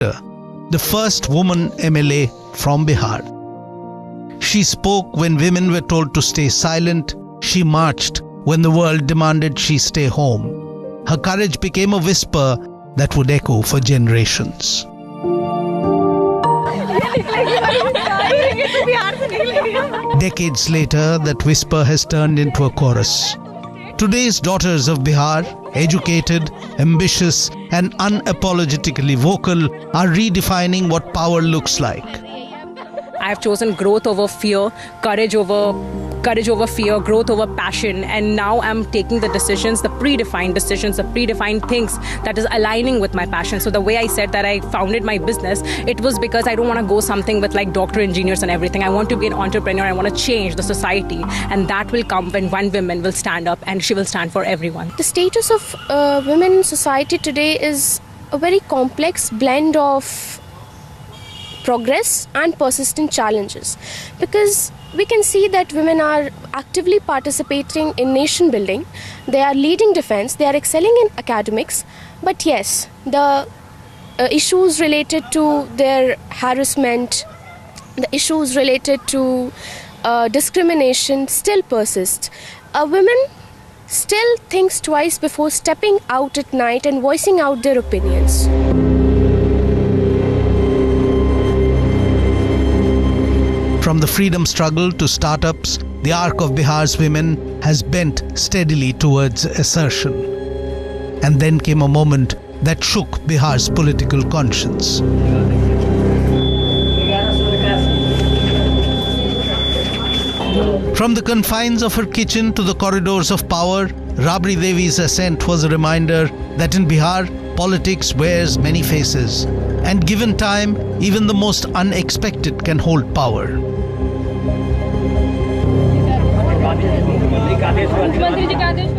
the first woman MLA from Bihar. She spoke when women were told to stay silent. She marched when the world demanded she stay home. Her courage became a whisper that would echo for generations. Decades later, that whisper has turned into a chorus. Today's daughters of Bihar, educated, ambitious, and unapologetically vocal, are redefining what power looks like. I have chosen growth over fear, courage over fear, growth over passion, and now I'm taking the decisions, the predefined things that is aligning with my passion. So the way I said that I founded my business, it was because I don't want to go something with like doctor, engineers and everything. I want to be an entrepreneur. I want to change the society, and that will come when one woman will stand up, and she will stand for everyone. The status of women in society today is a very complex blend of progress and persistent challenges, because we can see that women are actively participating in nation building, they are leading defense, they are excelling in academics, but yes, the issues related to their harassment, the issues related to discrimination still persist. Women still thinks twice before stepping out at night and voicing out their opinions. From the freedom struggle to startups, the arc of Bihar's women has bent steadily towards assertion. And then came a moment that shook Bihar's political conscience. From the confines of her kitchen to the corridors of power, Rabri Devi's ascent was a reminder that in Bihar, politics wears many faces. And given time, even the most unexpected can hold power.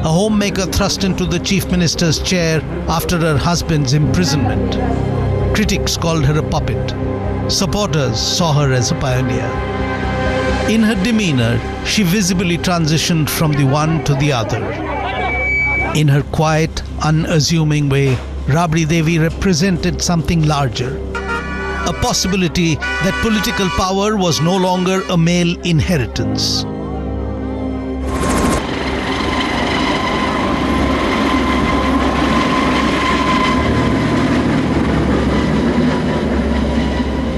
A homemaker thrust into the chief minister's chair after her husband's imprisonment. Critics called her a puppet. Supporters saw her as a pioneer. In her demeanor, she visibly transitioned from the one to the other. In her quiet, unassuming way, Rabri Devi represented something larger. A possibility that political power was no longer a male inheritance.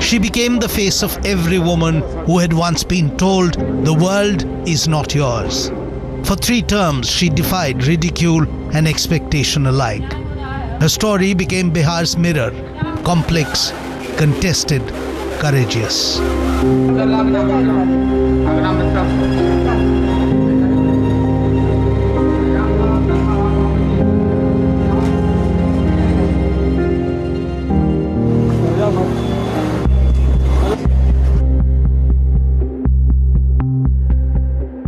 She became the face of every woman who had once been told, "The world is not yours." For 3 terms, she defied ridicule and expectation alike. Her story became Bihar's mirror, complex, contested, courageous.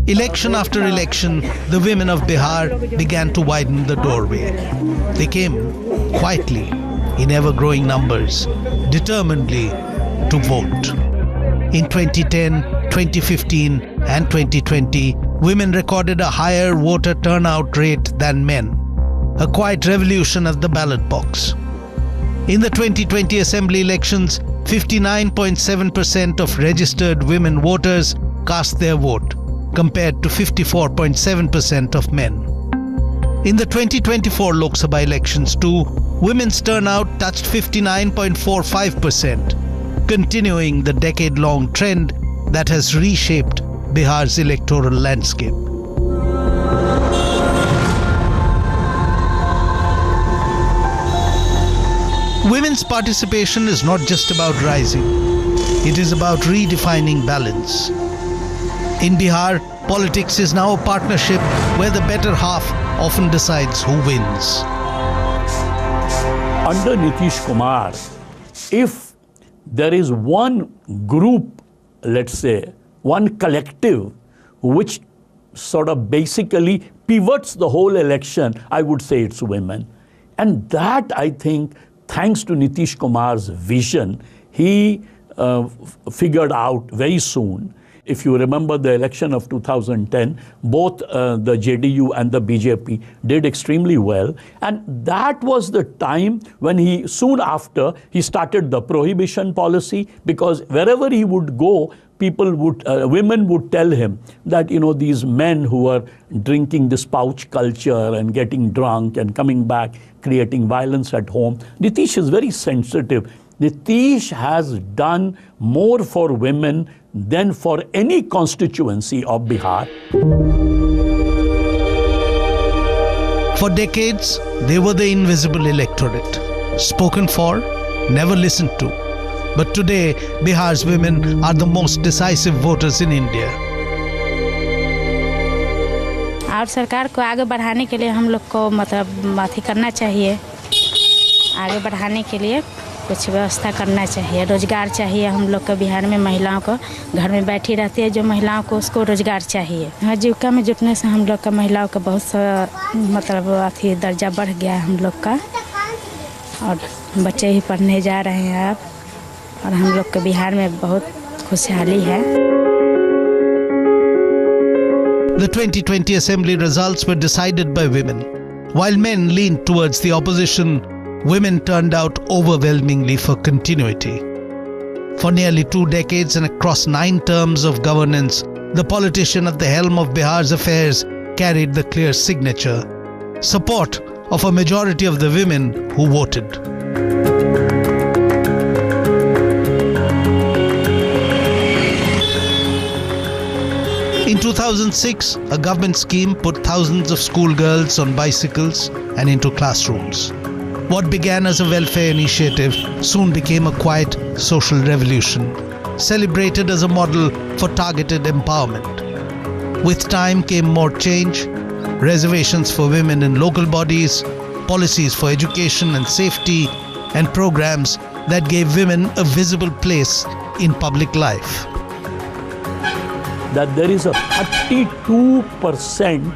Election after election, the women of Bihar began to widen the doorway. They came quietly, in ever-growing numbers, determinedly to vote. In 2010, 2015 and 2020, women recorded a higher voter turnout rate than men, a quiet revolution at the ballot box. In the 2020 Assembly elections, 59.7% of registered women voters cast their vote, compared to 54.7% of men. In the 2024 Lok Sabha elections too, women's turnout touched 59.45%, continuing the decade-long trend that has reshaped Bihar's electoral landscape. Women's participation is not just about rising, it is about redefining balance. In Bihar, politics is now a partnership where the better half often decides who wins. Under Nitish Kumar, if there is one group, let's say, one collective, which sort of basically pivots the whole election, I would say it's women. And that, I think, thanks to Nitish Kumar's vision, he figured out very soon. if you remember the election of 2010, both the JDU and the BJP did extremely well. And that was the time when soon after, he started the prohibition policy, because wherever he would go, women would tell him that, these men who are drinking this pouch culture and getting drunk and coming back, creating violence at home. Nitish is very sensitive. Nitish has done more for women than for any constituency of Bihar. For decades, they were the invisible electorate, spoken for, never listened to. But today, Bihar's women are the most decisive voters in India. और सरकार को आगे बढ़ाने के लिए हम लोग को अथी करना चाहिए, आगे बढ़ाने के लिए कुछ व्यवस्था करना चाहिए, रोजगार चाहिए हम लोग को। बिहार में महिलाओं को घर में बैठी रहती है जो महिलाओं को, उसको रोजगार चाहिए। आजीविका में जुटने से हम लोग का महिलाओं का बहुत सा अथी दर्जा बढ़ गया है हम लोग का, और बच्चे ही पढ़ने जा रहे हैं अब, और हम लोग के बिहार में बहुत खुशहाली है। The 2020 assembly results were decided by women. While men leaned towards the opposition, women turned out overwhelmingly for continuity. For nearly 2 decades and across 9 terms of governance, the politician at the helm of Bihar's affairs carried the clear signature: support of a majority of the women who voted. In 2006, a government scheme put thousands of schoolgirls on bicycles and into classrooms. What began as a welfare initiative soon became a quiet social revolution, celebrated as a model for targeted empowerment. With time came more change, reservations for women in local bodies, policies for education and safety, and programs that gave women a visible place in public life. That there is a 32%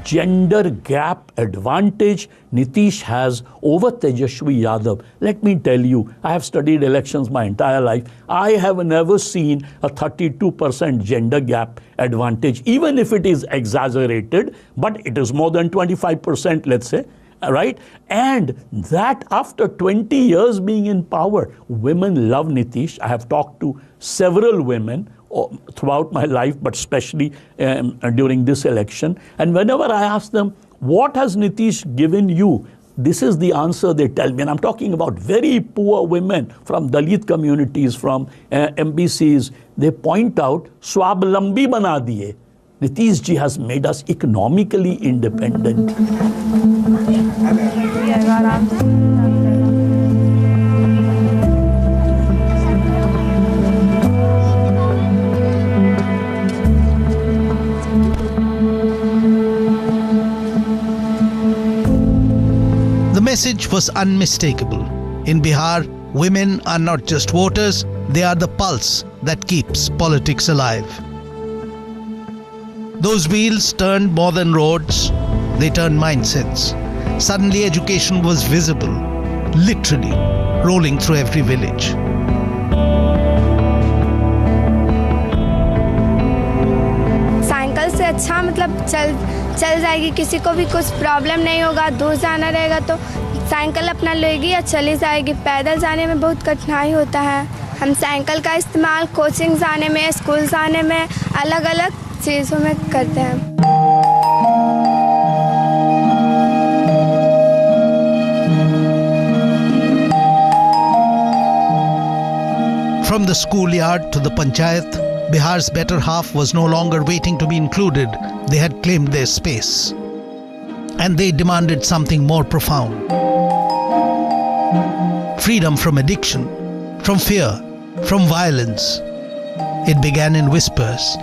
gender gap advantage Nitish has over Tejashwi Yadav. Let me tell you, I have studied elections my entire life. I have never seen a 32% gender gap advantage, even if it is exaggerated, but it is more than 25%, let's say. Right? And that after 20 years being in power, women love Nitish. I have talked to several women throughout my life, but especially during this election. And whenever I ask them, what has Nitish given you? This is the answer they tell me. And I'm talking about very poor women from Dalit communities, from MBCs. They point out, Swablambi bana diye. Nitish ji has made us economically independent. The message was unmistakable. In Bihar, women are not just voters, they are the pulse that keeps politics alive. Those wheels turned more than roads, they turned mindsets. Suddenly education was visible, literally rolling through every village. Cycle से अच्छा चल जाएगी, किसी को भी कुछ problem नहीं होगा, दूर जाना रहेगा तो साइकिल अपना लेगी या चली जाएगी। पैदल जाने में बहुत कठिनाई होता है। हम साइकिल का इस्तेमाल कोचिंग जाने में, स्कूल जाने में, अलग अलग चीज़ों में करते हैं। From the schoolyard to the panchayat, Bihar's better half was no longer waiting to be included. They had claimed their space. And they demanded something more profound. Freedom from addiction, from fear, from violence. It began in whispers,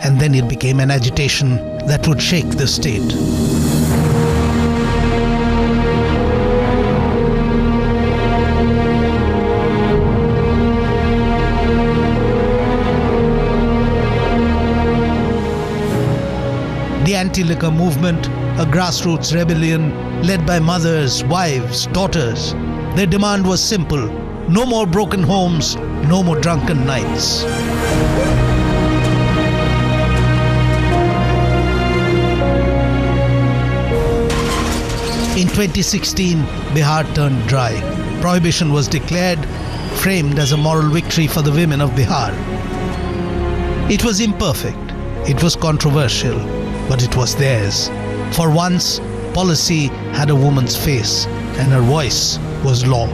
and then it became an agitation that would shake the state. The anti-liquor movement, a grassroots rebellion led by mothers, wives, daughters. Their demand was simple: no more broken homes, no more drunken nights. In 2016, Bihar turned dry. Prohibition was declared, framed as a moral victory for the women of Bihar. It was imperfect, it was controversial, but it was theirs. For once, policy had a woman's face, and her voice was law.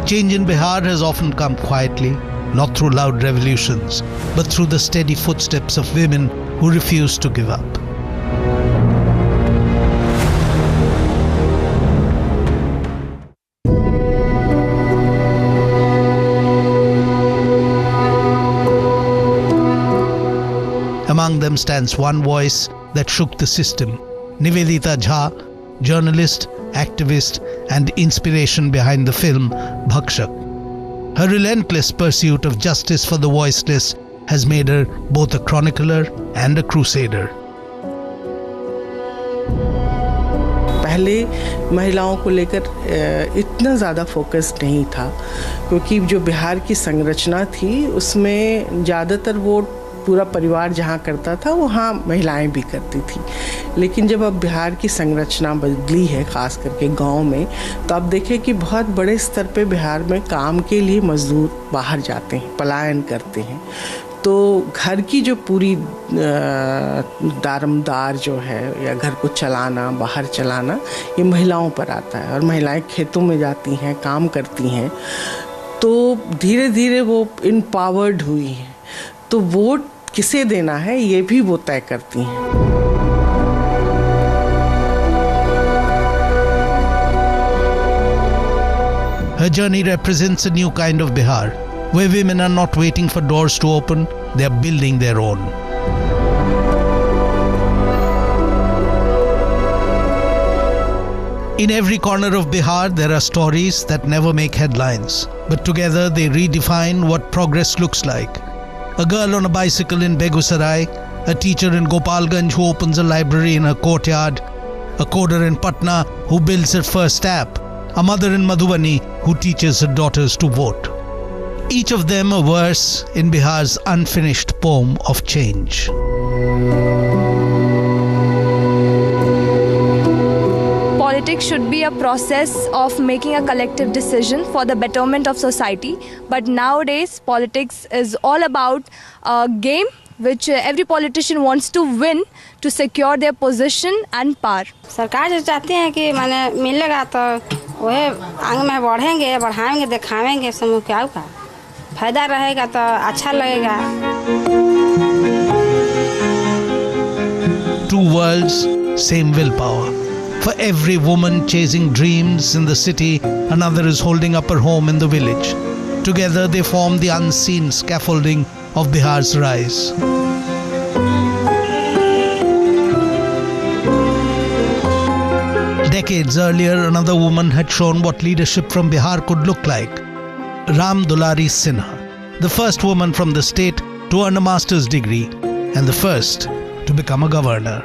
Change in Bihar has often come quietly, not through loud revolutions, but through the steady footsteps of women who refuse to give up. Among them stands one voice that shook the system, Nivedita Jha, journalist, activist, and inspiration behind the film Bhakshak. Her relentless pursuit of justice for the voiceless has made her both a chronicler and a crusader. पहले महिलाओं को लेकर इतना ज़्यादा focus नहीं था, क्योंकि जो बिहार की संरचना थी उसमें ज़्यादातर वोट पूरा परिवार जहाँ करता था वहाँ महिलाएं भी करती थी। लेकिन जब अब बिहार की संरचना बदली है, ख़ास करके गांव में, तो आप देखें कि बहुत बड़े स्तर पे बिहार में काम के लिए मज़दूर बाहर जाते हैं, पलायन करते हैं। तो घर की जो पूरी दारमदार जो है या घर को चलाना, बाहर चलाना, ये महिलाओं पर आता है। और महिलाएं खेतों में जाती हैं, काम करती हैं, तो धीरे धीरे वो इम्पावर्ड हुई हैं। तो वोट किसे देना है ये भी वो तय करती हैं। Her journey represents a new kind of Bihar, where women are not waiting for doors to open, they are building their own. In every corner of Bihar, there are stories that never make headlines, but together they redefine what progress looks like. A girl on a bicycle in Begusarai, a teacher in Gopalganj who opens a library in her courtyard, a coder in Patna who builds her first app, a mother in Madhubani who teaches her daughters to vote. Each of them a verse in Bihar's unfinished poem of change. Politics should be a process of making a collective decision for the betterment of society, but nowadays politics is all about a game which every politician wants to win to secure their position and power. सरकार जो चाहती है कि माने मिलेगा तो वह आगे में बढ़ेंगे, बढ़ाएंगे, दिखाएंगे समूह क्या होगा, फायदा रहेगा तो अच्छा लगेगा। Two worlds, same willpower. For every woman chasing dreams in the city, another is holding up her home in the village. Together they form the unseen scaffolding of Bihar's rise. Decades earlier, another woman had shown what leadership from Bihar could look like. Ram Dulari Sinha, the first woman from the state to earn a master's degree and the first to become a governor.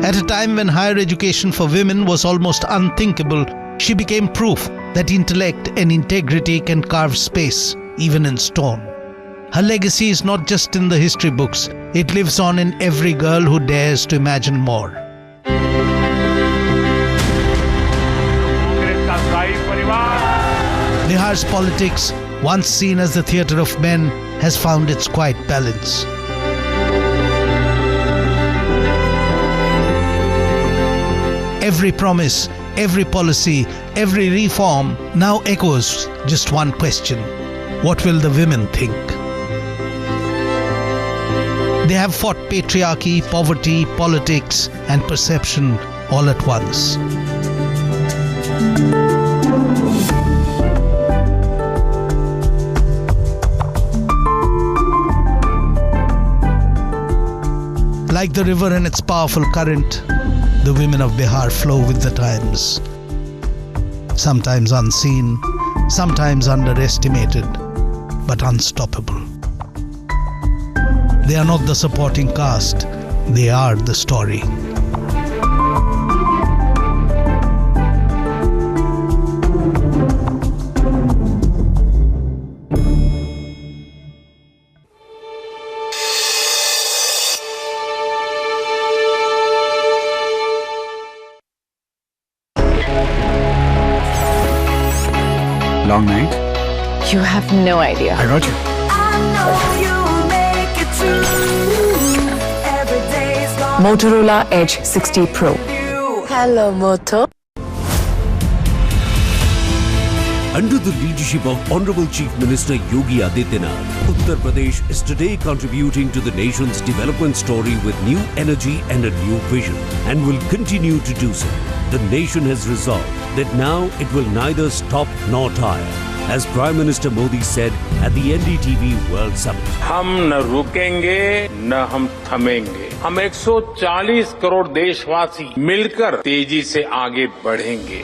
At a time when higher education for women was almost unthinkable, she became proof that intellect and integrity can carve space, even in stone. Her legacy is not just in the history books, it lives on in every girl who dares to imagine more. Bihar's politics, once seen as the theatre of men, has found its quiet balance. Every promise, every policy, every reform now echoes just one question: what will the women think? They have fought patriarchy, poverty, politics, and perception all at once. Like the river and its powerful current, the women of Bihar flow with the times. Sometimes unseen, sometimes underestimated, but unstoppable. They are not the supporting cast, they are the story. Long night? You have no idea. I got you. Motorola Edge 60 Pro. Hello, Moto. Under the leadership of Honorable Chief Minister Yogi Adityanath, Uttar Pradesh is today contributing to the nation's development story with new energy and a new vision, and will continue to do so. The nation has resolved that now it will neither stop nor tire, as Prime Minister Modi said at the NDTV World Summit. हम न रुकेंगे न हम थमेंगे। हम 140 करोड़ देशवासी मिलकर तेजी से आगे बढ़ेंगे।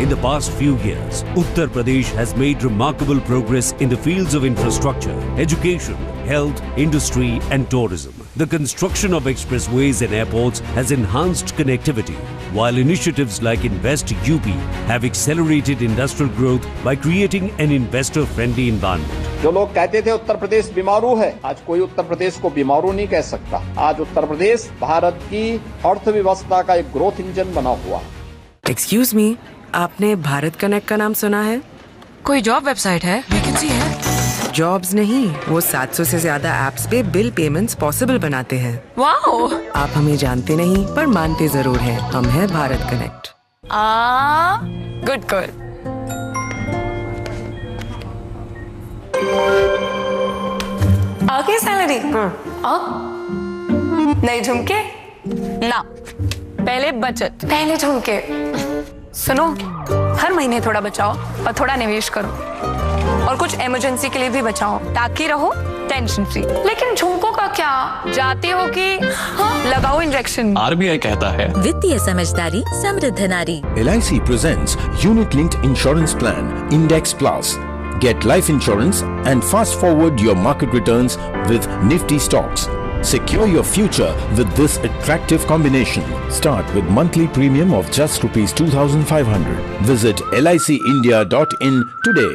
In the past few years, Uttar Pradesh has made remarkable progress in the fields of infrastructure, education, health, industry and tourism. The construction of expressways and airports has enhanced connectivity, while initiatives like Invest UP have accelerated industrial growth by creating an investor-friendly environment. जो लोग कहते थे उत्तर प्रदेश बीमारू है, आज कोई उत्तर प्रदेश को बीमारू नहीं कह सकता। आज उत्तर प्रदेश भारत की अर्थव्यवस्था का एक ग्रोथ इंजन बना हुआ। Excuse me, आपने भारत कनेक्ट का नाम सुना है? कोई जॉब वेबसाइट है? वैकेंसी है? जॉब्स नहीं, वो 700 से ज्यादा एप्स पे बिल पेमेंट्स पॉसिबल बनाते हैं। वाओ! आप हमें जानते नहीं पर मानते जरूर हैं। हम हैं भारत कनेक्ट। Good girl. आगे सैलरी? नहीं झुमके? ना, पहले बचत, पहले झुमके। सुनो, हर महीने थोड़ा बचाओ और थोड़ा निवेश करो, और कुछ इमरजेंसी के लिए भी बचाओ ताकि रहो टेंशन फ्री। लेकिन झुमकों का क्या? जाते हो कि लगाओ इंजेक्शन। RBI कहता है वित्तीय समझदारी समृद्ध नारी। LIC presents Unit Linked Insurance Plan Index Plus. Get life insurance and fast forward your market returns with nifty stocks. Secure your future with this attractive combination. Start with monthly premium of just rupees 2,500. Visit licindia.in today.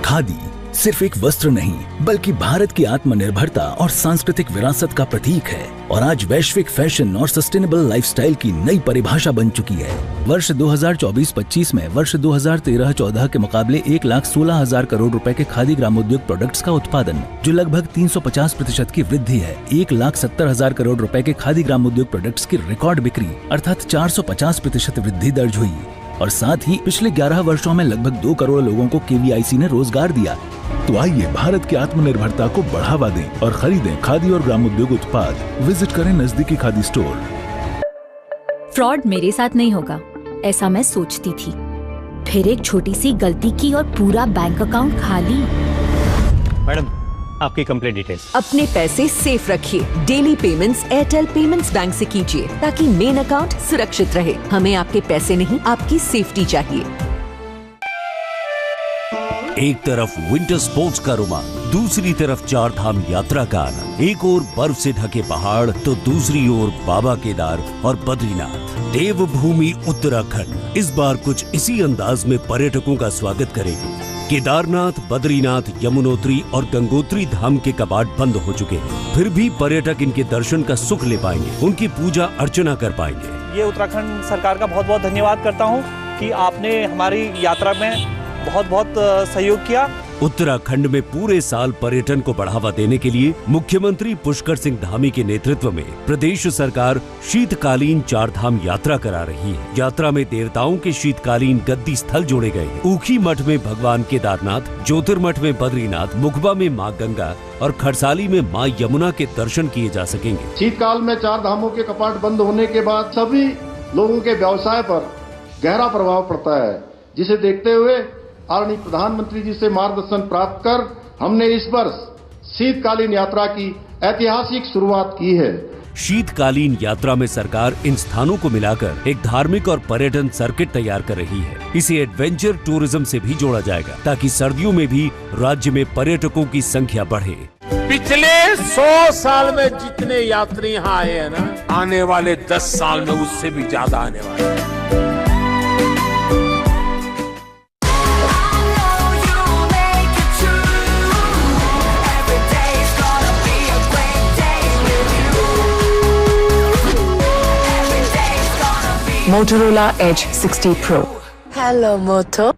Khadi सिर्फ एक वस्त्र नहीं बल्कि भारत की आत्मनिर्भरता और सांस्कृतिक विरासत का प्रतीक है, और आज वैश्विक फैशन और सस्टेनेबल लाइफस्टाइल की नई परिभाषा बन चुकी है। वर्ष 2024-25 में वर्ष 2013-14 के मुकाबले 1,16,000 करोड़ रुपए के खादी ग्रामोद्योग प्रोडक्ट्स का उत्पादन, जो लगभग 350% की वृद्धि है। 1,70,000 करोड़ रुपए के खादी ग्रामोद्योग प्रोडक्ट्स की रिकॉर्ड बिक्री अर्थात 450% वृद्धि दर्ज हुई, और साथ ही पिछले 11 वर्षों में लगभग 2 करोड़ लोगों को KVIC ने रोजगार दिया। तो आइए भारत की आत्मनिर्भरता को बढ़ावा दें और खरीदें खादी और ग्रामोद्योग उत्पाद। विजिट करें नजदीकी खादी स्टोर। फ्रॉड मेरे साथ नहीं होगा, ऐसा मैं सोचती थी। फिर एक छोटी सी गलती की और पूरा बैंक अकाउंट खाली। मैडम, आपकी कंप्लेंट डिटेल्स। अपने पैसे सेफ रखिए। Daily payments Airtel payments bank से कीजिए ताकि मेन अकाउंट सुरक्षित रहे। हमें आपके पैसे नहीं, आपकी सेफ्टी चाहिए। एक तरफ विंटर स्पोर्ट्स का रोमांच, दूसरी तरफ 4 धाम यात्रा का आनंद। एक ओर बर्फ से ढके पहाड़ तो दूसरी ओर बाबा केदार और बद्रीनाथ, देवभूमि उत्तराखंड इस बार कुछ इसी अंदाज में पर्यटकों का स्वागत करेगी। केदारनाथ, बद्रीनाथ, यमुनोत्री और गंगोत्री धाम के कपाट बंद हो चुके हैं, फिर भी पर्यटक इनके दर्शन का सुख ले पाएंगे, उनकी पूजा अर्चना कर पाएंगे। ये उत्तराखंड सरकार का बहुत बहुत धन्यवाद करता हूँ कि आपने हमारी यात्रा में बहुत बहुत सहयोग किया। उत्तराखंड में पूरे साल पर्यटन को बढ़ावा देने के लिए मुख्यमंत्री पुष्कर सिंह धामी के नेतृत्व में प्रदेश सरकार शीतकालीन 4 धाम यात्रा करा रही है। यात्रा में देवताओं के शीतकालीन गद्दी स्थल जोड़े गए हैं। ऊखी मठ में भगवान केदारनाथ, ज्योतिर्मठ में बद्रीनाथ, मुखबा में माँ गंगा और खरसाली में माँ यमुना के दर्शन किए जा सकेंगे। शीतकाल में 4 धामों के कपाट बंद होने के बाद सभी लोगों के व्यवसाय पर गहरा प्रभाव पड़ता है, जिसे देखते हुए आदरणीय प्रधानमंत्री जी से मार्गदर्शन प्राप्त कर हमने इस वर्ष शीतकालीन यात्रा की ऐतिहासिक शुरुआत की है। शीतकालीन यात्रा में सरकार इन स्थानों को मिलाकर एक धार्मिक और पर्यटन सर्किट तैयार कर रही है। इसे एडवेंचर टूरिज्म से भी जोड़ा जाएगा ताकि सर्दियों में भी राज्य में पर्यटकों की संख्या बढ़े। पिछले 100 साल में जितने यात्री यहाँ आए हैं ना, आने वाले 10 साल में उससे भी ज्यादा आने वाले हैं। Motorola Edge 60 Pro. Hello, Moto.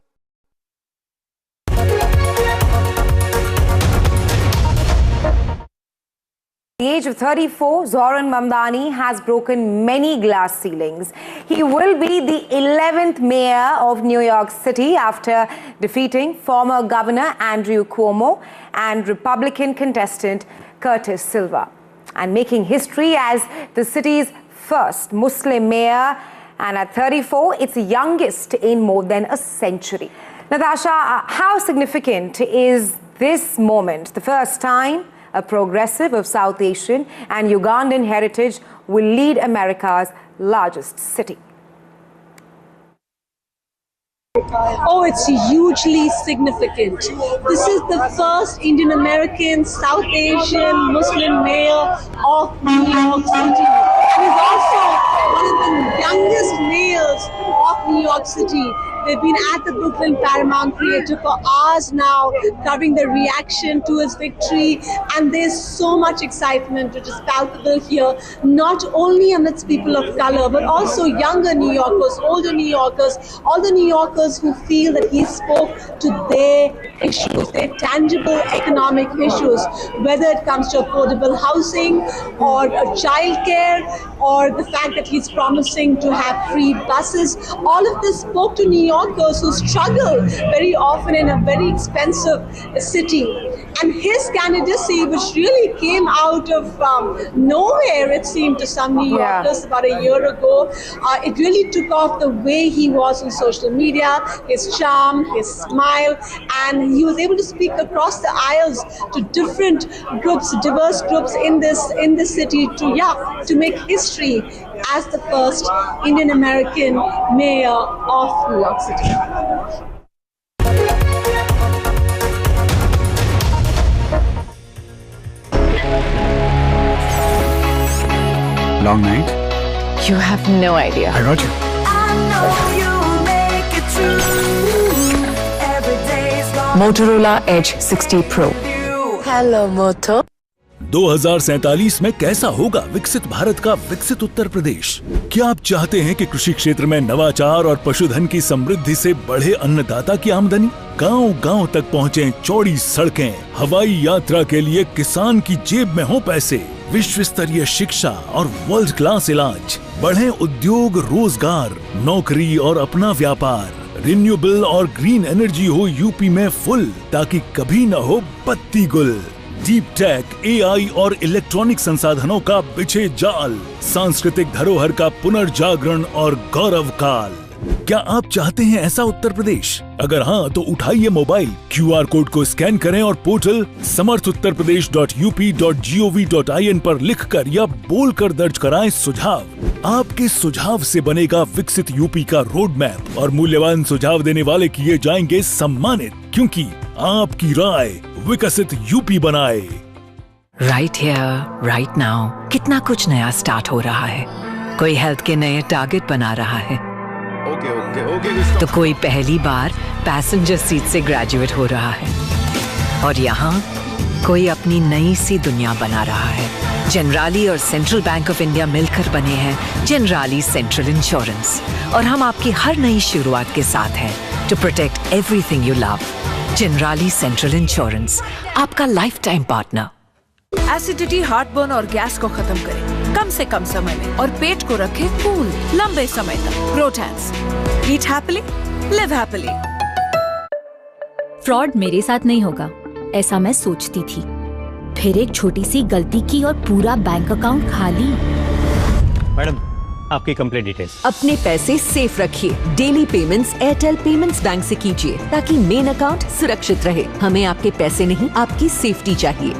At the age of 34, Zoran Mamdani has broken many glass ceilings. He will be the 11th mayor of New York City after defeating former Governor Andrew Cuomo and Republican contestant Curtis Silva, and making history as the city's first Muslim mayor. And at 34, it's the youngest in more than a century. Natasha, how significant is this moment? The first time a progressive of South Asian and Ugandan heritage will lead America's largest city. Oh, it's hugely significant. This is the first Indian American, South Asian, Muslim mayor of New York City. And he's also one of the youngest mayors of New York City. They've been at the Brooklyn Paramount Theatre for hours now, covering the reaction to his victory, and there's so much excitement which is palpable here, not only amidst people of color, but also younger New Yorkers, older New Yorkers, all the New Yorkers who feel that he spoke to their issues, their tangible economic issues, whether it comes to affordable housing or childcare, or the fact that he's promising to have free buses. All of this spoke to New Yorkers who struggle very often in a very expensive city. And his candidacy, which really came out of nowhere, it seemed to some New Yorkers about a year ago, it really took off the way he was on social media, his charm, his smile, and he was able to speak across the aisles to different groups, diverse groups in this city to make history as the first Indian American mayor of New York City. Long night? You have no idea. I got you. Motorola Edge 60 Pro. Hello, Moto. 2047 में कैसा होगा विकसित भारत का विकसित उत्तर प्रदेश? क्या आप चाहते हैं कि कृषि क्षेत्र में नवाचार और पशुधन की समृद्धि से बढ़े अन्नदाता की आमदनी, गांव-गांव तक पहुंचे चौड़ी सड़कें, हवाई यात्रा के लिए किसान की जेब में हो पैसे, विश्व स्तरीय शिक्षा और वर्ल्ड क्लास इलाज, बढ़े उद्योग, रोजगार, नौकरी और अपना व्यापार, रिन्यूएबल और ग्रीन एनर्जी हो यूपी में फुल, ताकि कभी न हो बत्ती गुल। डीप टेक, एआई और इलेक्ट्रॉनिक संसाधनों का बिछे जाल, सांस्कृतिक धरोहर का पुनर्जागरण और गौरव काल। क्या आप चाहते हैं ऐसा उत्तर प्रदेश? अगर हाँ, तो उठाइए मोबाइल, क्यूआर कोड को स्कैन करें और पोर्टल samarthuttarpradesh.up.gov.in पर लिखकर या बोलकर दर्ज कराएं सुझाव। आपके सुझाव से बनेगा विकसित यूपी का रोड मैप और मूल्यवान सुझाव देने वाले किए जाएंगे सम्मानित, क्योंकि आपकी राय विकसित यूपी बनाए। राइट हियर, राइट नाउ, कितना कुछ नया स्टार्ट हो रहा है। कोई हेल्थ के नए टारगेट बना रहा है, तो कोई पहली बार पैसेंजर सीट से ग्रेजुएट हो रहा है, और यहाँ कोई अपनी नई सी दुनिया बना रहा है। जनराली और सेंट्रल बैंक ऑफ इंडिया मिलकर बने हैं जनराली सेंट्रल इंश्योरेंस, और हम आपकी हर नई शुरुआत के साथ हैं to protect everything you love. Generali central insurance, आपका lifetime partner. Acidity, heartburn और गैस को खत्म करें कम से कम समय में, और पेट को रखें कूल लंबे समय तक। प्रोटैंस, eat happily, live happily. Fraud मेरे साथ नहीं होगा, ऐसा मैं सोचती थी। फिर एक छोटी सी गलती की और पूरा बैंक अकाउंट खाली। मैडम, आपकी कंप्लीट डिटेल्स। अपने पैसे सेफ रखिए। Daily payments Airtel payments bank से कीजिए, ताकि मेन अकाउंट सुरक्षित रहे। हमें आपके पैसे नहीं, आपकी सेफ्टी चाहिए।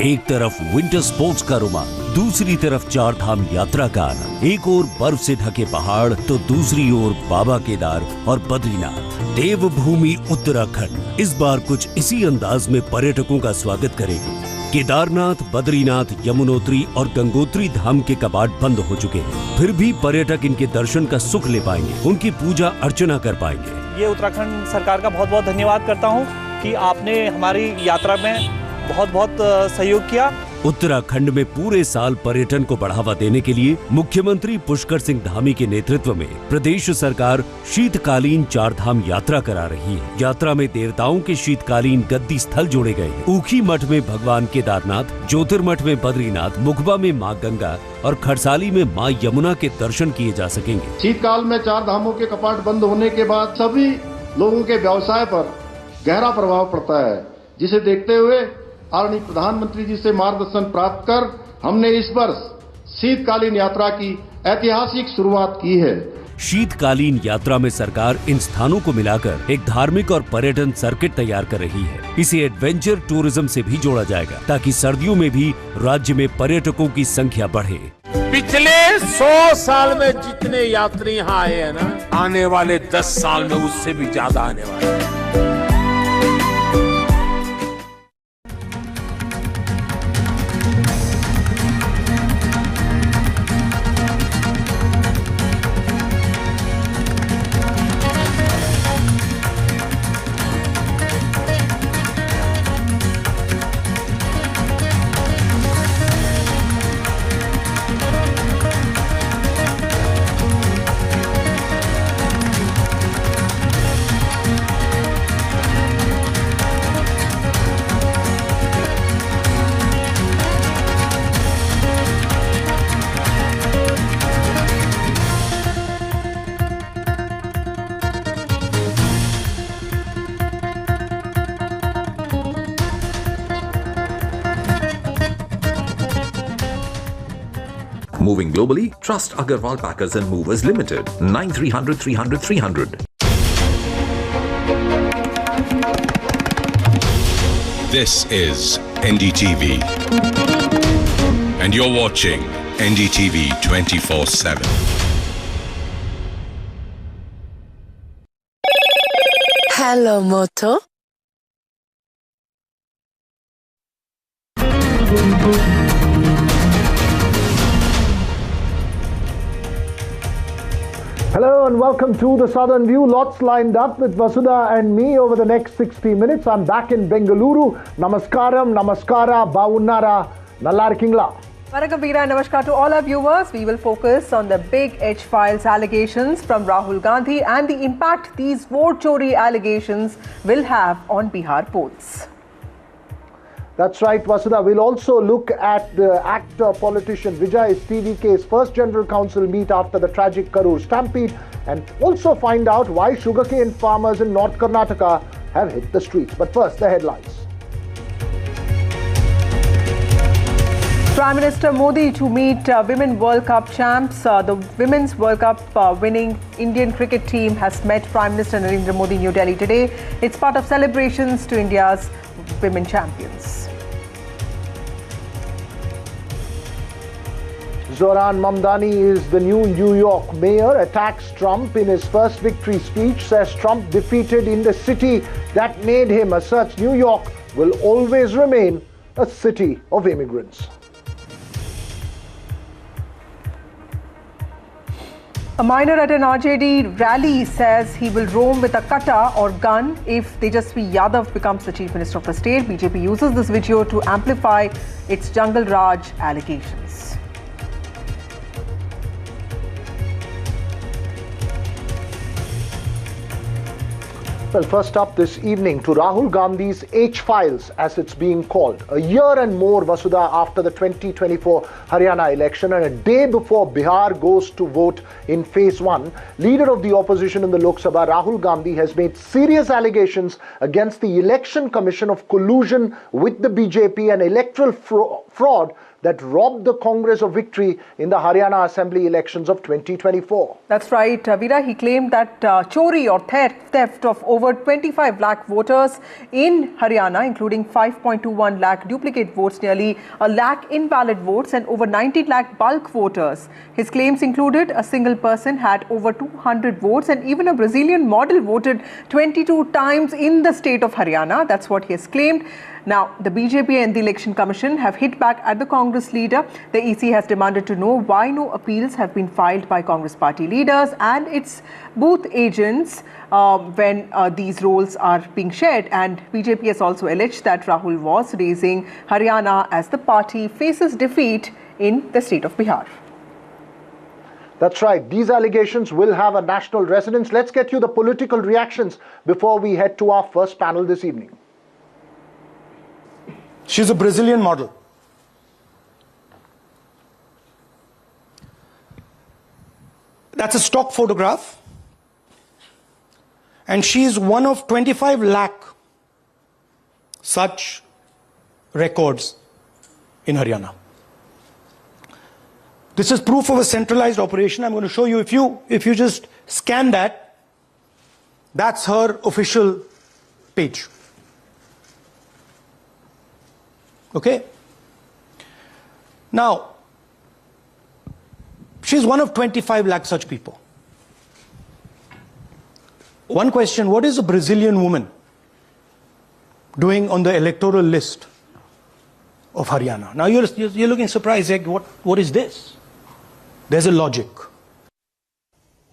एक तरफ विंटर स्पोर्ट्स का रोमांच, दूसरी तरफ चार धाम यात्रा का आनंद। एक ओर बर्फ से ढके पहाड़ तो दूसरी ओर बाबा केदार और बद्रीनाथ। देवभूमि उत्तराखंड इस बार कुछ इसी अंदाज में पर्यटकों का स्वागत करेगी। केदारनाथ, बद्रीनाथ, यमुनोत्री और गंगोत्री धाम के कपाट बंद हो चुके हैं, फिर भी पर्यटक इनके दर्शन का सुख ले पाएंगे, उनकी पूजा अर्चना कर पाएंगे। ये उत्तराखंड सरकार का बहुत बहुत धन्यवाद करता हूँ कि आपने हमारी यात्रा में बहुत बहुत सहयोग किया। उत्तराखंड में पूरे साल पर्यटन को बढ़ावा देने के लिए मुख्यमंत्री पुष्कर सिंह धामी के नेतृत्व में प्रदेश सरकार शीतकालीन चार धाम यात्रा करा रही है। यात्रा में देवताओं के शीतकालीन गद्दी स्थल जोड़े गए हैं। ऊखी मठ में भगवान केदारनाथ, ज्योतिर्मठ में बद्रीनाथ, मुखबा में मां गंगा और खरसाली में मां यमुना के दर्शन किए जा सकेंगे। शीतकाल में चार धामों के कपाट बंद होने के बाद सभी लोगों के व्यवसाय पर गहरा प्रभाव पड़ता है, जिसे देखते हुए आदरणीय प्रधानमंत्री जी से मार्गदर्शन प्राप्त कर हमने इस वर्ष शीतकालीन यात्रा की ऐतिहासिक शुरुआत की है। शीतकालीन यात्रा में सरकार इन स्थानों को मिलाकर एक धार्मिक और पर्यटन सर्किट तैयार कर रही है। इसे एडवेंचर टूरिज्म से भी जोड़ा जाएगा ताकि सर्दियों में भी राज्य में पर्यटकों की संख्या बढ़े। पिछले 100 साल में जितने यात्री यहाँ आए हैं ना, आने वाले 10 साल में उससे भी ज्यादा आने वाले हैं। Moving globally, trust Agarwal Packers and Movers Limited. 9300 300 300. This is NDTV. And you're watching NDTV 24/7. Hello, Moto. Hello and welcome to the Southern View. Lots lined up with Vasudha and me over the next 60 minutes. I'm back in Bengaluru. Namaskaram, namaskara, baunnara, nallarkingla. Varakabira, namaskar to all our viewers. We will focus on the big H-Files allegations from Rahul Gandhi and the impact these vote chori allegations will have on Bihar polls. That's right, Vasudha. We'll also look at the actor-politician Vijay's TVK's first General Council meet after the tragic Karur stampede and also find out why sugarcane farmers in North Karnataka have hit the streets. But first, the headlines. Prime Minister Modi to meet Women World Cup champs. The Women's World Cup winning Indian cricket team has met Prime Minister Narendra Modi in New Delhi today. It's part of celebrations to India's women champions. Zoran Mamdani is the new New York mayor, attacks Trump in his first victory speech, says Trump defeated in the city that made him, asserts New York will always remain a city of immigrants. A minor at an RJD rally says he will roam with a kata or gun if Tejasvi Yadav becomes the Chief Minister of the state. BJP uses this video to amplify its Jungle Raj allegations. Well, first up this evening to Rahul Gandhi's H-Files, as it's being called. A year and more, Vasudha, after the 2024 Haryana election and a day before Bihar goes to vote in phase 1, leader of the opposition in the Lok Sabha, Rahul Gandhi, has made serious allegations against the Election Commission of collusion with the BJP and electoral fraud that robbed the Congress of victory in the Haryana Assembly elections of 2024. That's right, Veera. He claimed that chori or theft of over 25 lakh voters in Haryana, including 5.21 lakh duplicate votes, nearly a lakh invalid votes and over 90 lakh bulk voters. His claims included a single person had over 200 votes and even a Brazilian model voted 22 times in the state of Haryana. That's what he has claimed. Now, the BJP and the Election Commission have hit back at the Congress leader. The EC has demanded to know why no appeals have been filed by Congress party leaders and its booth agents when these roles are being shared. And BJP has also alleged that Rahul was raising Haryana as the party faces defeat in the state of Bihar. That's right. These allegations will have a national resonance. Let's get you the political reactions before we head to our first panel this evening. She's a Brazilian model. That's a stock photograph. And she's one of 25 lakh such records in Haryana. This is proof of a centralized operation. I'm going to show you, if you just scan that, that's her official page. Okay? Now, she's one of 25 lakh such people. One question, what is a Brazilian woman doing on the electoral list of Haryana? Now you're looking surprised, like, what is this? There's a logic.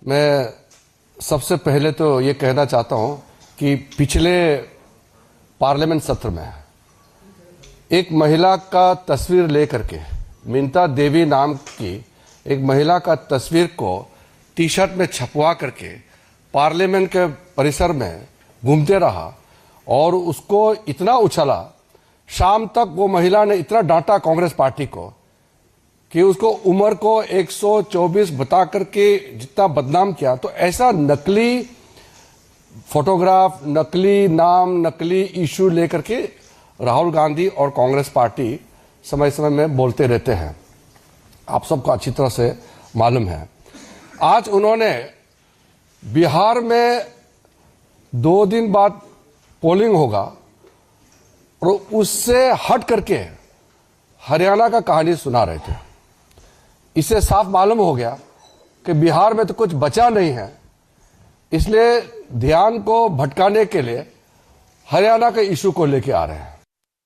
मैं सबसे पहले तो ये कहना चाहता हूं कि पिछले पार्लियामेंट सत्र में एक महिला का तस्वीर लेकर के, मिंता देवी नाम की एक महिला का तस्वीर को टी शर्ट में छपवा करके पार्लियामेंट के परिसर में घूमते रहा और उसको इतना उछला, शाम तक वो महिला ने इतना डांटा कांग्रेस पार्टी को कि उसको उम्र को 124 बता करके जितना बदनाम किया। तो ऐसा नकली फोटोग्राफ, नकली नाम, नकली इशू लेकर के राहुल गांधी और कांग्रेस पार्टी समय समय में बोलते रहते हैं। आप सबको अच्छी तरह से मालूम है। आज उन्होंने बिहार में 2 दिन बाद पोलिंग होगा और उससे हट करके हरियाणा का कहानी सुना रहे थे। इससे साफ मालूम हो गया कि बिहार में तो कुछ बचा नहीं है, इसलिए ध्यान को भटकाने के लिए हरियाणा के इशू को लेके आ रहे हैं।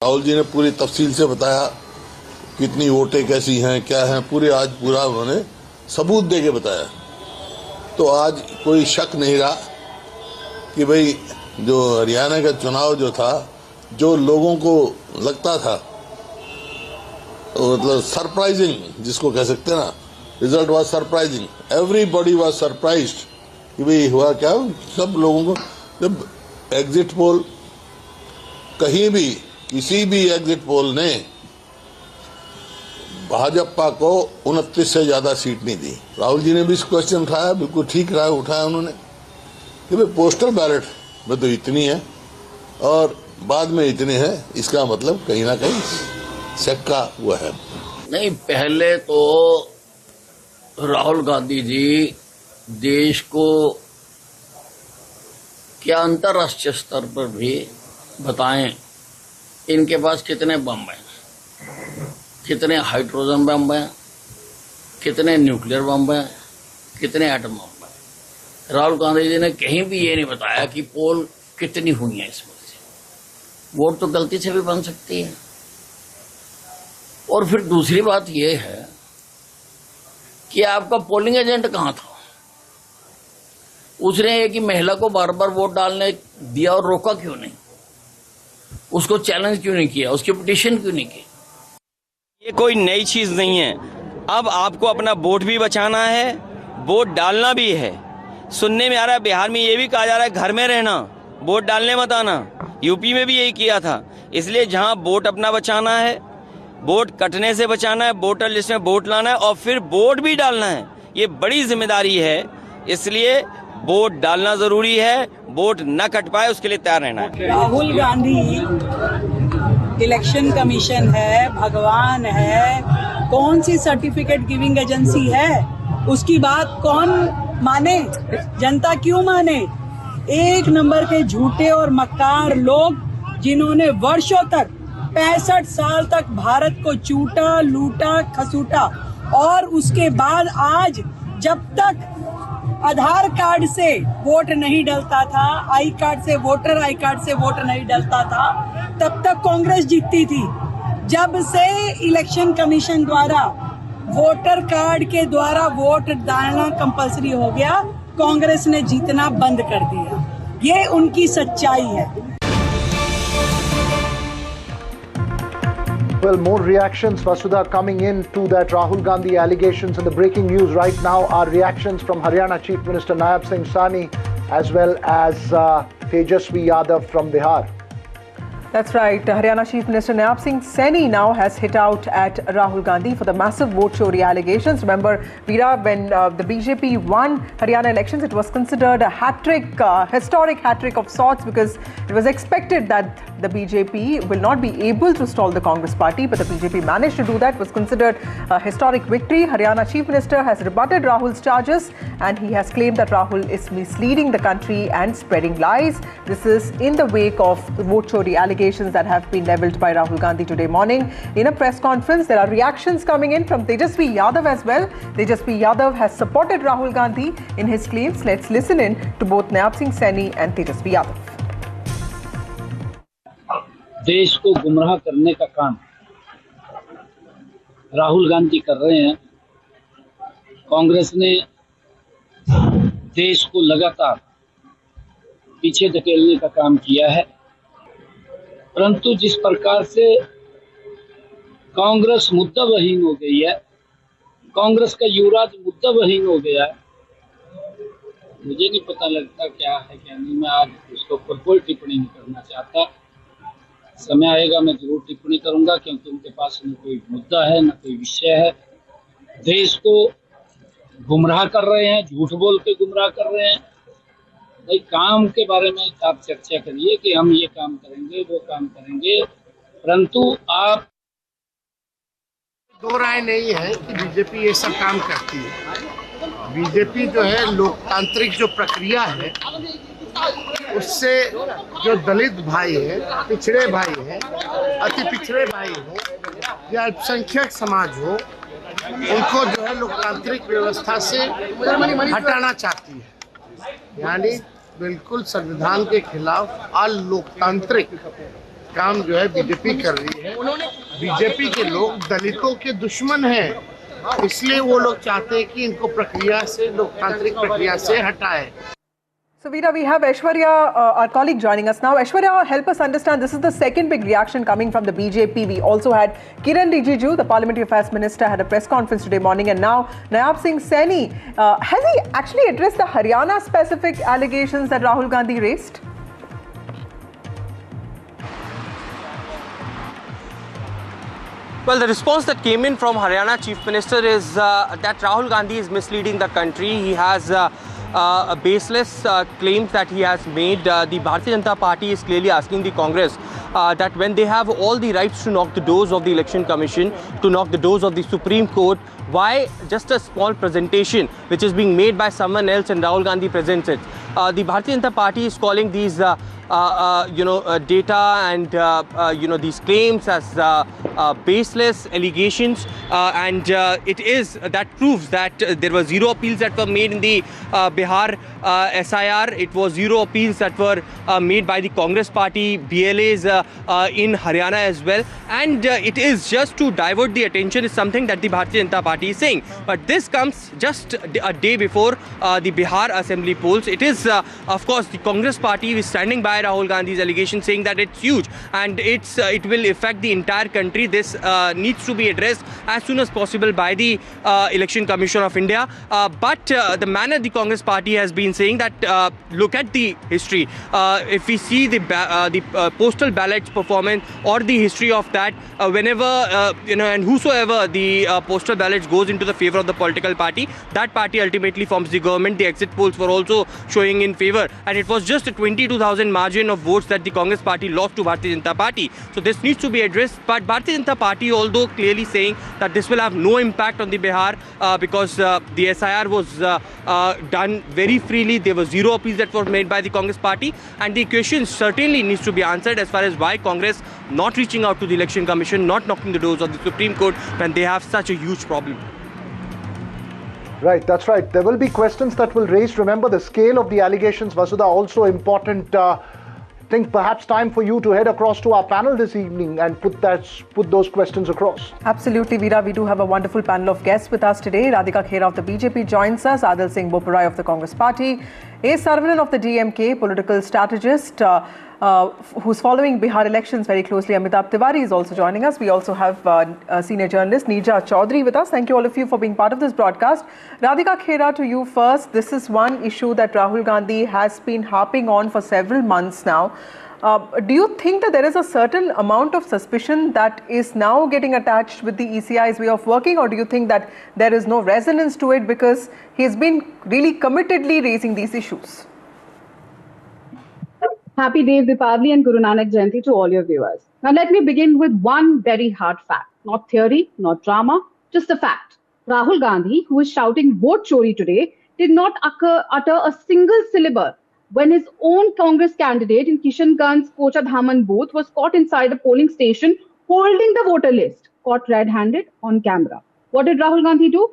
राहुल जी ने पूरी तफसील से बताया कितनी वोटें कैसी हैं, क्या हैं, आज पूरा उन्होंने सबूत दे के बताया। तो आज कोई शक नहीं रहा कि भाई जो हरियाणा का चुनाव जो था, जो लोगों को लगता था, मतलब सरप्राइजिंग जिसको कह सकते हैं ना, result was surprising, everybody was surprised कि भाई हुआ क्या। सब लोगों को जब एग्जिट पोल, कहीं भी किसी भी एग्जिट पोल ने भाजपा को 29 से ज्यादा सीट नहीं दी। राहुल जी ने भी इस क्वेश्चन उठाया, बिल्कुल ठीक रहा उठाया उन्होंने कि भाई पोस्टल बैलेट में तो इतनी है और बाद में इतने हैं, इसका मतलब कहीं ना कहीं सिक्का हुआ है। नहीं, पहले तो राहुल गांधी जी देश को क्या अंतर्राष्ट्रीय स्तर पर भी बताएं इनके पास कितने बम हैं, कितने हाइड्रोजन बम हैं, कितने न्यूक्लियर बम हैं, कितने एटम बम हैं। राहुल गांधी जी ने कहीं भी ये नहीं बताया कि पोल कितनी हुई है इसमें से। वोट तो गलती से भी बन सकती है। और फिर दूसरी बात यह है कि आपका पोलिंग एजेंट कहाँ था? उसने एक ही महिला को बार बार वोट डालने दिया और रोका क्यों नहीं? उसको चैलेंज क्यों नहीं किया? उसकी पिटीशन क्यों नहीं की? ये कोई नई चीज नहीं है। अब आपको अपना वोट भी बचाना है, वोट डालना भी है। सुनने में आ रहा है बिहार में ये भी कहा जा रहा है घर में रहना, वोट डालने मत आना। यूपी में भी यही किया था। इसलिए जहां वोट अपना बचाना है, वोट कटने से बचाना है, वोटर लिस्ट में वोट लाना है और फिर वोट भी डालना है, ये बड़ी जिम्मेदारी है। इसलिए वोट डालना जरूरी है, वोट न कट पाए उसके लिए तैयार रहना है। राहुल गांधी इलेक्शन कमीशन है, भगवान है, कौन सी सर्टिफिकेट गिविंग एजेंसी है, उसकी बात कौन माने, जनता क्यों माने? एक नंबर के झूठे और मक्कार लोग जिन्होंने वर्षों तक 65 साल तक भारत को चूटा, लूटा, खसूटा, और उसके बाद आज जब तक आधार कार्ड से वोट नहीं डलता था, आई कार्ड से वोटर आई कार्ड से वोट नहीं डलता था, तब तक कांग्रेस जीतती थी। जब से इलेक्शन कमीशन द्वारा वोटर कार्ड के द्वारा वोट डालना कंपलसरी हो गया, कांग्रेस ने जीतना बंद कर दिया। ये उनकी सच्चाई है। Well, more reactions, Vasudha, coming in to that Rahul Gandhi allegations. And the breaking news right now are reactions from Haryana Chief Minister Nayab Singh Sahni as well as Tejasvi Yadav from Bihar. That's right. Haryana Chief Minister Nayab Singh Sahni now has hit out at Rahul Gandhi for the massive vote chori allegations. Remember, Veera, when the BJP won Haryana elections, it was considered a hat-trick, historic hat-trick of sorts, because it was expected that the BJP will not be able to stall the Congress party, but the BJP managed to do that. It was considered a historic victory. Haryana Chief Minister has rebutted Rahul's charges, and he has claimed that Rahul is misleading the country and spreading lies. This is in the wake of vote chori allegations that have been levelled by Rahul Gandhi today morning. In a press conference, there are reactions coming in from Tejasvi Yadav as well. Tejasvi Yadav has supported Rahul Gandhi in his claims. Let's listen in to both Nayab Singh Sahni and Tejasvi Yadav. देश को गुमराह करने का काम राहुल गांधी कर रहे हैं। कांग्रेस ने देश को लगातार पीछे धकेलने का काम किया है, परंतु जिस प्रकार से कांग्रेस मुद्दाविहीन हो गई है, कांग्रेस का युवराज मुद्दाविहीन हो गया है, मुझे नहीं पता लगता क्या है क्या नहीं। मैं आज उसके ऊपर कोई टिप्पणी नहीं करना चाहता। समय आएगा मैं जरूर टिप्पणी करूंगा, क्योंकि उनके पास न कोई मुद्दा है न कोई विषय है। देश को गुमराह कर रहे हैं, झूठ बोल के गुमराह कर रहे हैं। भाई काम के बारे में आप चर्चा करिए कि हम ये काम करेंगे, वो काम करेंगे, परंतु आप दो राय नहीं है कि बीजेपी ये सब काम करती है। बीजेपी जो है लोकतांत्रिक जो प्रक्रिया है उससे जो दलित भाई है, पिछड़े भाई है, अति पिछड़े भाई हो या अल्पसंख्यक समाज हो, उनको जो है लोकतांत्रिक व्यवस्था से हटाना चाहती है। यानी बिल्कुल संविधान के खिलाफ अलोकतांत्रिक काम जो है बीजेपी कर रही है। बीजेपी के लोग दलितों के दुश्मन हैं, इसलिए वो लोग चाहते हैं कि इनको प्रक्रिया से, लोकतांत्रिक प्रक्रिया से हटाए। So Veera, we have Aishwarya, our colleague, joining us now. Aishwarya, help us understand, this is the second big reaction coming from the BJP. We also had Kiran Rijiju, the Parliamentary Affairs Minister, had a press conference today morning, and now Nayab Singh Sahni. Has he actually addressed the Haryana-specific allegations that Rahul Gandhi raised? Well, the response that came in from Haryana Chief Minister is that Rahul Gandhi is misleading the country. He has baseless claims that he has made. The Bharatiya Janata Party is clearly asking the Congress that when they have all the rights to knock the doors of the Election Commission, to knock the doors of the Supreme Court, why just a small presentation which is being made by someone else and Rahul Gandhi presents it? The Bharatiya Janata Party is calling these data and these claims as baseless allegations, and it is that proves that there were zero appeals that were made in the Bihar SIR. It was zero appeals that were made by the Congress party, BLAs in Haryana as well, and it is just to divert the attention is something that the Bharatiya Janata Party is saying. But this comes just a day before the Bihar Assembly polls. It is of course the Congress party is standing by Rahul Gandhi's allegation, saying that it's huge and it will affect the entire country. this needs to be addressed as soon as possible by the Election Commission of India. But the manner the Congress party has been saying that, look at the history. If we see the postal ballots performance or the history of that, whenever and whosoever the postal ballots goes into the favor of the political party, that party ultimately forms the government. The exit polls were also showing in favor, and it was just a 22,000 margin of votes that the Congress party lost to Bharatiya Janata Party. So this needs to be addressed. But Bharatiya Janata Party, although clearly saying that this will have no impact on the Bihar because the SIR was done very freely. There were zero appeals that were made by the Congress party, and the question certainly needs to be answered as far as why Congress not reaching out to the Election Commission, not knocking the doors of the Supreme Court when they have such a huge problem. Right, that's right. There will be questions that will raise. Remember, the scale of the allegations, Vasudha, also important. I think perhaps time for you to head across to our panel this evening and put those questions across. Absolutely, Veera. We do have a wonderful panel of guests with us today. Radhika Khera of the BJP joins us, Adil Singh Boparai of the Congress Party, A. Saravanan of the DMK, political strategist who's following Bihar elections very closely. Amitabh Tiwari is also joining us. We also have senior journalist Neerja Chaudhary with us. Thank you all of you for being part of this broadcast. Radhika Khera, to you first. This is one issue that Rahul Gandhi has been harping on for several months now. Do you think that there is a certain amount of suspicion that is now getting attached with the ECI's way of working, or do you think that there is no resonance to it because he has been really committedly raising these issues? Happy Dev Deepavali and Guru Nanak Jayanti to all your viewers. Now let me begin with one very hard fact. Not theory, not drama, just a fact. Rahul Gandhi, who is shouting vote chori today, did not utter a single syllable when his own Congress candidate in Kishanganj's Kocha Dhaman booth was caught inside a polling station holding the voter list, caught red-handed on camera. What did Rahul Gandhi do?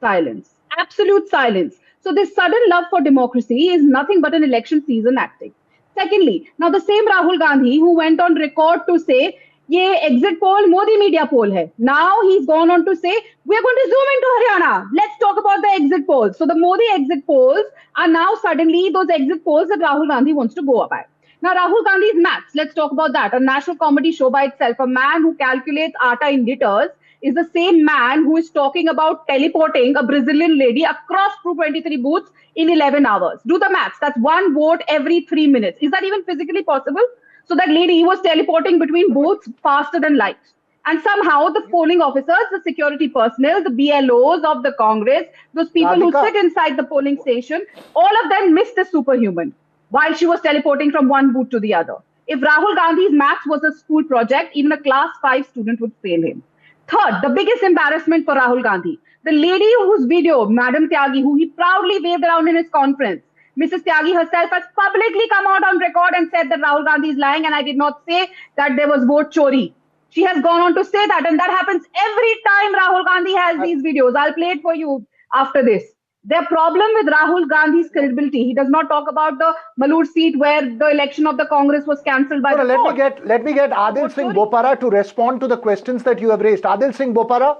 Silence. Absolute silence. So this sudden love for democracy is nothing but an election season acting. Secondly, now the same Rahul Gandhi who went on record to say, ye exit poll Modi media poll hai. Now he's gone on to say, we're going to zoom into Haryana. Let's talk about the exit polls. So the Modi exit polls are now suddenly those exit polls that Rahul Gandhi wants to go by. Now Rahul Gandhi's maths, let's talk about that. A national comedy show by itself. A man who calculates atta in liters is the same man who is talking about teleporting a Brazilian lady across 223 booths in 11 hours. Do the maths. That's one vote every 3 minutes. Is that even physically possible? So that lady was teleporting between booths faster than light. And somehow the polling officers, the security personnel, the BLOs of the Congress, those people who sit inside the polling station, all of them missed the superhuman while she was teleporting from one booth to the other. If Rahul Gandhi's maths was a school project, even a class 5 student would fail him. Third, the biggest embarrassment for Rahul Gandhi, the lady whose video, Madam Tyagi, who he proudly waved around in his conference, Mrs. Tyagi herself has publicly come out on record and said that Rahul Gandhi is lying and I did not say that there was vote chori. She has gone on to say that, and that happens every time Rahul Gandhi has these videos. I'll play it for you after this. The problem with Rahul Gandhi's credibility, he does not talk about the Malur seat where the election of the Congress was cancelled by the court. Let me get Adil Singh Boparai to respond to the questions that you have raised. Adil Singh Boparai,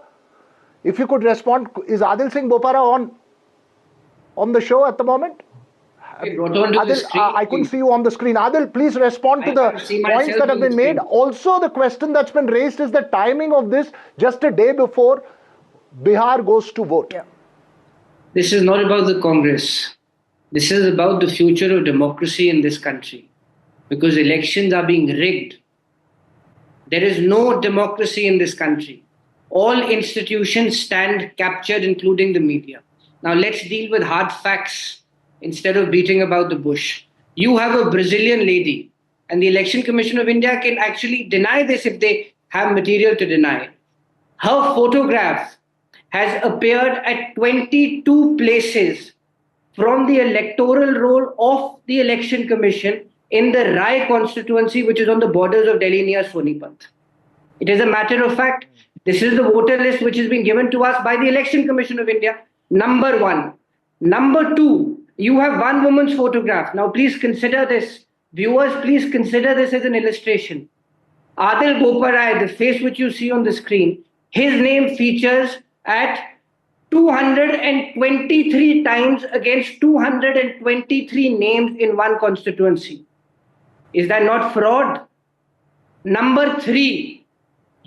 if you could respond, is Adil Singh Boparai on the show at the moment? Adil, I couldn't see you on the screen. Adil, please respond to the points that have been made. Also, the question that's been raised is the timing of this just a day before Bihar goes to vote. Yeah. This is not about the Congress. This is about the future of democracy in this country. Because elections are being rigged. There is no democracy in this country. All institutions stand captured, including the media. Now let's deal with hard facts instead of beating about the bush. You have a Brazilian lady, and the Election Commission of India can actually deny this if they have material to deny. Her photograph has appeared at 22 places from the electoral roll of the Election Commission in the Rai constituency, which is on the borders of Delhi near Sonipat. It is a matter of fact. This is the voter list which has been given to us by the Election Commission of India, number one. Number two, you have one woman's photograph. Now please consider this. Viewers, please consider this as an illustration. Adil Boparai, the face which you see on the screen, his name features at 223 times against 223 names in one constituency. Is that not fraud? Number three,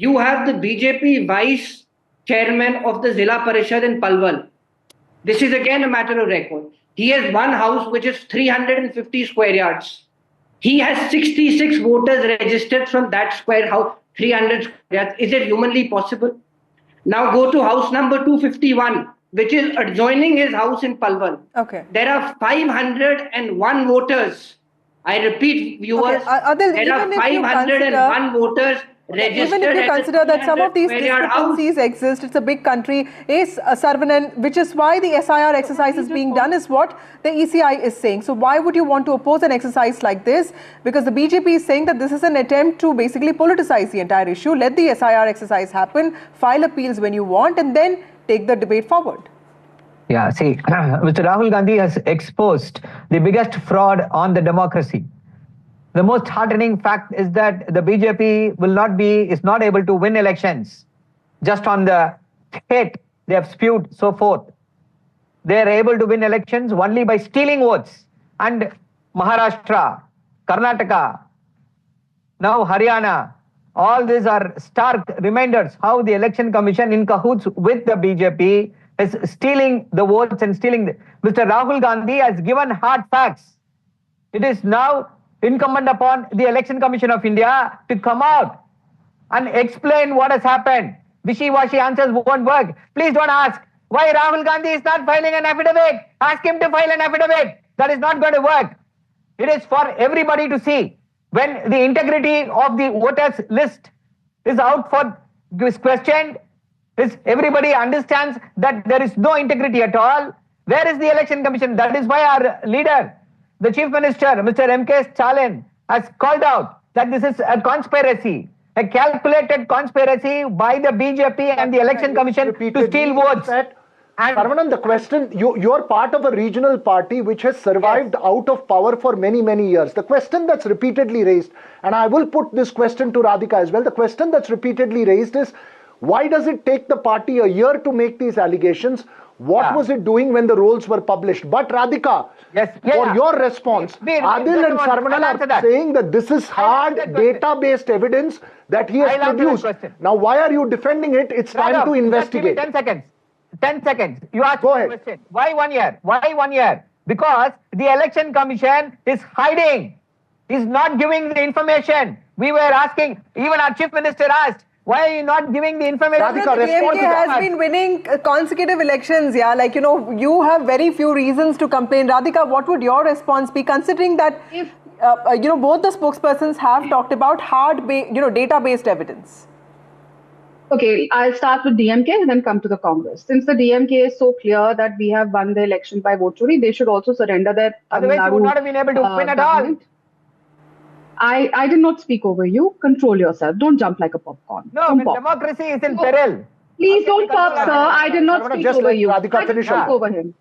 You have the BJP vice chairman of the Zilla Parishad in Palwal. This is again a matter of record. He has one house which is 350 square yards. He has 66 voters registered from that square house, 300 square yards. Is it humanly possible? Now go to house number 251, which is adjoining his house in Palwal. Okay. There are 501 voters. I repeat, viewers, Adil, there are even if you 501 voters registered. Even if you consider that some of these discrepancies exist, it's a big country, Saravanan, which is why the SIR exercise is being done, is what the ECI is saying. So why would you want to oppose an exercise like this? Because the BJP is saying that this is an attempt to basically politicize the entire issue. Let the SIR exercise happen, file appeals when you want, and then take the debate forward. Yeah, see, Mr. Rahul Gandhi has exposed the biggest fraud on the democracy. The most heartening fact is that the BJP is not able to win elections just on the hate they have spewed so forth. They are able to win elections only by stealing votes. And Maharashtra, Karnataka, now Haryana, all these are stark reminders how the election commission in cahoots with the BJP is stealing the votes and stealing. Mr. Rahul Gandhi has given hard facts. It is now incumbent upon the Election Commission of India to come out and explain what has happened. Wishy-washy answers won't work. Please don't ask why Rahul Gandhi is not filing an affidavit. Ask him to file an affidavit. That is not going to work. It is for everybody to see. When the integrity of the voters list is out for questioned, everybody understands that there is no integrity at all. Where is the Election Commission? That is why our leader, the Chief Minister, Mr. M.K. Stalin, has called out that this is a conspiracy, a calculated conspiracy by the BJP and the Election Commission to steal votes. Saravanan, the question, you're part of a regional party which has survived out of power for many, many years. The question that's repeatedly raised, and I will put this question to Radhika as well, the question that's repeatedly raised is, why does it take the party a year to make these allegations? What was it doing when the rolls were published? But Radhika, for your response, Adil and Saravanan are saying that this is hard data-based evidence that he has produced. Now, why are you defending it? It's time to investigate. 10 seconds. 10 seconds. You asked me a question. Why 1 year? Why 1 year? Because the Election Commission is hiding. Is not giving the information. We were asking, even our Chief Minister asked, why are you not giving the information? Radhika, the DMK has been winning consecutive elections, like, you have very few reasons to complain. Radhika, what would your response be, considering that, both the spokespersons have talked about hard, data-based evidence? Okay, I'll start with DMK and then come to the Congress. Since the DMK is so clear that we have won the election by vote chori, they should also surrender their Otherwise, you would not have been able to win at all. I did not speak over you. Control yourself. Don't jump like a popcorn. No, democracy is in peril. Please don't pop, sir. I did not speak over you. I did not over him.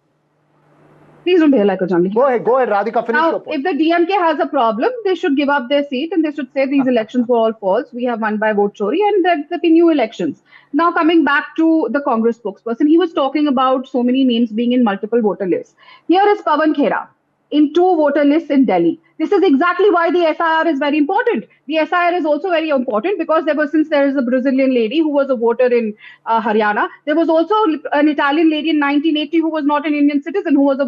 Please don't behave like a jungle. Go ahead, Radhika, finish your point. If the DMK has a problem, they should give up their seat and they should say these elections were all false. We have won by vote chori and there be new elections. Now coming back to the Congress spokesperson, he was talking about so many names being in multiple voter lists. Here is Pawan Khera in 2 voter lists in Delhi. This is exactly why the SIR is very important. The SIR is also very important because since there is a Brazilian lady who was a voter in Haryana, there was also an Italian lady in 1980 who was not an Indian citizen who was a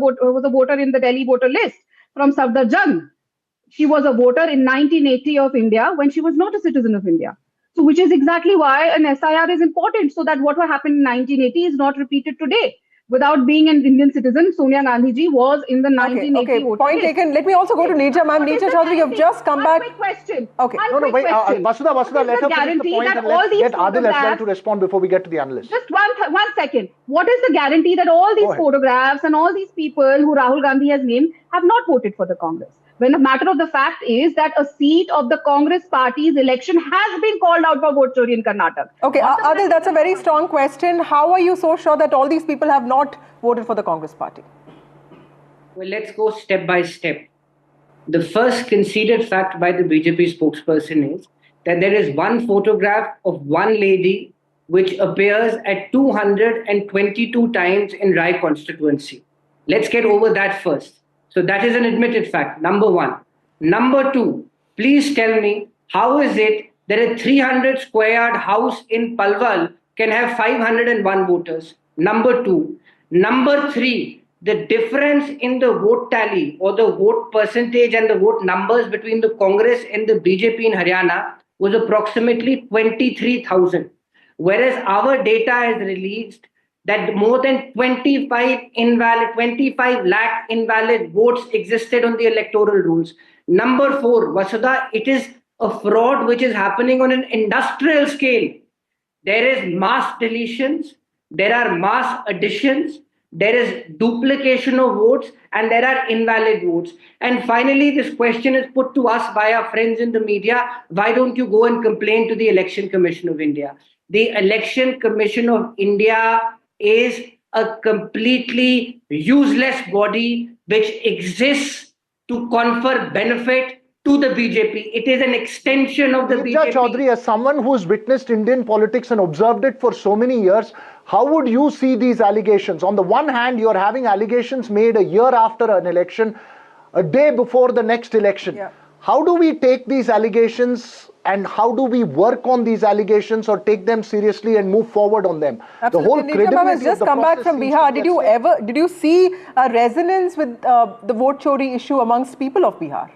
voter in the Delhi voter list from Safdarjung. She was a voter in 1980 of India when she was not a citizen of India. So which is exactly why an SIR is important, so that what happened in 1980 is not repeated today. Without being an Indian citizen, Sonia Gandhi ji was in the 1980 voter point list. taken. Let me also go to Neeja, ma'am. Neeja Chaudhary, you've just come back. Quick question. Okay. Wait. Vasudha, let her finish the point and let's get Adil as well to respond before we get to the analyst. Just one second. What is the guarantee that all these photographs and all these people who Rahul Gandhi has named have not voted for the Congress? When the matter of the fact is that a seat of the Congress party's election has been called out for vote chori in Karnataka. Okay, Adil, that's a very strong question. How are you so sure that all these people have not voted for the Congress party? Well, let's go step by step. The first conceded fact by the BJP spokesperson is that there is one photograph of one lady which appears at 222 times in Rai constituency. Let's get over that first. So that is an admitted fact, number one. Number two, please tell me, how is it that a 300 square yard house in Palwal can have 501 voters. Number two. Number three, the difference in the vote tally or the vote percentage and the vote numbers between the Congress and the BJP in Haryana was approximately 23,000. Whereas our data has released that more than 25 lakh invalid votes existed on the electoral rolls. Number four, Vasudha, it is a fraud which is happening on an industrial scale. There is mass deletions, there are mass additions, there is duplication of votes, and there are invalid votes. And finally, this question is put to us by our friends in the media. Why don't you go and complain to the Election Commission of India? The Election Commission of India is a completely useless body which exists to confer benefit to the BJP. It is an extension of the BJP. Chaudhary, as someone who's witnessed Indian politics and observed it for so many years, how would you see these allegations? On the one hand, you're having allegations made a year after an election, a day before the next election. Yeah. How do we take these allegations and how do we work on these allegations or take them seriously and move forward on them? Absolutely. The whole credibility just of the come back process from Bihar. Did you see a resonance with the vote chori issue amongst people of Bihar?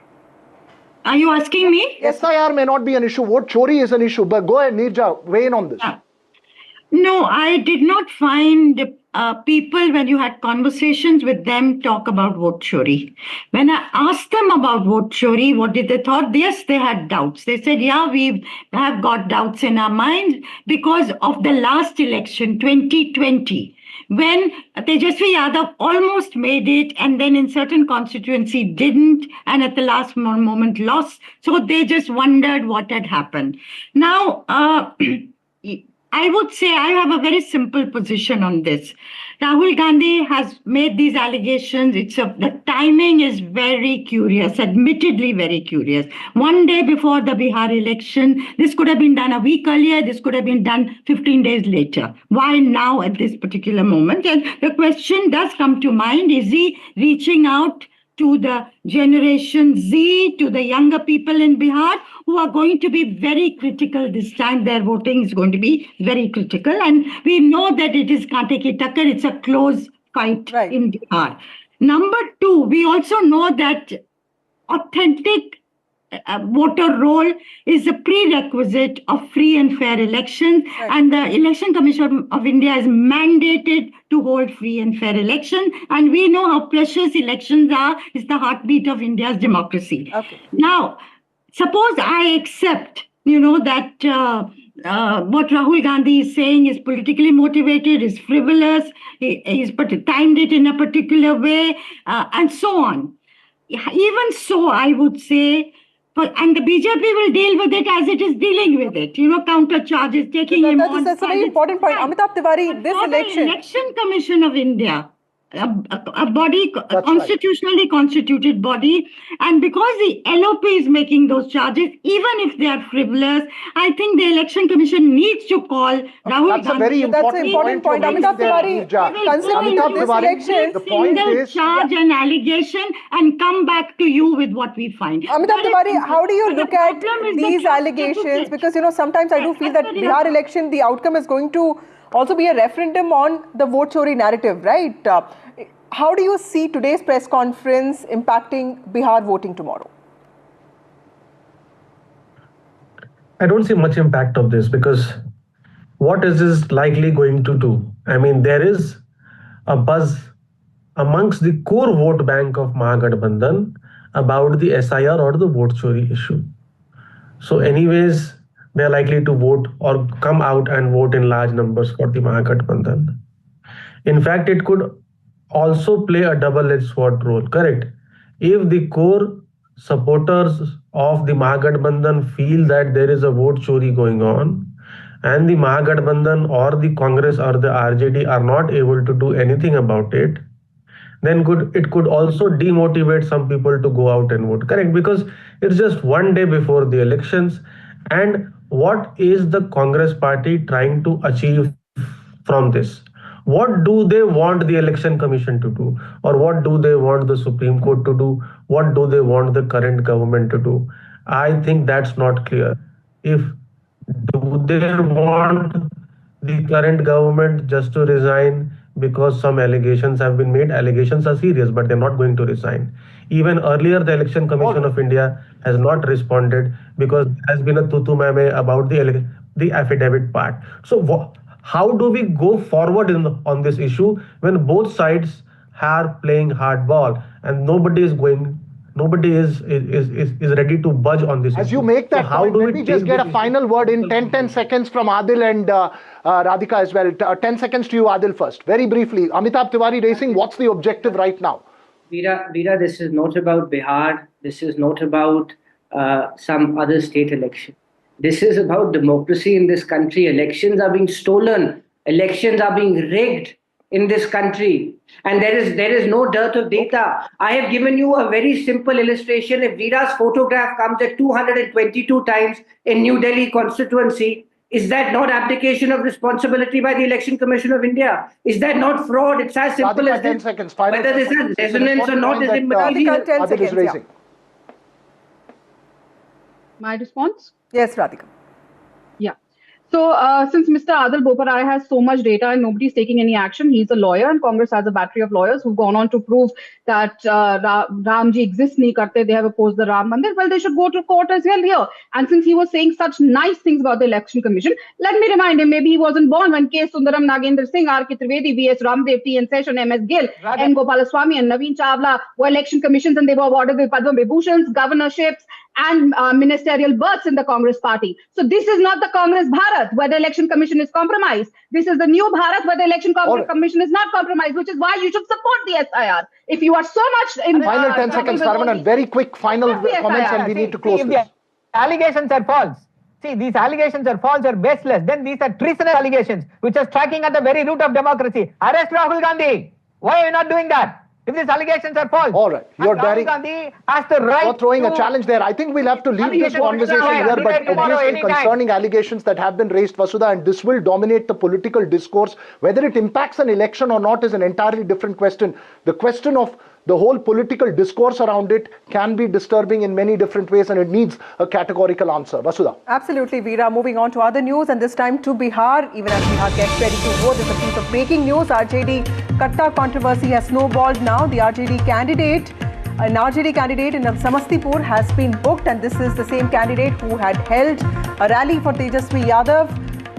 Are you asking me? SIR may not be an issue. Vote chori is an issue. But go ahead, Neerja, weigh in on this. No, I did not find people, when you had conversations with them, talk about vote chori. When I asked them about vote chori, what did they thought? Yes, they had doubts. They said, yeah, we have got doubts in our minds because of the last election, 2020. When Tejasvi Yadav almost made it and then in certain constituency didn't and at the last moment lost. So they just wondered what had happened. Now, I would say I have a very simple position on this. Rahul Gandhi has made these allegations. The timing is very curious, admittedly very curious. One day before the Bihar election, this could have been done a week earlier, this could have been done 15 days later. Why now at this particular moment? And the question does come to mind, is he reaching out to the Generation Z, to the younger people in Bihar who are going to be very critical this time? Their voting is going to be very critical. And we know that it is Kante ki takkar. It's a close fight in Bihar. Number two, we also know that authentic voter roll is a prerequisite of free and fair elections. And the Election Commission of India is mandated to hold free and fair elections. And we know how precious elections are. It's the heartbeat of India's democracy. Okay. Now, suppose I accept, that what Rahul Gandhi is saying is politically motivated, is frivolous, he's timed it in a particular way, and so on. Even so, I would say, and the BJP will deal with it as it is dealing with it, counter charges, taking him on. That's a very important point. Amitabh Tiwari, this election. The Election Commission of India, a body, constitutionally constituted body, and because the LOP is making those charges, even if they are frivolous, I think the Election Commission needs to call Rahul Gandhi. That's a very important point. Amitabh Tiwari, considering this election, the single charge and allegation and come back to you with what we find. Amitabh Tiwari, how do you look at these allegations? Because, sometimes I do feel that Bihar election, the outcome is going to also be a referendum on the vote chori narrative, right? How do you see today's press conference impacting Bihar voting tomorrow? I don't see much impact of this because what is this likely going to do? I mean, there is a buzz amongst the core vote bank of Mahagathbandhan about the SIR or the vote chori issue. So anyways, they're likely to vote or come out and vote in large numbers for the Mahagathbandhan. In fact, it could also play a double-edged sword role, correct? If the core supporters of the Mahagathbandhan feel that there is a vote chori going on and the Mahagathbandhan or the Congress or the RJD are not able to do anything about it, then it could also demotivate some people to go out and vote, correct? Because it's just one day before the elections. And what is the Congress party trying to achieve from this? What do they want the Election Commission to do? Or what do they want the Supreme Court to do? What do they want the current government to do? I think that's not clear. if do they want the current government just to resign because some allegations have been made. Allegations are serious, but they're not going to resign. Even earlier, the Election Commission of India has not responded because there has been a tutu meme about the affidavit part. So how do we go forward on this issue when both sides are playing hardball and nobody is ready to budge on this As issue? you make that So how point, do let we me just take get this a issue? final word in 10 seconds from Adil and Radhika as well. 10 seconds to you, Adil, first. Very briefly, Amitabh Tiwari Racing, what's the objective right now? Veera, this is not about Bihar. This is not about some other state election. This is about democracy in this country. Elections are being stolen. Elections are being rigged in this country. And there is no dearth of data. I have given you a very simple illustration. If Veera's photograph comes at 222 times in New Delhi constituency, is that not abdication of responsibility by the Election Commission of India? Is that not fraud? It's as simple Radhika, as 10 this. seconds. Final Whether this has It's an resonance or important not point is that, immaterial. Radhika, 10 Adil is seconds, raising. My response? Yes, Radhika. Yeah. So since Mr. Adil Boparai has so much data and nobody's taking any action, he's a lawyer and Congress has a battery of lawyers who've gone on to prove that Ramji exists nahi karte, they have opposed the Ram Mandir. Well, they should go to court as well here. And since he was saying such nice things about the Election Commission, let me remind him, maybe he wasn't born when K. Sundaram, Nagendra Singh, R.K. Trivedi, V.S. Ramdev, T.N. Session, M.S. Gill, N. Gopalaswamy and Naveen Chawla were election commissions and they were awarded with Padma Vibhushans, governorships and ministerial berths in the Congress party. So this is not the Congress Bharat where the election commission is compromised. This is the new Bharat where the election commission is not compromised, which is why you should support the SIR. If you are so much in Final 10 seconds, Saravanan. Very quick final comments and we need to close if this. the allegations are false, see, these allegations are false or baseless, then these are treasonous allegations, which are striking at the very root of democracy. Arrest Rahul Gandhi. Why are you not doing that? If these allegations are false. All right. You're throwing a challenge there. I think we'll have to leave this conversation here, but obviously concerning allegations that have been raised, Vasudha, and this will dominate the political discourse. Whether it impacts an election or not is an entirely different question. The question of the whole political discourse around it can be disturbing in many different ways and it needs a categorical answer. Vasudha. Absolutely, Veera. Moving on to other news and this time to Bihar. Even as Bihar gets ready to vote, there's a piece of breaking news. RJD Katta controversy has snowballed now. The RJD candidate in Samastipur has been booked, and this is the same candidate who had held a rally for Tejasvi Yadav.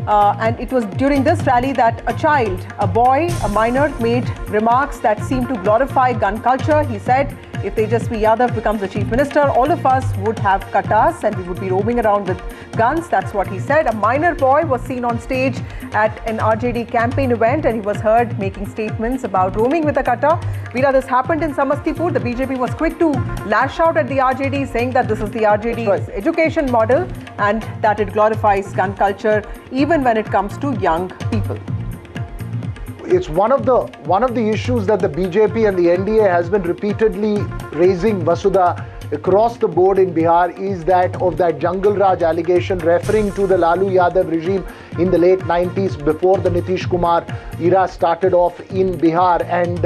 And it was during this rally that a child, a boy, a minor, made remarks that seemed to glorify gun culture. He said, if Tejasvi Yadav becomes the chief minister, all of us would have kattas and we would be roaming around with guns. That's what he said. A minor boy was seen on stage at an RJD campaign event and he was heard making statements about roaming with a katta. Veera, this happened in Samastipur. The BJP was quick to lash out at the RJD, saying that this is the RJD's education model and that it glorifies gun culture even when it comes to young people. It's one of the issues that the BJP and the NDA has been repeatedly raising, Vasudha, across the board in Bihar, is that of that Jungle Raj allegation referring to the Lalu Yadav regime in the late 90s before the Nitish Kumar era started off in Bihar. And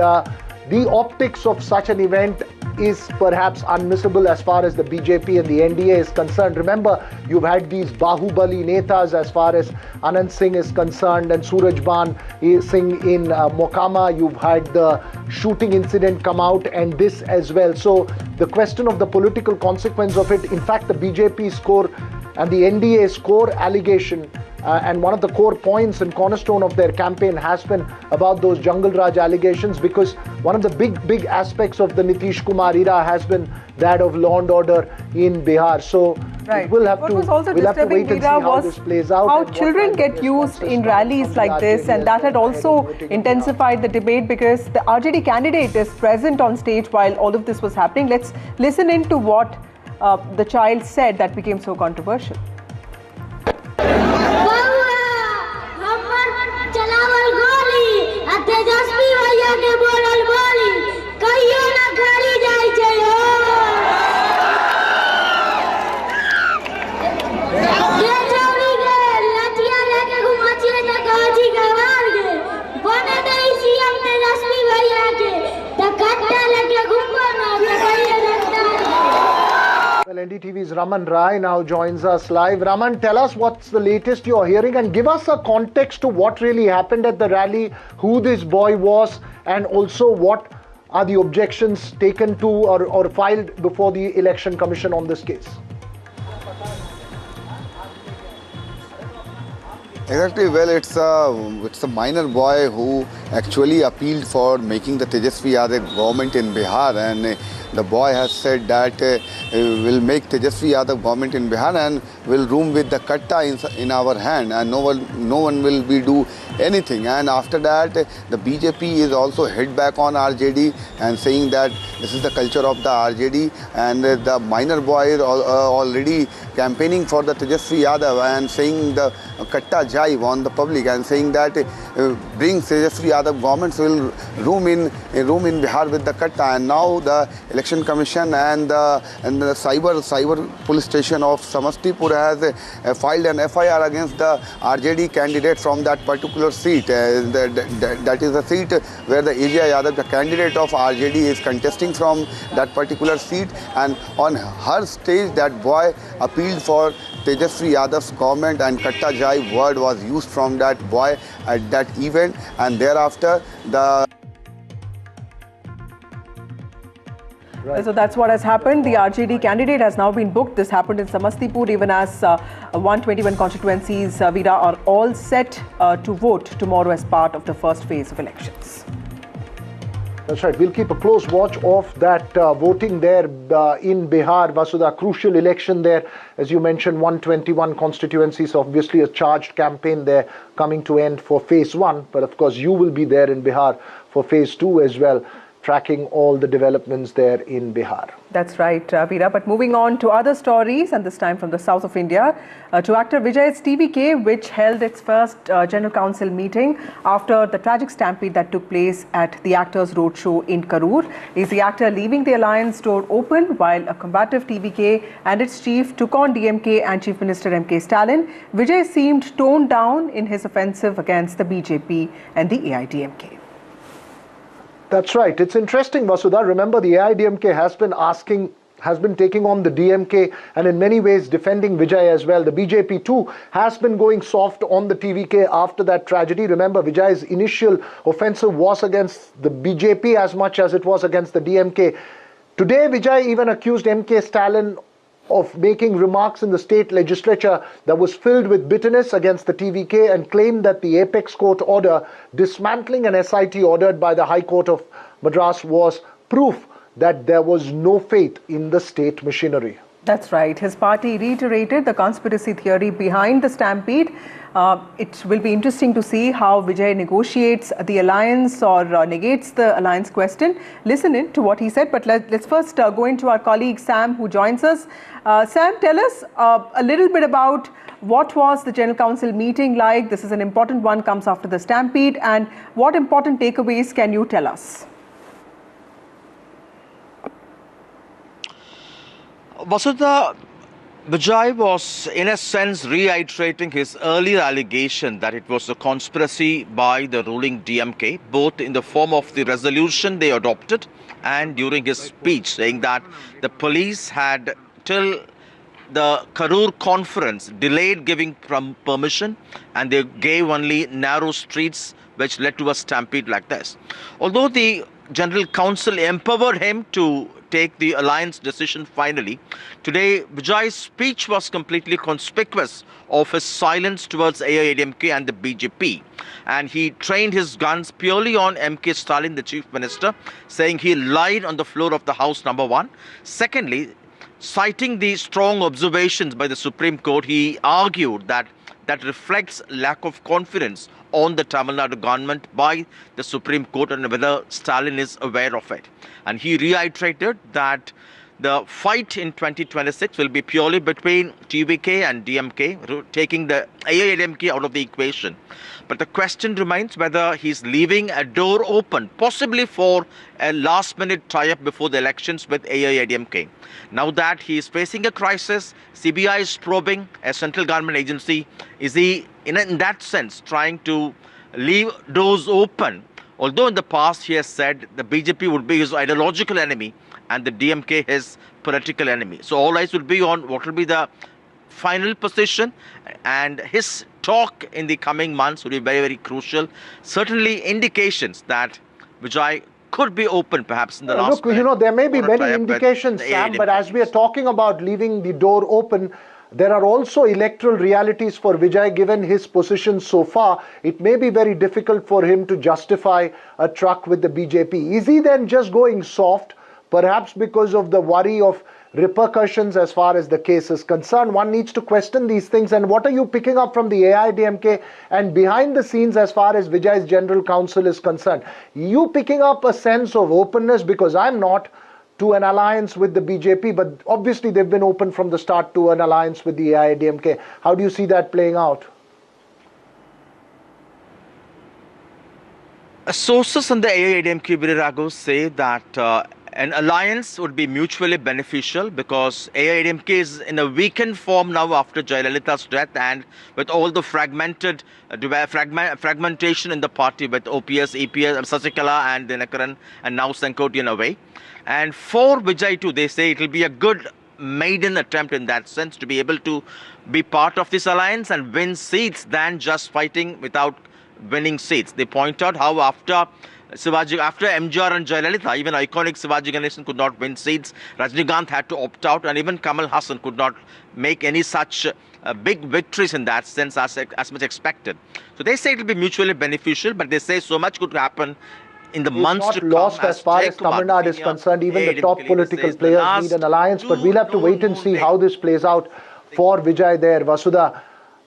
the optics of such an event is perhaps unmissable as far as the BJP and the NDA is concerned. Remember, you've had these Bahubali Netas as far as Anand Singh is concerned and Surajban Singh in Mokama. You've had the shooting incident come out and this as well. So the question of the political consequence of it, in fact, the BJP's core and the NDA's core allegation and one of the core points and cornerstone of their campaign has been about those Jungle Raj allegations, because one of the big aspects of the Nitish Kumar era has been that of law and order in Bihar. So we'll have to wait and see how this plays out. How children get used in rallies like this, and that had also intensified the debate because the RJD candidate is present on stage while all of this was happening. Let's listen in to what the child said that became so controversial. Well, NDTV's Gambi's Raman Rai now joins us live. Raman, tell us what's the latest you're hearing and give us a context to what really happened at the rally, who this boy was, and also what are the objections taken to or filed before the Election Commission on this case. Exactly. Well, it's a minor boy who actually appealed for making the Tejasvi Yadav government in Bihar, and the boy has said that we'll make Tejasvi Yadav government in Bihar and will room with the katta in our hand, and no one will be do anything. And after that, the BJP is also hit back on RJD and saying that this is the culture of the RJD, and the minor boy is already campaigning for the Tejasvi Yadav and saying the katta jive on the public and saying that bring Tejasvi Yadav governments will room in Bihar with the katta. And now the Election Commission and the cyber police station of Samastipur has filed an FIR against the RJD candidate from that particular seat. That is the seat where the Asia Yadav, the candidate of RJD, is contesting from that particular seat. And on her stage, that boy appealed for Tejasvi Yadav's government, and katta jai word was used from that boy at that event. And thereafter, the Right. So that's what has happened. The RJD candidate has now been booked. This happened in Samastipur, even as 121 constituencies, Veera, are all set to vote tomorrow as part of the first phase of elections. That's right. We'll keep a close watch of that voting there in Bihar. Vasudha, crucial election there. As you mentioned, 121 constituencies, obviously a charged campaign there coming to end for phase 1. But of course, you will be there in Bihar for phase 2 as well, tracking all the developments there in Bihar. That's right, Veera. But moving on to other stories, and this time from the south of India, to actor Vijay's TVK, which held its first General Council meeting after the tragic stampede that took place at the Actors Roadshow in Karur. Is the actor leaving the alliance door open while a combative TVK and its chief took on DMK and Chief Minister MK Stalin? Vijay seemed toned down in his offensive against the BJP and the AIDMK. That's right. It's interesting, Vasudha. Remember, the AIDMK has been taking on the DMK and in many ways defending Vijay as well. The BJP too has been going soft on the TVK after that tragedy. Remember, Vijay's initial offensive was against the BJP as much as it was against the DMK. Today, Vijay even accused MK Stalin of making remarks in the state legislature that was filled with bitterness against the TVK and claimed that the apex court order dismantling an SIT ordered by the High Court of Madras was proof that there was no faith in the state machinery. That's right. His party reiterated the conspiracy theory behind the stampede. It will be interesting to see how Vijay negotiates the alliance or negates the alliance question. Listen in to what he said, but let's first go into our colleague Sam, who joins us. Sam, tell us a little bit about what was the General Council meeting like. This is an important one, comes after the stampede, and what important takeaways can you tell us? Vasudha, Vijay was in a sense reiterating his earlier allegation that it was a conspiracy by the ruling DMK, both in the form of the resolution they adopted and during his speech, saying that the police had till the Karur conference delayed giving permission and they gave only narrow streets, which led to a stampede like this. Although the General Council empowered him to take the alliance decision finally, today Vijay's speech was completely conspicuous of his silence towards AIADMK and the BJP. And he trained his guns purely on MK Stalin, the Chief Minister, saying he lied on the floor of the House, number one. Secondly, citing the strong observations by the Supreme Court, he argued that that reflects lack of confidence on the Tamil Nadu government by the Supreme Court and whether Stalin is aware of it. And he reiterated that the fight in 2026 will be purely between TVK and DMK, taking the AIADMK out of the equation. But the question remains whether he's leaving a door open, possibly for a last-minute tie-up before the elections with AIADMK. Now that he is facing a crisis, CBI is probing a central government agency. Is he, in that sense, trying to leave doors open? Although in the past he has said the BJP would be his ideological enemy and the DMK his political enemy. So all eyes will be on what will be the final position, and his talk in the coming months will be very, very crucial. Certainly indications that Vijay could be open perhaps in the last Look, there may be many indications, Sam, but as we are talking about leaving the door open, there are also electoral realities for Vijay. Given his position so far, it may be very difficult for him to justify a truck with the BJP. Is he then just going soft, perhaps because of the worry of repercussions as far as the case is concerned? One needs to question these things. And what are you picking up from the AIDMK and behind the scenes as far as Vijay's general counsel is concerned? You picking up a sense of openness, because I'm not, to an alliance with the BJP, but obviously they've been open from the start to an alliance with the AIDMK. How do you see that playing out? Sources on the AIDMK, Virirago, say that an alliance would be mutually beneficial because AIDMK is in a weakened form now after Jayalalitha's death, and with all the fragmentation in the party with OPS, EPS, Sasikala and Dinakaran and now Sankoti in a way. And for Vijay too, they say it will be a good maiden attempt in that sense to be able to be part of this alliance and win seats than just fighting without winning seats. They point out how after MGR and Jayalalitha, even iconic Shivaji Ganesan could not win seats. Rajinikanth had to opt out, and even Kamal Hassan could not make any such big victories in that sense as much expected. So they say it will be mutually beneficial, but they say so much could happen in the months to come. It's not lost as far as Tamil Nadu is concerned. Even the top political players need an alliance, but we'll have to wait and see how this plays out for Vijay there. Vasudha,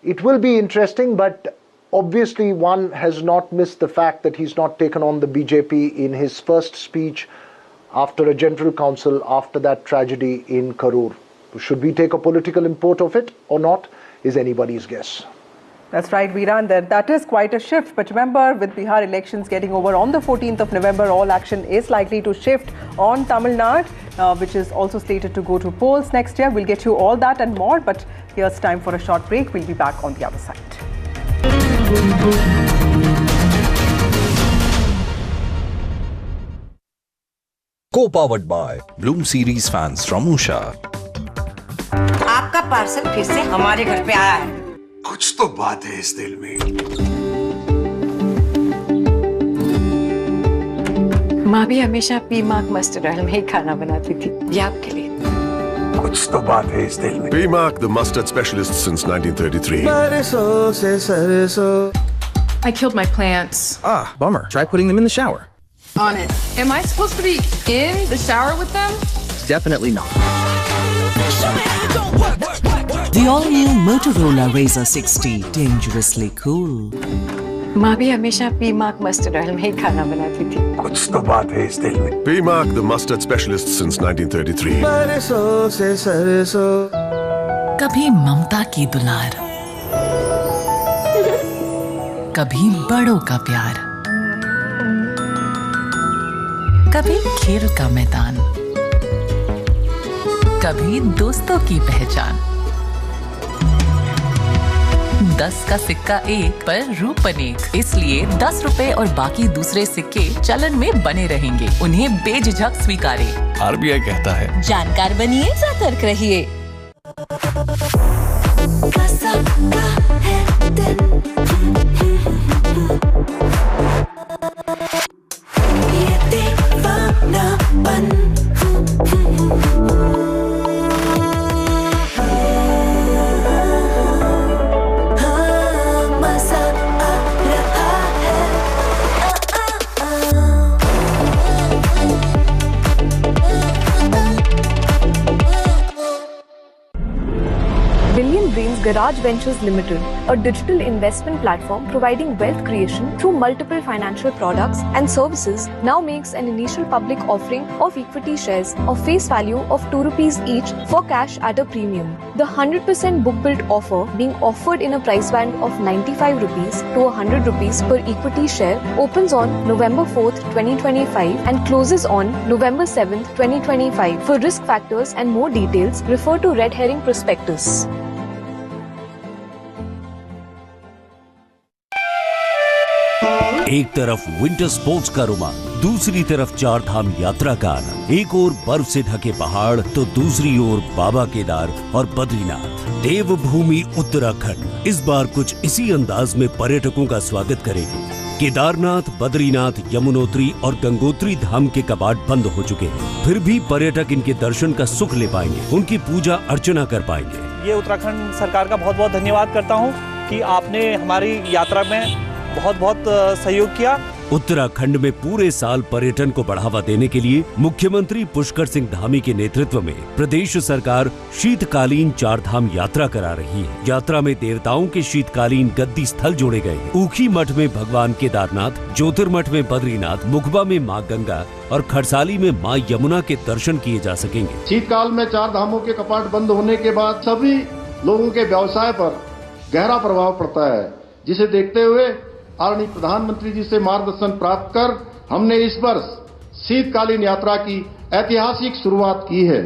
it will be interesting, but obviously, one has not missed the fact that he's not taken on the BJP in his first speech after a general council after that tragedy in Karur. Should we take a political import of it or not is anybody's guess. That's right, Veeran. That is quite a shift. But remember, with Bihar elections getting over on the 14th of November, all action is likely to shift on Tamil Nadu, which is also slated to go to polls next year. We'll get you all that and more. But here's time for a short break. We'll be back on the other side. Co-powered by Bloom Series fans from Usha. आपका parcel फिर से हमारे घर पे आया है। कुछ तो बात है इस दिल में। माँ भी हमेशा पीमाक मस्टर्ड ऑयल में ही खाना बनाती थी। ये आपके लिए। कुछ तो बात है इस दिल में। Piemak, the mustard specialist since 1933. I killed my plants. Ah, bummer. Try putting them in the shower. On it. Am I supposed to be in the shower with them? Definitely not. The all-new Motorola Razr 60, dangerously cool. माँ भी हमेशा पीमाक mustard oil में ही खाना बनाती थी। कुछ तो बात है इस दिल में। Piemak, the mustard specialist since 1933. कभी ममता की दुलार, कभी बड़ों का प्यार, कभी खेल का मैदान, कभी दोस्तों की पहचान। 10 का सिक्का एक पर रूप अनेक, इसलिए 10 रुपए और बाकी दूसरे सिक्के चलन में बने रहेंगे। उन्हें बेझिझक स्वीकारें। RBI कहता है, जानकार बनिए, सतर्क रहिए। Garage Ventures Limited, a digital investment platform providing wealth creation through multiple financial products and services, now makes an initial public offering of equity shares of face value of 2 rupees each for cash at a premium. The 100% book-built offer being offered in a price band of 95 rupees to 100 rupees per equity share opens on November 4th, 2025 and closes on November 7th, 2025. For risk factors and more details, refer to Red Herring Prospectus. एक तरफ winter sports का रोमांच, दूसरी तरफ चार धाम यात्रा का आनंद। एक ओर बर्फ से ढके पहाड़ तो दूसरी ओर बाबा केदार और बद्रीनाथ। देवभूमि उत्तराखंड इस बार कुछ इसी अंदाज में पर्यटकों का स्वागत करेगी। केदारनाथ, बद्रीनाथ, यमुनोत्री और गंगोत्री धाम के कपाट बंद हो चुके हैं, फिर भी पर्यटक इनके दर्शन का सुख ले पाएंगे, उनकी पूजा अर्चना कर पाएंगे। ये उत्तराखंड सरकार का बहुत बहुत धन्यवाद करता हूँ कि आपने हमारी यात्रा में बहुत बहुत सहयोग किया। उत्तराखंड में पूरे साल पर्यटन को बढ़ावा देने के लिए मुख्यमंत्री पुष्कर सिंह धामी के नेतृत्व में प्रदेश सरकार शीतकालीन चार धाम यात्रा करा रही है। यात्रा में देवताओं के शीतकालीन गद्दी स्थल जोड़े गए हैं। ऊखी मठ में भगवान केदारनाथ, ज्योतिर्मठ में बद्रीनाथ, मुखबा में मां गंगा और खरसाली में मां यमुना के दर्शन किए जा सकेंगे। शीतकाल में चार धामों के कपाट बंद होने के बाद सभी लोगों के व्यवसाय पर गहरा प्रभाव पड़ता है, जिसे देखते हुए आदरणीय प्रधानमंत्री जी से मार्गदर्शन प्राप्त कर हमने इस वर्ष शीतकालीन यात्रा की ऐतिहासिक शुरुआत की है।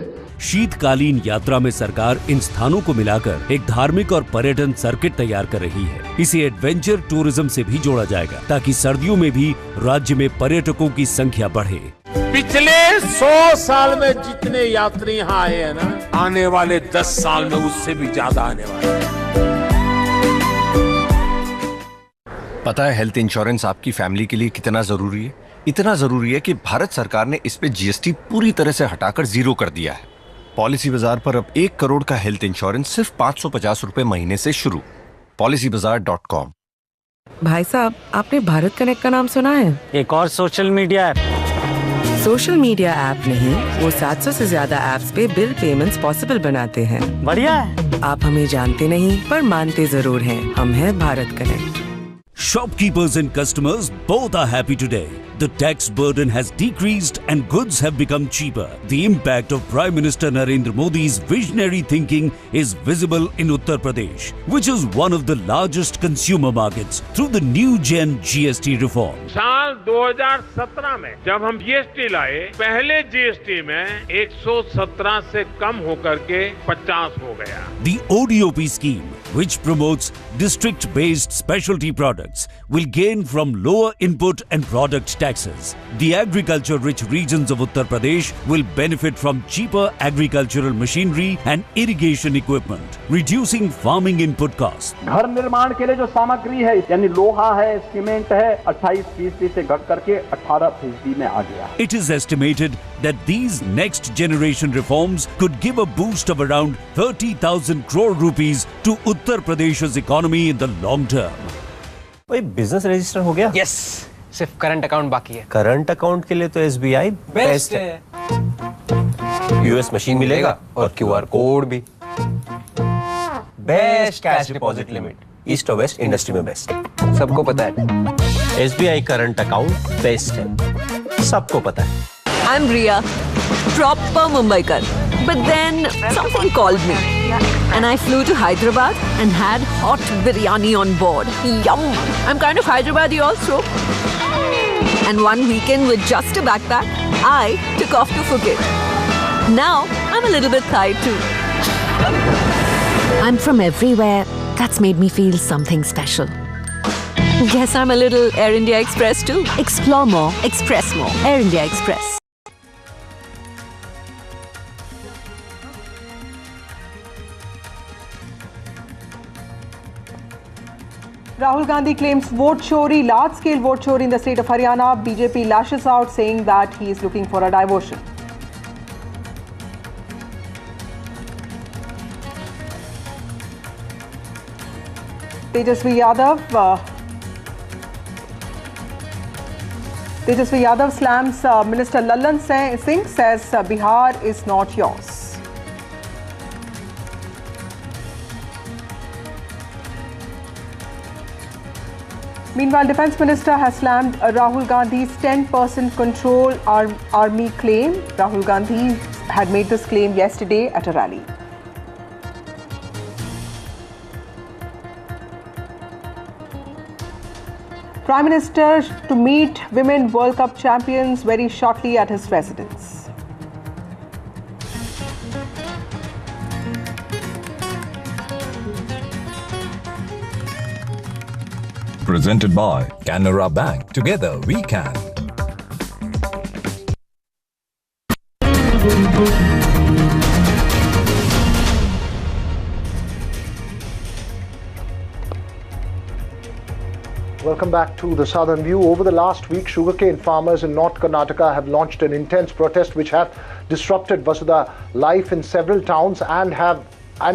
शीतकालीन यात्रा में सरकार इन स्थानों को मिलाकर एक धार्मिक और पर्यटन सर्किट तैयार कर रही है। इसे एडवेंचर टूरिज्म से भी जोड़ा जाएगा ताकि सर्दियों में भी राज्य में पर्यटकों की संख्या बढ़े। पिछले 100 साल में जितने यात्री यहाँ आए हैं ना, आने वाले 10 साल में उससे भी ज्यादा आने वाले हैं। पता है हेल्थ इंश्योरेंस आपकी फैमिली के लिए कितना जरूरी है? इतना जरूरी है कि भारत सरकार ने इस पे जीएसटी पूरी तरह से हटाकर 0 कर दिया है। पॉलिसी बाजार पर अब 1 करोड़ का हेल्थ इंश्योरेंस सिर्फ 550 रुपए महीने से शुरू। policybazaar.com। भाई साहब, आपने भारत कनेक्ट का नाम सुना है? एक और social media app. Social media app नहीं, वो 700 से ज्यादा ऐप्स पे बिल पेमेंट्स पॉसिबल बनाते हैं। बढ़िया है। आप हमें जानते नहीं पर मानते जरूर हैं। हम हैं Bharat connect. Shopkeepers and customers both are happy today. The tax burden has decreased and goods have become cheaper. The impact of Prime Minister Narendra Modi's visionary thinking is visible in Uttar Pradesh, which is one of the largest consumer markets through the new gen GST reform. साल 2017 में जब हम GST लाए, पहले GST में 117 से कम होकर के 50 हो गया। The ODOP scheme, which promotes district-based specialty products, will gain from lower input and product taxes. The agriculture-rich regions of Uttar Pradesh will benefit from cheaper agricultural machinery and irrigation equipment, reducing farming input costs. घर निर्माण के लिए जो सामग्री है, यानी लोहा है, सीमेंट है, 28% से घट करके 18% में आ गया। It is estimated that these next generation reforms could give a boost of around 30,000 crore rupees to Uttar Pradesh's economy in the long term. भाई बिजनेस रजिस्टर हो गया? यस, सिर्फ करंट अकाउंट बाकी है। करंट अकाउंट के लिए तो SBI best है। यूएस मशीन मिलेगा और क्यूआर कोड भी। Best cash deposit limit, east और वेस्ट इंडस्ट्री में बेस्ट, सबको पता है। एसबीआई करंट अकाउंट बेस्ट है, सबको पता है। आई एम रिया, प्रॉपर मुंबईकर, but then something called me and I flew to Hyderabad and had hot biryani on board. Yum! I'm kind of Hyderabadi also. And one weekend with just a backpack, I took off to Phuket. Now I'm a little bit tired too. I'm from everywhere. That's made me feel something special. Guess I'm a little Air India Express too. Explore more, express more. Air India Express. Rahul Gandhi claims vote chori, large-scale vote chori in the state of Haryana. BJP lashes out, saying that he is looking for a diversion. Tejasvi Yadav slams Minister Lallan Singh, says Bihar is not yours. Meanwhile, Defence Minister has slammed Rahul Gandhi's 10% control army claim. Rahul Gandhi had made this claim yesterday at a rally. Prime Minister to meet Women World Cup champions very shortly at his residence. Presented by Canara Bank. Together we can. Welcome back to the Southern View. Over the last week, sugarcane farmers in North Karnataka have launched an intense protest which have disrupted Vasudha life in several towns and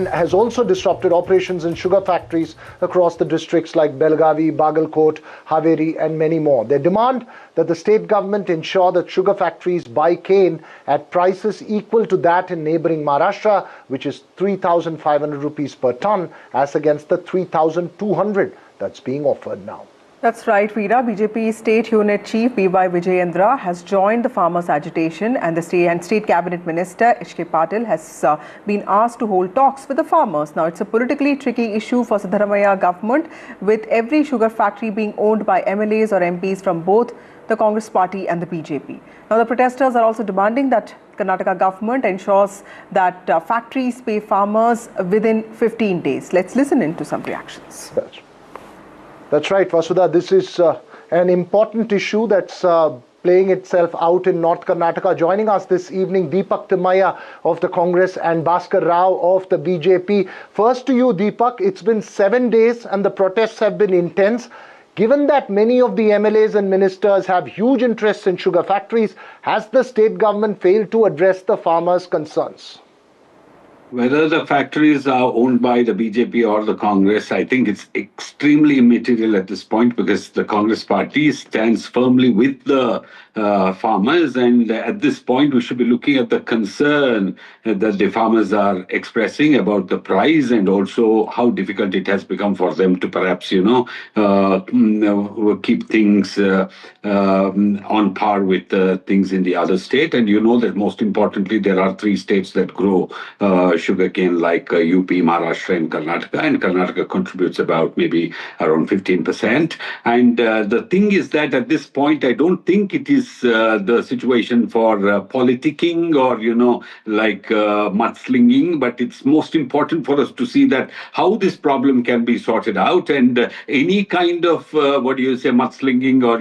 has also disrupted operations in sugar factories across the districts like Belgavi, Bagalkot, Haveri and many more. They demand that the state government ensure that sugar factories buy cane at prices equal to that in neighbouring Maharashtra, which is 3,500 rupees per tonne as against the 3,200 that's being offered now. That's right, Veera. BJP State Unit Chief B.Y. Vijayendra has joined the farmers' agitation, and the State Cabinet Minister H.K. Patil has been asked to hold talks with the farmers. Now, it's a politically tricky issue for Siddaramaiah government, with every sugar factory being owned by MLAs or MPs from both the Congress party and the BJP. Now, the protesters are also demanding that Karnataka government ensures that factories pay farmers within 15 days. Let's listen into some reactions. That's right, Vasudha. This is an important issue that's playing itself out in North Karnataka. Joining us this evening, Deepak Timaya of the Congress and Bhaskar Rao of the BJP. First to you, Deepak. It's been 7 days and the protests have been intense. Given that many of the MLAs and ministers have huge interests in sugar factories, has the state government failed to address the farmers' concerns? Whether the factories are owned by the BJP or the Congress, I think it's extremely immaterial at this point, because the Congress party stands firmly with the farmers, and at this point we should be looking at the concern that the farmers are expressing about the price and also how difficult it has become for them to perhaps, keep things on par with things in the other state. And you know that most importantly, there are 3 states that grow sugarcane, like UP, Maharashtra and Karnataka contributes about maybe around 15%. And the thing is that at this point, I don't think it is the situation for politicking or, mudslinging, but it's most important for us to see that how this problem can be sorted out. And any kind of, mudslinging or,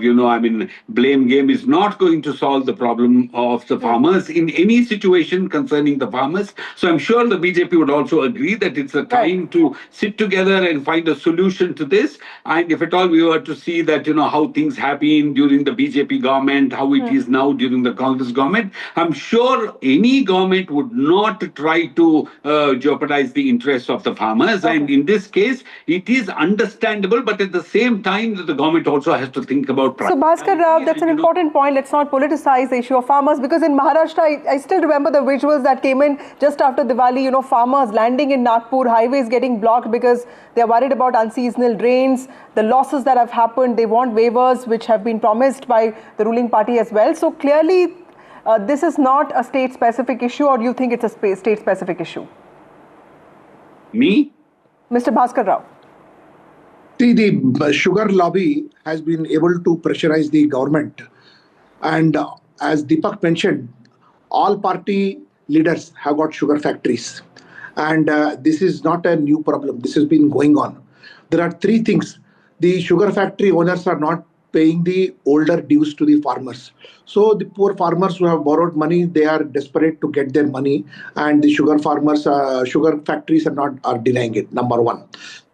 blame game is not going to solve the problem of the farmers in any situation concerning the farmers. So I'm sure the BJP would also agree that it's a time to sit together and find a solution to this. And if at all we were to see that, how things have been during the BJP government, how it is now during the Congress government, I'm sure any government would not try to jeopardize the interests of the farmers. And in this case, it is understandable, but at the same time, the government also has to think about price. So, Bhaskar Rao, that's an important point. Let's not politicize the issue of farmers, because in Maharashtra, I still remember the visuals that came in just after Diwali, farmers landing in Nagpur, highways getting blocked because they're worried about unseasonal rains, the losses that have happened. They want waivers, which have been promised by the ruling party as well. So clearly, this is not a state-specific issue, or do you think it's a state-specific issue? Me? Mr. Bhaskar Rao. See, the sugar lobby has been able to pressurize the government. And as Deepak mentioned, all party leaders have got sugar factories. And this is not a new problem. This has been going on. There are 3 things. The sugar factory owners are not paying the older dues to the farmers. So the poor farmers who have borrowed money, they are desperate to get their money. And the sugar farmers, sugar factories are denying it, number 1.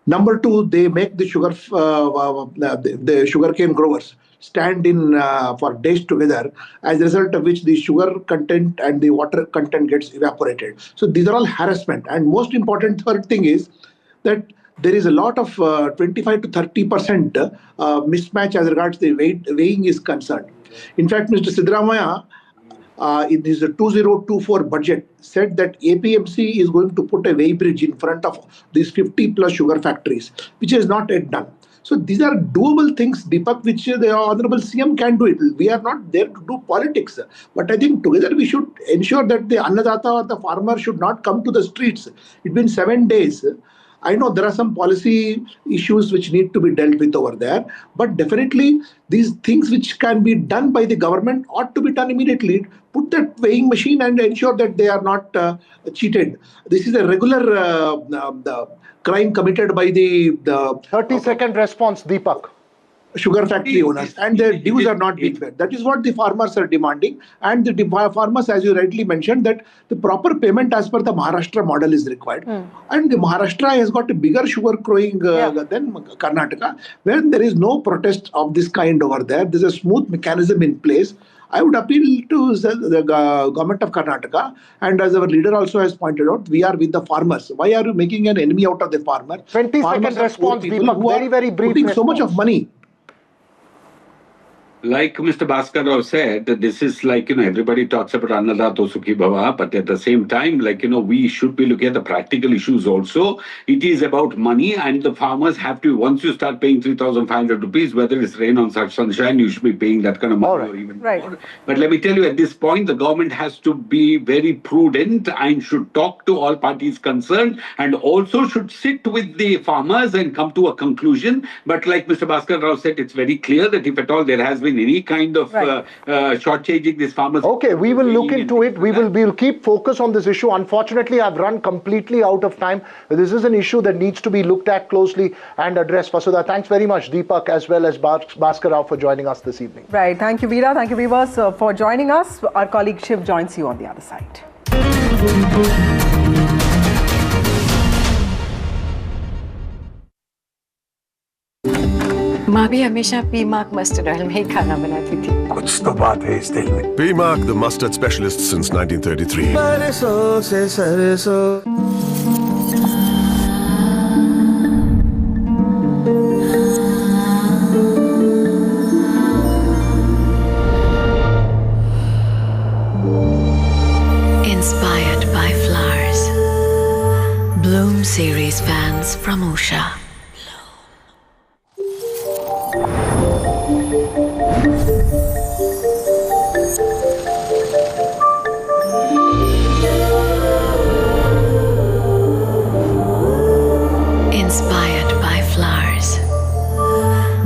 Number 2, they make the sugarcane growers stand in for days together, as a result of which the sugar content and the water content gets evaporated. So these are all harassment. And most important third thing is that there is a lot of 25 to 30% mismatch as regards the weighing is concerned. In fact, Mr. Siddaramaiah, in his 2024 budget, said that APMC is going to put a weigh bridge in front of these 50 plus sugar factories, which is not yet done. So these are doable things, Deepak, which the Honorable CM can do it. We are not there to do politics. But I think together we should ensure that the Annadata or the farmer should not come to the streets. It's been 7 days. I know there are some policy issues which need to be dealt with over there, but definitely these things which can be done by the government ought to be done immediately. Put that weighing machine and ensure that they are not cheated. This is a regular crime committed by the 30-second response, Deepak. sugar factory owners, and their dues are not being paid. That is what the farmers are demanding. And the farmers, as you rightly mentioned, that the proper payment as per the Maharashtra model is required. And the Maharashtra has got a bigger sugar growing than Karnataka, where there is no protest of this kind over there. There's a smooth mechanism in place. I would appeal to the government of Karnataka, and as our leader also has pointed out, we are with the farmers. Why are you making an enemy out of the farmer? 20-second response, Deepak, very brief putting response. so much of money. Like Mr. Bhaskar Rao said, that this is like, everybody talks about Annadato Sukhi Bhava, but at the same time, we should be looking at the practical issues also. It is about money, and the farmers have to, once you start paying 3,500 rupees, whether it's rain or sunshine, you should be paying that kind of money or even more. But let me tell you, at this point, the government has to be very prudent and should talk to all parties concerned, and also should sit with the farmers and come to a conclusion. But like Mr. Bhaskar Rao said, it's very clear that if at all there has been any kind of shortchanging these farmers. Okay, we will look into it. We'll keep focus on this issue. Unfortunately, I've run completely out of time. This is an issue that needs to be looked at closely and addressed. Vasudha, thanks very much, Deepak, as well as Bhaskar Rao, for joining us this evening. Right. Thank you, Veera. Thank you, viewers, for joining us. Our colleague Shiv joins you on the other side. माँ भी हमेशा पीमाक mustard oil में ही खाना बनाती थी। कुछ तो बात है इस दिल में। P-Mark, the mustard specialist since 1933. बरसों से सरसों। Inspired by flowers, Bloom series fans from Usha. Inspired by flowers,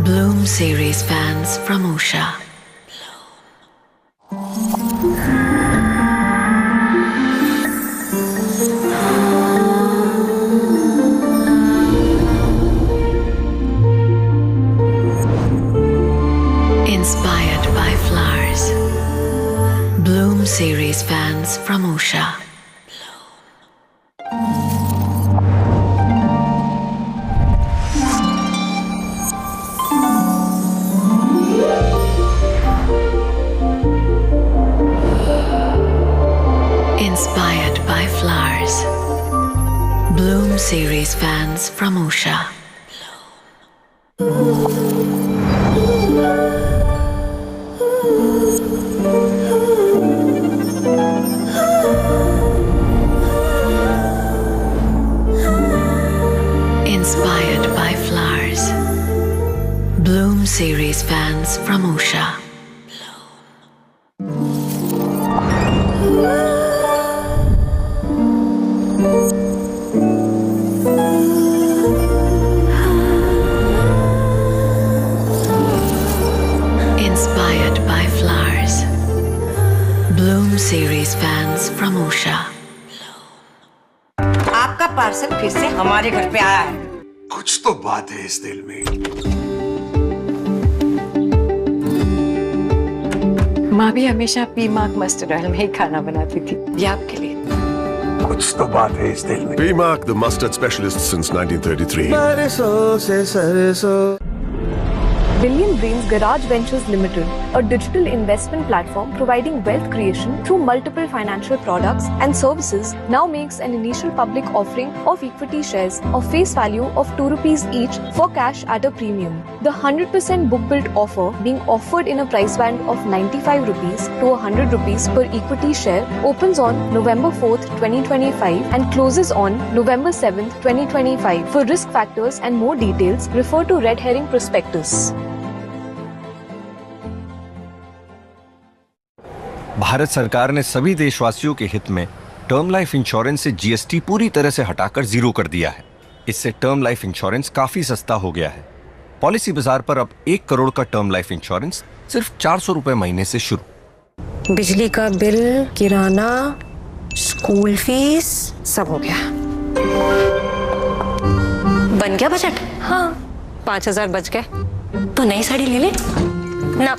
Bloom series fans from Usha. Inspired by flowers, Bloom series fans from Usha. Inspired by flowers, Bloom series fans from Usha. Inspired by flowers, Bloom series fans from Usha. Inspired by flowers, Bloom series fans from Usha. आपका parcel फिर से हमारे घर पे आया है। कुछ तो बात है इस दिल में। माँ भी हमेशा पीमाक मस्टर्ड ऑयल में ही खाना बनाती थी। ये आपके लिए। कुछ तो बात है इस दिल में। P-Mark, the mustard specialist since 1933. बरसों से सरसों। Billion Brains Garage Ventures Limited, a digital investment platform providing wealth creation through multiple financial products and services, now makes an initial public offering of equity shares of face value of 2 rupees each for cash at a premium. The 100% book-built offer being offered in a price band of 95 rupees to 100 rupees per equity share opens on November 4th, 2025 and closes on November 7th, 2025. For risk factors and more details, refer to Red Herring Prospectus. Bharat सरकार ने सभी देशवासियों के हित में term life insurance से GST पूरी तरह से हटाकर जीरो कर दिया है। इससे टर्म लाइफ इंश्योरेंस काफी सस्ता हो गया है। पॉलिसी बाजार पर अब 1 करोड़ का टर्म लाइफ इंश्योरेंस सिर्फ 400 रुपए महीने से शुरू। बिजली का बिल, किराना, स्कूल फीस सब हो गया। बन गया बजट? हाँ, 5,000 बच गए। तो नई साड़ी ले ले ना,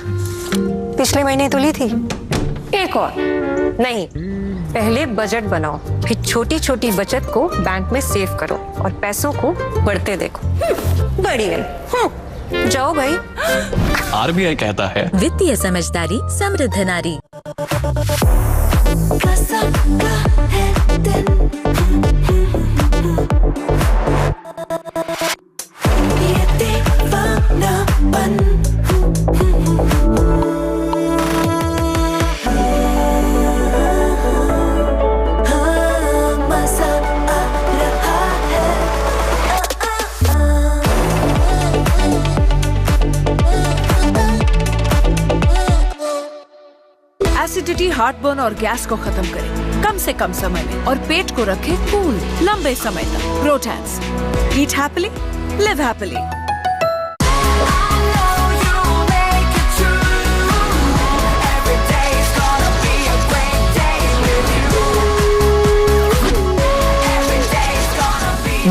पिछले महीने तो ली थी। एक और नहीं, पहले बजट बनाओ, फिर छोटी छोटी बचत को बैंक में सेव करो और पैसों को बढ़ते देखो। बढ़ी गई। जाओ भाई। आरबीआई कहता है वित्तीय समझदारी समृद्ध नारी। एसिडिटी, हार्टबर्न और गैस को खत्म करे कम से कम समय में और पेट को रखे कूल लंबे समय तक। प्रोटैंस, eat happily, live happily.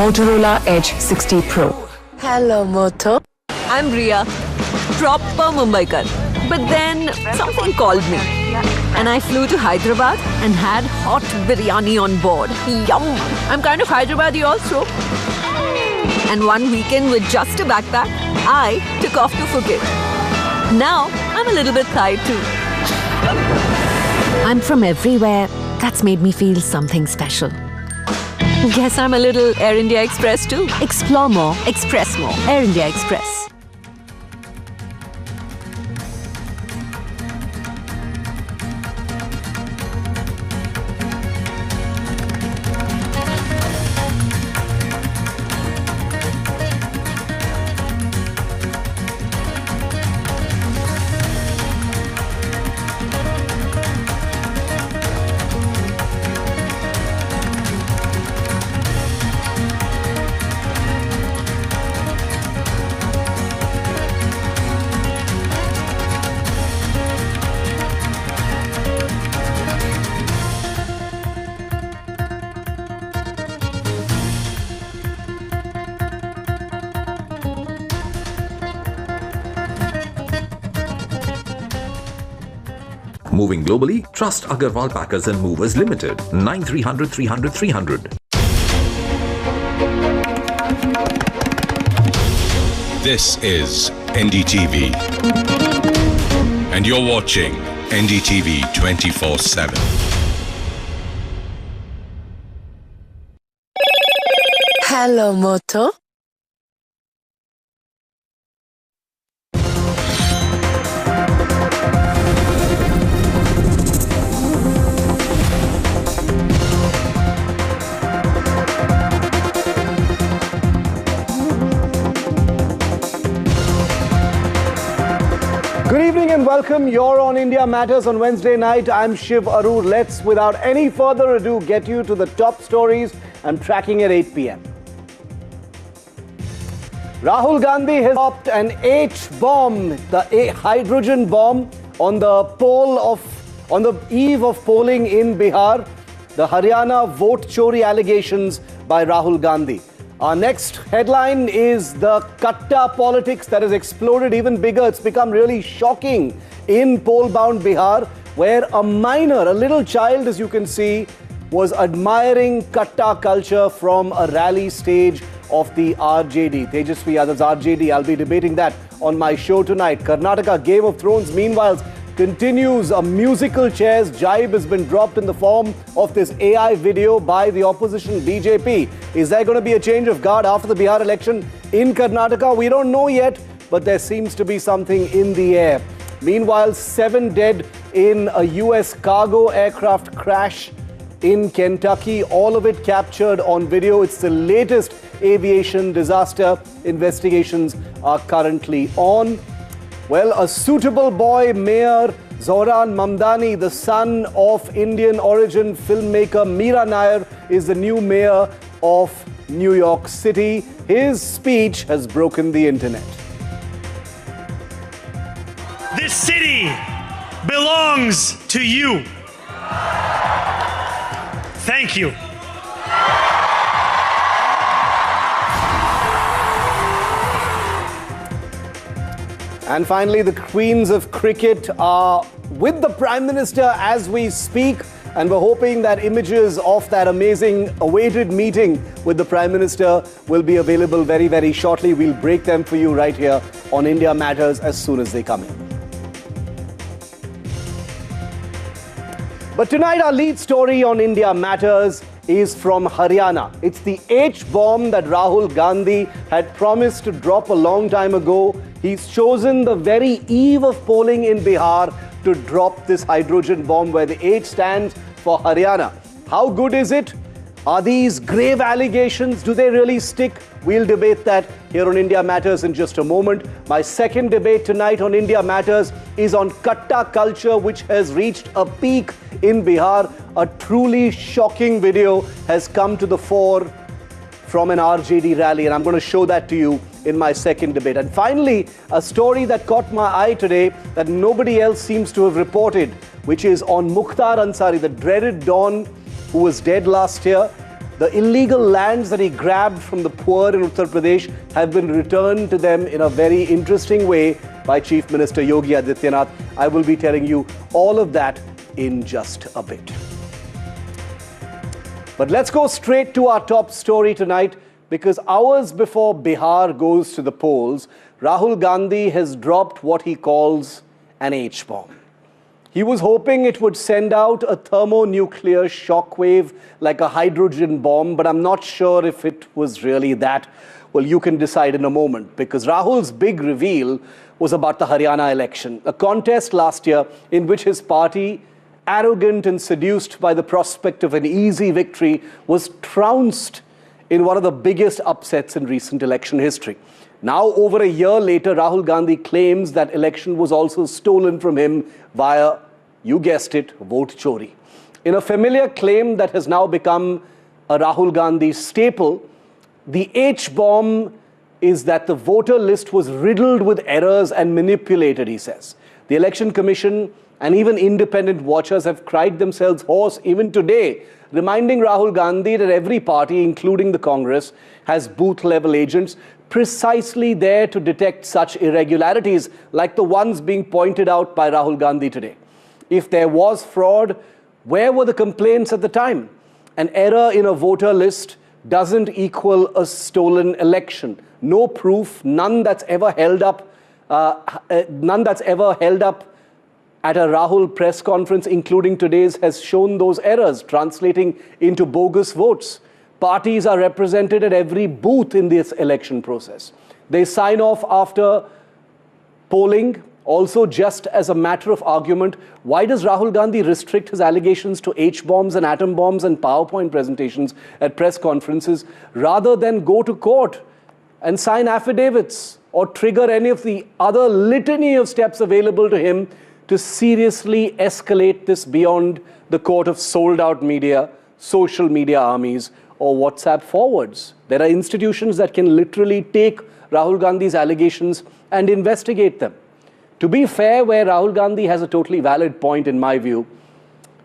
Motorola Edge 60 Pro. Hello, Moto. I'm Riya, proper Mumbaikar. But then something called me, and I flew to Hyderabad and had hot biryani on board. Yum! I'm kind of Hyderabadi also. And one weekend with just a backpack, I took off to Phuket. Now I'm a little bit tired too. I'm from everywhere. That's made me feel something special. Guess I'm a little Air India Express too. Explore more, express more. Air India Express. Moving globally, trust Agarwal Packers and Movers Limited. 9300 300 300. This is NDTV. And you're watching NDTV 24/7. Hello, Moto. Good evening and welcome. You're on India Matters on Wednesday night. I'm Shiv Arur. Let's, without any further ado, get you to the top stories I'm tracking at 8 p.m. Rahul Gandhi has dropped an H-bomb, the hydrogen bomb, on the eve of polling in Bihar. The Haryana vote chori allegations by Rahul Gandhi. Our next headline is the Katta politics that has exploded even bigger. It's become really shocking in poll-bound Bihar, where a minor, a little child, as you can see, was admiring Katta culture from a rally stage of the RJD. Tejasvi Yadav's RJD. I'll be debating that on my show tonight. Karnataka Game of Thrones, meanwhile, continues. A musical chairs jibe has been dropped in the form of this AI video by the opposition BJP. Is there going to be a change of guard after the Bihar election in Karnataka? We don't know yet, but there seems to be something in the air. Meanwhile, 7 dead in a US cargo aircraft crash in Kentucky. All of it captured on video. It's the latest aviation disaster. Investigations are currently on. Well, a suitable boy, Mayor Zohran Mamdani, the son of Indian origin filmmaker Meera Nair, is the new mayor of New York City. His speech has broken the internet. This city belongs to you. Thank you. And finally, the queens of cricket are with the Prime Minister as we speak. And we're hoping that images of that amazing awaited meeting with the Prime Minister will be available very, very shortly. We'll break them for you right here on India Matters as soon as they come in. But tonight, our lead story on India Matters is from Haryana. It's the H-bomb that Rahul Gandhi had promised to drop a long time ago. He's chosen the very eve of polling in Bihar to drop this hydrogen bomb, where the H stands for Haryana. How good is it? Are these grave allegations? Do they really stick? We'll debate that here on India Matters in just a moment. My second debate tonight on India Matters is on Katta culture, which has reached a peak in Bihar. A truly shocking video has come to the fore from an RJD rally, and I'm going to show that to you in my second debate. And finally, a story that caught my eye today that nobody else seems to have reported, which is on Mukhtar Ansari, the dreaded Don who was dead last year. The illegal lands that he grabbed from the poor in Uttar Pradesh have been returned to them in a very interesting way by Chief Minister Yogi Adityanath. I will be telling you all of that in just a bit. But let's go straight to our top story tonight, because hours before Bihar goes to the polls, Rahul Gandhi has dropped what he calls an H-bomb. He was hoping it would send out a thermonuclear shockwave like a hydrogen bomb, but I'm not sure if it was really that. Well, you can decide in a moment, because Rahul's big reveal was about the Haryana election, a contest last year in which his party, arrogant and seduced by the prospect of an easy victory, was trounced in one of the biggest upsets in recent election history. Now, over a year later, Rahul Gandhi claims that election was also stolen from him via, you guessed it, vote chori. In a familiar claim that has now become a Rahul Gandhi staple, the H-bomb is that the voter list was riddled with errors and manipulated, he says. The Election Commission and even independent watchers have cried themselves hoarse even today, reminding Rahul Gandhi that every party, including the Congress, has booth-level agents precisely there to detect such irregularities like the ones being pointed out by Rahul Gandhi today. If there was fraud, where were the complaints at the time? An error in a voter list doesn't equal a stolen election. No proof, none that's ever held up at a Rahul press conference, including today's, has shown those errors translating into bogus votes. Parties are represented at every booth in this election process. They sign off after polling. Also, just as a matter of argument, why does Rahul Gandhi restrict his allegations to H-bombs and atom bombs and PowerPoint presentations at press conferences rather than go to court and sign affidavits or trigger any of the other litany of steps available to him to seriously escalate this beyond the court of sold-out media, social media armies, or WhatsApp forwards? There are institutions that can literally take Rahul Gandhi's allegations and investigate them. To be fair, where Rahul Gandhi has a totally valid point, in my view,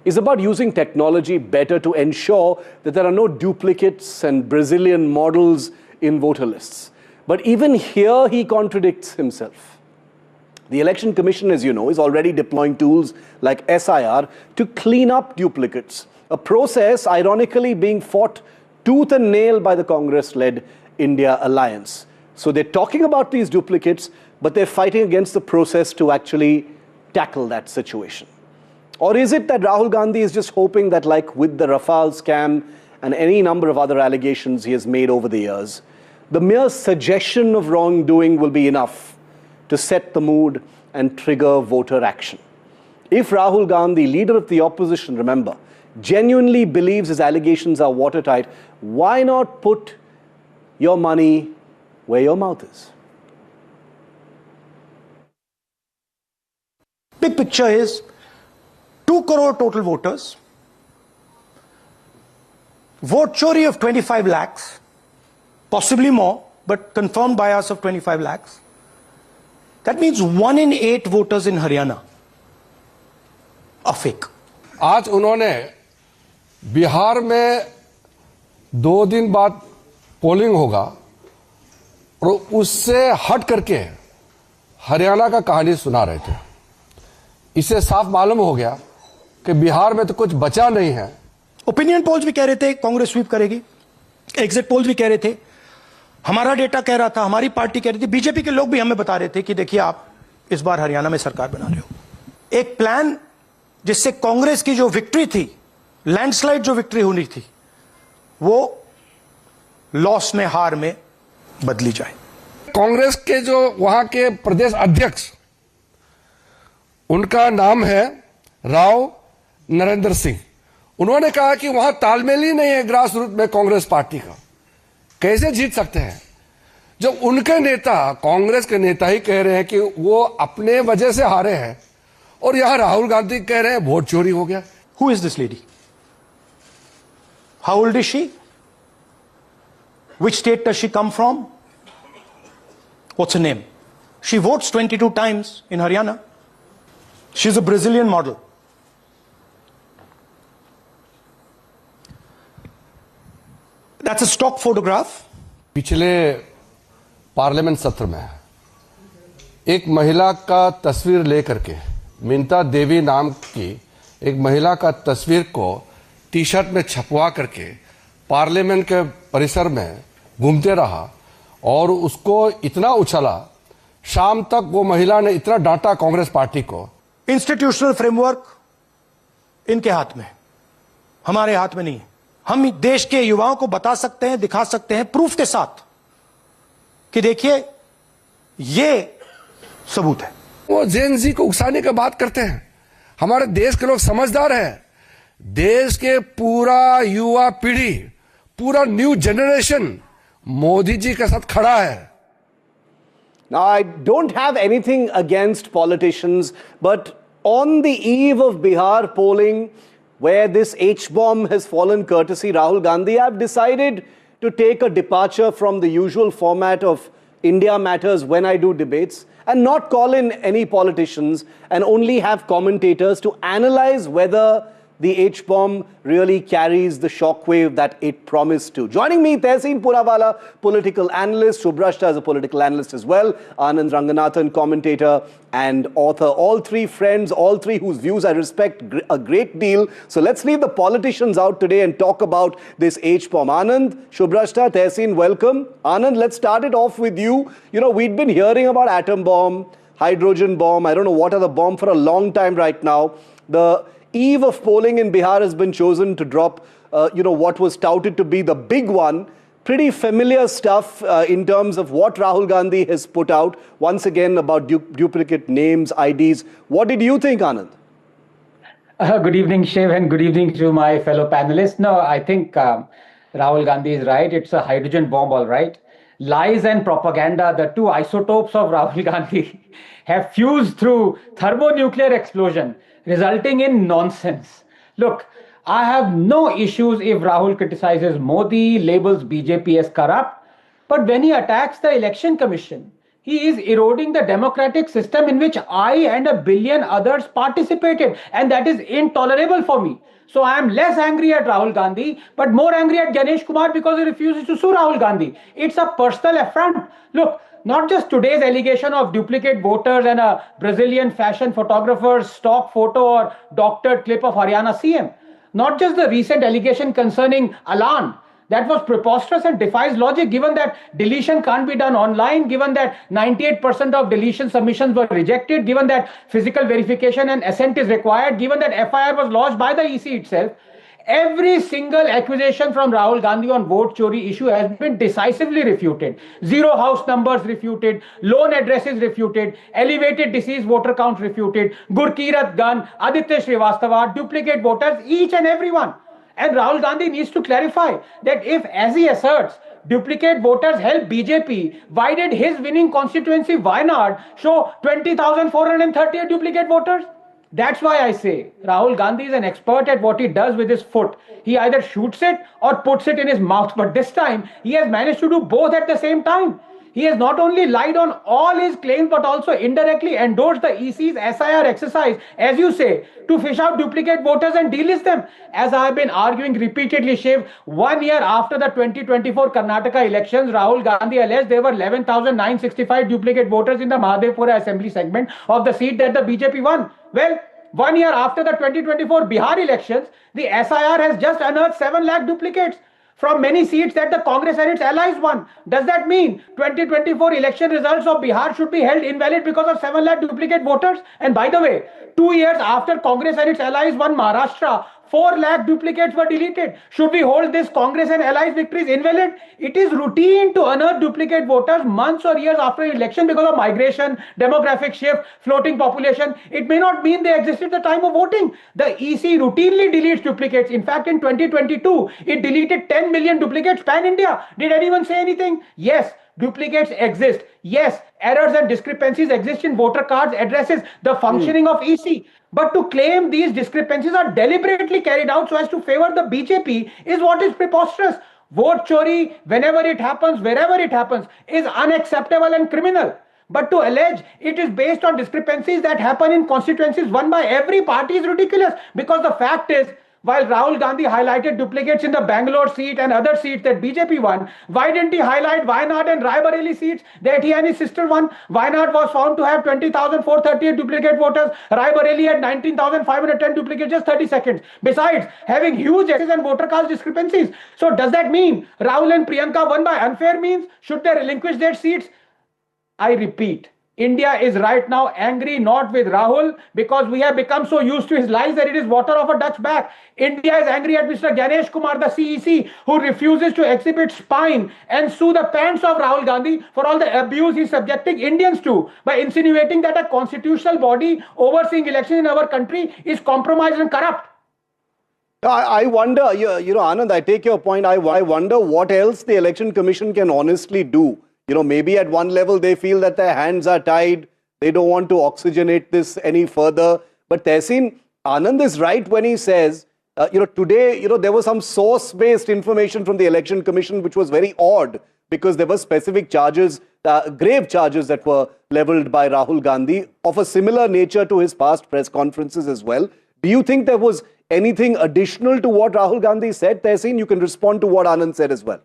is about using technology better to ensure that there are no duplicates and Brazilian models in voter lists. But even here, he contradicts himself. The Election Commission, as you know, is already deploying tools like SIR to clean up duplicates, a process ironically being fought tooth and nail by the Congress-led India alliance. So they're talking about these duplicates, but they're fighting against the process to actually tackle that situation. Or is it that Rahul Gandhi is just hoping that, like with the Rafale scam and any number of other allegations he has made over the years, the mere suggestion of wrongdoing will be enough to set the mood and trigger voter action? If Rahul Gandhi, leader of the opposition, remember, genuinely believes his allegations are watertight, why not put your money where your mouth is? Big picture is 2 crore total voters, vote chori of 25 lakhs, possibly more, but confirmed by us of 25 lakhs. That means 1 in 8 voters in Haryana are fake. आज उन्होंने बिहार में 2 दिन बाद polling होगा और उससे हट करके हरियाणा का कहानी सुना रहे थे। इससे साफ मालूम हो गया कि बिहार में तो कुछ बचा नहीं है। ओपिनियन पोल्स भी कह रहे थे कांग्रेस स्वीप करेगी, एग्जिट पोल्स भी कह रहे थे, हमारा डेटा कह रहा था, हमारी पार्टी कह रही थी, बीजेपी के लोग भी हमें बता रहे थे कि देखिए आप इस बार हरियाणा में सरकार बना रहे हो। एक प्लान जिससे कांग्रेस की जो विक्ट्री थी, लैंडस्लाइड जो विक्ट्री होनी थी, वो लॉस में, हार में बदली जाए। कांग्रेस के जो वहां के प्रदेश अध्यक्ष, उनका नाम है राव नरेंद्र सिंह। उन्होंने कहा कि वहां तालमेल ही नहीं है ग्रास रूट में कांग्रेस पार्टी का, कैसे जीत सकते हैं? जब उनके नेता, कांग्रेस के नेता ही कह रहे हैं कि वो अपने वजह से हारे हैं, और यहां राहुल गांधी कह रहे हैं वोट चोरी हो गया। Who is this lady? How old is she? Which state does she come from? What's her name? She votes 22 times in Haryana. She's a Brazilian model. That's a stock photograph. पिछले parliament सत्र में एक महिला का तस्वीर लेकर के, मिंता देवी नाम की एक महिला का तस्वीर को टी शर्ट में छपवा करके पार्लियामेंट के परिसर में घूमते रहा और उसको इतना उछला, शाम तक वो महिला ने इतना डांटा कांग्रेस पार्टी को। इंस्टीट्यूशनल फ्रेमवर्क इनके हाथ में, हमारे हाथ में नहीं है। हम देश के युवाओं को बता सकते हैं, दिखा सकते हैं प्रूफ के साथ कि देखिए ये सबूत है। वो जेन जी को उकसाने की बात करते हैं। हमारे देश के लोग समझदार हैं। देश के पूरा युवा पीढ़ी, पूरा न्यू जनरेशन मोदी जी के साथ खड़ा है। Now, I don't have anything against politicians, but on the eve of Bihar polling, where this H-bomb has fallen courtesy Rahul Gandhi, I've decided to take a departure from the usual format of India Matters when I do debates and not call in any politicians and only have commentators to analyze whether the H-bomb really carries the shockwave that it promised to. Joining me, Tehseen Purawala, political analyst, Subhrashta is a political analyst as well, Anand Ranganathan, commentator and author. All three friends, all three whose views I respect a great deal. So let's leave the politicians out today and talk about this H-bomb. Anand, Subhrashta, Tehseen, welcome. Anand, let's start it off with you. You know, we'd been hearing about atom bomb, hydrogen bomb, I don't know what other bomb for a long time right now. The eve of polling in Bihar has been chosen to drop, what was touted to be the big one. Pretty familiar stuff in terms of what Rahul Gandhi has put out. Once again, about duplicate names, IDs. What did you think, Anand? Good evening, Shiv, and good evening to my fellow panelists. No, I think Rahul Gandhi is right. It's a hydrogen bomb, all right. Lies and propaganda, the two isotopes of Rahul Gandhi, have fused through thermonuclear explosion, resulting in nonsense. Look, I have no issues if Rahul criticizes Modi, labels BJP as corrupt, but when he attacks the election commission, he is eroding the democratic system in which I and a billion others participated, and that is intolerable for me. So I am less angry at Rahul Gandhi, but more angry at Ganesh Kumar because he refuses to sue Rahul Gandhi. It's a personal affront. Look, not just today's allegation of duplicate voters and a Brazilian fashion photographer's stock photo or doctored clip of Haryana CM. Not just the recent allegation concerning Alan. That was preposterous and defies logic, given that deletion can't be done online, given that 98% of deletion submissions were rejected, given that physical verification and assent is required, given that FIR was lodged by the EC itself. Every single accusation from Rahul Gandhi on vote chori issue has been decisively refuted. Zero house numbers refuted, loan addresses refuted, elevated deceased voter count refuted, Gurkirat Gun, Aditya Srivastava, duplicate voters, each and every one. And Rahul Gandhi needs to clarify that if, as he asserts, duplicate voters help BJP, why did his winning constituency Wayanad show 20,438 duplicate voters? That's why I say Rahul Gandhi is an expert at what he does with his foot. He either shoots it or puts it in his mouth. But this time, he has managed to do both at the same time. He has not only lied on all his claims, but also indirectly endorsed the EC's SIR exercise, as you say, to fish out duplicate voters and delist them. As I have been arguing repeatedly, Shiv, 1 year after the 2024 Karnataka elections, Rahul Gandhi alleged there were 11,965 duplicate voters in the Mahadevpura assembly segment of the seat that the BJP won. Well, 1 year after the 2024 Bihar elections, the SIR has just unearthed 7 lakh duplicates from many seats that the Congress and its allies won. Does that mean 2024 election results of Bihar should be held invalid because of 7 lakh duplicate voters? And by the way, 2 years after Congress and its allies won Maharashtra, 4 lakh duplicates were deleted. Should we hold this Congress and allies victories invalid? It is routine to unearth duplicate voters months or years after an election because of migration, demographic shift, floating population. It may not mean they existed at the time of voting. The EC routinely deletes duplicates. In fact, in 2022, it deleted 10 million duplicates pan-India. Did anyone say anything? Yes. Duplicates exist. Yes, errors and discrepancies exist in voter cards, addresses, the functioning of EC. But to claim these discrepancies are deliberately carried out so as to favor the BJP is what is preposterous. Vote chori, whenever it happens, wherever it happens, is unacceptable and criminal. But to allege it is based on discrepancies that happen in constituencies won by every party is ridiculous, because the fact is, while Rahul Gandhi highlighted duplicates in the Bangalore seat and other seats that BJP won, why didn't he highlight Wayanad and Raebareli seats that he and his sister won? Wayanad was found to have 20,438 duplicate voters. Raebareli had 19,510 duplicates, just 30 seconds. Besides, having huge excess and voter cast discrepancies. So does that mean Rahul and Priyanka won by unfair means? Should they relinquish their seats? I repeat, India is right now angry not with Rahul because we have become so used to his lies that it is water off a duck's back. India is angry at Mr. Ganesh Kumar, the CEC, who refuses to exhibit spine and sue the pants of Rahul Gandhi for all the abuse he's subjecting Indians to by insinuating that a constitutional body overseeing elections in our country is compromised and corrupt. I wonder, you know, Anand, I take your point. I wonder what else the Election Commission can honestly do. You know, maybe at one level they feel that their hands are tied. They don't want to oxygenate this any further. But Tehseen, Anand is right when he says, today, there was some source-based information from the Election Commission which was very odd because there were specific charges, grave charges that were leveled by Rahul Gandhi of a similar nature to his past press conferences as well. Do you think there was anything additional to what Rahul Gandhi said, Tehseen? You can respond to what Anand said as well.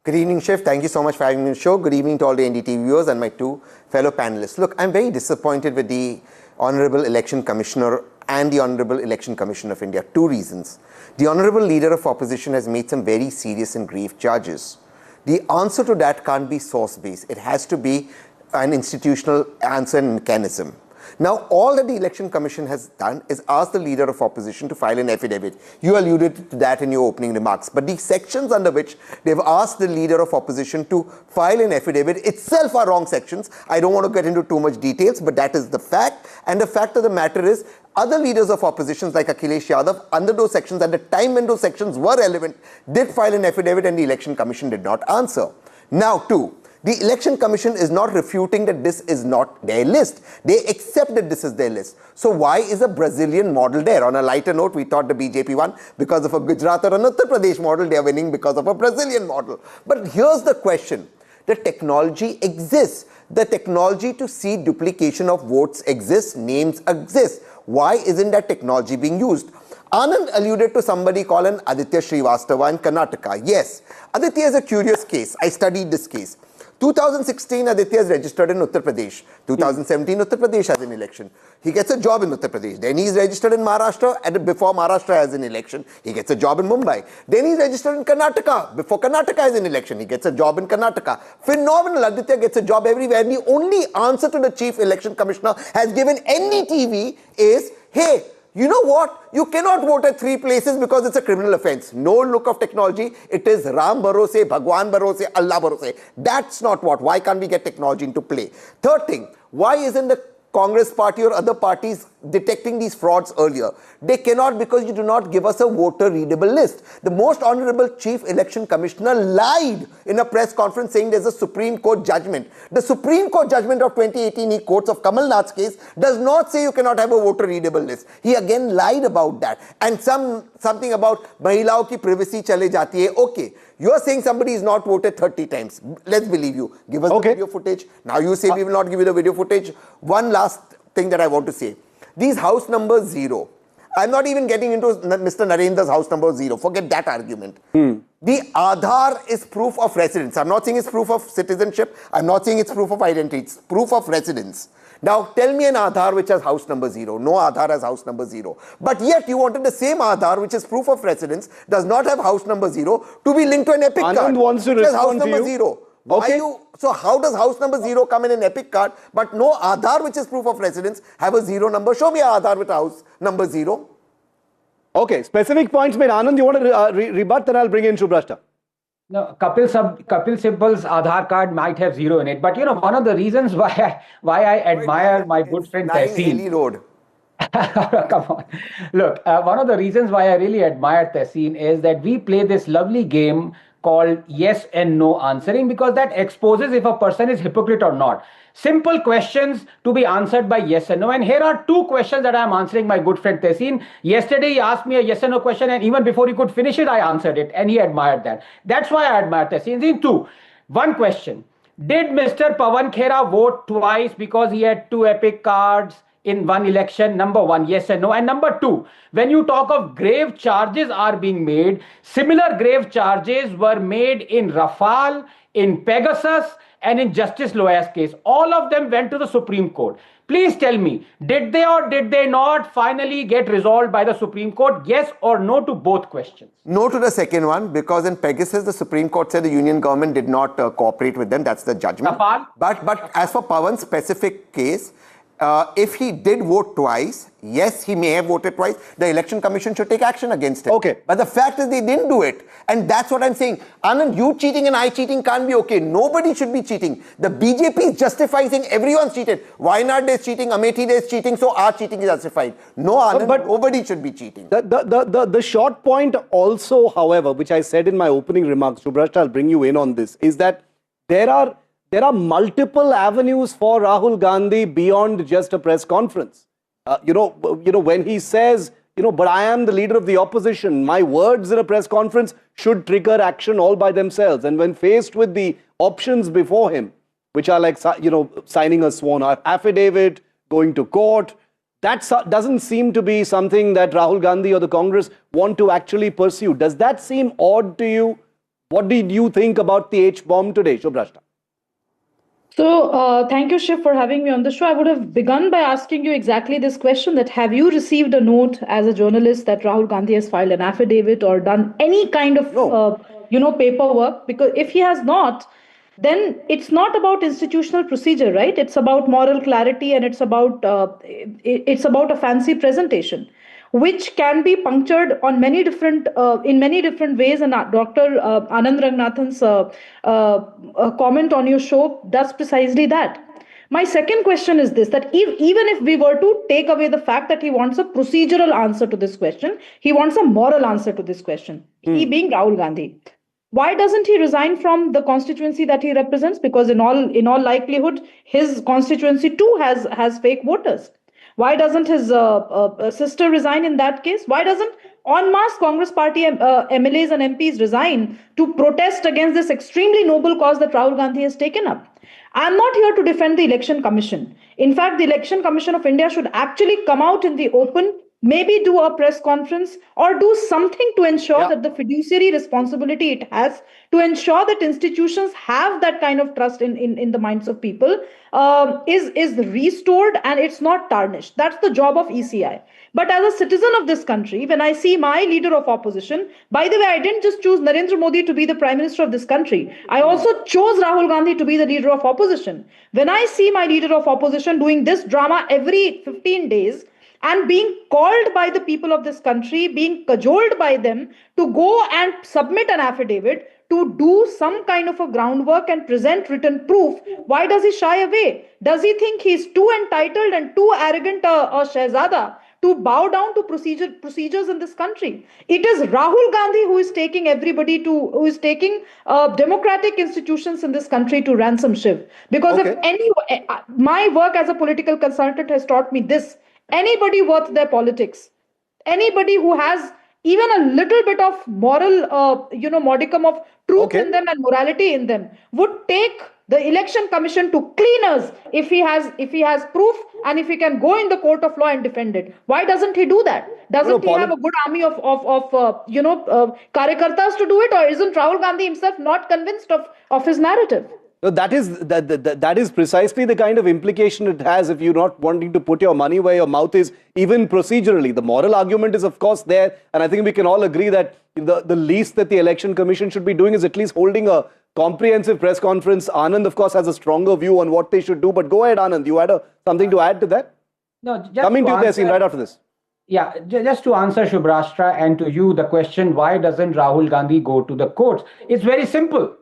Good evening, Shiv. Thank you so much for having me on the show. Good evening to all the NDTV viewers and my 2 fellow panelists. Look, I'm very disappointed with the Honorable Election Commissioner and the Honorable Election Commission of India. 2 reasons. The Honorable Leader of Opposition has made some very serious and grave charges. The answer to that can't be source-based. It has to be an institutional answer and mechanism. Now, all that the Election Commission has done is ask the Leader of Opposition to file an affidavit. You alluded to that in your opening remarks. But the sections under which they've asked the Leader of Opposition to file an affidavit itself are wrong sections. I don't want to get into too much details, but that is the fact. And the fact of the matter is, other leaders of oppositions like Akhilesh Yadav, under those sections, at the time when those sections were relevant, did file an affidavit and the Election Commission did not answer. Now, 2. The Election Commission is not refuting that this is not their list. They accept that this is their list. So why is a Brazilian model there? On a lighter note, we thought the BJP won because of a Gujarat or an Uttar Pradesh model. They are winning because of a Brazilian model. But here's the question. The technology exists. The technology to see duplication of votes exists, names exist. Why isn't that technology being used? Anand alluded to somebody called an Aditya Srivastava in Karnataka. Yes, Aditya is a curious case. I studied this case. 2016, Aditya is registered in Uttar Pradesh. 2017, Uttar Pradesh has an election. He gets a job in Uttar Pradesh. Then he is registered in Maharashtra, and before Maharashtra has an election, he gets a job in Mumbai. Then he is registered in Karnataka. Before Karnataka has an election, he gets a job in Karnataka. Phenomenal. Aditya gets a job everywhere. And the only answer to the Chief Election Commissioner has given NDTV is, hey, you know what? You cannot vote at 3 places because it's a criminal offense. No look of technology. It is Ram Bharose, Bhagwan Bharose, Allah Bharose. That's not what. Why can't we get technology into play? Third thing, why isn't the Congress party or other parties detecting these frauds earlier? They cannot because you do not give us a voter readable list. The most honorable Chief Election Commissioner lied in a press conference saying there's a Supreme Court judgment. The Supreme Court judgment of 2018 he quotes of Kamal Nath's case does not say you cannot have a voter readable list. He again lied about that. And something about Mahilao ki privacy chale jati hai. Okay. You are saying somebody is not voted 30 times. Let's believe you. Give us the video footage. Now you say we will not give you the video footage. One last thing that I want to say. These house numbers 0. I'm not even getting into Mr. Narendra's house number 0. Forget that argument. The Aadhaar is proof of residence. I'm not saying it's proof of citizenship. I'm not saying it's proof of identity. It's proof of residence. Now, tell me an Aadhaar which has house number 0. No Aadhaar has house number 0. But yet, you wanted the same Aadhaar, which is proof of residence, does not have house number 0, to be linked to an epic card. Anand wants to which has house respond to number you. 0. Why so how does house number 0 come in an epic card, but no Aadhaar, which is proof of residence, have a 0 number? Show me an Aadhaar with house number 0. Okay, specific points made. Anand, you want to rebut, then I'll bring in Shubrashta. No, Kapil Sibbal's Aadhaar card might have 0 in it, but you know, one of the reasons why I admire my good friend Tehseen. Road. Come on. Look, one of the reasons why I really admire Tehseen is that we play this lovely game called yes and no answering, because that exposes if a person is hypocrite or not. Simple questions to be answered by yes and no. And here are 2 questions that I am answering my good friend Tehseen. Yesterday he asked me a yes and no question, and even before he could finish it, I answered it, and he admired that. That's why I admire Tehseen. 2. One question. Did Mr. Pawan Khera vote twice because he had 2 epic cards in one election? Number 1, yes and no. And number 2, when you talk of grave charges are being made, similar grave charges were made in Rafale, in Pegasus, and in Justice Loya's case. All of them went to the Supreme Court. Please tell me, did they or did they not finally get resolved by the Supreme Court? Yes or no to both questions? No to the second one, because in Pegasus, the Supreme Court said the union government did not cooperate with them. That's the judgment. But as for Pawan's specific case, if he did vote twice, yes, he may have voted twice, the Election Commission should take action against him. Okay. But the fact is they didn't do it. And that's what I'm saying. Anand, you cheating and I cheating can't be okay. Nobody should be cheating. The BJP is justifying saying everyone's cheated. Wayanad is cheating, Amethi is cheating, so our cheating is justified. No, Anand, but nobody should be cheating. The short point also, however, which I said in my opening remarks, Shubrashta, I'll bring you in on this, is that there are multiple avenues for Rahul Gandhi beyond just a press conference. When he says, but I am the leader of the opposition, my words in a press conference should trigger action all by themselves. And when faced with the options before him, which are like, signing a sworn affidavit, going to court, that doesn't seem to be something that Rahul Gandhi or the Congress want to actually pursue. Does that seem odd to you? What did you think about the H-bomb today, Shubrashta? So, thank you, Shiv, for having me on the show. I would have begun by asking you exactly this question, that have you received a note as a journalist that Rahul Gandhi has filed an affidavit or done any kind of, paperwork? Because if he has not, then it's not about institutional procedure, right? It's about moral clarity, and it's about a fancy presentation, which can be punctured on many different in many different ways. And Dr. Anand Ranganathan's comment on your show does precisely that. My second question is this, that even if we were to take away the fact that he wants a procedural answer to this question, he wants a moral answer to this question, he being Rahul Gandhi. Why doesn't he resign from the constituency that he represents? Because in all likelihood, his constituency too has fake voters. Why doesn't his sister resign in that case? Why doesn't en masse Congress party MLAs and MPs resign to protest against this extremely noble cause that Rahul Gandhi has taken up? I'm not here to defend the Election Commission. In fact, the Election Commission of India should actually come out in the open, maybe do a press conference or do something to ensure that the fiduciary responsibility it has to ensure that institutions have that kind of trust in the minds of people is restored and it's not tarnished. That's the job of ECI. But as a citizen of this country, when I see my leader of opposition, by the way, I didn't just choose Narendra Modi to be the Prime Minister of this country. I also chose Rahul Gandhi to be the leader of opposition. When I see my leader of opposition doing this drama every 15 days, and being called by the people of this country, being cajoled by them to go and submit an affidavit, to do some kind of a groundwork and present written proof, why does he shy away? Does he think he's too entitled and too arrogant a Shehzada to bow down to procedures in this country? It is Rahul Gandhi who is taking democratic institutions in this country to ransom, Shiv. Because my work as a political consultant has taught me this. Anybody worth their politics, anybody who has even a little bit of moral, modicum of truth in them and morality in them, would take the election commission to cleaners if he has proof and if he can go in the court of law and defend it. Why doesn't he do that? Doesn't he have a good army of karyakartas to do it, or isn't Rahul Gandhi himself not convinced of his narrative? No, that is precisely the kind of implication it has if you're not wanting to put your money where your mouth is, even procedurally. The moral argument is, of course, there, and I think we can all agree that the least that the Election Commission should be doing is at least holding a comprehensive press conference. Anand, of course, has a stronger view on what they should do, but go ahead, Anand. You had something to add to that? No, just coming to Tehseen right after this. Yeah, just to answer Shubhrashtra and to you, the question, why doesn't Rahul Gandhi go to the courts? It's very simple.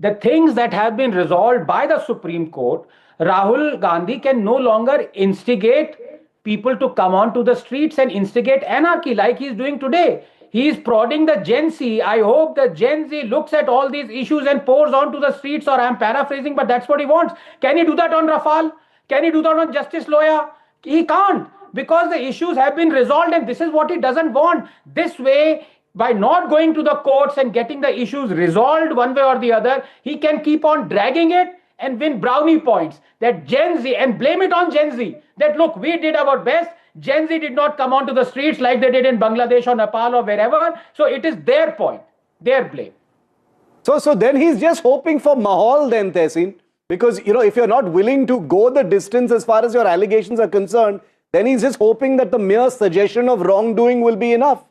The things that have been resolved by the Supreme Court, Rahul Gandhi can no longer instigate people to come onto the streets and instigate anarchy like he's doing today. He is prodding the Gen Z. I hope the Gen Z looks at all these issues and pours onto the streets, or I'm paraphrasing, but that's what he wants. Can he do that on Rafale? Can he do that on Justice Loya? He can't, because the issues have been resolved, and this is what he doesn't want. This way, by not going to the courts and getting the issues resolved one way or the other, he can keep on dragging it and win brownie points. That Gen Z, and blame it on Gen Z, that look, we did our best. Gen Z did not come onto the streets like they did in Bangladesh or Nepal or wherever. So it is their point, their blame. So then he's just hoping for mahal then, Tehseen. Because, if you're not willing to go the distance as far as your allegations are concerned, then he's just hoping that the mere suggestion of wrongdoing will be enough.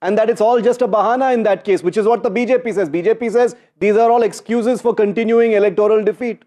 And that it's all just a bahana in that case, which is what the BJP says. BJP says these are all excuses for continuing electoral defeat.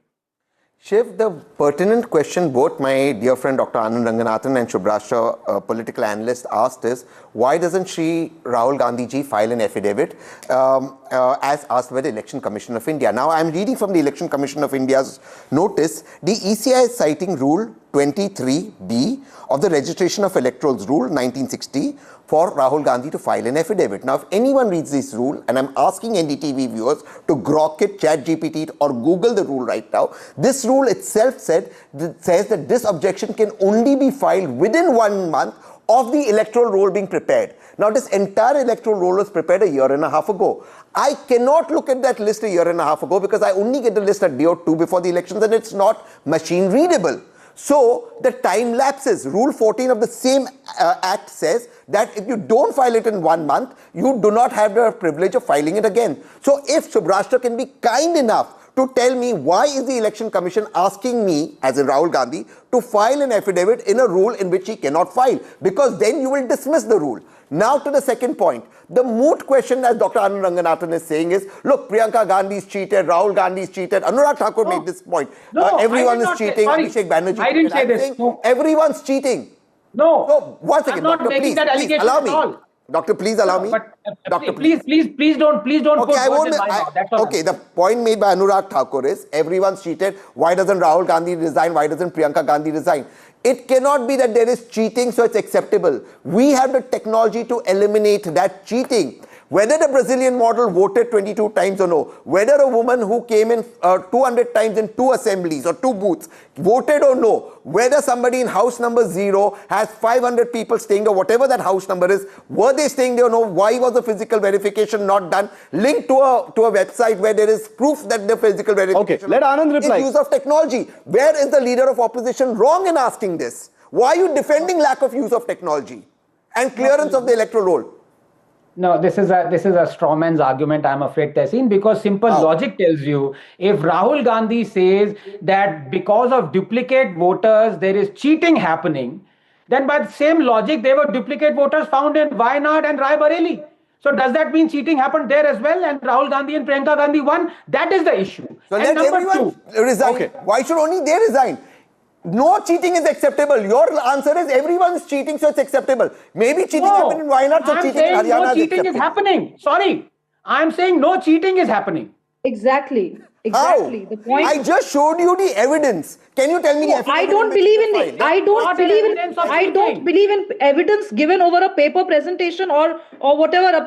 Shiv, the pertinent question both my dear friend Dr. Anand Ranganathan and Shubhrashtra, a political analyst, asked is, why doesn't Rahul Gandhi ji file an affidavit as asked by the Election Commission of India? Now, I'm reading from the Election Commission of India's notice. The ECI is citing Rule 23B of the Registration of Electorals Rule 1960 for Rahul Gandhi to file an affidavit. Now, if anyone reads this rule, and I'm asking NDTV viewers to grok it, ChatGPT it, or Google the rule right now, this rule itself says that this objection can only be filed within 1 month of the electoral roll being prepared. Now, this entire electoral roll was prepared a year and a half ago. I cannot look at that list a year and a half ago because I only get the list a day or two before the elections, and it's not machine readable. So the time lapses. Rule 14 of the same act says that if you don't file it in 1 month, you do not have the privilege of filing it again. So if Shubhrashtra can be kind enough to tell me why is the Election Commission asking me, as in Rahul Gandhi, to file an affidavit in a rule in which he cannot file, because then you will dismiss the rule. Now to the second point. The moot question, as Dr. Anand Ranganathan is saying, is, look, Priyanka Gandhi is cheated, Rahul Gandhi is cheated, Anurag Thakur made this point. Everyone is cheating, Abhishek Banerjee. I didn't say this. Everyone's cheating. No. So, one second, I'm not Doctor, making that allegation allow at me. all. Doctor, please allow me. Doctor, please don't okay, put words in my mouth. That's all. Okay, the point made by Anurag Thakur is, everyone's cheated. Why doesn't Rahul Gandhi resign? Why doesn't Priyanka Gandhi resign? It cannot be that there is cheating, so it's acceptable. We have the technology to eliminate that cheating. Whether the Brazilian model voted 22 times or no, whether a woman who came in 200 times in 2 assemblies or 2 booths voted or no, whether somebody in house number 0 has 500 people staying there, whatever that house number is, were they staying there or no, why was the physical verification not done, linked to a website where there is proof that the physical verification let Anand reply. is use of technology. Where is the leader of opposition wrong in asking this? Why are you defending lack of use of technology and clearance of the electoral roll? No, this is a straw man's argument, I'm afraid, Tehseen, because simple logic tells you, if Rahul Gandhi says that because of duplicate voters there is cheating happening, then by the same logic there were duplicate voters found in Wayanad and Rai Bareli. So does that mean cheating happened there as well and Rahul Gandhi and Priyanka Gandhi won? That is the issue. So let everyone resign. Okay. Why should only they resign? No cheating is acceptable. Your answer is everyone's cheating, so it's acceptable. Maybe cheating happened in Wayanad, so cheating in Haryana no cheating is happening. Sorry. I'm saying no cheating is happening. Exactly. How? The point. I just showed you the evidence. Can you tell me the evidence? I don't believe in evidence given over a paper presentation or whatever, a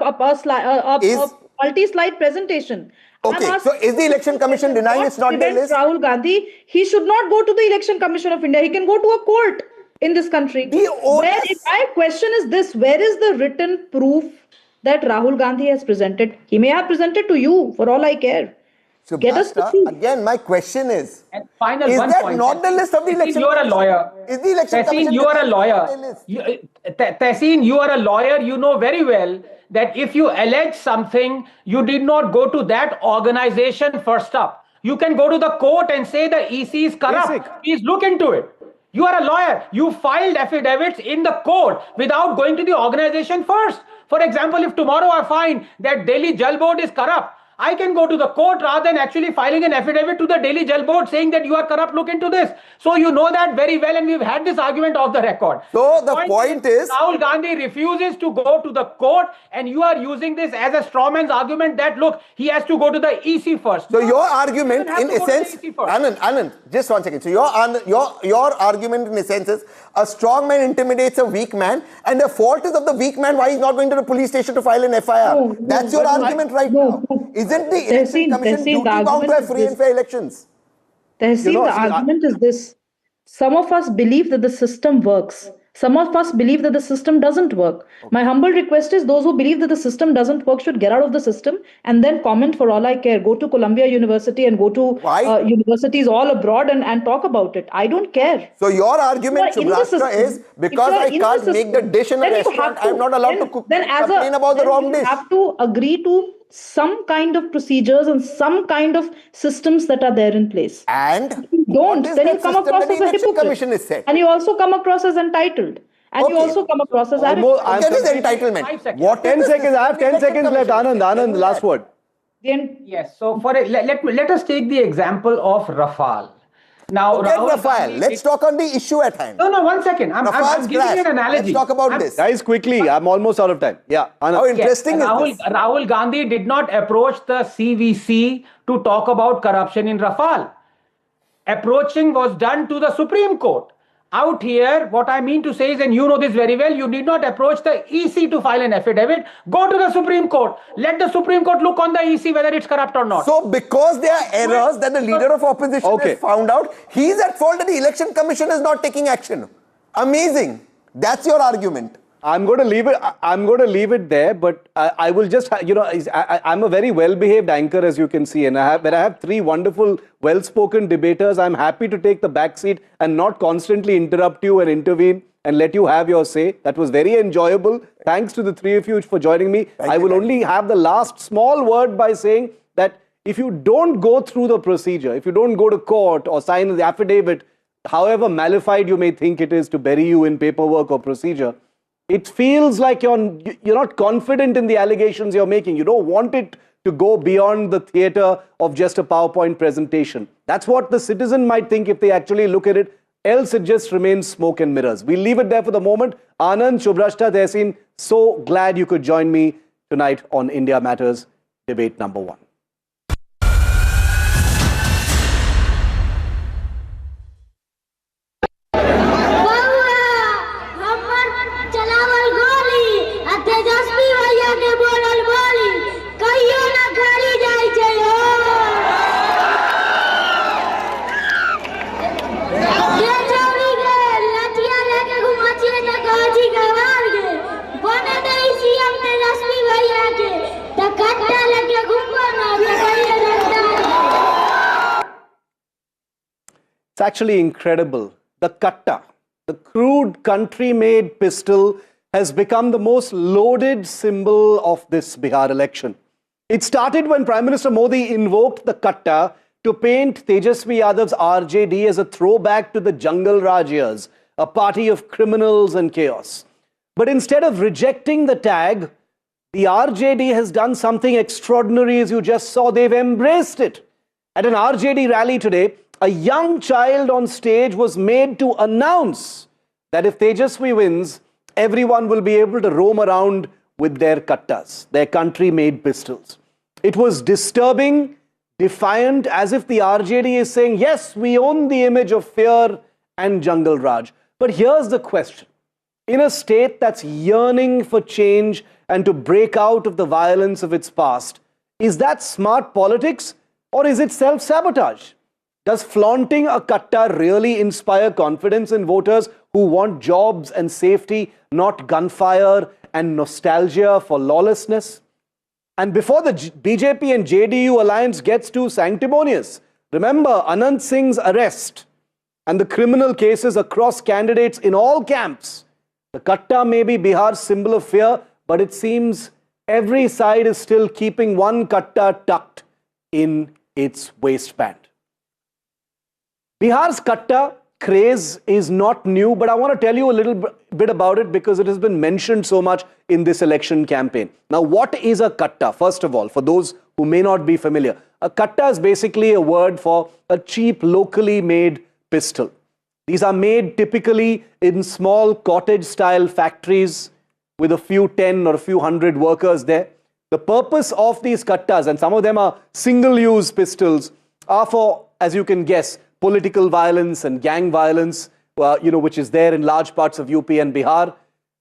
multi-slide presentation. Okay, so is the Election Commission denying it's not their list? Rahul Gandhi, he should not go to the Election Commission of India. He can go to a court in this country. My question is this: where is the written proof that Rahul Gandhi has presented. He may have presented to you, for all I care. So Get us the truth. again, my question is Final that point. not the list of the election You are a lawyer. Is the election commission You are a lawyer. list? You are a lawyer. You know very well that if you allege something, you did not go to that organization first up. You can go to the court and say the EC is corrupt. Please look into it. You are a lawyer. You filed affidavits in the court without going to the organization first. For example, if tomorrow I find that Delhi Jal Board is corrupt, I can go to the court rather than actually filing an affidavit to the Delhi Jal Board saying that you are corrupt, look into this. So you know that very well, and we've had this argument off the record. So the point is Rahul Gandhi refuses to go to the court, and you are using this as a strawman's argument that, look, he has to go to the EC first. So your argument in essence, Anand, just one second. So your argument in essence is a strong man intimidates a weak man, and the fault is of the weak man why he's not going to the police station to file an FIR. That's your argument right now. Isn't the election commission duty-bound to have free and fair elections? Tehseen, the argument is this. Some of us believe that the system works. Some of us believe that the system doesn't work. My humble request is those who believe that the system doesn't work should get out of the system and then comment for all I care. Go to Columbia University and go to universities all abroad and talk about it. I don't care. So your argument, Subrashta, is because I can't make the dish in a restaurant, I'm not allowed to cook. Complain about the wrong dish. You have to agree to some kind of procedures and some kind of systems that are there in place. And if you don't, then you come across as a hypocrite. And you also come across as entitled. And you also come across as arrogant. What is entitlement? What 10 seconds. I have 10 seconds left. Anand, last word. Yes. So let us take the example of Rafale. Now, Rafale. Let's talk on the issue at hand. No, 1 second. I'm giving you an analogy. Let's talk about this. Guys, quickly. I'm almost out of time. Yeah. Anand. How interesting is this? Rahul Gandhi did not approach the CVC to talk about corruption in Rafale. Approaching was done to the Supreme Court. Out here, what I mean to say is, and you know this very well, you did not approach the EC to file an affidavit. Go to the Supreme Court. Let the Supreme Court look on the EC whether it's corrupt or not. So because there are errors that the leader of opposition has found out, he's at fault that the election commission is not taking action. Amazing. That's your argument. I'm going to leave it. I'm going to leave it there. But I will just, I'm a very well-behaved anchor, as you can see, and when I have three wonderful, well-spoken debaters, I'm happy to take the back seat and not constantly interrupt you and intervene and let you have your say. That was very enjoyable. Thanks to the three of you for joining me. I will only have the last small word by saying that if you don't go through the procedure, if you don't go to court or sign the affidavit, however malified you may think it is to bury you in paperwork or procedure, it feels like you're not confident in the allegations you're making. You don't want it to go beyond the theater of just a PowerPoint presentation. That's what the citizen might think if they actually look at it. Else it just remains smoke and mirrors. We'll leave it there for the moment. Anand, Subrashta, Tehseen, so glad you could join me tonight on India Matters, debate number 1. It's actually incredible. The katta, the crude country-made pistol, has become the most loaded symbol of this Bihar election. It started when Prime Minister Modi invoked the katta to paint Tejasvi Yadav's RJD as a throwback to the Jungle Raj years, a party of criminals and chaos. But instead of rejecting the tag, the RJD has done something extraordinary, as you just saw. They've embraced it. At an RJD rally today, a young child on stage was made to announce that if Tejasvi wins, everyone will be able to roam around with their kattas, their country-made pistols. It was disturbing, defiant, as if the RJD is saying, yes, we own the image of fear and Jungle Raj. But here's the question. In a state that's yearning for change and to break out of the violence of its past, is that smart politics or is it self-sabotage? Does flaunting a katta really inspire confidence in voters who want jobs and safety, not gunfire and nostalgia for lawlessness? And before the BJP and JDU alliance gets too sanctimonious, remember Anand Singh's arrest and the criminal cases across candidates in all camps. The katta may be Bihar's symbol of fear, but it seems every side is still keeping one katta tucked in its waistband. Bihar's katta craze is not new, but I want to tell you a little bit about it because it has been mentioned so much in this election campaign. Now, what is a katta? First of all, for those who may not be familiar, a katta is basically a word for a cheap, locally made pistol. These are made typically in small cottage-style factories with a few 10 or a few hundred workers there. The purpose of these kattas, and some of them are single-use pistols, are for, as you can guess, political violence and gang violence, which is there in large parts of UP and Bihar.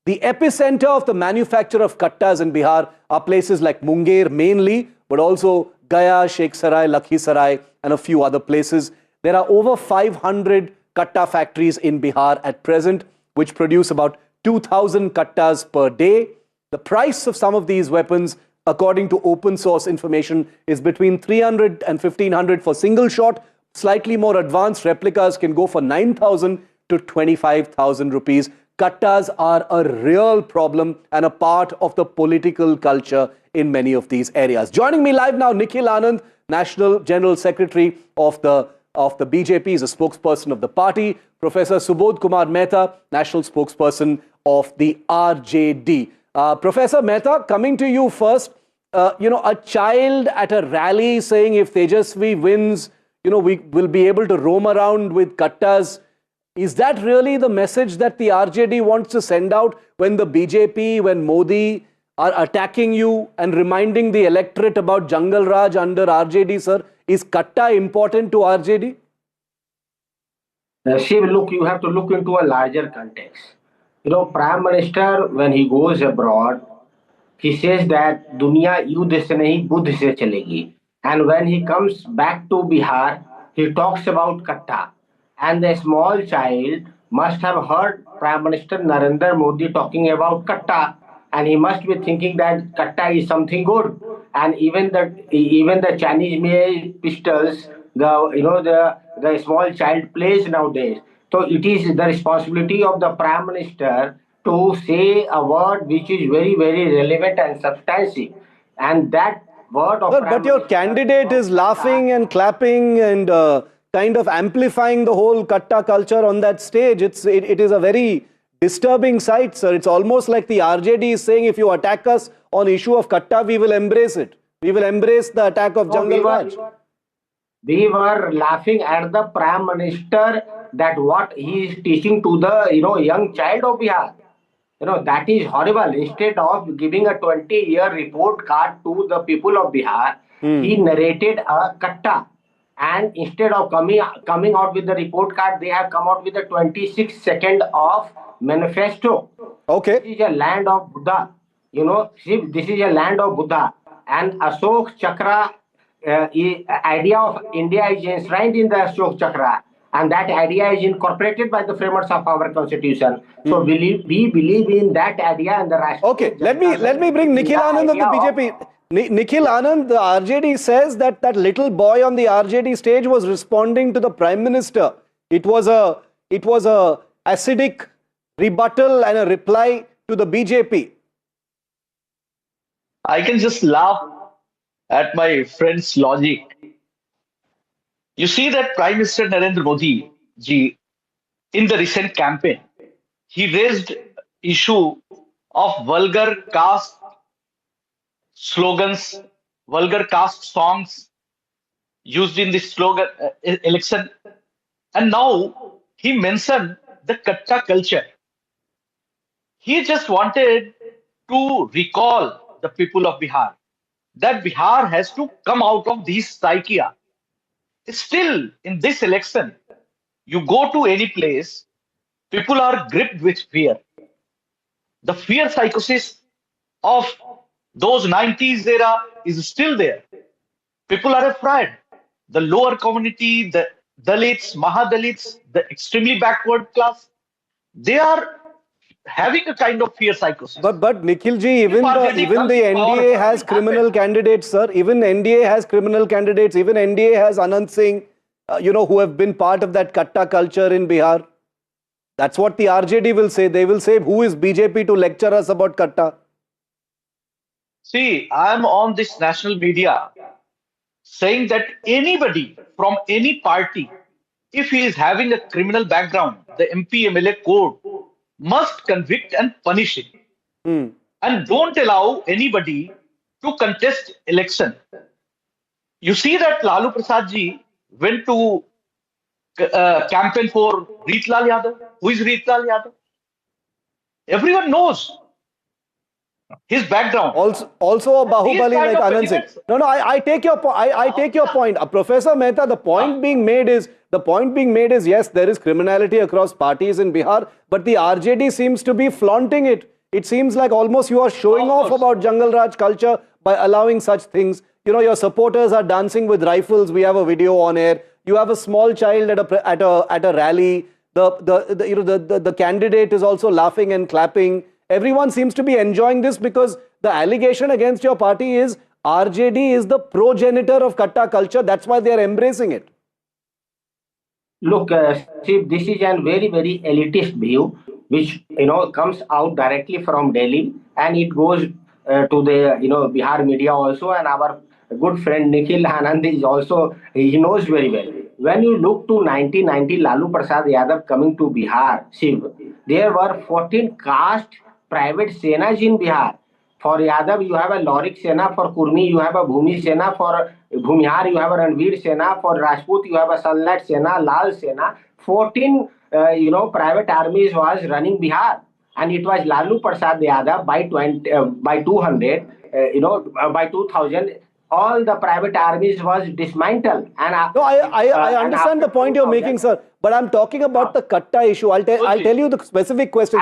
The epicenter of the manufacture of kattas in Bihar are places like Munger mainly, but also Gaya, Sheikh Sarai, Lakhisarai, and a few other places. There are over 500 katta factories in Bihar at present, which produce about 2,000 kattas per day. The price of some of these weapons, according to open source information, is between 300 and 1,500 for single shot. Slightly more advanced replicas can go for 9,000 to 25,000 rupees. Kattas are a real problem and a part of the political culture in many of these areas. Joining me live now, Nikhil Anand, National General Secretary of the BJP, is a spokesperson of the party. Professor Subodh Kumar Mehta, National Spokesperson of the RJD. Professor Mehta, coming to you first. A child at a rally saying if Tejasvi wins, we will be able to roam around with kattas. Is that really the message that the RJD wants to send out when the BJP, when Modi are attacking you and reminding the electorate about Jungle Raj under RJD, sir? Is katta important to RJD? Look, you have to look into a larger context. Prime Minister, when he goes abroad, he says that Dunya yudh se nahi, buddh se chalegi. And when he comes back to Bihar, he talks about katta. And the small child must have heard Prime Minister Narendra Modi talking about katta, and he must be thinking that katta is something good. And even the Chinese made pistols, the small child plays nowadays. So it is the responsibility of the Prime Minister to say a word which is very, very relevant and substantive. And that word of but your candidate is laughing and clapping and kind of amplifying the whole katta culture on that stage. It is a very disturbing sight, sir. It's almost like the RJD is saying if you attack us on issue of katta, we will embrace it. We will embrace the attack of Jungle Raj. We were laughing at the Prime Minister that what he is teaching to the young child of Bihar. That is horrible. Instead of giving a 20-year report card to the people of Bihar, he narrated a katta. And instead of coming out with the report card, they have come out with a 26-second of manifesto. Okay. This is a land of Buddha. This is a land of Buddha. And Ashok Chakra, idea of India is enshrined in the Ashok Chakra. And that idea is incorporated by the framers of our constitution. So we believe in that idea and the rational. Okay, let me bring Nikhil Anand of the BJP. Nikhil Anand, the RJD says that that little boy on the RJD stage was responding to the Prime Minister. It was a acidic rebuttal and a reply to the BJP. I can just laugh at my friend's logic. You see that Prime Minister Narendra Modi ji, in the recent campaign, he raised issue of vulgar caste slogans, vulgar caste songs used in the slogan election, and now he mentioned the katta culture. He just wanted to recall the people of Bihar that Bihar has to come out of this psychia. Still, in this election, you go to any place, people are gripped with fear. The fear psychosis of those 90s era is still there. People are afraid. The lower community, the Dalits, Mahadalits, the extremely backward class, they are having a kind of fear psychosis. But Nikhil ji, If RJD even comes the to power, NDA what has will criminal happen? candidates, sir. Even NDA has criminal candidates. Even NDA has Anand Singh, who have been part of that Katta culture in Bihar. That's what the RJD will say. They will say, who is BJP to lecture us about Katta? See, I'm on this national media saying that anybody from any party, if he is having a criminal background, the MP MLA code must convict and punish him. And don't allow anybody to contest election. You see that Lalu Prasad ji went to campaign for Reetlal Yadav. Who is Reetlal Yadav? Everyone knows his background. Also a Bahubali kind like of Anand Singh. elements- No, I take your point. I take your point. Professor Mehta, the point being made is yes, there is criminality across parties in Bihar, but the RJD seems to be flaunting it. It seems like almost you are showing off about Jungle Raj culture by allowing such things. Your supporters are dancing with rifles. We have a video on air. You have a small child at a rally. The candidate is also laughing and clapping. Everyone seems to be enjoying this because the allegation against your party is RJD is the progenitor of Katta culture. That's why they are embracing it. Look, Steve, this is a very, very elitist view, which comes out directly from Delhi, and it goes to the Bihar media also, and our good friend Nikhil Anand is also, he knows very well. When you look to 1990, Lalu Prasad Yadav coming to Bihar, Shiv, there were 14 caste private senas in Bihar. For Yadav, you have a Lorik Sena. For Kurmi, you have a Bhumi Sena. For Bhumihar, you have a Ranveer Sena. For Rajput, you have a Sunlight Sena, Lal Sena. 14, private armies was running Bihar. And it was Lalu Prasad Yadav by 200, by 2000. All the private armies was dismantled. And I understand the point you're making, sir. But I'm talking about the Katta issue. I'll tell you the specific question.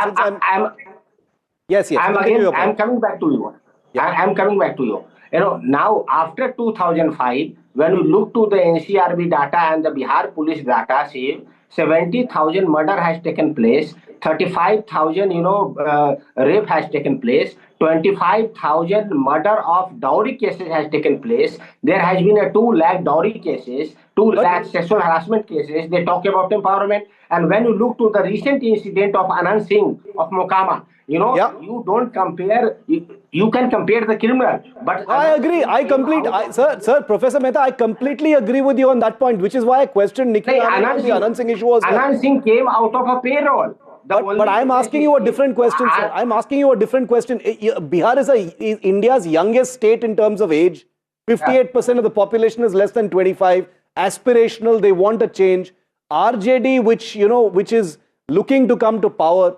Yes. I'm coming back to you. I'm coming back to you. Now after 2005, when you look to the NCRB data and the Bihar police data, say 70,000 murder has taken place, 35,000 rape has taken place, 25,000 murder of dowry cases has taken place. There has been a 2 lakh dowry cases, 2 lakh sexual harassment cases. They talk about empowerment. And when you look to the recent incident of Anand Singh of Mokama, you don't compare. You can compare the criminal, but I agree. Sir, Professor Mehta, I completely agree with you on that point, which is why I questioned Nikhil Anand on the Anand Singh issue was. Anand Singh came out of a payroll. But I'm asking you a different question, sir. I'm asking you a different question. Bihar is India's youngest state in terms of age. 58% of the population is less than 25. Aspirational, they want a change. RJD, which is looking to come to power.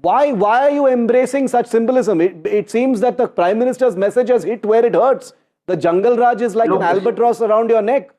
Why are you embracing such symbolism? It seems that the Prime Minister's message has hit where it hurts. The Jungle Raj is like an albatross around your neck.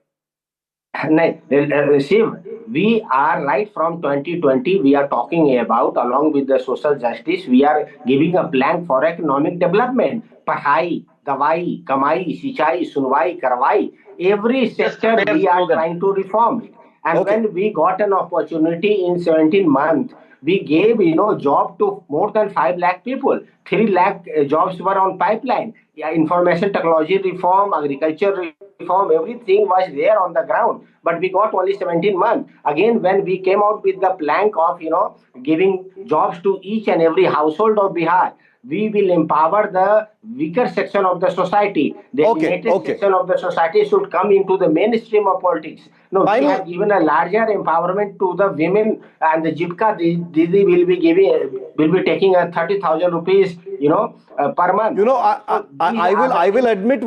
Shiv, we are right from 2020, we are talking about, along with the social justice, we are giving a plan for economic development. Padhai, Dawai, Kamai, Sichai, Sunwai, Karwai. Every sector we are trying to reform. And when we got an opportunity in 17 months, we gave job to more than 5 lakh people. 3 lakh jobs were on pipeline. Information technology reform, agriculture reform, everything was there on the ground. But we got only 17 months. Again, when we came out with the plank of giving jobs to each and every household of Bihar, we will empower the weaker section of the society. The eliminated section of the society should come into the mainstream of politics. No, we have given a larger empowerment to the women, and the Jivka Didi will be taking a 30,000 rupees, per month. I will admit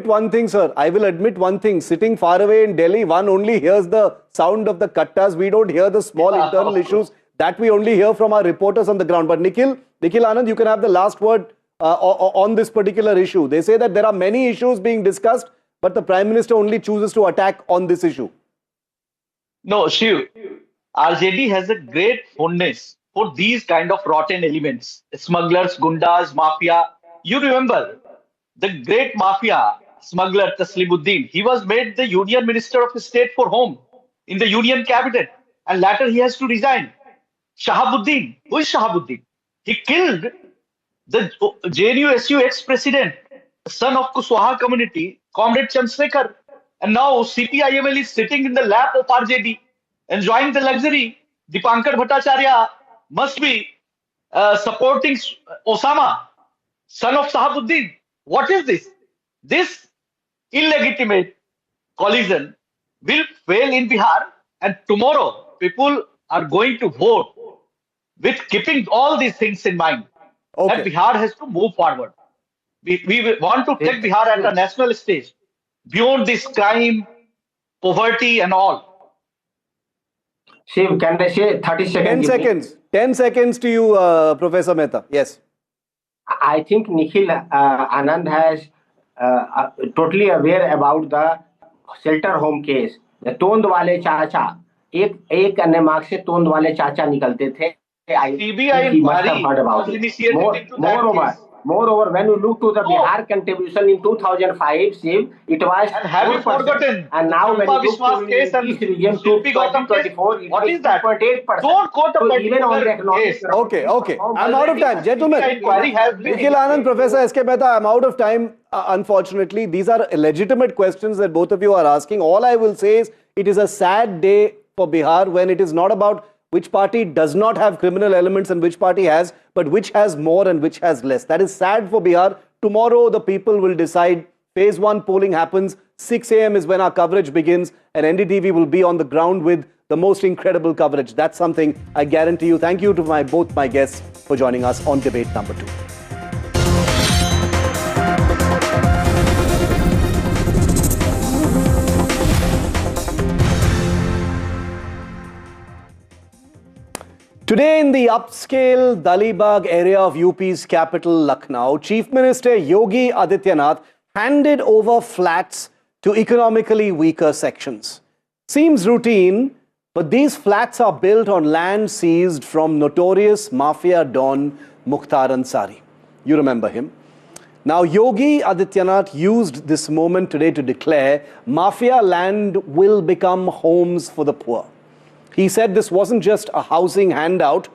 one thing, sir. I will admit one thing. Sitting far away in Delhi, one only hears the sound of the kattas. We don't hear the small internal issues that we only hear from our reporters on the ground. But Nikhil Anand, you can have the last word on this particular issue. They say that there are many issues being discussed, but the Prime Minister only chooses to attack on this issue. No, Shiv, RJD has a great fondness for these kind of rotten elements. Smugglers, gundas, mafia. You remember, the great mafia smuggler Taslimuddin. He was made the Union Minister of State for Home in the Union Cabinet, and later he has to resign. Shahabuddin, who is Shahabuddin? He killed the JNU-SU ex-president, son of Kuswaha community, Comrade Chandrasekhar. And now CPIML is sitting in the lap of RJD, enjoying the luxury. Dipankar Bhattacharya must be supporting Osama, son of Shahabuddin. What is this? This illegitimate collision will fail in Bihar, and tomorrow people are going to vote with keeping all these things in mind. That Bihar has to move forward. We want to take Bihar at a national stage, beyond this crime, poverty and all. Shiv, can I say 30 seconds? 10 seconds. 10 seconds to you, Professor Mehta. Yes. I think Nikhil Anand has totally aware about the shelter home case. The तोंद वाले चाचा एक अन्य मार्ग से तोंद वाले चाचा निकलते थे. CBI must have heard about it. Moreover, when you look to the Bihar contribution in 2005, Shiv, it was and have you forgotten? And now when you look to this region to 2024, what is that? 8.8%. Don't quote a so even on the particular economic case. Okay. I'm out of time. Gentlemen, inquiry has been Nikhil Anand, Professor S.K. Mehta, I'm out of time. Unfortunately, these are legitimate questions that both of you are asking. All I will say is it is a sad day for Bihar when it is not about which party does not have criminal elements and which party has, but which has more and which has less. That is sad for Bihar. Tomorrow, the people will decide. Phase 1 polling happens. 6 a.m. is when our coverage begins, and NDTV will be on the ground with the most incredible coverage. That's something I guarantee you. Thank you to both my guests for joining us on debate number 2. Today in the upscale Dalibag area of UP's capital, Lucknow, Chief Minister Yogi Adityanath handed over flats to economically weaker sections. Seems routine, but these flats are built on land seized from notorious mafia don Mukhtar Ansari. You remember him. Now, Yogi Adityanath used this moment today to declare mafia land will become homes for the poor. He said this wasn't just a housing handout,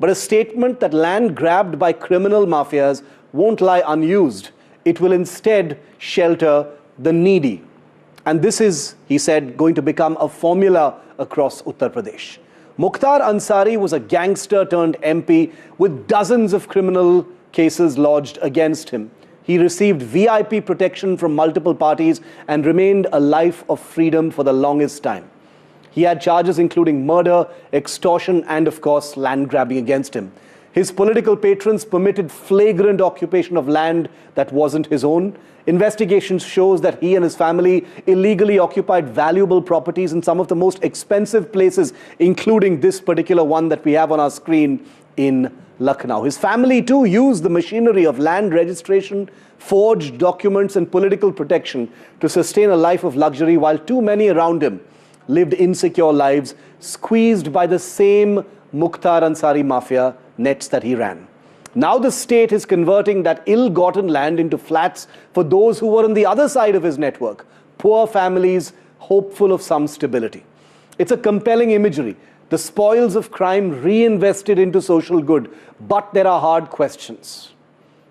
but a statement that land grabbed by criminal mafias won't lie unused. It will instead shelter the needy. And this is, he said, going to become a formula across Uttar Pradesh. Mukhtar Ansari was a gangster turned MP with dozens of criminal cases lodged against him. He received VIP protection from multiple parties and remained a life of freedom for the longest time. He had charges including murder, extortion, and of course, land grabbing against him. His political patrons permitted flagrant occupation of land that wasn't his own. Investigations shows that he and his family illegally occupied valuable properties in some of the most expensive places, including this particular one that we have on our screen in Lucknow. His family too used the machinery of land registration, forged documents, and political protection to sustain a life of luxury, while too many around him lived insecure lives, squeezed by the same Mukhtar Ansari mafia nets that he ran. Now the state is converting that ill-gotten land into flats for those who were on the other side of his network, poor families hopeful of some stability. It's a compelling imagery. The spoils of crime reinvested into social good, but there are hard questions.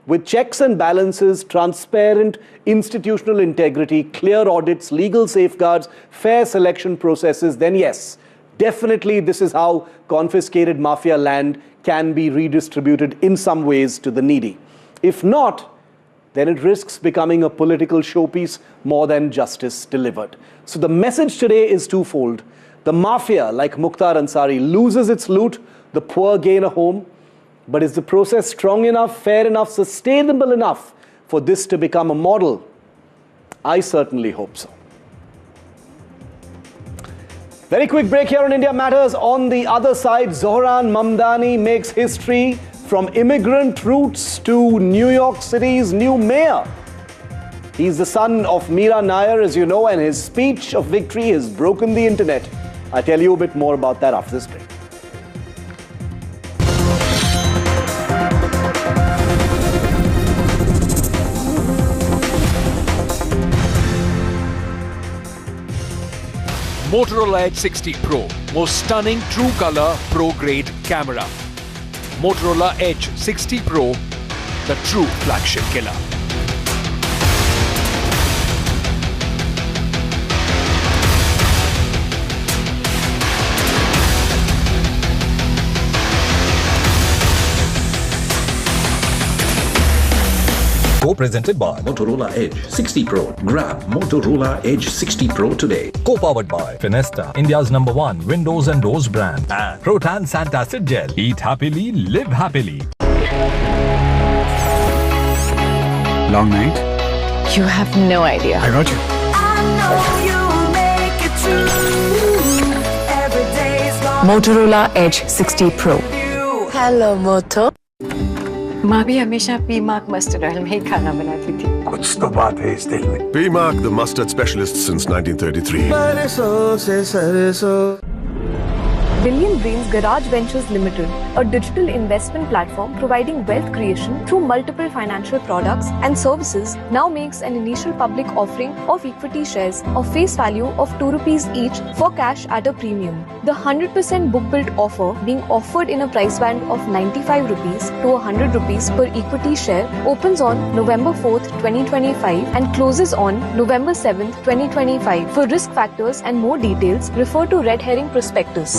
With checks and balances, transparent institutional integrity, clear audits, legal safeguards, fair selection processes, then yes, definitely this is how confiscated mafia land can be redistributed in some ways to the needy. If not, then it risks becoming a political showpiece more than justice delivered. So the message today is twofold. The mafia, like Mukhtar Ansari, loses its loot, the poor gain a home. But is the process strong enough, fair enough, sustainable enough for this to become a model? I certainly hope so. Very quick break here on India Matters. On the other side, Zohran Mamdani makes history from immigrant roots to New York City's new mayor. He's the son of Meera Nair, as you know, and his speech of victory has broken the internet. I'll tell you a bit more about that after this break. Motorola Edge 60 Pro, most stunning true color pro grade camera. Motorola Edge 60 Pro, the true flagship killer. Co-presented by Motorola Edge 60 Pro. Grab Motorola Edge 60 Pro today. Co-powered by Finesta, India's #1 windows and doors brand. And Protan Santacid Gel. Eat happily, live happily. Long night? You have no idea. I got you. Motorola Edge 60 Pro. Hello, Moto. माँ भी हमेशा पीमाक mustard oil में ही खाना बनाती थी। कुछ तो बात है इस दिल में. P-Mark, the mustard specialist since 1933. सरसों से सरसों. Billion Brains Garage Ventures Limited, a digital investment platform providing wealth creation through multiple financial products and services, now makes an initial public offering of equity shares of face value of ₹2 each for cash at a premium. The 100% book-built offer being offered in a price band of ₹95 to ₹100 per equity share opens on November 4th, 2025 and closes on November 7th, 2025. For risk factors and more details, refer to Red Herring Prospectus.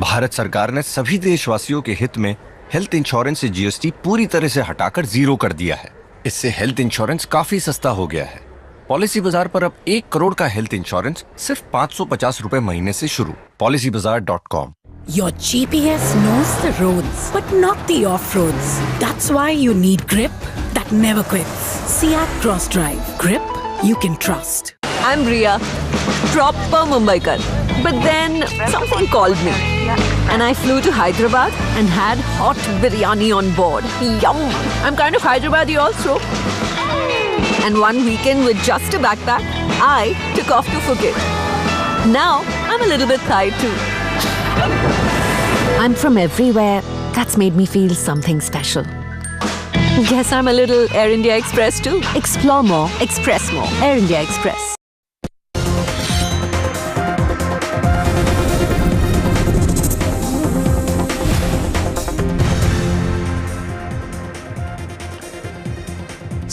Bharat सरकार ने सभी देशवासियों के हित में health insurance से GST पूरी तरह से हटाकर 0 कर दिया है। इससे हेल्थ इंश्योरेंस काफी सस्ता हो गया है। पॉलिसी बाजार पर अब 1 करोड़ का हेल्थ इंश्योरेंस सिर्फ ₹550 महीने से शुरू। policybazaar.com। Your GPS knows the roads, but not the off-roads. That's why you need grip that never quits. Seat Cross Drive. Grip you can trust. I'm Riya, proper Mumbaikar. But then something called me. And I flew to Hyderabad and had hot biryani on board. Yum! I'm kind of Hyderabadi also. And one weekend with just a backpack, I took off to Phuket. Now I'm a little bit tired too. I'm from everywhere. That's made me feel something special. Guess I'm a little Air India Express too. Explore more, express more. Air India Express.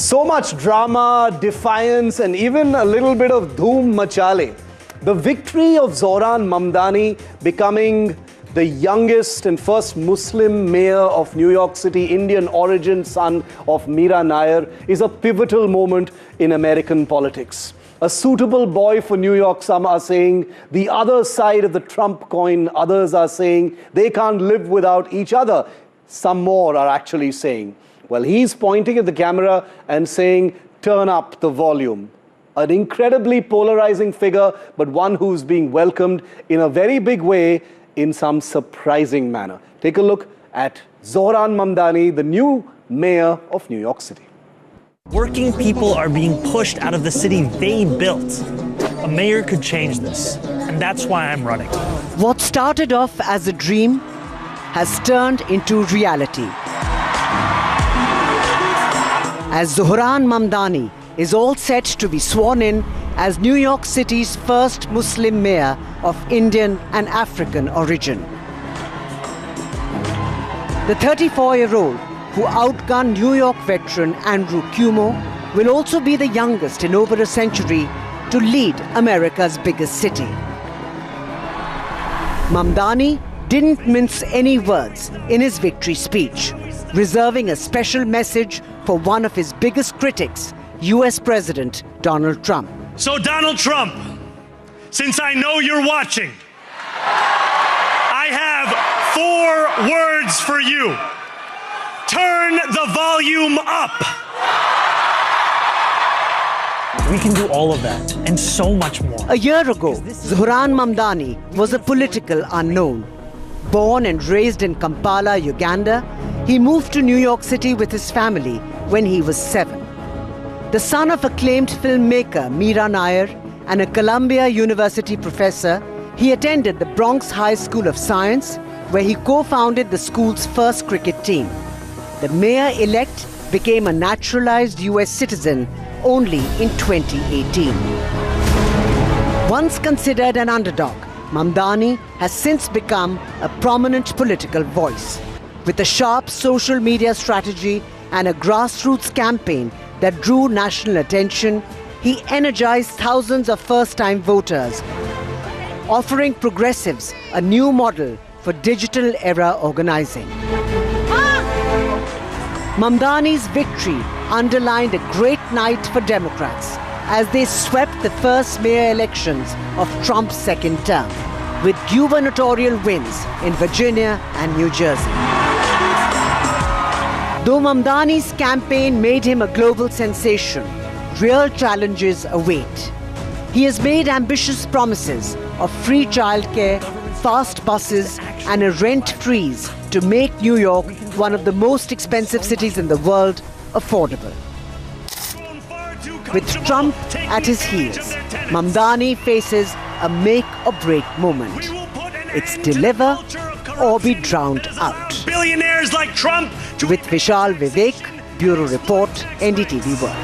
So much drama, defiance, and even a little bit of dhoom machale. The victory of Zohran Mamdani becoming the youngest and first Muslim mayor of New York City, Indian origin, son of Meera Nair, is a pivotal moment in American politics. A suitable boy for New York, some are saying. The other side of the Trump coin, others are saying they can't live without each other. Some more are actually saying. Well, he's pointing at the camera and saying, turn up the volume. An incredibly polarizing figure, but one who's being welcomed in a very big way in some surprising manner. Take a look at Zohran Mamdani, the new mayor of New York City. Working people are being pushed out of the city they built. A mayor could change this, and that's why I'm running. What started off as a dream has turned into reality. As Zohran Mamdani is all set to be sworn in as New York City's first Muslim mayor of Indian and African origin. The 34-year-old, who outgunned New York veteran Andrew Cuomo, will also be the youngest in over a century to lead America's biggest city. Mamdani didn't mince any words in his victory speech, reserving a special message for one of his biggest critics, US President Donald Trump. So Donald Trump, since I know you're watching, I have 4 words for you. Turn the volume up. We can do all of that and so much more. A year ago, Zohran Mamdani was a political unknown. Born and raised in Kampala, Uganda, he moved to New York City with his family when he was 7. The son of acclaimed filmmaker Meera Nair and a Columbia University professor, he attended the Bronx High School of Science, where he co-founded the school's first cricket team. The mayor-elect became a naturalized US citizen only in 2018. Once considered an underdog, Mamdani has since become a prominent political voice. With a sharp social media strategy and a grassroots campaign that drew national attention, he energized thousands of first-time voters, offering progressives a new model for digital-era organizing. Mamdani's victory underlined a great night for Democrats as they swept the first mayor elections of Trump's second term, with gubernatorial wins in Virginia and New Jersey. Though Mamdani's campaign made him a global sensation, real challenges await. He has made ambitious promises of free childcare, fast buses, and a rent freeze to make New York one of the most expensive cities in the world affordable. With Trump at his heels, Mamdani faces a make-or-break moment. It's deliver or be drowned out. Billionaires like Trump. With Vishal Vivek, Bureau Report, NDTV World.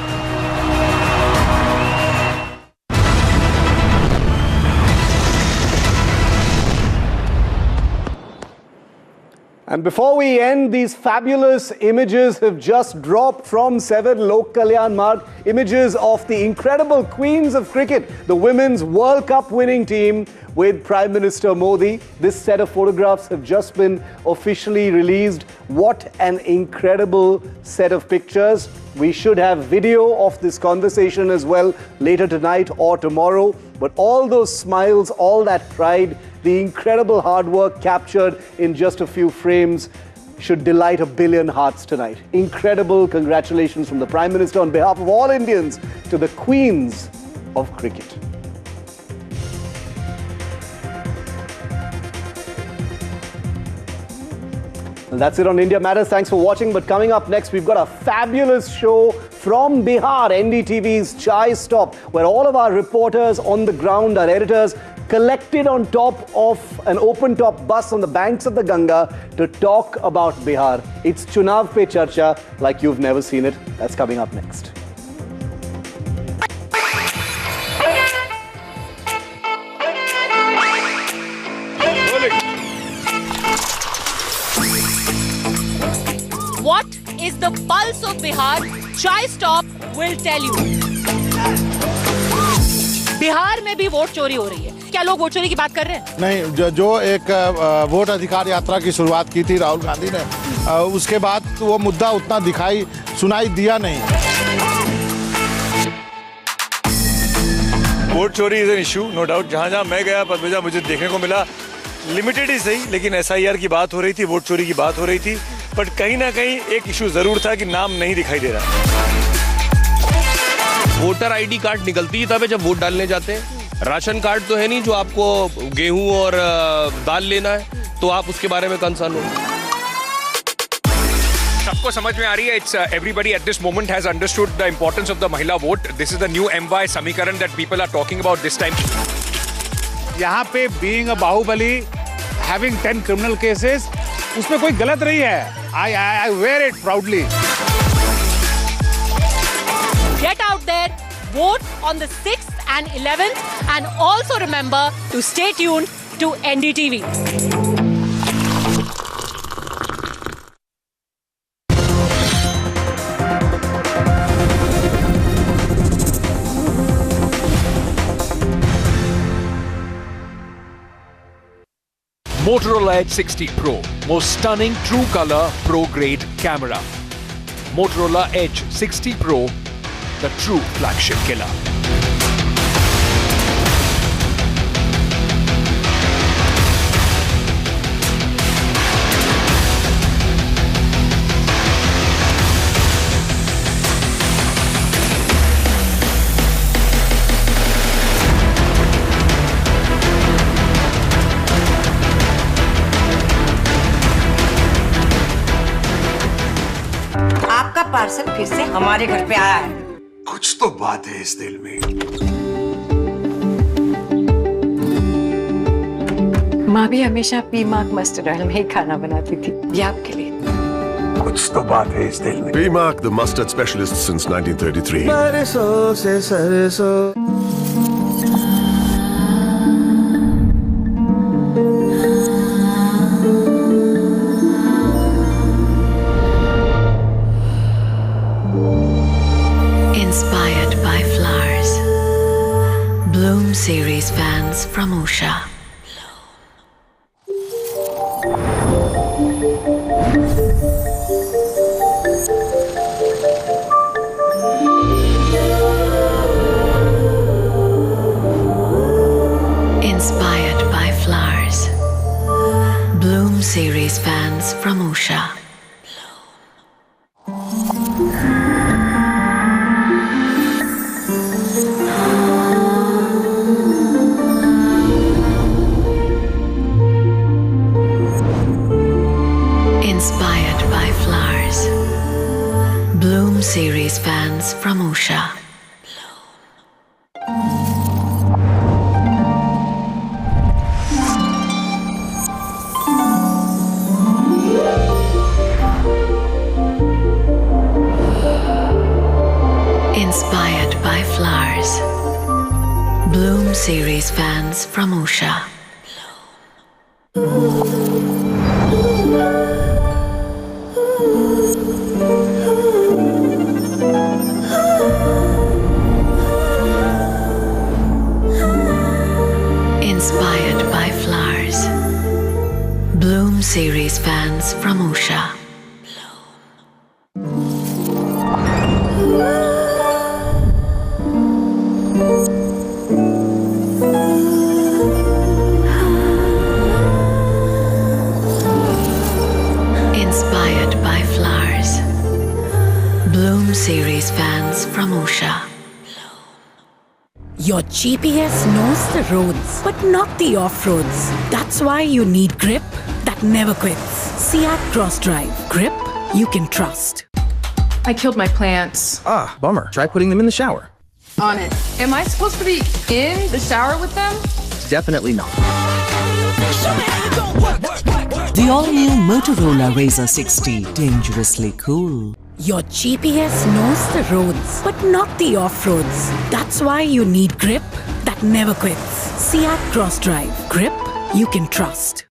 And before we end, these fabulous images have just dropped from 7 Lok Kalyan Marg. Images of the incredible queens of cricket, the Women's World Cup winning team with Prime Minister Modi. This set of photographs have just been officially released. What an incredible set of pictures. We should have video of this conversation as well later tonight or tomorrow. But all those smiles, all that pride, the incredible hard work captured in just a few frames should delight 1 billion hearts tonight. Incredible congratulations from the Prime Minister on behalf of all Indians to the queens of cricket. And that's it on India Matters. Thanks for watching. But coming up next, we've got a fabulous show from Bihar, NDTV's Chai Stop, where all of our reporters on the ground, our editors, collected on top of an open-top bus on the banks of the Ganga to talk about Bihar. It's Chunav Pe Charcha like you've never seen it. That's coming up next. What is the pulse of Bihar? Chai Stop will tell you. Bihar में भी vote चोरी हो रही है। क्या लोग vote चोरी की बात कर रहे हैं? नहीं, जो एक वोट अधिकार यात्रा की शुरुआत की थी राहुल गांधी ने, उसके बाद वो मुद्दा उतना सुनाई दिया नहीं। वोट चोरी is an issue, no doubt. जहां मैं गया पदवेजा मुझे देखने को मिला, लिमिटेड ही सही, लेकिन SIR की बात हो रही थी, वोट चोरी की बात हो रही थी। बट कहीं ना कहीं एक इशू जरूर था कि नाम नहीं दिखाई दे रहा। वोटर ID कार्ड निकलती है तब जब वोट डालने जाते हैं। राशन कार्ड तो है नहीं जो आपको गेहूं और दाल लेना है, तो आप उसके बारे में कंसर्न हो। सबको समझ में आ रही है। It's everybody at this moment has understood the importance of the महिला vote. This is the new MY समीकरण that people are talking about this time. यहाँ पे being a Bahubali, having 10 criminal cases, उसमें कोई गलत नहीं है। I wear it proudly. Get out there, vote on the 6th and 11th, and also remember to stay tuned to NDTV. Motorola Edge 60 Pro, most stunning true color pro grade camera. Motorola Edge 60 Pro, the true flagship killer. Parcel फिर से हमारे घर पे आया है। कुछ तो बात है इस दिल में। माँ भी हमेशा पी मार्क मस्टर्ड ऑयल में ही खाना बनाती थी। ये आपके लिए। कुछ तो बात है इस दिल में. P-Mark, the mustard specialist since 1933. बरसों से सरसों. Inspired by flowers. Bloom series fans from Usha. Inspired by flowers. Bloom series fans from Usha. Inspired by flowers. Bloom series fans from Usha. Inspired by flowers. Bloom series fans from Usha. Inspired by flowers. Bloom series fans from Usha. Inspired by flowers. Bloom series fans from Usha. Your GPS knows the roads, but not the off-roads. That's why you need grip that never quits. Seat Cross Drive. Grip you can trust. I killed my plants. Ah, bummer. Try putting them in the shower. On it. Am I supposed to be in the shower with them? Definitely not. The all-new Motorola Razr 60. Dangerously cool. Your GPS knows the roads, but not the off-roads. That's why you need grip that never quits. Seat Cross Drive. Grip you can trust.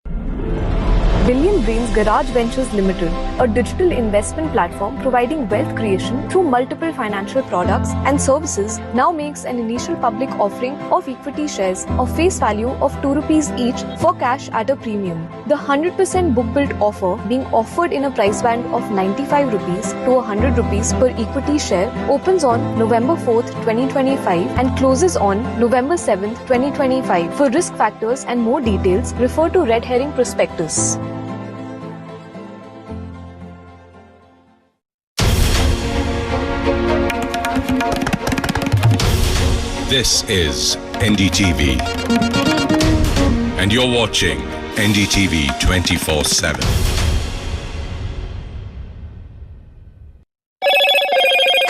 Billion Brains Garage Ventures Limited, a digital investment platform providing wealth creation through multiple financial products and services, now makes an initial public offering of equity shares of face value of 2 rupees each for cash at a premium. The 100% book-built offer being offered in a price band of 95 rupees to 100 rupees per equity share opens on November 4th, 2025 and closes on November 7th, 2025. For risk factors and more details, refer to Red Herring Prospectus. This is NDTV, and you're watching NDTV 24/7.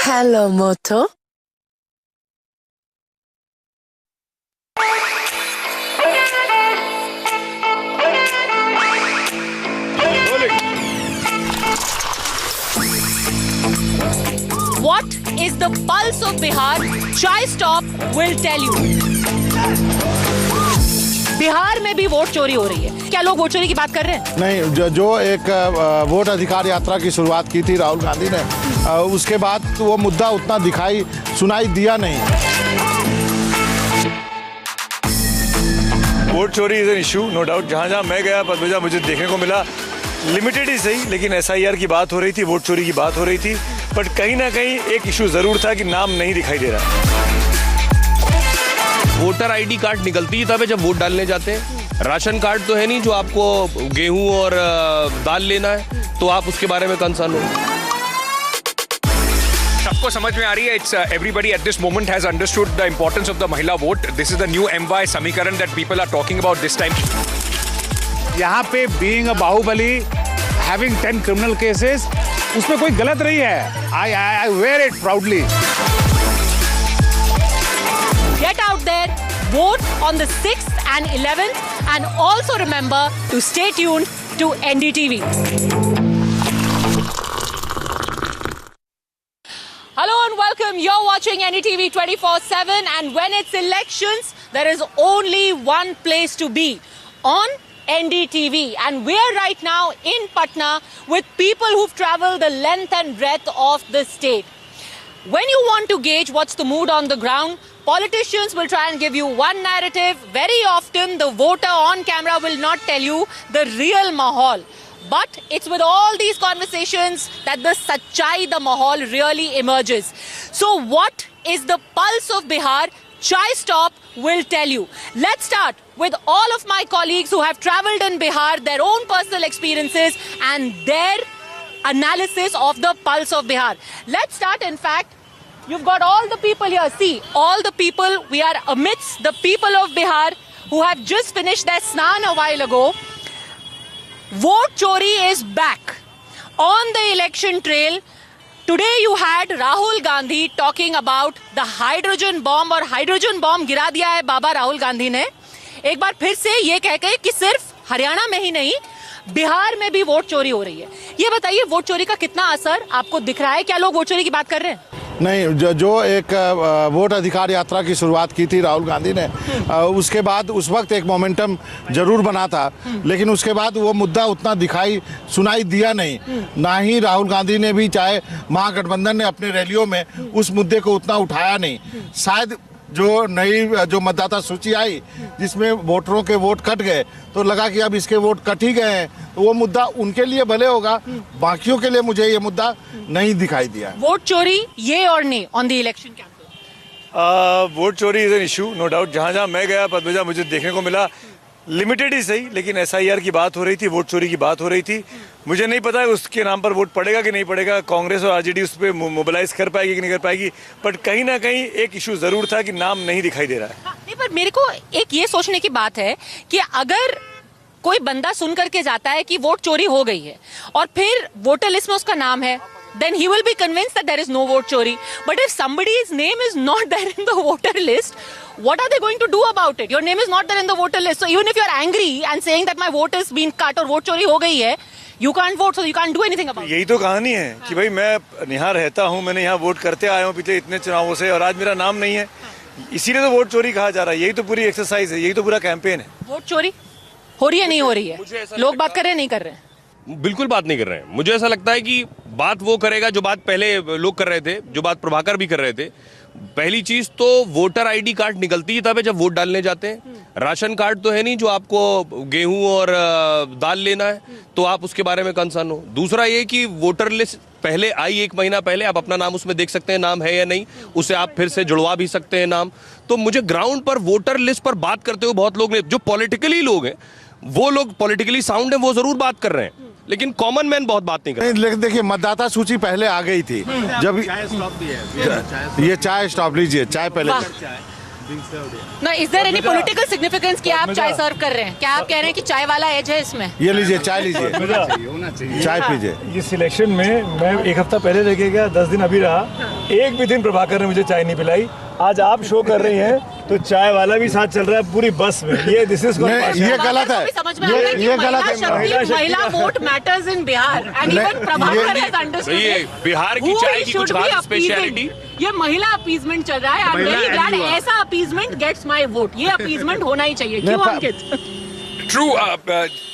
Hello, Moto. What is the pulse of Bihar? Chai Stop will tell you. Bihar में भी vote चोरी हो रही है। क्या लोग vote चोरी की बात कर रहे हैं? नहीं, जो एक वोट अधिकार यात्रा की शुरुआत की थी राहुल गांधी ने, उसके बाद वो मुद्दा उतना सुनाई दिया नहीं। वोट चोरी is an issue, no doubt. जहां मैं गया पदवेजा मुझे देखने को मिला, लिमिटेड ही सही, लेकिन SIR की बात हो रही थी, वोट चोरी की बात हो रही थी। बट कहीं ना कहीं एक इशू जरूर था कि नाम नहीं दिखाई दे रहा। वोटर ID कार्ड निकलती ही तब है जब वोट डालने जाते हैं। राशन कार्ड तो है नहीं जो आपको गेहूं और दाल लेना है, तो आप उसके बारे में कंसर्न हो। सबको समझ में आ रही है। It's everybody at this moment has understood the importance of the महिला vote. This is the new MY समीकरण that people are talking about this time. यहाँ पे being a Bahubali, having 10 criminal cases, उसमें कोई गलत नहीं है। I wear it proudly. Get out there, vote on the 6th and 11th, and also remember to stay tuned to NDTV. watching NDTV 24/7, and when it's elections, there is only one place to be, on NDTV. And we're right now in Patna with people who've traveled the length and breadth of the state. When you want to gauge what's the mood on the ground, politicians will try and give you one narrative. Very often, the voter on camera will not tell you the real mahal. But it's with all these conversations that the sachai, the mahal, really emerges. So what is the pulse of Bihar? Chai Stop will tell you. Let's start with all of my colleagues who have traveled in Bihar, their own personal experiences and their analysis of the pulse of Bihar. Let's start, in fact, you've got all the people here. See, all the people, we are amidst the people of Bihar who have just finished their snan a while ago. Vote chori is back on the election trail. Today you had Rahul Gandhi talking about the hydrogen bomb, और hydrogen bomb गिरा दिया है बाबा राहुल गांधी ने एक बार फिर से ये कह के कि सिर्फ हरियाणा में ही नहीं, बिहार में भी वोट चोरी हो रही है। ये बताइए, वोट चोरी का कितना असर आपको दिख रहा है? क्या लोग वोट चोरी की बात कर रहे हैं? नहीं, जो एक वोट अधिकार यात्रा की शुरुआत की थी राहुल गांधी ने, उसके बाद उस वक्त एक मोमेंटम जरूर बना था, लेकिन उसके बाद वो मुद्दा उतना सुनाई दिया नहीं। ना ही राहुल गांधी ने भी, चाहे महागठबंधन ने अपने रैलियों में उस मुद्दे को उतना उठाया नहीं। शायद जो मतदाता सूची आई जिसमें वोटरों के वोट कट गए, तो लगा कि अब इसके वोट कट ही गए हैं, तो वो मुद्दा उनके लिए भले होगा, बाकियों के लिए मुझे ये मुद्दा नहीं दिखाई दिया। वोट चोरी, ये और नहीं on the election campaign? Vote चोरी is an issue, no doubt. जहां मैं गया पद्मजा, मुझे देखने को मिला, लिमिटेड ही सही, लेकिन SIR की बात हो रही थी, वोट चोरी की बात हो रही थी। मुझे नहीं पता है उसके नाम पर वोट पड़ेगा कि नहीं पड़ेगा, कांग्रेस और RJD उस पर मोबिलाइज कर पाएगी कि नहीं कर पाएगी, बट कहीं ना कहीं एक इशू जरूर था कि नाम नहीं दिखाई दे रहा है। नहीं, पर मेरे को एक ये सोचने की बात है कि अगर कोई बंदा सुन करके जाता है कि वोट चोरी हो गई है और फिर वोटर लिस्ट में उसका नाम है, then he will be convinced that there is no vote chori. But if somebody's name is not there in the voter list, what are they going to do about it? Your name is not there in the voter list. So even if you're angry and saying that my vote is being cut or vote chori ho gayi hai, you can't vote, so you can't do anything about it. यही तो कहानी है कि भाई मैं यहाँ रहता हूँ, मैंने यहाँ वोट करते आया हूँ पिछले इतने चुनावों से, और आज मेरा नाम नहीं है, इसीलिए तो वोट चोरी कहा जा रहा है। यही तो पूरी एक्सरसाइज है, यही तो पूरा कैंपेन है। वोट चोरी हो रही है, नहीं हो रही है? लोग बात कर रहे हैं, नहीं कर रहे हैं? बिल्कुल बात नहीं कर रहे हैं। मुझे ऐसा लगता है कि बात वो करेगा जो बात पहले लोग कर रहे थे, जो बात प्रभाकर भी कर रहे थे। पहली चीज तो वोटर ID कार्ड निकलती ही तब है जब वोट डालने जाते हैं। राशन कार्ड तो है नहीं जो आपको गेहूं और दाल लेना है, तो आप उसके बारे में कंसर्न हो। दूसरा ये कि वोटर लिस्ट पहले आई, 1 महीना पहले, आप अपना नाम उसमें देख सकते हैं, नाम है या नहीं, उसे आप फिर से जुड़वा भी सकते हैं नाम। तो मुझे ग्राउंड पर वोटर लिस्ट पर बात करते हुए बहुत लोग ने, जो पॉलिटिकली लोग हैं, वो लोग पॉलिटिकली साउंड है, वो जरूर बात कर रहे हैं, लेकिन कॉमन मैन बहुत बात नहीं कर रहे। लेकिन देखिए, मतदाता सूची पहले आ गई थी, जब ये चाय स्टॉप लीजिए, चाय पहले। ना, is there any political significance कि आप चाय सर्व कर रहे हैं? क्या आप कह रहे हैं कि चाय वाला एज है इसमें? ये लीजिए, चाय लीजिए, चाय पीजिए। इस इलेक्शन में मैं 1 हफ्ता पहले लेके गया, 10 दिन अभी रहा, एक भी दिन प्रभाकर ने मुझे चाय नहीं पिलाई। आज आप शो कर रही हैं तो चाय वाला भी साथ चल रहा है पूरी बस में। ये दिस इज ये गलत है, ये गलत है। महिला vote matters in Bihar and even Prabhakar has understood. Bihar की चाय की कुछ खास स्पेशलिटी, ये महिला अपीजमेंट चल रहा है। आई एम वेरी ग्लैड ऐसा अपीजमेंट गेट्स माय वोट। ये अपीजमेंट होना ही चाहिए। क्यों अंकित? True,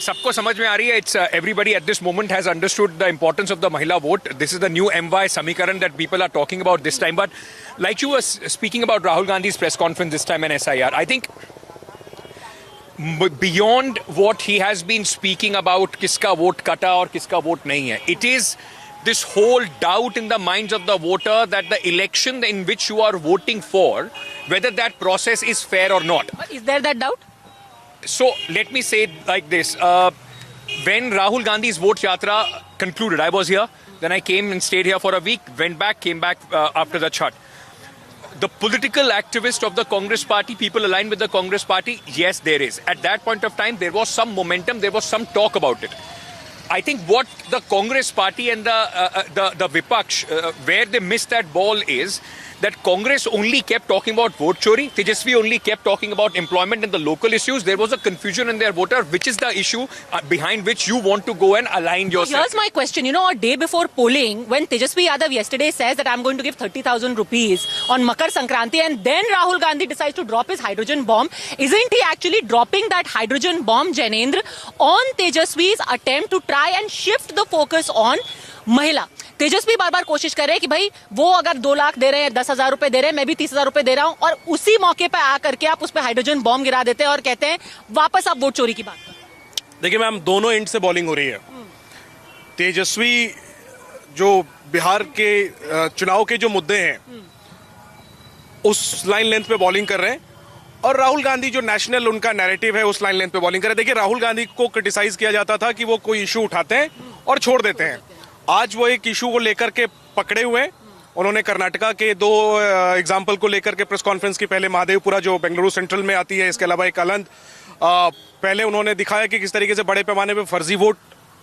सबको समझ में आ रही है. It's everybody at this moment has understood the importance of the Mahila vote. This is the new MY Samikaran that people are talking about this time. But like you were speaking about Rahul Gandhi's press conference this time and SIR, I think beyond what he has been speaking about kiska vote kata or kiska vote nahi hai, it is this whole doubt in the minds of the voter that the election in which you are voting for, whether that process is fair or not. Is there that doubt? So let me say it like this. When Rahul Gandhi's vote yatra concluded, I was here. Then I came and stayed here for a week, went back, came back after the chat. The political activist of the Congress party, people aligned with the Congress party, yes, there is. At that point of time, there was some momentum, there was some talk about it. I think what the Congress party and the Vipaksh, where they missed that ball is that Congress only kept talking about vote chori, Tejasvi only kept talking about employment and the local issues. There was a confusion in their voter, which is the issue behind which you want to go and align yourself. Here's my question. You know, a day before polling, when Tejasvi Yadav yesterday says that I'm going to give 30,000 rupees on Makar Sankranti, and then Rahul Gandhi decides to drop his hydrogen bomb, isn't he actually dropping that hydrogen bomb, Janendra, on Tejasvi's attempt to try and shift the focus on महिला? तेजस्वी बार बार कोशिश कर रहे हैं कि भाई वो अगर 2 लाख दे रहे हैं, 10,000 रुपए दे रहे हैं, मैं भी 30,000 रुपए दे रहा हूं, और उसी मौके पे आकर के आप उस पे हाइड्रोजन बॉम्ब गिरा देते हैं और कहते हैं वापस आप वोट चोरी की बात करें। देखिए मैम, दोनों एंड से बॉलिंग हो रही है। तेजस्वी जो बिहार के चुनाव के जो मुद्दे हैं उस लाइन लेंथ पे बॉलिंग कर रहे हैं, और राहुल गांधी जो नेशनल उनका नैरेटिव है उस लाइन लेंथ पे बॉलिंग कर रहे हैं। देखिए, राहुल गांधी को क्रिटिसाइज किया जाता था कि वो कोई इशू उठाते हैं और छोड़ देते हैं। आज वो एक इशू को लेकर के पकड़े हुए हैं। उन्होंने कर्नाटका के 2 एग्जाम्पल को लेकर के प्रेस कॉन्फ्रेंस की पहले महादेवपुरा जो बेंगलुरु सेंट्रल में आती है, इसके अलावा एक अलंद, पहले उन्होंने दिखाया कि किस तरीके से बड़े पैमाने पर फर्जी वोट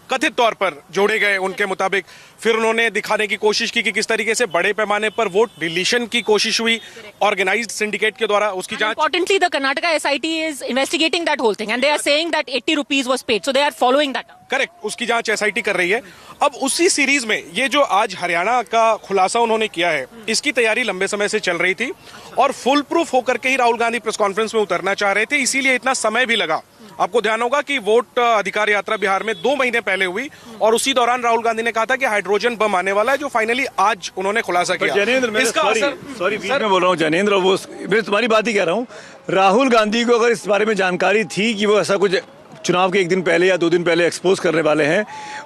कथित तौर पर जोड़े गए उनके मुताबिक। फिर उन्होंने दिखाने की कोशिश की कि किस तरीके से बड़े पैमाने पर वोट डिलीशन की कोशिश हुई ऑर्गेनाइज्ड सिंडिकेट के द्वारा। उसकी जांच, importantly the Karnataka SIT is investigating that whole thing and they are saying that 80 rupees was paid, so they are following that. Correct, उसकी जांच SIT कर रही है। अब उसी सीरीज में ये जो आज हरियाणा का खुलासा उन्होंने किया है, इसकी तैयारी लंबे समय से चल रही थी और फुल प्रूफ होकर के ही राहुल गांधी प्रेस कॉन्फ्रेंस में उतरना चाह रहे थे, इसीलिए इतना समय भी लगा। आपको ध्यान होगा कि वोट अधिकार यात्रा बिहार में 2 महीने पहले हुई और उसी दौरान राहुल गांधी ने कहा था कि हाइड्रोजन बम आने वाला है, जो फाइनली आज उन्होंने खुलासा किया। जनेंद्र, इसका असर, सॉरी मैं बोल रहा हूँ जनेंद्र, वो मैं तुम्हारी बात ही कह रहा हूँ। राहुल गांधी को अगर इस बारे में जानकारी थी कि वो ऐसा कुछ चुनाव के 1 दिन पहले या 2 दिन पहले एक्सपोज करने वाले हैं,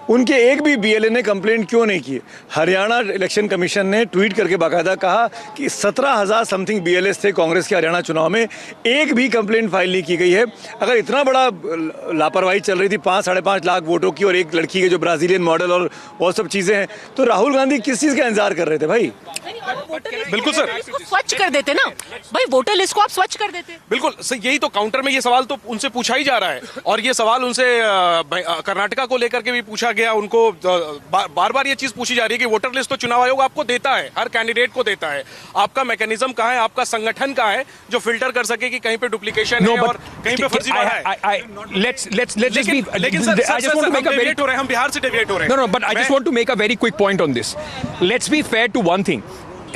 उनके एक भी BLA ने कंप्लेंट क्यों नहीं की? हरियाणा इलेक्शन कमीशन ने ट्वीट करके बाकायदा कहा कि 17,000 समथिंग BLAs थे कांग्रेस के हरियाणा चुनाव में, एक भी कंप्लेंट फाइल नहीं की गई है। अगर इतना बड़ा लापरवाही चल रही थी 5-5.5 लाख वोटों की और एक लड़की के जो ब्राजीलियन मॉडल और बहुत सब चीजें हैं, तो राहुल गांधी किस चीज का इंतजार कर रहे थे भाई? बिल्कुल सर, स्वच्छ कर देते ना भाई, वोटर लिस्ट को आप स्वच्छ कर देते। बिल्कुल सर, यही तो काउंटर में ये सवाल तो उनसे पूछा ही जा रहा है, और ये सवाल उनसे कर्नाटका को लेकर के भी पूछा गया। उनको बार बार ये चीज पूछी जा रही है कि वोटर लिस्ट तो चुनाव आयोग आपको देता है, हर कैंडिडेट को देता है, आपका मैकेनिज्म कहाँ है, आपका संगठन कहाँ है जो फिल्टर कर सके कि कहीं पे डुप्लीकेशन है और कहीं पे फर्जीवाड़ा है। लेकिन सर हम बिहार से डेविएट हो रहे हैं। No, but I just want to make a very quick point on this. Let's be fair to one thing.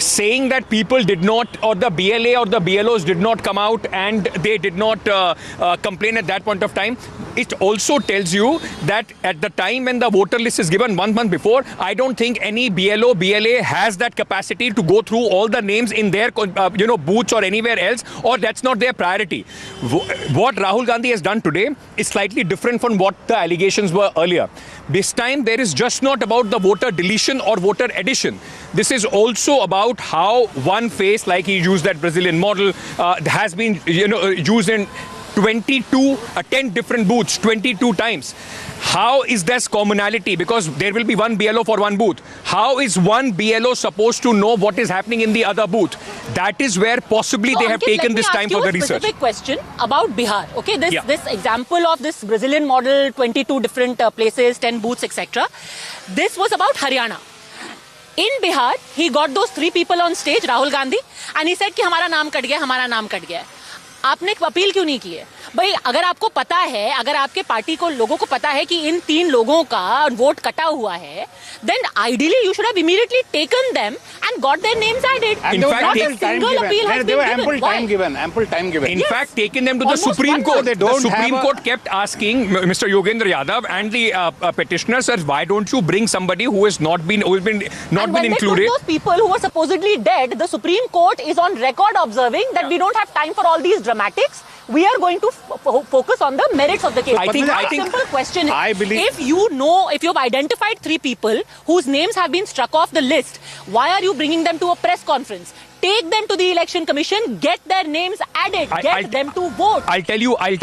Saying that people did not, or the BLA or the BLOs did not come out and they did not complain at that point of time, it also tells you that at the time when the voter list is given 1 month before, I don't think any BLO, BLA has that capacity to go through all the names in their booths or anywhere else, or that's not their priority. What Rahul Gandhi has done today is slightly different from what the allegations were earlier. This time there is just not about the voter deletion or voter addition. This is also about how one face, like he used that Brazilian model, has been used in 10 different booths 22 times. How is there commonality? Because there will be one BLO for one booth. How is one BLO supposed to know what is happening in the other booth? That is where possibly they have taken this time for the research. Specific question about Bihar. Okay, this example of this Brazilian model, 22 different places, 10 booths, etc. This was about Haryana. In Bihar, he got those 3 people on stage, Rahul Gandhi, and he said कि हमारा नाम cut गया, हमारा नाम cut गया। आपने appeal क्यों नहीं की है भाई? अगर आपको पता है, अगर आपके पार्टी को लोगों को पता है कि इन 3 लोगों का वोट कटा हुआ है, then ideally you should have immediately taken them and got their names added. In fact, not a single appeal has been given. Ample time given. In fact, taken them to the Supreme Court. The Supreme Court kept asking Mr. Yogendra Yadav and the petitioners, sir, why don't you bring somebody who has not been included? When they took those people who were supposedly dead, the Supreme Court is on record observing that we don't have time for all these dramatics. We are going to focus on the merits of the case. I think simple question is, I believe, if you've identified 3 people whose names have been struck off the list, why are you bringing them to a press conference? Take them to the election commission, get their names added, get them to vote. I'll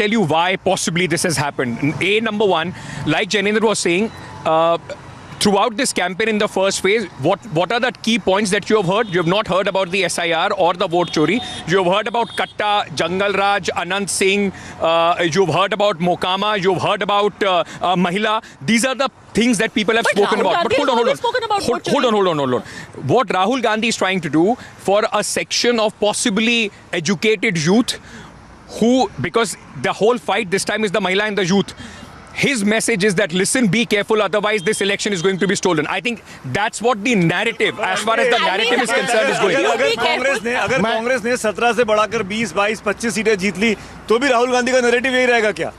tell you why possibly this has happened. Number one, like Janendra was saying, throughout this campaign in the first phase, what are the key points that you have heard? You have not heard about the SIR or the vote chori. You have heard about Katta, Jangal Raj, Anand Singh. You've heard about Mokama. You've heard about Mahila. These are the things that people have spoken about. But hold on. What Rahul Gandhi is trying to do for a section of possibly educated youth who, because the whole fight this time is the Mahila and the youth. His message is that listen, be careful, otherwise this election is going to be stolen. I think that's what the narrative, as far as the narrative is concerned, is going. अगर कांग्रेस ने 17 से बढ़ाकर 20, 22, 25 सीटें जीत ली, तो भी राहुल गांधी का narrative यही रहेगा क्या?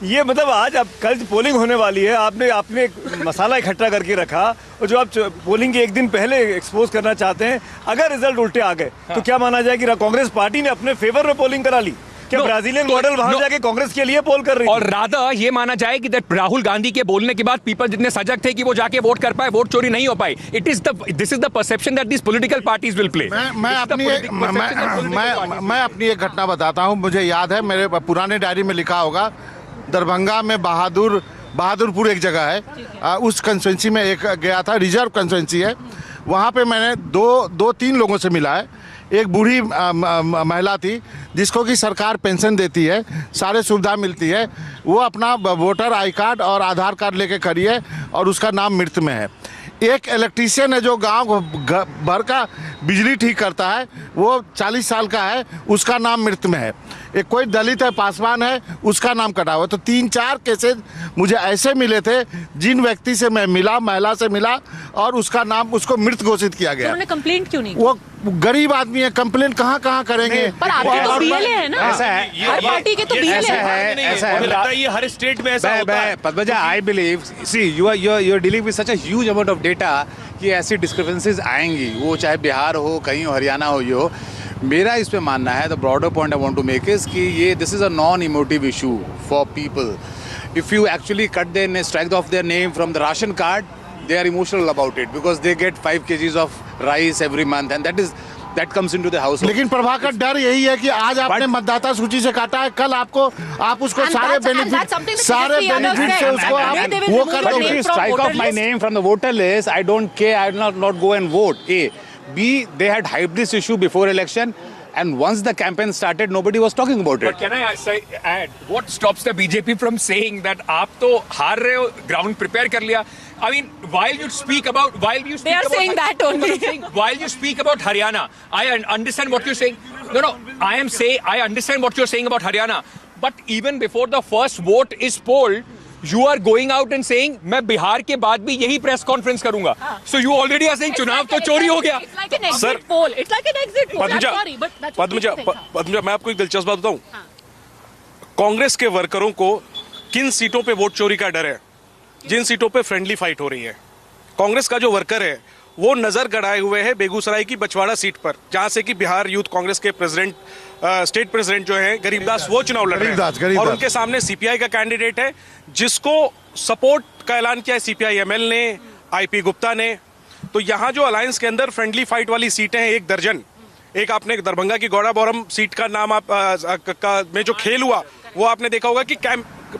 ये मतलब आज अब कल पोलिंग होने वाली है, आपने मसाला इकट्ठा करके रखा, और जो आप पोलिंग के एक दिन पहले एक्सपोज करना चाहते हैं, अगर रिजल्ट उल्टे आ गए तो क्या माना जाए कि कांग्रेस पार्टी ने अपने फेवर में पोलिंग करा ली? ब्राजीलियन मॉडल वहां जाके कांग्रेस के लिए पोल कर रही है। और रादर ये माना जाए कि राहुल गांधी के बोलने के बाद पीपल जितने सजग थे कि वो जाके वोट कर पाए, वोट चोरी नहीं हो पाई। This is the perception that this political parties will play. मैं अपनी एक घटना बताता हूं। मुझे याद है, मेरे पुराने डायरी में लिखा होगा, दरभंगा में बहादुरपुर एक जगह है, उस कंस्टिट्यूंसी में एक गया था, रिजर्व कंस्टिट्यूंसी है। वहाँ पे मैंने दो तीन लोगों से मिला है। एक बूढ़ी महिला थी जिसको कि सरकार पेंशन देती है, सारे सुविधा मिलती है। वो अपना वोटर आई कार्ड और आधार कार्ड लेके खड़ी है और उसका नाम मृत में है। एक इलेक्ट्रीशियन है जो गांव भर का बिजली ठीक करता है, वो 40 साल का है, उसका नाम मृत में है। एक कोई दलित है, पासवान है, उसका नाम कटा हुआ। तो 3-4 केसेस मुझे ऐसे मिले थे जिन व्यक्ति से मैं मिला, महिला से मिला, और उसका नाम उसको मृत घोषित किया गया। उन्होंने कंप्लेंट क्यों नहीं? वो गरीब आदमी है, कंप्लेंट कहाँ करेंगे? पर आपके तो बीएलए है ना, ऐसा है, हर पार्टी के तो बीएलए है। ऐसा है, ये हर स्टेट में ऐसा होता है। Padmaja, I believe, see you are dealing with such a huge amount of data कि ऐसी डिस्क्रिपेंसीज आएंगी, वो चाहे बिहार हो, कहीं हो, हरियाणा हो, ये हो। मेरा इस पे मानना है, the broader point I want to make is कि ये this is a non emotive issue for people. If you actually cut their, strike off their name from the ration card, they are emotional about it because they get 5 kgs of rice every month and that comes into the house. लेकिन प्रभाकर, डर यही है कि आज आपने मतदाता सूची से काटा है, कल आप उसको सारे बेनिफिट से उसको आप वो कर दोगे। Strike off my name from the voter list, I don't care, I will not go and vote. A. B, they had hyped this issue before election, and once the campaign started, nobody was talking about it. But can I add, what stops the BJP from saying that आप तो हार रहे हो, ground prepare कर लिया? I mean, while you speak about they are saying that only. While you speak about Haryana, I understand what you're saying. No, I understand what you're saying about Haryana. But even before the first vote is polled, you are going out and saying मैं बिहार के बाद भी यही press conference करूंगा। So you already are saying चुनाव तो चोरी हो गया। It's like an exit poll. It's like an exit poll. I'm sorry, but that's what you're saying. Padmaja, मैं आपको एक दिलचस्प बात बताऊं। कांग्रेस के वर्करों को किन सीटों पे वोट चोरी का डर है? जिन सीटों पे फ्रेंडली फाइट हो रही है। कांग्रेस का जो वर्कर है वो नजर गड़ाए हुए है बेगूसराय की बछवाड़ा सीट पर, जहां से कि बिहार यूथ कांग्रेस के प्रेसिडेंट, स्टेट प्रेसिडेंट जो है गरीबदास, वो चुनाव लड़ रहे हैं। और उनके सामने सीपीआई का कैंडिडेट है जिसको सपोर्ट का ऐलान किया है सीपीआई एमएल ने, आईपी गुप्ता ने। तो यहाँ जो अलायंस के अंदर फ्रेंडली फाइट वाली सीटें हैं 1 दर्जन। एक आपने दरभंगा की गौड़ाबोरम सीट का नाम में जो खेल हुआ वो आपने देखा होगा कि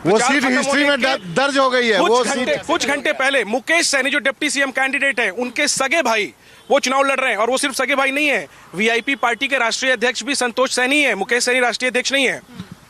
वो सीट हिस्ट्री में दर्ज हो गई है। कुछ घंटे पहले मुकेश सैनी जो डिप्टी सीएम कैंडिडेट हैं, उनके सगे भाई वो चुनाव लड़ रहे हैं। और वो सिर्फ सगे भाई नहीं है, वीआईपी पार्टी के राष्ट्रीय अध्यक्ष भी संतोष सैनी है, मुकेश सैनी राष्ट्रीय अध्यक्ष नहीं है।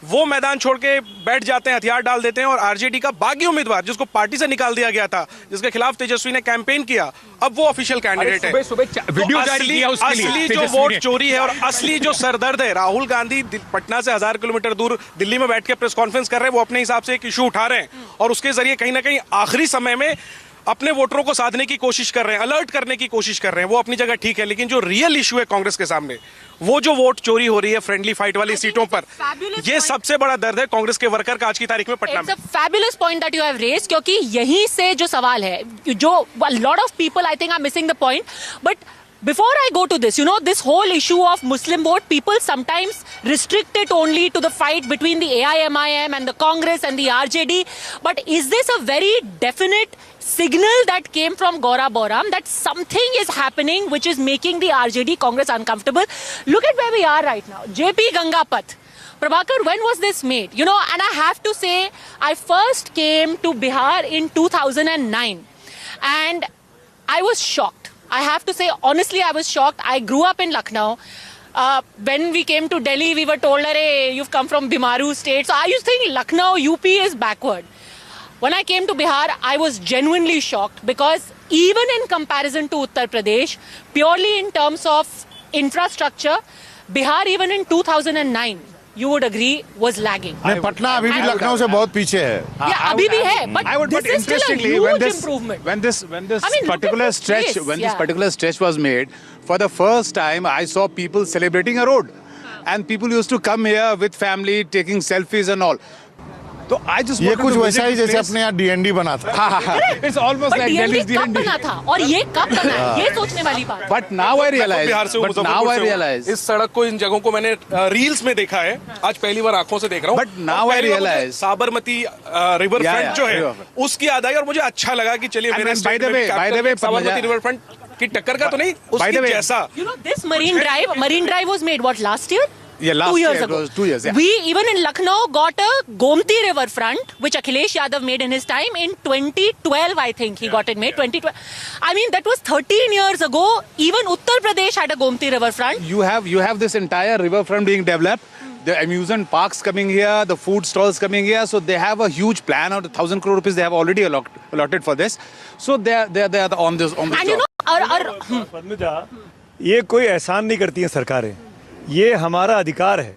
वो मैदान छोड़ के बैठ जाते हैं, हथियार डाल देते हैं, और आरजेडी का बागी उम्मीदवार जिसको पार्टी से निकाल दिया गया था, जिसके खिलाफ तेजस्वी ने कैंपेन किया, अब वो ऑफिशियल कैंडिडेट है। असली जो वोट चोरी है और असली जो सरदर्द है, राहुल गांधी पटना से 1000 किलोमीटर दूर दिल्ली में बैठ के प्रेस कॉन्फ्रेंस कर रहे हैं। वो अपने हिसाब से एक इशू उठा रहे हैं और उसके जरिए कहीं ना कहीं आखिरी समय में अपने वोटरों को साधने की कोशिश कर रहे हैं, अलर्ट करने की कोशिश कर रहे हैं। वो अपनी जगह ठीक है, लेकिन जो रियल इशू है कांग्रेस के सामने, वो जो वोट चोरी हो रही है फ्रेंडली फाइट वाली सीटों पर, ये सबसे बड़ा दर्द है कांग्रेस के वर्कर का आज की तारीख में पटना में। Fabulous point that you have raised, क्योंकि यहीं से जो सवाल है, जो lot of people I think are missing the point. But before I go to this, this whole issue of Muslim vote, people sometimes restrict it only to the fight between the AIMIM and the Congress and the RJD. But is this a very definite signal that came from Gaura Boram that something is happening which is making the RJD Congress uncomfortable? Look at where we are right now. JP Gangapath. Prabhakar, when was this made? And I have to say, I first came to Bihar in 2009. And I was shocked. I have to say, honestly, I was shocked. I grew up in Lucknow. When we came to Delhi, we were told, "Arey, you've come from Bimaru state." So I used to think Lucknow, UP is backward. When I came to Bihar, I was genuinely shocked because even in comparison to Uttar Pradesh, purely in terms of infrastructure, Bihar even in 2009, you would agree, was lagging. Patna अभी भी लखनऊ से बहुत पीछे है. Yeah, अभी भी है, but this is still a huge improvement. When this particular stretch was made, for the first time I saw people celebrating a road, and people used to come here with family taking selfies and all. तो I just ये कुछ वैसा ही जैसे अपने यहाँ DND बना था. It's almost like Delhi's DND कब बना था और ये कब बना है, ये सोचने वाली बात. But now I realize. इस सड़क को, इन जगहों को मैंने रील्स में देखा है, आज पहली बार आंखों से देख रहा हूँ. But now I realize Sabarmati river front जो है उसकी याद आई और मुझे अच्छा लगा कि चलिए मेरे स्टेट में साबरमती रिवर फ्रंट की टक्कर का तो नहीं, उसकी जैसा. You know, this marine drive was made what, last year? Yeah, last 2 years year ago. it was 2 years. Yeah. We even in Lucknow got a Gomti river front, which Akhilesh Yadav made in his time in 2012. I think he got it made 2012. I mean, that was 13 years ago. Even Uttar Pradesh had a Gomti river front. You have this entire river front being developed. The amusement parks coming here, the food stalls coming here. So they have a huge plan of 1,000 crore rupees. They have already allotted for this. So they are on this. And you know, Padmaja, ये कोई एहसान नहीं करती है सरकारें. ये हमारा अधिकार है.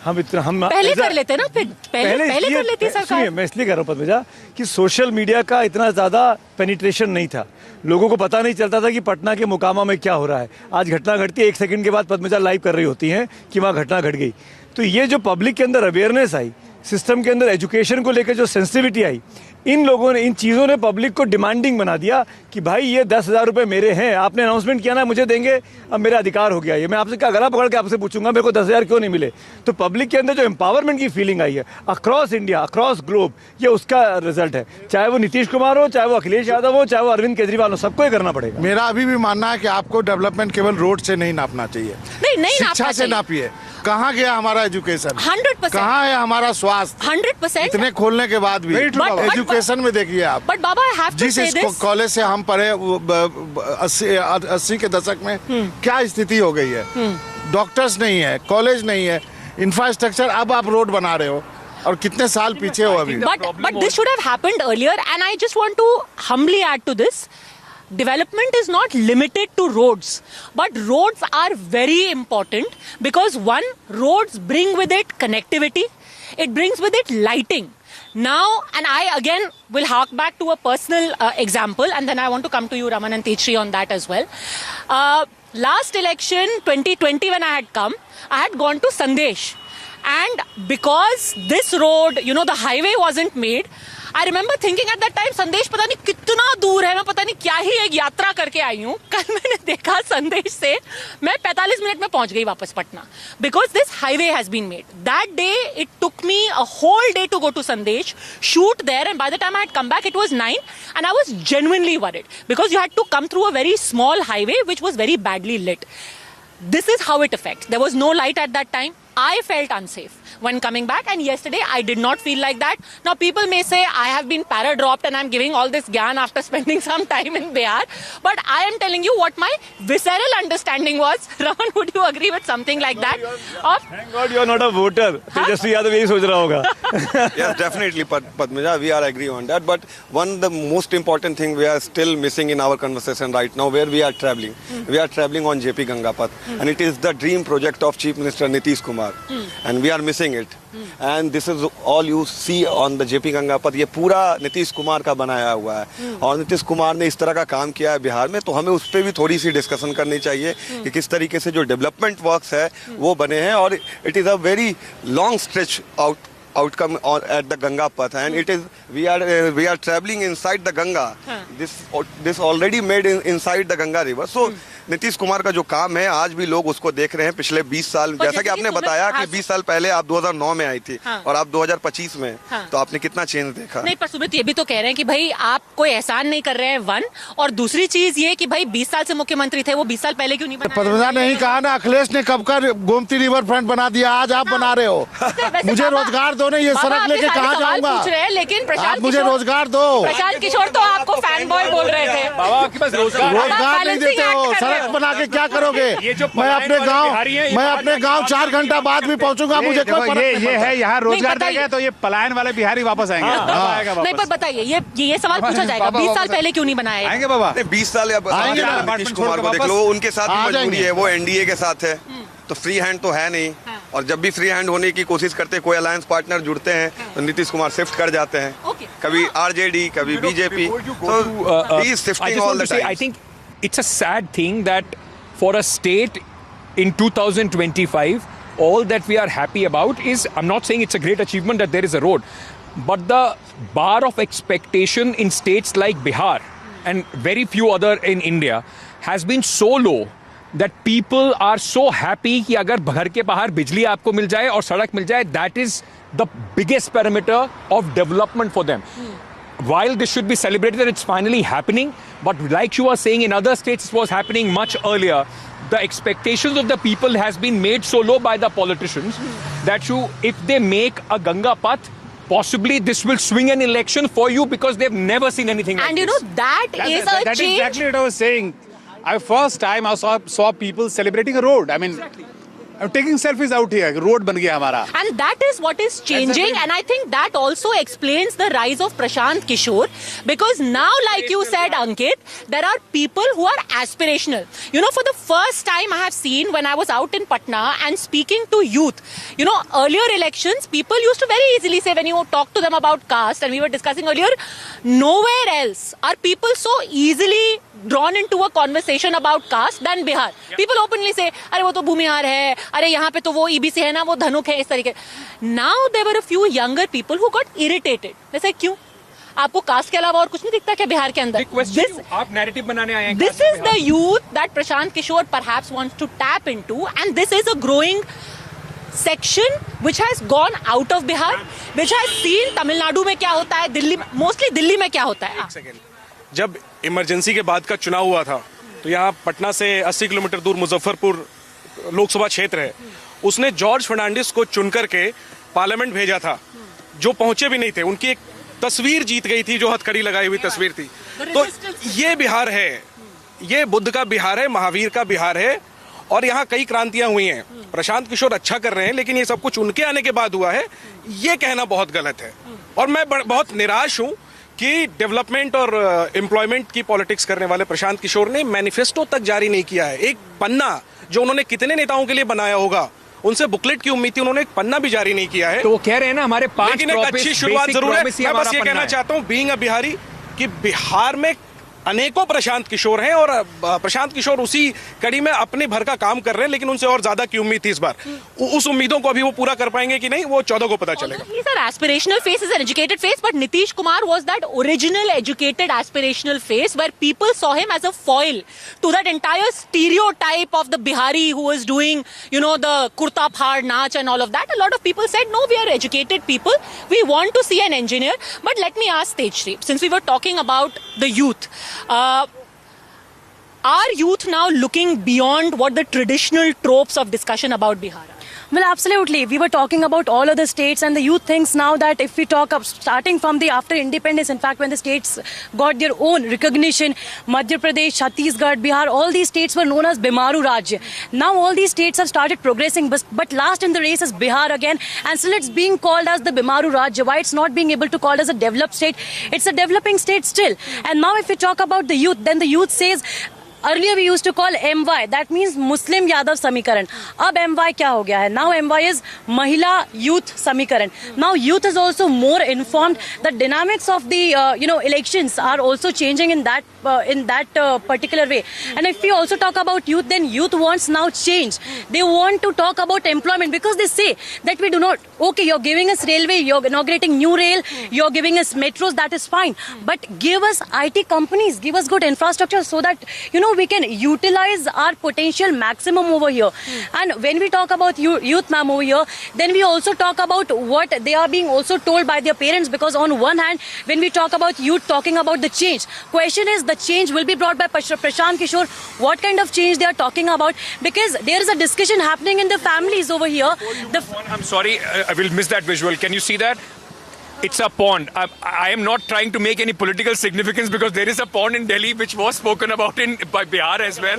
हम पहले कर लेते ना, फिर पहले कर लेती सरकार. मैं इसलिए कह रहा हूँ पद्मजा कि सोशल मीडिया का इतना ज्यादा पेनिट्रेशन नहीं था. लोगों को पता नहीं चलता था कि पटना के मुकामा में क्या हो रहा है. आज घटना घटती है, 1 सेकंड के बाद पद्मजा लाइव कर रही होती हैं कि वहाँ घटना घट गई. तो ये जो पब्लिक के अंदर अवेयरनेस आई, सिस्टम के अंदर एजुकेशन को लेकर जो सेंसिटिविटी आई, इन लोगों ने, इन चीज़ों ने पब्लिक को डिमांडिंग बना दिया कि भाई ये 10,000 रुपये मेरे हैं, आपने अनाउंसमेंट किया ना, मुझे देंगे, अब मेरा अधिकार हो गया. ये मैं आपसे क्या गला पकड़ के आपसे पूछूंगा मेरे को 10,000 क्यों नहीं मिले. तो पब्लिक के अंदर जो एम्पावरमेंट की फीलिंग आई है अक्रॉस इंडिया, अक्रॉस ग्लोब, ये उसका रिजल्ट है. चाहे वो नीतीश कुमार हो, चाहे वो अखिलेश यादव हो, चाहे वो अरविंद केजरीवाल हो, सबको ही करना पड़ेगा. मेरा अभी भी मानना है कि आपको डेवलपमेंट केवल रोड से नहीं नापना चाहिए, नहीं शिक्षा से नापिए. कहाँ गया हमारा एजुकेशन? 100%. कहाँ है हमारा स्वास्थ्य? 100%. इतने खोलने के बाद भी एजुकेशन में देखिए आप. But Baba, I have to say this. जिस कॉलेज से हम पढ़े 80 के दशक में क्या स्थिति हो गई है. डॉक्टर्स नहीं है, कॉलेज नहीं है, इंफ्रास्ट्रक्चर. अब आप रोड बना रहे हो और कितने साल पीछे हो अभी. But this should have happened earlier, and I just want to humbly add to this. Development is not limited to roads, but roads are very important because one, roads bring with it connectivity, it brings with it lighting. Now, and I again will hark back to a personal example, and then I want to come to you, Raman and Techri, on that as well. Last election, 2020, when I had come, I had gone to Sandesh, and because this road, you know, the highway wasn't made, I remember thinking at that time, संदेश पता नहीं कितना दूर है, मैं पता नहीं क्या ही एक यात्रा करके आई हूँ. कल मैंने देखा संदेश से मैं 45 मिनट में पहुंच गई वापस Patna, because this highway has been made. That day it took me a whole day to go to Sandesh, shoot there, and by the time I had come back it was 9, and I was genuinely worried because you had to come through a very small highway which was very badly lit. This is how it affects. There was no light at that time. I felt unsafe when coming back, and yesterday I did not feel like that. Now people may say I have been para-dropped and I'm giving all this gyan after spending some time in Bihar, but I am telling you what my visceral understanding was. Raman, would you agree with something like that? Thank God you are not a voter. Tejasvi Yadav yahi soch raha hoga. Yes, definitely, Padmaja, we are agree on that. But the most important thing we are still missing in our conversation right now, where we are traveling. We are traveling on JP Gangapath, and it is the dream project of Chief Minister Nitish Kumar, and we are missing it. And this is all you see on the JP Gangapath. ये पूरा नीतीश कुमार का बनाया हुआ है, और नीतीश कुमार ने इस तरह का काम किया है बिहार में, तो हमें उस पर भी थोड़ी सी डिस्कशन करनी चाहिए कि किस तरीके से जो डेवलपमेंट वर्क्स है वो बने हैं. और it is a very long stretch outcome at the Gangapath, and it is we are traveling inside the Ganga. This already made inside the Ganga river. So Nitish Kumar का जो काम है आज भी लोग उसको देख रहे हैं. पिछले 20 साल, जैसा कि आपने बताया कि 20 साल पहले आप 2009 में आई थी और आप 2025 में, तो आपने कितना चेंज देखा. नहीं, पर सुमित ये भी तो कह रहे हैं कि भाई आप कोई एहसान नहीं कर रहे हैं, वन, और दूसरी चीज ये कि भाई 20 साल से मुख्यमंत्री थे, वो 20 साल पहले क्यों नहीं बनाया? पद्मजा ने ही कहा ना, अखिलेश ने कब का गोमती रिवर फ्रंट बना दिया, आज आप बना रहे हो. मुझे रोजगार दो ना, ये सड़क लेके कहाँ जाऊंगा? लेकिन आप मुझे रोजगार दो. प्रशांत किशोर तो आप आपको फैन बॉय बोल रहे थे। बाबा आपके पास रोजगार नहीं देते हो, सड़क बना के क्या करोगे? मैं अपने गांव 4 घंटा बाद भी पहुंचूंगा, मुझे कोई फर्क नहीं पड़ता। ये है यहाँ रोजगार देगा तो ये पलायन वाले बिहारी वापस आएंगे। नहीं पर बताइए, ये सवाल पूछा जाएगा, 20 साल पहले क्यों नहीं बनाए? आएंगे बाबा, 20 साल नीतीश कुमार को देख लो, उनके साथ भी मजबूरी है, वो एनडीए के साथ है, तो फ्री हैंड तो है नहीं। और जब भी फ्री हैंड होने की कोशिश करते हैं, कोई अलायंस पार्टनर जुड़ते हैं तो नीतीश कुमार शिफ्ट कर जाते हैं, कभी आरजेडी, कभी BJP. He is shifting all the time. I think it's a sad thing that for a state in 2025, all that we are happy about is, I'm not saying it's a great achievement that there is a road, but the bar of expectation in states like Bihar and very few other in India has been so low that people are so happy कि अगर घर के बाहर बिजली आपको मिल जाए और सड़क मिल जाए, that is the biggest parameter of development for them. While this should be celebrated that it's finally happening, but like you were saying, in other states it was happening much earlier. The expectations of the people has been made so low by the politicians that if they make a Ganga Path, possibly this will swing an election for you because they've never seen anything like this. And you know, that is a change. That's exactly what I was saying. First time I saw people celebrating a road. I mean, I'm taking selfies out here. Road ban gaya hamara. And that is what is changing. And I think that also explains the rise of Prashant Kishore. Because now, like you said, Ankit, there are people who are aspirational. You know, for the first time I have seen when I was out in Patna and speaking to youth, you know, earlier elections, people used to very easily say, when you talk to them about caste, and we were discussing earlier, nowhere else are people so easily drawn into a conversation about caste than Bihar. People openly say, अरे वो तो भूमिहार है, अरे यहाँ पे तो वो EBC है ना, वो धनुक है, इस तरीके. Now there were a few younger people who got irritated. वैसे क्यों? आपको कास्ट के अलावा और कुछ नहीं दिखता क्या बिहार के अंदर? आप नैरेटिव बनाने आए हैं. This is the youth that Prashant Kishore perhaps wants to tap into, and this is a growing section which has gone out of Bihar, which has seen Tamil Nadu में क्या होता है, दिल्ली, mostly दिल्ली में क्या होता है. जब इमरजेंसी के बाद का चुनाव हुआ था तो यहाँ पटना से 80 किलोमीटर दूर मुजफ्फरपुर लोकसभा क्षेत्र है, उसने जॉर्ज फर्नांडिस को चुनकर के पार्लियामेंट भेजा था, जो पहुंचे भी नहीं थे. उनकी एक तस्वीर जीत गई थी, जो हथकड़ी लगाई हुई तस्वीर थी. तो ये बिहार है, ये बुद्ध का बिहार है, महावीर का बिहार है, और यहाँ कई क्रांतियां हुई हैं. प्रशांत किशोर अच्छा कर रहे हैं, लेकिन ये सब कुछ उनके आने के बाद हुआ है, ये कहना बहुत गलत है. और मैं बहुत निराश हूं कि डेवलपमेंट और एम्प्लॉयमेंट की पॉलिटिक्स करने वाले प्रशांत किशोर ने मैनिफेस्टो तक जारी नहीं किया है. एक पन्ना जो उन्होंने कितने नेताओं के लिए बनाया होगा, उनसे बुकलेट की उम्मीद थी, उन्होंने एक पन्ना भी जारी नहीं किया है. तो वो कह रहे हैं ना, हमारे 5 लेकिन एक अच्छी शुरुआत जरूर है. मैं बस ये कहना चाहता हूँ, बीइंग अ बिहारी, कि बिहार में अनेकों प्रशांत किशोर हैं, और प्रशांत किशोर उसी कड़ी में अपने भर का काम कर रहे हैं, लेकिन उनसे और ज्यादा की उम्मीद थी इस बार. उस उम्मीदों को अभी वो पूरा कर पाएंगे कि नहीं, वो 14 को पता चलेगा. He's an aspirational face, is an educated face, but Nitish Kumar was that original educated aspirational face where people saw him as a foil to that entire stereotype of the Bihari who was doing, you know, the kurta phad naach and all of that. A lot of people said, no, we are educated people, we want to see an engineer. But let me ask Tejshri, since we were talking about the youth, are youth now looking beyond what the traditional tropes of discussion about Bihar are? Well, absolutely. We were talking about all other states, and the youth thinks now that if we talk of starting from the after independence, in fact, when the states got their own recognition, Madhya Pradesh, Chhattisgarh, Bihar, all these states were known as Bimaru Rajya. Now all these states have started progressing, but last in the race is Bihar again, and still it's being called as the Bimaru Rajya. Why it's not being able to call as a developed state? It's a developing state still. And now if we talk about the youth, then the youth says, earlier we used to call MY, that means Muslim Yadav Samikaran. Ab MY kya ho gaya hai? Now MY is Mahila Youth Samikaran. Now youth is also more informed. The dynamics of the elections are also changing in that particular way. And if we also talk about youth, then youth wants now change. They want to talk about employment, because they say that we do not, okay, you're giving us railway, you're inaugurating new rail, you're giving us metros, that is fine. But give us IT companies, give us good infrastructure so that, we can utilize our potential maximum over here. And when we talk about youth, ma'am, over here, then we also talk about what they are being also told by their parents, because on one hand, when we talk about youth talking about the change, question is the change will be brought by Prashant Kishore. What kind of change they are talking about? Because there is a discussion happening in the families over here. I'm sorry, I will miss that visual. Can you see that? It's a pond. I am not trying to make any political significance because there is a pond in Delhi which was spoken about by Bihar as well.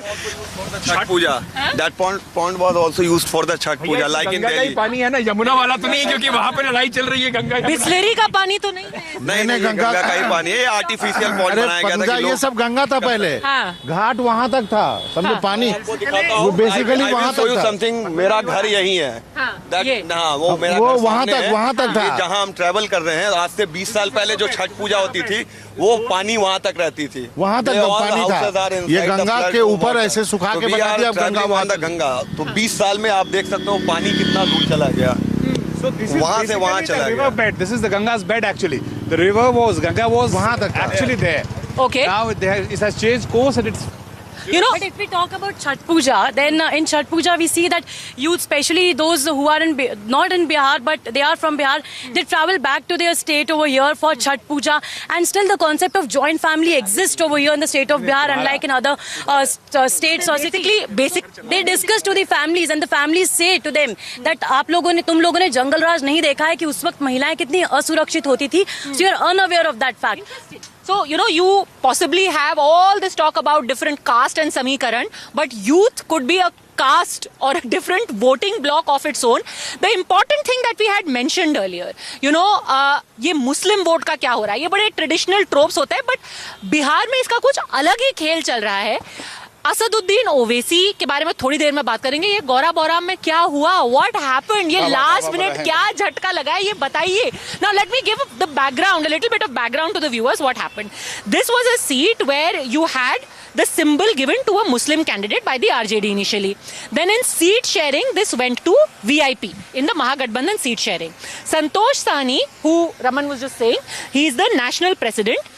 Chhat Puja. That pond was also used for the Chhat Puja, like in Delhi. पानी है ना, यमुना वाला तो नहीं, क्योंकि वहाँ पे लड़ाई चल रही है गंगा। बिस्लेरी का पानी तो नहीं है। नहीं, गंगा का ही पानी है, आर्टिफिशियल पॉन्ड बनाया गया था। ये सब गंगा था पहले, घाट वहाँ तक था, समझो पानी वो बेसिकली वहाँ तक था। समथिंग, मेरा घर यही है, वो मेरा वो वहाँ तक था, जहाँ हम ट्रैवल कर रहे हैं। आज से 20 साल पहले जो छठ पूजा होती थी वो पानी वहाँ तक रहती थी, वहाँ तक पानी था। ये गंगा के ऊपर ऐसे सुखा के बना दिया गंगा, वहाँ तक गंगा। तो 20 साल में आप देख सकते हो पानी कितना दूर चला गया, वहाँ से वहाँ चला गया। This is the Ganga's bed actually. The river was, Ganga was वहाँ तक actually there. Okay. Now it has changed course and it's. You know, but if we talk about Chhat Puja, then in Chhat Puja we see that youth, especially those who are not in Bihar but they are from Bihar, they travel back to their state over here for Chhat Puja, and still the concept of joint family exists over here in the state of Bihar, unlike in other states. So they discuss to the families and the families say to them that तुम लोगों ने जंगल राज नहीं देखा है कि उस वक्त महिलाएं कितनी असुरक्षित होती थी. So you are unaware of that fact. So, you know, you possibly have all this talk about different caste and samikaran, but youth could be a caste or a different voting block of its own. The important thing that we had mentioned earlier, you know, ये मुस्लिम vote का क्या हो रहा है, ये बड़े traditional tropes होते हैं, बट बिहार में इसका कुछ अलग ही खेल चल रहा है. असदुद्दीन ओवैसी के बारे में थोड़ी देर में बात करेंगे. ये गौरा बोरा में क्या हुआ, व्हाट हैपेंड, ये लास्ट मिनट क्या झटका लगा है, ये बताइए. Now let me give the background, a little bit of background to the viewers. What happened, this was a seat where you had the symbol given to a Muslim candidate by the RJD initially. Then in seat sharing, this went to VIP in the Mahagathbandhan seat sharing. Santosh Sahni, who Raman was just saying, he is the national president.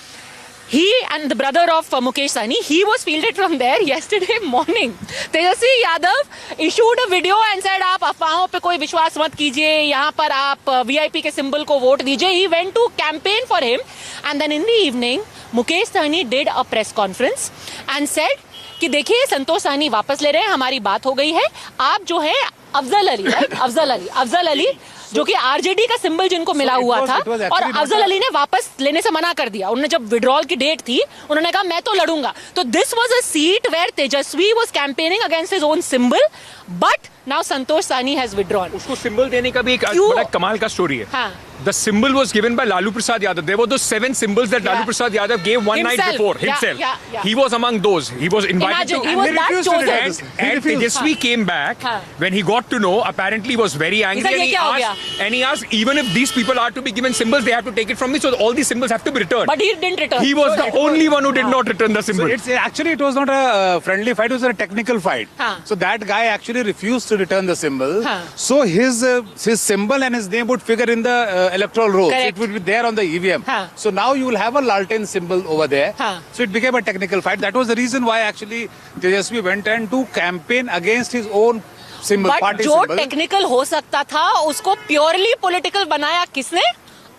He and the brother of Mukesh Sahni, he was fielded from there yesterday morning. Tejasvi Yadav issued a video and said, आप अफवाहों पे कोई विश्वास मत कीजिए, यहाँ पर आप VIP के symbol को वोट दीजिए. He went to campaign for him, and then in the evening, Mukesh Sahni did a press conference and said कि देखिए संतोष साहनी वापस ले रहे हैं, हमारी बात हो गई है. आप जो है अफजल अली जो कि आरजेडी का सिंबल जिनको मिला हुआ था, और अफजल अली ने वापस लेने से मना कर दिया. उन्होंने जब विड्रॉल की डेट थी, उन्होंने कहा मैं तो लड़ूंगा. तो this was a seat where Tejashwi was campaigning against his own symbol, but now Santosh Sahani has withdrawn. उसको सिंबल देने का भी एक बड़ा कमाल का स्टोरी है. The symbol was given by Lalu Prasad Yadav. There were those 7 symbols that Lalu Prasad Yadav gave one night before himself. He was among those. He was invited to. He was that chosen. And Tejasvi came back when he got to know. Apparently, he was very angry, and he asked, even if these people are to be given symbols, they have to take it from me. So all these symbols have to be returned. But he didn't return. He was the only one who did not return the symbol. So actually it was not a friendly fight; it was a technical fight. So that guy actually refused to return the symbol. So his symbol and his name would figure in the electoral roll. So it would be there on the EVM. So now you will have a Lalten symbol over there. So it became a technical fight. That was the reason why actually Tejasvi went and to campaign against his own symbol, party symbol. जो technical हो सकता था उसको purely political बनाया किसने?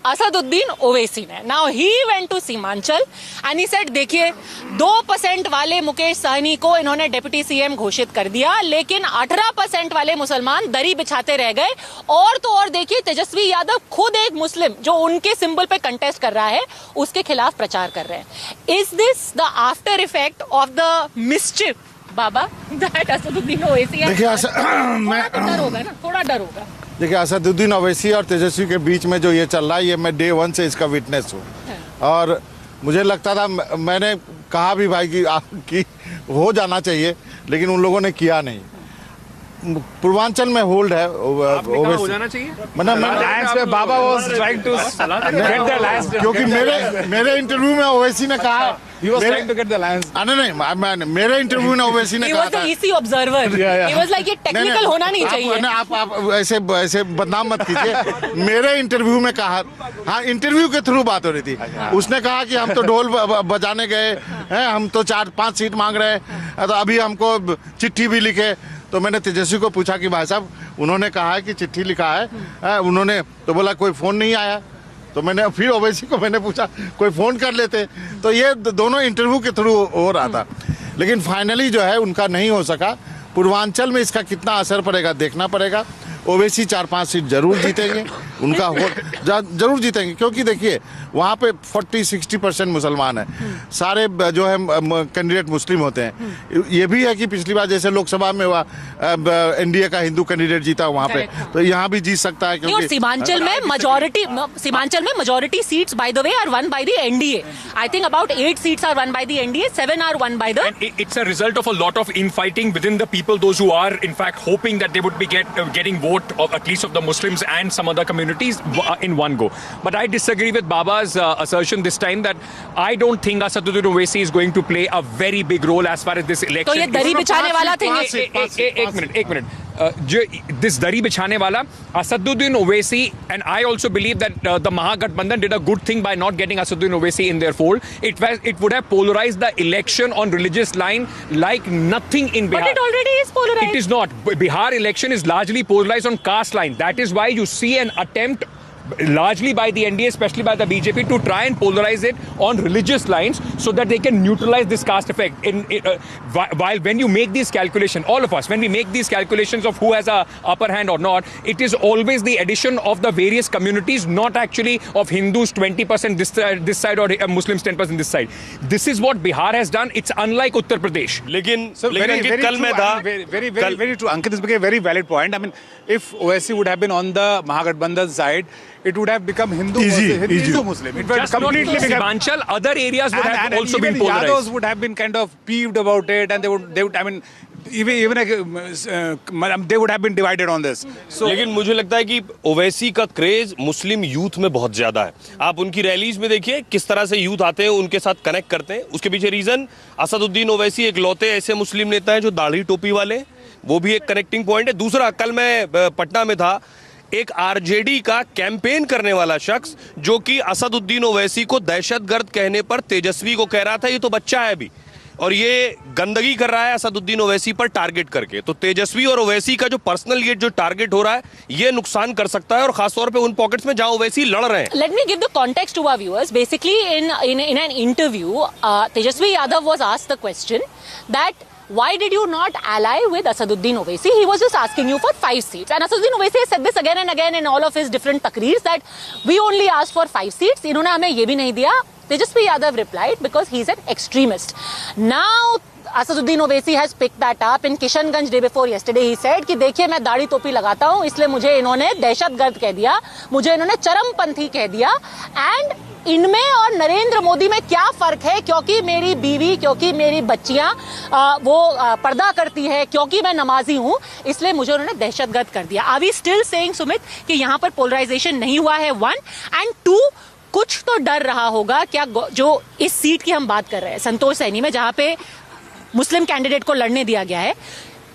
असदुद्दीन ओवैसी ने. Now he went to Seemanchal and he said देखिए 2% वाले मुकेश सहनी को इन्होंने डिप्टी सीएम घोषित कर दिया, लेकिन 18% वाले मुसलमान दरी बिछाते रह गए. और तो और देखिए तेजस्वी यादव खुद एक मुस्लिम जो उनके सिंबल पे कंटेस्ट कर रहा है उसके खिलाफ प्रचार कर रहे हैं. Is this the after effect of the mischief Baba that Asaduddin Owaisi? थोड़ा डर होगा. देखिए असदुद्दीन ओवैसी और तेजस्वी के बीच में जो ये चल रहा है, ये मैं डे 1 से इसका विटनेस हूँ. और मुझे लगता था, मैंने कहा भी भाई कि हो जाना चाहिए, लेकिन उन लोगों ने किया नहीं. पूर्वांचल में होल्ड है हो जाना चाहिए. Baba was trying to get the lions, क्योंकि मेरे इंटरव्यू में ओवैसी ने कहा he was trying to get the lions. नहीं, मेरे इंटरव्यू में ओवैसी ने कहा था. He was the EC observer. He was like ये टेक्निकल होना नहीं चाहिए. आप ऐसे बदनाम मत कीजिए. मेरे इंटरव्यू में कहा, हाँ इंटरव्यू के थ्रू बात हो रही थी. उसने कहा कि हम तो ढोल बजाने गए हैं, हम तो 4-5 सीट मांग रहे हैं, तो अभी हमको चिट्ठी भी लिखे. तो मैंने तेजस्वी को पूछा कि भाई साहब उन्होंने कहा है कि चिट्ठी लिखा है, उन्होंने तो बोला कोई फ़ोन नहीं आया. तो मैंने फिर ओवैसी को मैंने पूछा कोई फ़ोन कर लेते. तो ये दोनों इंटरव्यू के थ्रू हो रहा था, लेकिन फाइनली जो है उनका नहीं हो सका. पूर्वांचल में इसका कितना असर पड़ेगा देखना पड़ेगा. ओवैसी 4-5 सीट जरूर जीतेंगे, उनका वोट जरूर जीतेंगे, क्योंकि देखिए वहाँ पे 40-60% मुसलमान है, सारे जो है कैंडिडेट मुस्लिम होते हैं। ये भी है कि पिछली बार जैसे लोकसभा में हुआ एनडीए का हिंदू कैंडिडेट जीता वहाँ पे, तो यहाँ भी जीत सकता है, क्योंकि सीमांचल में majority seats by the way are won by the NDA. I think about 8 seats are won by the NDA, 7 are won by the. And it's a result of a lot of infighting within the people, those who are in fact hoping that they would be getting vote of at least of the Muslims and some other communities in one go. But I disagree with Baba's assertion this time that I don't think Asaduddin Owaisi is going to play a very big role as far as this election. तो ये दरी बिछाने वाला thing एक minute this dari bichhane wala Asaduddin Owaisi, and I also believe that the Mahagathbandhan did a good thing by not getting Asaduddin Owaisi in their fold. It would have polarized the election on religious line like nothing in Bihar. But it already is polarized. It is not. Bihar election is largely polarized on caste line. That is why you see an attempt largely by the NDA, especially by the BJP, to try and polarize it on religious lines so that they can neutralize this caste effect. While when you make these calculations, all of us, when we make these calculations of who has a upper hand or not, it is always the addition of the various communities, not actually of Hindus 20% this side or Muslims 10% this side. This is what Bihar has done. It's unlike Uttar Pradesh. Very true. Ankit, this became a very valid point. I mean, if Owaisi would have been on the Mahagathbandhan side, it would have become Hindu Muslim. It would just completely not Simanchal, other areas would have also been polarized. Yadavs would have been kind of peeved about it, and they would. I mean, even they would have been divided on this. So, लेकिन मुझे लगता है कि ओवैसी का craze मुस्लिम youth में बहुत ज्यादा है। आप उनकी रैलीज में देखिए किस तरह से यूथ आते हैं, उनके साथ कनेक्ट करते हैं। उसके पीछे रीजन असदुद्दीन ओवैसी एक लौते ऐसे मुस्लिम नेता हैं जो दाढ़ी टोपी वाले, वो भी एक कनेक्टिंग पॉइंट है। दूसरा, कल मैं पटना में था, एक आरजेडी का कैंपेन करने वाला शख्स जो कि असदुद्दीन ओवैसी को दहशतगर्द कहने पर तेजस्वी को कह रहा था ये तो बच्चा है अभी, और ये गंदगी कर रहा है असदुद्दीन ओवैसी पर टारगेट करके। तो तेजस्वी और ओवैसी का जो पर्सनल ये जो टारगेट हो रहा है, ये नुकसान कर सकता है, और खासतौर पे उन पॉकेट्स में जहां ओवैसी लड़ रहे हैं। Let me give the context to our viewers. Basically, in an interview, Tejasvi Yadav was asked the question that why did you not ally with Asaduddin Owaisi? He was just asking you for 5 seats. And Asaduddin Owaisi has said this again and again in all of his different takreers that we only asked for 5 seats. इन्होंने हमें ये भी नहीं दिया. Tejasvi Yadav replied because he's an extremist. Now Asaduddin Owaisi has picked that up. In Kishanganj day before yesterday he said कि देखिए मैं दाढ़ी टोपी लगाता हूँ इसलिए मुझे इन्होंने दहशतगर्द कह दिया, मुझे इन्होंने चरमपंथी कह दिया, एंड इनमें और नरेंद्र मोदी में क्या फर्क है, क्योंकि मेरी बीवी, क्योंकि मेरी बच्चियां वो पर्दा करती है, क्योंकि मैं नमाजी हूं, इसलिए मुझे उन्होंने दहशतगर्द कर दिया। Are we still saying Sumit कि यहाँ पर पोलराइजेशन नहीं हुआ है? 1 एंड 2, कुछ तो डर रहा होगा क्या जो इस सीट की हम बात कर रहे हैं संतोष सैनी में, जहां पे मुस्लिम कैंडिडेट को लड़ने दिया गया है,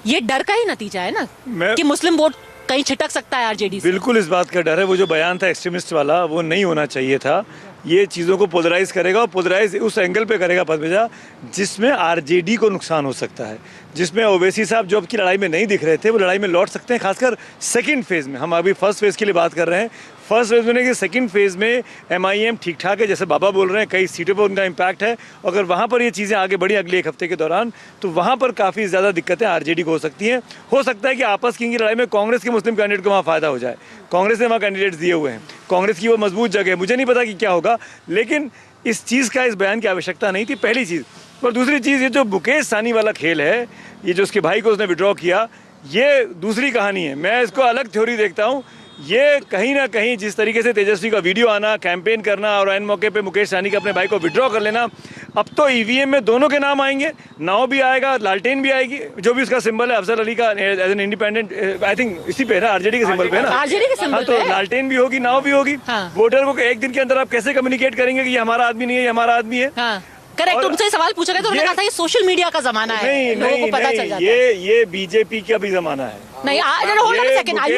ये डर का ही नतीजा है ना कि मुस्लिम वोट कहीं छिटक सकता है आरजेडी से? बिल्कुल इस बात का डर है। वो जो बयान था एक्सट्रीमिस्ट वाला, वो नहीं होना चाहिए था। ये चीज़ों को पोलराइज करेगा, और पोलराइज उस एंगल पे करेगा पद्मजा जिसमें आरजेडी को नुकसान हो सकता है, जिसमें ओवैसी साहब जो अब की लड़ाई में नहीं दिख रहे थे वो लड़ाई में लौट सकते हैं, खासकर सेकंड फेज में। हम अभी फर्स्ट फेज के लिए बात कर रहे हैं। फर्स्ट फेज में कि सेकंड फेज में एमआईएम ठीक ठाक है, जैसे बाबा बोल रहे हैं, कई सीटों पर उनका इम्पैक्ट है। अगर वहाँ पर ये चीज़ें आगे बढ़ी अगले 1 हफ्ते के दौरान, तो वहाँ पर काफ़ी ज़्यादा दिक्कतें आरजेडी को हो सकती हैं। हो सकता है कि आपस की लड़ाई में कांग्रेस के मुस्लिम कैंडिडेट को वहाँ फ़ायदा हो जाए। कांग्रेस ने वहाँ कैंडिडेट्स दिए हुए हैं, कांग्रेस की वो मजबूत जगह है। मुझे नहीं पता कि क्या होगा, लेकिन इस चीज़ का, इस बयान की आवश्यकता नहीं थी, पहली चीज़। और दूसरी चीज़, ये जो मुकेश साहनी वाला खेल है, ये जो उसके भाई को उसने विड्रॉ किया, ये दूसरी कहानी है। मैं इसको अलग थ्योरी देखता हूँ। ये कहीं ना कहीं जिस तरीके से तेजस्वी का वीडियो आना, कैंपेन करना, और एन मौके पे मुकेश साहनी का अपने भाई को विड्रॉ कर लेना, अब तो ईवीएम में दोनों के नाम आएंगे, नाव भी आएगा, लालटेन भी आएगी, जो भी उसका सिंबल है अफजल अली का as an independent, I think इसी पे है ना, आरजेडी के सिंबल पे है ना, आरजेडी के सिंबल पे। तो लालटेन भी होगी, नाव भी होगी। वोटर को एक दिन के अंदर आप कैसे कम्युनिकेट करेंगे कि ये हमारा आदमी नहीं है, ये हमारा आदमी है? करेक्ट, तुमसे सवाल पूछा गया तो उन्होंने कहा था ये सोशल मीडिया का जमाना है, लोगों को पता चल जाता है। ये बीजेपी का भी जमाना है। नहीं, hold on a second, are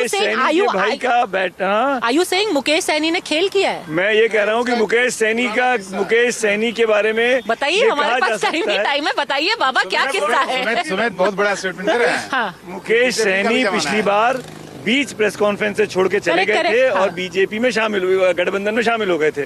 you saying Mukesh Saini ने खेल किया है? मैं ये कह रहा हूँ कि मुकेश सैनी के बारे में बताइए, हमारे पास टाइम है, बताइए बाबा क्या किस्सा है? सुमित बहुत बड़ा स्टेटमेंट दे रहे हैं। मुकेश सैनी पिछली बार बीच प्रेस कॉन्फ्रेंस से छोड़ के चले गए थे और बीजेपी में शामिल हुए, गठबंधन में शामिल हो गए थे।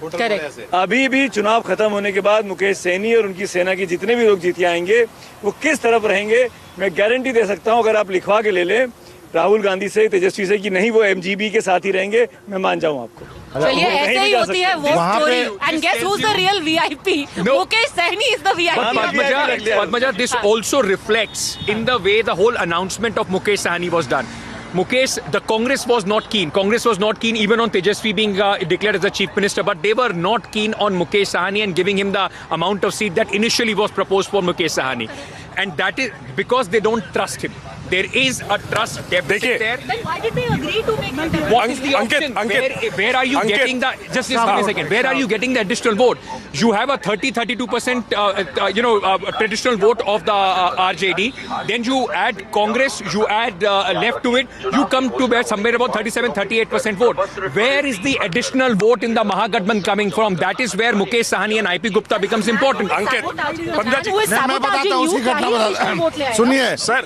अभी भी चुनाव खत्म होने के बाद मुकेश सैनी और उनकी सेना के जितने भी लोग जीत आएंगे, वो किस तरफ रहेंगे मैं गारंटी दे सकता हूँ। अगर आप लिखवा के ले लें, राहुल गांधी से, तेजस्वी से कि नहीं वो एमजीबी के साथ ही रहेंगे, मैं मान जाऊं आपको। चलिए ऐसे ही होती है वो story and guess who is the real VIP? Mukesh Sahani is the VIP. Padmaja, this also reflects in the way the whole announcement of Mukesh Sahni was done. Mukesh, the Congress was not keen. Congress was not keen even on Tejasvi being declared as the chief minister, but they were not keen on Mukesh Sahni and giving him the amount of seat that initially was proposed for Mukesh Sahni. And that is because they don't trust him. There is a trust deficit there. Then why did they agree to make that? What is the option? Where are you getting the? Just give me a second. Where are you getting the additional vote? You have a 32% traditional vote of the RJD. Then you add Congress. You add left to it. You come to somewhere about 37-38% vote. Where is the additional vote in the Mahagathbandhan coming from? That is where Mukesh Sahni and IP Gupta becomes important. मैं बताता हूँ, उसकी घटना बता। सुनिए sir,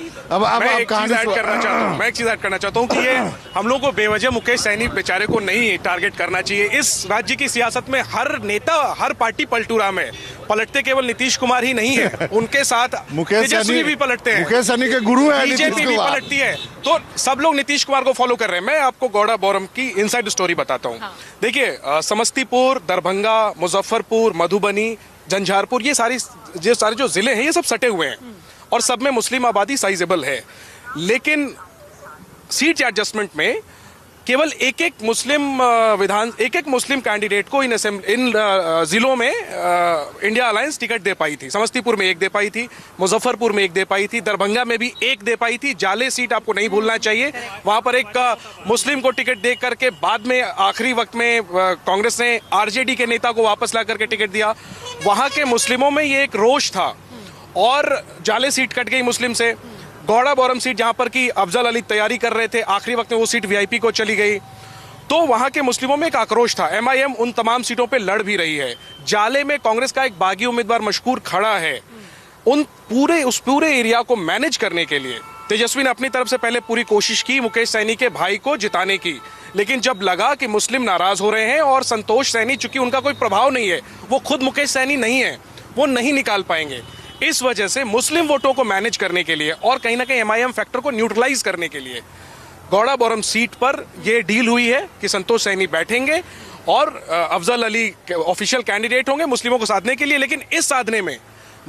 मैं एक चीज ऐड करना चाहता हूँ कि ये हम लोग को बेवजह मुकेश सहनी बेचारे को नहीं टारगेट करना चाहिए। इस राज्य की सियासत में हर नेता, हर पार्टी पलटूरा में पलटते केवल नीतीश कुमार ही नहीं है, उनके साथ तेजस्वी भी पलटते हैं, मुकेश सहनी के गुरु है, बीजेपी भी पलटती है। तो सब लोग नीतीश कुमार को फॉलो कर रहे हैं। मैं आपको गौड़ा बोरम की इनसाइड स्टोरी बताता हूँ। देखिए, समस्तीपुर, दरभंगा, मुजफ्फरपुर, मधुबनी, झंझारपुर, ये सारे जो जिले हैं ये सब सटे हुए हैं और सब में मुस्लिम आबादी साइजेबल है। लेकिन सीट एडजस्टमेंट में केवल एक मुस्लिम कैंडिडेट को इन जिलों में इंडिया अलायंस टिकट दे पाई थी। समस्तीपुर में एक दे पाई थी, मुजफ्फरपुर में एक दे पाई थी, दरभंगा में भी एक दे पाई थी। जाले सीट आपको नहीं भूलना चाहिए, वहां पर एक मुस्लिम को टिकट दे करके बाद में आखिरी वक्त में कांग्रेस ने आरजेडी के नेता को वापस ला करके टिकट दिया। वहां के मुस्लिमों में ये एक रोष था और जाले सीट कट गई मुस्लिम से। गौड़ा बोरम सीट जहां पर कि अफजल अली तैयारी कर रहे थे, आखिरी वक्त में वो सीट वीआईपी को चली गई। तो वहां के मुस्लिमों में एक आक्रोश था। एमआईएम उन तमाम सीटों पे लड़ भी रही है। जाले में कांग्रेस का एक बागी उम्मीदवार मशकूर खड़ा है। उस पूरे एरिया को मैनेज करने के लिए तेजस्वी ने अपनी तरफ से पहले पूरी कोशिश की मुकेश सहनी के भाई को जिताने की, लेकिन जब लगा कि मुस्लिम नाराज हो रहे हैं और संतोष सहनी, चूंकि उनका कोई प्रभाव नहीं है, वो खुद मुकेश सहनी नहीं है, वो नहीं निकाल पाएंगे। इस वजह से मुस्लिम वोटों को मैनेज करने के लिए और कहीं ना कहीं एमआईएम फैक्टर को न्यूट्रलाइज करने के लिए गौड़ा बोरम सीट पर यह डील हुई है कि संतोष सहनी बैठेंगे और अफजल अली ऑफिशियल कैंडिडेट होंगे मुस्लिमों को साधने के लिए। लेकिन इस साधने में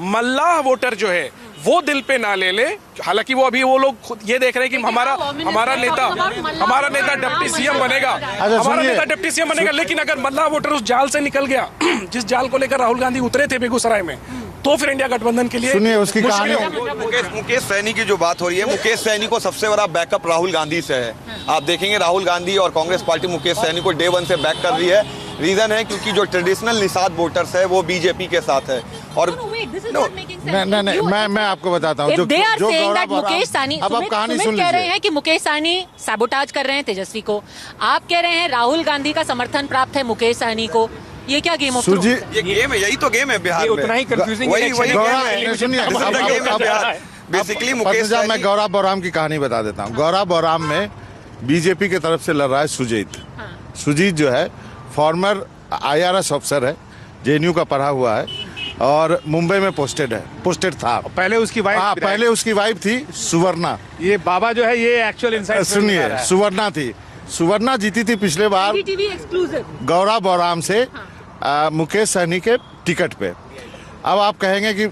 मल्लाह वोटर जो है वो दिल पे ना ले ले। हालांकि वो अभी वो लोग खुद ये देख रहे हैं कि हमारा नेता डिप्टी सीएम बनेगा, लेकिन अगर मल्लाह वोटर उस जाल से निकल गया जिस जाल को लेकर राहुल गांधी उतरे थे बेगूसराय में, तो फिर इंडिया गठबंधन के लिए सुनिए उसकी कहानी। मुकेश सहनी की जो बात हो रही है, मुकेश सहनी को सबसे बड़ा बैकअप राहुल गांधी से है। आप देखेंगे राहुल गांधी और कांग्रेस पार्टी मुकेश सहनी को डे 1 से बैक कर रही है। रीजन है क्योंकि जो ट्रेडिशनल निषाद वोटर्स है वो बीजेपी के साथ है। और नहीं, मैं आपको बताता हूँ, जो मुकेश सहनी, अब आप कहानी सुन कह रहे हैं कि मुकेश सहनी सैबोटाज कर रहे हैं तेजस्वी को, आप कह रहे हैं राहुल गांधी का समर्थन प्राप्त है मुकेश सहनी को। ये क्या गेम ऑफ थ्रोन्स? ये गेम है, यही तो गेम है बिहार में। उतना ही कंफ्यूजिंग बेसिकली मुकेश, मैं गौड़ा बोराम की कहानी बता देता हूँ। गौड़ा बोराम में बीजेपी की तरफ से लड़ रहा है सुजीत जो है फॉर्मर IRS ऑफिसर है, जेएनयू का पढ़ा हुआ है और मुंबई में पोस्टेड था। पहले उसकी वाइफ थी सुवर्णा। ये बाबा जो है ये एक्चुअल इनसाइड सुनिए, सुवर्णा जीती थी पिछले बार गौड़ा बोराम से मुकेश सहनी के टिकट पे। अब आप कहेंगे कि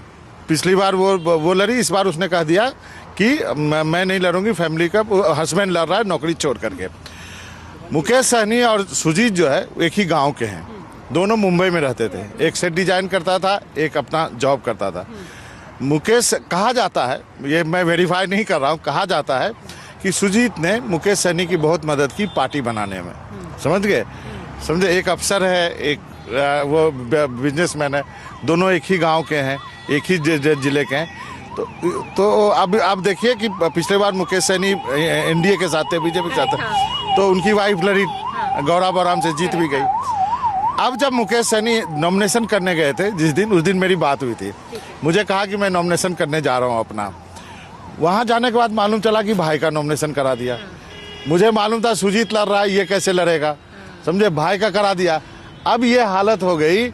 पिछली बार वो लड़ी, इस बार उसने कह दिया कि मैं नहीं लड़ूंगी, फैमिली का हस्बैंड लड़ रहा है नौकरी छोड़ करके। मुकेश सहनी और सुजीत जो है एक ही गांव के हैं, दोनों मुंबई में रहते थे। एक सेट डिजाइन करता था, एक अपना जॉब करता था। मुकेश, कहा जाता है, ये मैं वेरीफाई नहीं कर रहा हूँ, कहा जाता है कि सुजीत ने मुकेश सहनी की बहुत मदद की पार्टी बनाने में। समझ गए? समझे, एक अफसर है, एक वो बिजनेसमैन है, दोनों एक ही गांव के हैं, एक ही जिले के हैं। तो अब देखिए कि पिछले बार मुकेश सहनी एनडीए के साथ थे, बीजेपी के साथ थे, तो उनकी वाइफ लड़ी, गौड़ा बोराम से जीत भी गई। अब जब मुकेश सहनी नॉमिनेशन करने गए थे उस दिन मेरी बात हुई थी, मुझे कहा कि मैं नॉमिनेशन करने जा रहा हूँ अपना। वहाँ जाने के बाद मालूम चला कि भाई का नॉमिनेशन करा दिया। मुझे मालूम था सुजीत लड़ रहा है, ये कैसे लड़ेगा, समझे, भाई का करा दिया। अब ये हालत हो गई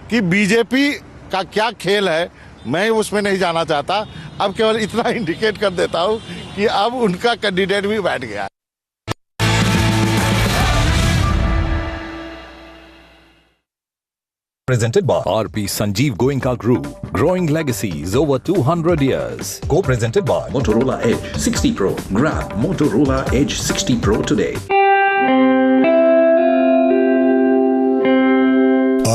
कि बीजेपी का क्या खेल है मैं उसमें नहीं जाना चाहता, अब केवल इतना इंडिकेट कर देता हूँ कि अब उनका कैंडिडेट भी बैठ गया। Presented by RP Sanjeev Goenka Group, growing legacies over 200 years. Co-presented by Motorola Edge 60 Pro. Grab Motorola Edge 60 Pro today.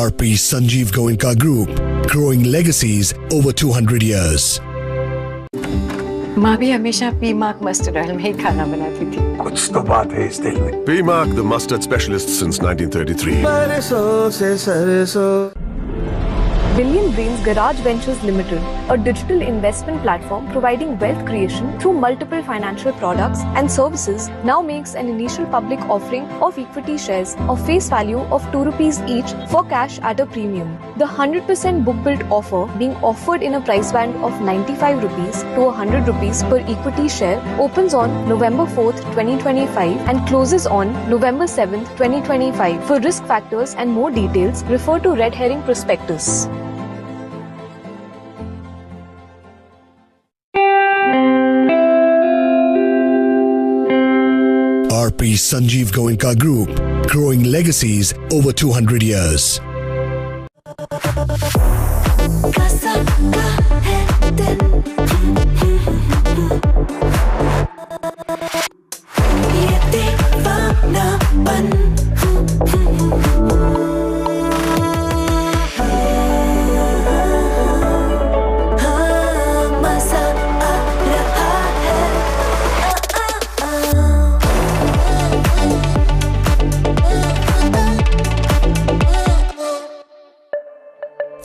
RP Sanjeev Goenka Group, growing legacies over 200 years. माँ भी हमेशा पीमाक मस्टर्ड ऑयल में ही खाना बनाती थी। कुछ तो बात है इस दिल में। P-Mark, the mustard specialist since 1933. सरसों से सरसों। Billion Brains Garage Ventures Limited, a digital investment platform providing wealth creation through multiple financial products and services, now makes an initial public offering of equity shares of face value of ₹2 each for cash at a premium. The 100% book-built offer being offered in a price band of ₹95 to ₹100 per equity share opens on November 4th, 2025 and closes on November 7th, 2025. For risk factors and more details, refer to Red Herring Prospectus. RP Sanjeev Goenka Group, growing legacies over 200 years.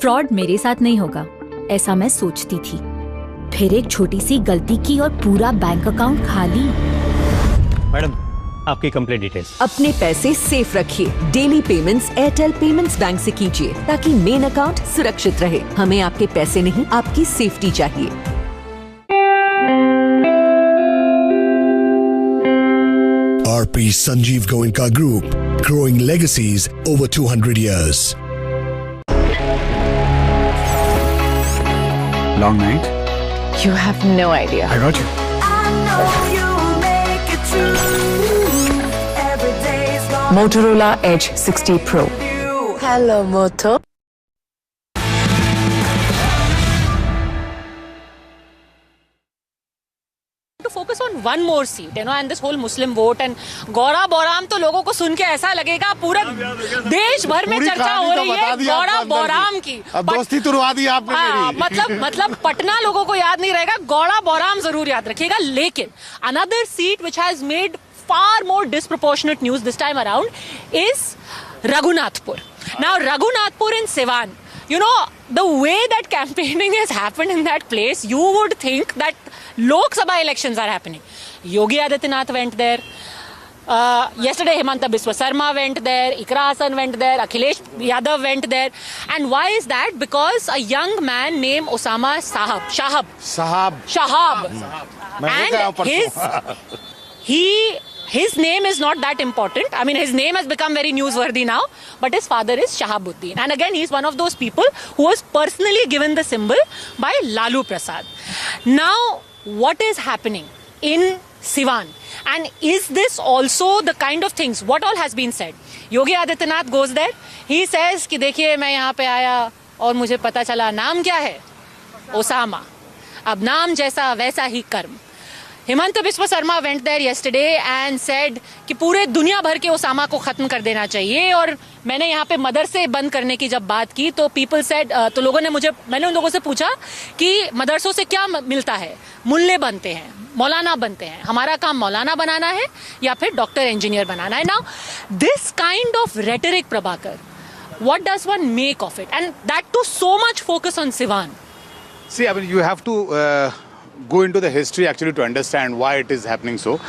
Fraud मेरे साथ नहीं होगा, ऐसा मैं सोचती थी। फिर एक छोटी सी गलती की और पूरा बैंक अकाउंट खाली। मैडम, आपकी कंप्लीट डिटेल्स। अपने पैसे सेफ रखिए। Daily payments Airtel payments bank से कीजिए ताकि मेन अकाउंट सुरक्षित रहे। हमें आपके पैसे नहीं, आपकी सेफ्टी चाहिए। RP Sanjeev Goenka Group, growing legacies over 200 years. Long night? You have no idea. I got you. Motorola Edge 60 Pro. Hello, Moto. To focus on one more seat, and this whole Muslim vote and Gaura Boram तो लोगों को सुन के ऐसा लगेगा पूरे देश भर में चर्चा हो रही है गौरा बोराम की। अब दोस्ती तुड़वा दी आपने मेरी। मतलब पटना लोगों को याद नहीं रहेगा, गौरा बोराम जरूर याद रखिएगा। लेकिन another seat which has made far more disproportionate news this time around is Raghunathpur. Now Raghunathpur in Siwan, you know, the way that campaigning has happened in that place, you would think that Lok Sabha elections are happening. Yogi Adityanath went there. Yesterday Himanta Biswa Sarma went there, Ikra Hasan went there, Akhilesh Yadav went there. And why is that? Because a young man named Osama Shahab. And his name is not that important. I mean, his name has become very newsworthy now, but his father is Shahabuddin. And again, he's one of those people who was personally given the symbol by Lalu Prasad. Now, what is happening in Siwan? And is this also the kind of things, what all has been said? Yogi Adityanath goes there. He says कि देखिए मैं यहाँ पे आया और मुझे पता चला नाम क्या है? ओसामा. अब नाम जैसा वैसा ही कर्म. Himanta Biswa Sarma went there yesterday and said कि पूरे दुनिया भर के ओसामा को खत्म कर देना चाहिए। और मैंने यहाँ पे मदरसे बंद करने की जब बात की तो पीपल सेड, तो लोगों ने मैंने उन लोगों से पूछा कि मदरसों से क्या मिलता है? मुल्ले बनते हैं, मौलाना बनते हैं। हमारा काम मौलाना बनाना है या फिर डॉक्टर इंजीनियर बनाना है। Now this kind of rhetoric, Prabhakar, what does one make of it? And that too so much focus on Siwan. See, I mean, you have to go into the history actually to understand why it is happening so.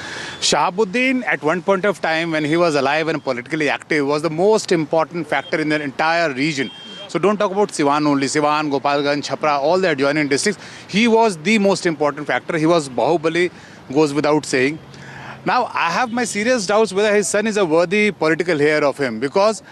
Shahabuddin, at one point of time when he was alive and politically active, was the most important factor in the entire region. So don't talk about Siwan only. Siwan, Gopalganj, Chhapra, all the adjoining districts. He was the most important factor. He was Bahubali, goes without saying. Now, I have my serious doubts whether his son is a worthy political heir of him, because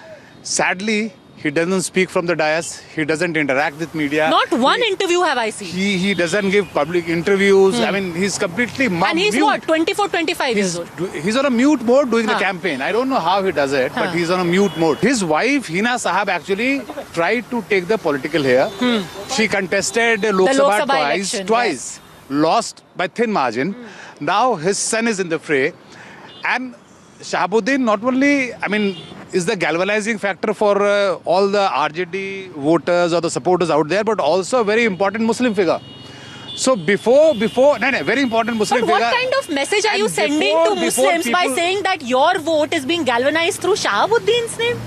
sadly, He doesn't speak from the dais. He doesn't interact with media. Not one interview have I seen. He doesn't give public interviews. I mean, he's completely And he's mute. what, 24, 25 years old? He's on a mute mode doing the campaign. I don't know how he does it, but he's on a mute mode. His wife, Hina Sahab, actually tried to take the political hair. She contested Lok Sabha twice. Lost by thin margin. Now his son is in the fray. And Shahabuddin not only, I mean, is the galvanizing factor for all the RJD voters or the supporters out there, but also a very important Muslim figure. So before, very important Muslim figure. But what kind of message are you sending to Muslims by saying that your vote is being galvanized through Shahabuddin's name?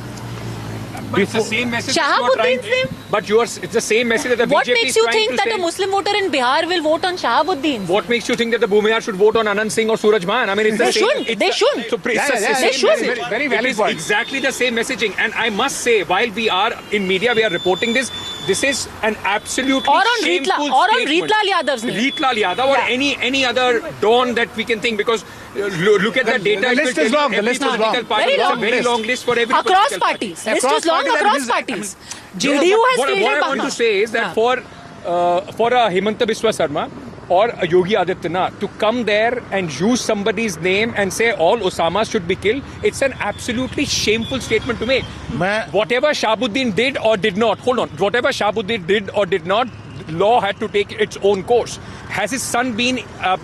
But it's the same message. Shahabuddin's name? But it's the same message that the What BJP makes is you trying think to that say. a Muslim voter in Bihar will vote on Shahabuddin? What makes you think that the Bhumihar should vote on Anand Singh or Suraj Man? I mean, it's the same. They should. So They should. Very valid it is point. exactly the same messaging. And I must say, while we are in media, we are reporting this. This is an absolutely shameful statement. Or on Ritlal Yadav's name. Ritlal Yadav or any other don that we can think, because look at the data. The list is long. The list is long. Very long. Very long list for every across political parties. party. List is long across parties. JDU has What I want to say is that for a Himanta Biswa Sarma or a Yogi Adityanath to come there and use somebody's name and say all Osamas should be killed, it's an absolutely shameful statement to make. Whatever Shahabuddin did or did not, whatever Shahabuddin did or did not, law had to take its own course. Has his son been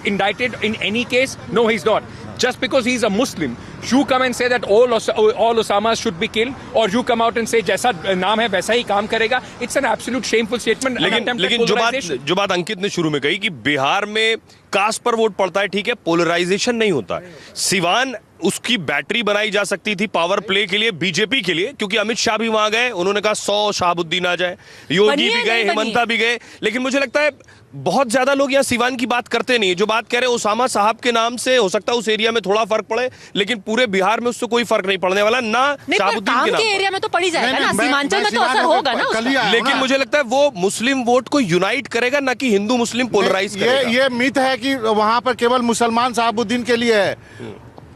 indicted in any case? No, he's not. Just because he's a Muslim, you come and say that all Osamas should be killed, or you come out and say जैसा नाम है वैसा ही काम करेगा. It's an absolute shameful statement. लेकिन जो बात अंकित ने शुरू में कही कि बिहार में कास्ट पर वोट पड़ता है, ठीक है, पोलराइजेशन नहीं होता है. सिवान उसकी बैटरी बनाई जा सकती थी पावर प्ले के लिए, बीजेपी के लिए, क्योंकि अमित शाह भी वहां गए, उन्होंने कहा 100 शहाबुद्दीन आ जाए, योगी भी गए, हेमंता भी गए. लेकिन मुझे लगता है बहुत ज्यादा लोग यहाँ सिवान की बात करते नहीं. जो बात कह रहे हैं ओसामा साहब के नाम से, हो सकता है उस एरिया में थोड़ा फर्क पड़े, लेकिन पूरे बिहार में उससे कोई फर्क नहीं पड़ने वाला. ना शहाबुद्दीन के नाम एरिया में तो पड़ी जाएगा ना, सीमांचल में तो असर होगा ना. लेकिन मुझे लगता है वो मुस्लिम वोट को यूनाइट करेगा, ना कि हिंदू मुस्लिम पोलराइज करेगा. ये मिथ है कि वहाँ पर केवल मुसलमान शहाबुद्दीन के लिए है.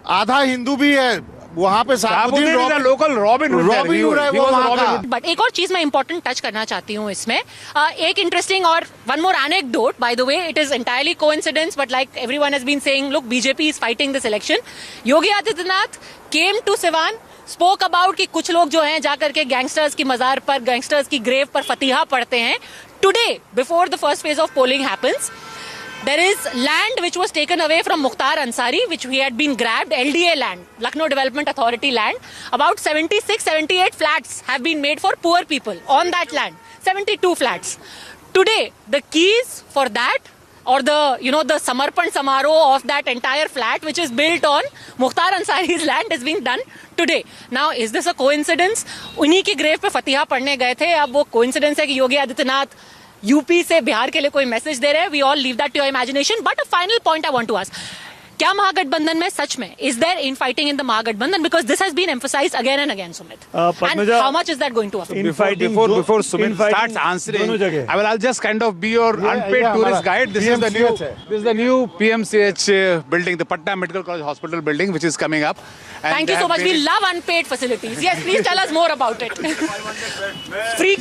आधा हिंदू भी है वहाँ पे. शहाबुद्दीन लोकल रॉबिन हुड है वो वहाँ का. बट एक और चीज मैं इंपॉर्टेंट टच करना चाहती हूँ इसमें. एक इंटरेस्टिंग और one more anecdote, by the way, it is entirely coincidence, but like everyone has been saying, look, BJP is fighting this election. Yogi Adityanath came to Siwan, spoke about कि कुछ लोग जो हैं जाकर के गैंगस्टर्स की मजार पर, गैंगस्टर्स की ग्रेव पर फतिहा पढ़ते हैं. Today, before the first phase of polling happens, there is land which was taken away from Mukhtar Ansari, which he had been grabbed, LDA land, Lucknow Development Authority land. About 78 flats have been made for poor people on that land. 72 flats. Today, the keys for that, or the Samarpan Samaro of that entire flat, which is built on Mukhtar Ansari's land, is being done today. Now, is this a coincidence? उन्हीं की grave पे फतिहा पढ़ने गए थे. अब वो coincidence है कि योगी आदित्यनाथ यूपी से बिहार के लिए कोई मैसेज दे रहे हैं. We all leave that to your imagination. But a final point I want to ask, क्या महागठबंधन में सच में is there infighting in the Mahagathbandhan? Because this has been emphasised again and again, Sumit. And how much is that going to affect? Before Sumit starts answering, I'll just kind of be your unpaid tourist guide. This is the new PMCH building, the Patna Medical College Hospital building, which is coming up. Thank you so much. We love unpaid facilities. Yes, please tell us more about it. Free.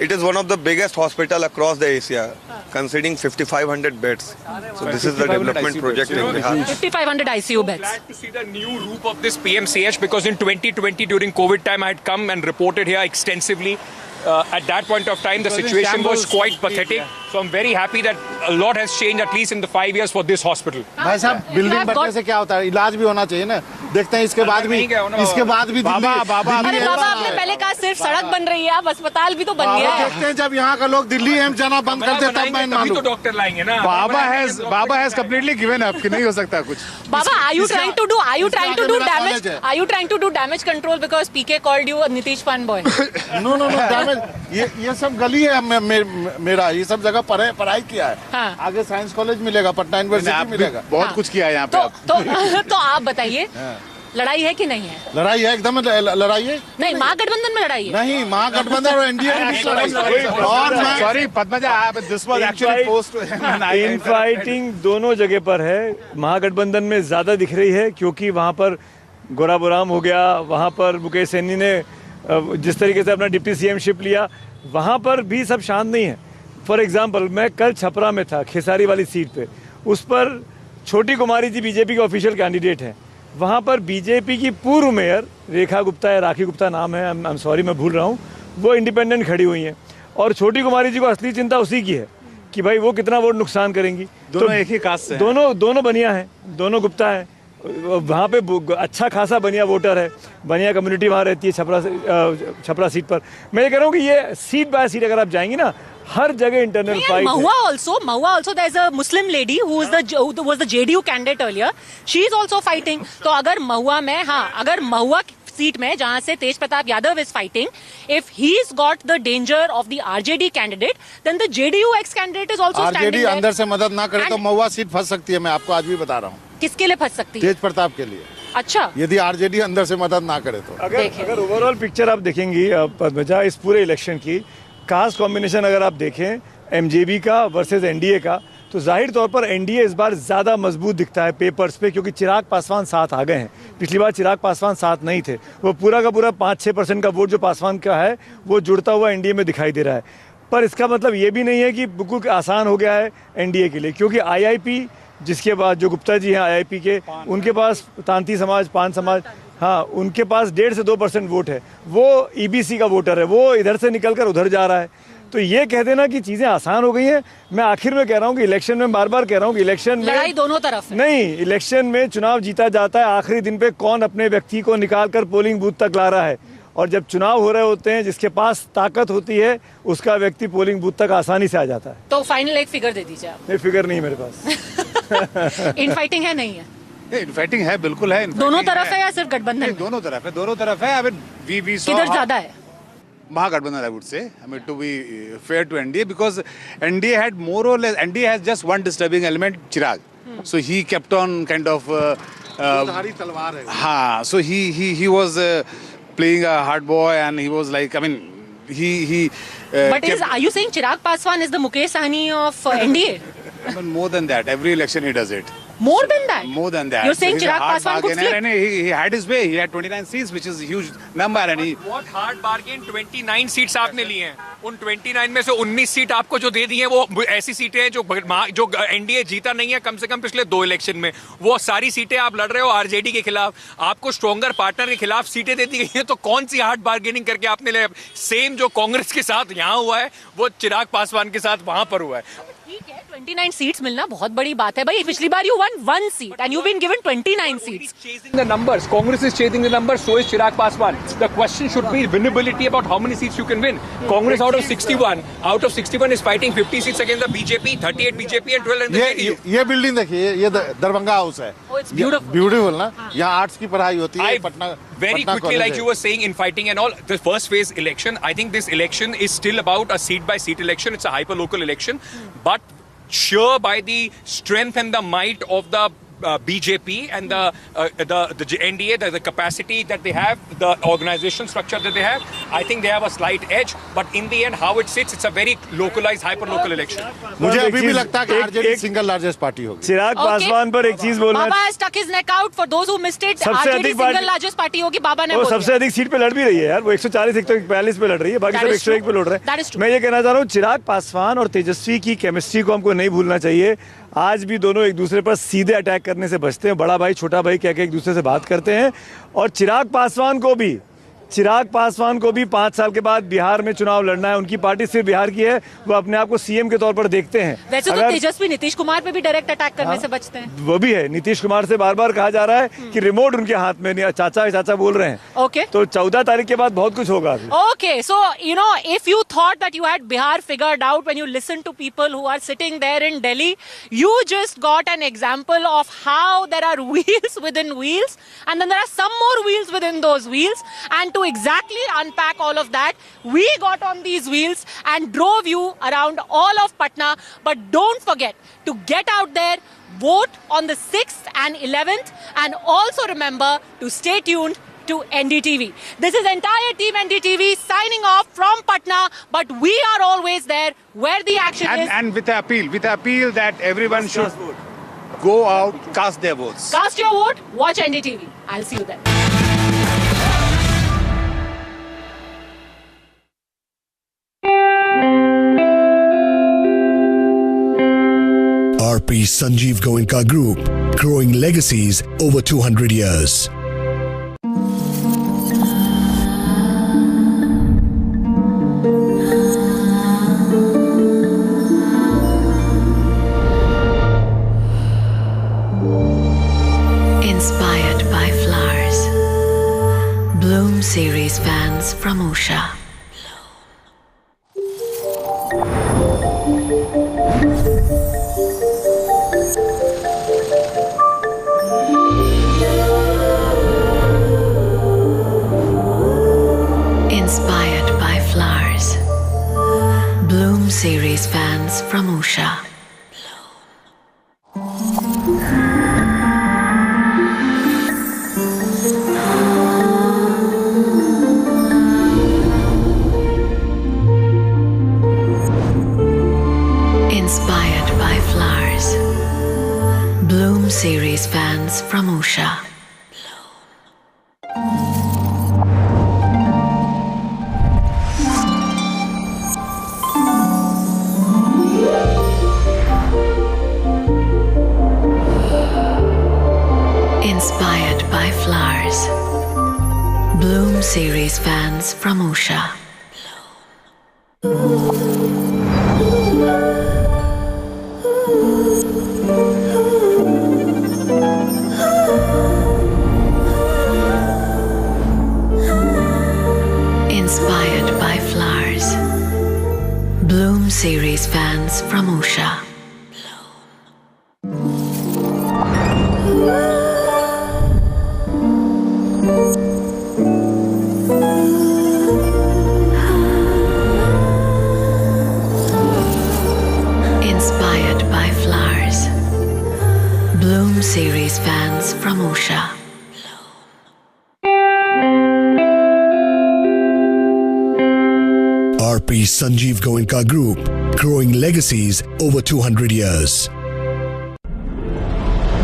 It is one of the biggest hospital across the Asia, considering 5,500 beds. So this is the development project in Bihar. 5,500 ICU beds. Glad to see the new roof of this PMCH, because in 2020 during COVID time I had come and reported here extensively. At that point of time, the situation was quite pathetic. So I'm very happy that a lot has changed, at least in the 5 years, for this hospital. भाई साहब, building बनने से क्या होता है? इलाज भी होना चाहिए ना. देखते हैं इसके बाद भी बाबा अरे बाबा, आपने पहले कहा सिर्फ सड़क बन रही है, अब अस्पताल भी तो बन गया है. देखते हैं जब यहाँ का लोग दिल्ली एम्स जाना बंद करते तब मैं मालूम. तो डॉक्टर लाएंगे ना. बाबा has completely given up कि नहीं हो सकता कुछ. बाबा, are you trying to do damage control because PK called you a Nitish fanboy? No, damage. ये सब गली है मेरा. ये सब जगह पढ़ाई किया है. हाँ. आगे साइंस कॉलेज मिलेगा, पटना यूनिवर्सिटी मिलेगा. बहुत कुछ किया है यहाँ पे. तो आप बताइए, लड़ाई है कि नहीं है? लड़ाई है, एकदम लड़ाई है. नहीं, महागठबंधन में लड़ाई है. नहीं, महागठबंधन और NDA sorry Padmaja, this was actually post. In fighting दोनों जगह पर है. महागठबंधन में ज्यादा दिख रही है क्योंकि वहां पर गोराबोराम हो गया, वहाँ पर मुकेश सैनी ने जिस तरीके से अपना डिप्टी सीएम शिप लिया, वहाँ पर भी सब शांत नहीं है। फॉर एग्जांपल मैं कल छपरा में था, खेसारी वाली सीट पे, उस पर छोटी कुमारी जी बीजेपी के ऑफिशियल कैंडिडेट हैं। वहाँ पर बीजेपी की पूर्व मेयर रेखा गुप्ता या राखी गुप्ता नाम है, आई एम सॉरी मैं भूल रहा हूँ, वो इंडिपेंडेंट खड़ी हुई हैं और छोटी कुमारी जी को असली चिंता उसी की है कि भाई वो कितना वोट नुकसान करेंगी। दोनों एक ही कास्ट से दोनों बनिया हैं, दोनों गुप्ता हैं। वहाँ पे अच्छा खासा बनिया वोटर है, बनिया कम्युनिटी वहाँ रहती है छपरा सीट पर। मैं ये कह रहा हूँ कि ये सीट बाय सीट अगर आप जाएंगी ना, हर जगह इंटरनल फाइट है। Mahua also there is a Muslim lady who was the JDU candidate earlier. She is also fighting. तो अगर महुआ में, हाँ, अगर महुआ सीट में जहाँ से तेज Pratap Yadav is fighting, if he's got the danger of the RJD candidate, then the JDU ex candidate is also standing there. RJD अंदर से मदद ना करे तो महुआ सीट फंस सकती है, मैं आपको आज भी बता रहा हूँ। किसके लिए फंस सकती है? तेज प्रताप के लिए। अच्छा, यदि आरजेडी अंदर से मदद ना करे तो। अगर ओवरऑल पिक्चर आप देखेंगी पद्मजा इस पूरे इलेक्शन की, कास्ट कॉम्बिनेशन अगर आप देखें एमजेबी का वर्सेस एनडीए का, तो जाहिर तौर पर एनडीए इस बार ज़्यादा मजबूत दिखता है पेपर्स पे, क्योंकि चिराग पासवान साथ आ गए हैं। पिछली बार चिराग पासवान साथ नहीं थे, वो पूरा का पूरा 5-6% का वोट जो पासवान का है वो जुड़ता हुआ एनडीए में दिखाई दे रहा है। पर इसका मतलब ये भी नहीं है कि बिल्कुल आसान हो गया है एनडीए के लिए, क्योंकि आईआईपी जिसके बाद जो गुप्ता जी हैं आईआईपी के, उनके पास तांती समाज, पान समाज, हाँ, उनके पास 1.5 से 2% वोट है। वो ईबीसी का वोटर है, वो इधर से निकलकर उधर जा रहा है। तो ये कह देना कि चीज़ें आसान हो गई हैं, मैं आखिर में कह रहा हूँ कि इलेक्शन में बार बार कह रहा हूँ कि इलेक्शन में लड़ाई दोनों तरफ है। नहीं, इलेक्शन में चुनाव जीता जाता है आखिरी दिन पे कौन अपने व्यक्ति को निकाल कर पोलिंग बूथ तक ला रहा है। और जब चुनाव हो रहे होते हैं, जिसके पास ताकत होती है उसका व्यक्ति पोलिंग बूथ तक आसानी से आ जाता है। तो फाइनल एक फिगर दे दीजिए आप। नहीं, फिगर नहीं मेरे पास। इनफाइटिंग है, नहीं है? इनफाइटिंग है, बिल्कुल है। दोनों तरफ है या सिर्फ गठबंधन? दोनों तरफ है, दोनों तरफ है। I mean, we saw किधर ज्यादा है? Mahagathbandhan, I would say. I mean, to be fair to NDA, because NDA had more or less, NDA has just one disturbing element, Chirag. So he kept on kind of. हाँ, so he was playing a hard boy, and he was like, I mean, he. But are you saying Chirag Paswan is the Mukesh Sahni of NDA? I mean, more than that, every election he does it. More than that? More than that. You're saying so Chirag Paswan could flip? And he had his way. He had 29 seats, which is a huge number. And he. What hard bargain? 29 seats आपने ली हैं। उन 29 में से 19 seat आपको जो दे दी हैं वो ऐसी सीटें हैं जो एनडीए जीता नहीं है कम से कम पिछले 2 इलेक्शन में। वो सारी सीटें आप लड़ रहे हो आरजेडी के खिलाफ, आपको स्ट्रॉन्गर पार्टनर के खिलाफ सीटें दे दी गई हैं। तो कौन सी हार्ड बार्गेनिंग करके आपने ले, सेम जो कांग्रेस के साथ यहाँ हुआ है वो चिराग पासवान के साथ वहां पर हुआ है। ठीक है, 29 सीट्स मिलना बहुत बड़ी बात है भाई। पिछली बार you won 1 seat and you've been given 29 seats. Chasing the numbers, Congress is chasing the numbers. So is Chirag Paswan. The question should be winnability, about how many seats you can win. Congress out of 61 is fighting 50 seats against the BJP, 38 BJP and 12 in the JDU. ये building देखिए, ये Darbhanga house है। Oh, it's beautiful. Beautiful ना, यहाँ arts की पढ़ाई होती है। Patna very quickly, like you were saying, in fighting and all, the first phase election, I think this election is still about a seat by seat election. It's a hyper local election, but sure by the strength and the might of the BJP and the NDA, the capacity that they have, the organization structure that they have, I think they have a slight edge. But in the end, how it sits, it's a very localized, hyper local election. मुझे अभी भी लगता है कि RJD single largest party होगी। चिराग पासवान पर एक चीज बोलना, बाबा has stuck his neck out for those who missed it. RJD single largest party होगी, बाबा ने बोला। सबसे अधिक सीट पे लड़ भी रही है यार, वो 140-142 पे लड़ रही है, बाकी सब 101 पे लड़ रहे हैं। मैं ये कहना चाह रहा हूँ, चिराग पासवान और तेजस्वी की केमिस्ट्री को हमको नहीं भूलना चाहिए। आज भी दोनों एक दूसरे पर सीधे अटैक करने से बचते हैं, बड़ा भाई छोटा भाई कह के एक दूसरे से बात करते हैं। और चिराग पासवान को भी 5 साल के बाद बिहार में चुनाव लड़ना है। उनकी पार्टी सिर्फ बिहार की है, वो अपने आप को सीएम के तौर पर देखते हैं। वैसे तो तेजस्वी नीतीश कुमार पे भी डायरेक्ट अटैक करने से बचते हैं। वो भी है, नीतीश कुमार से बार बार कहा जा रहा है कि रिमोट उनके हाथ में नहीं, चाचा बोल रहे हैं। ओके, तो 14 तारीख के बाद बहुत कुछ होगा। Okay, so you know, if you thought that you had Bihar figured out when you listened to people who are sitting there in Delhi, you just got an example of how there are wheels within wheels, and then there are some more wheels within those wheels. And to exactly unpack all of that, we got on these wheels and drove you around all of Patna. But don't forget to get out there, vote on the 6th and 11th, and also remember to stay tuned to NDTV. This is entire team NDTV signing off from Patna, but we are always there where the action is. And with the appeal that everyone should go out, cast their votes. Cast your vote, watch NDTV. I'll see you there. RP Sanjeev Goenka Group, growing legacies over 200 years. Inspired by flowers. Bloom series fans from Usha. Inspired by flowers. Bloom series fans from Usha. Inspired by flowers. Bloom series fans from Usha. Inspired by flowers. Bloom series fans from Usha. Inspired by flowers. Bloom series fans from Usha. Inspired by flowers. Bloom series fans from Usha. RP Sanjeev Goenka Group, growing legacies over 200 years.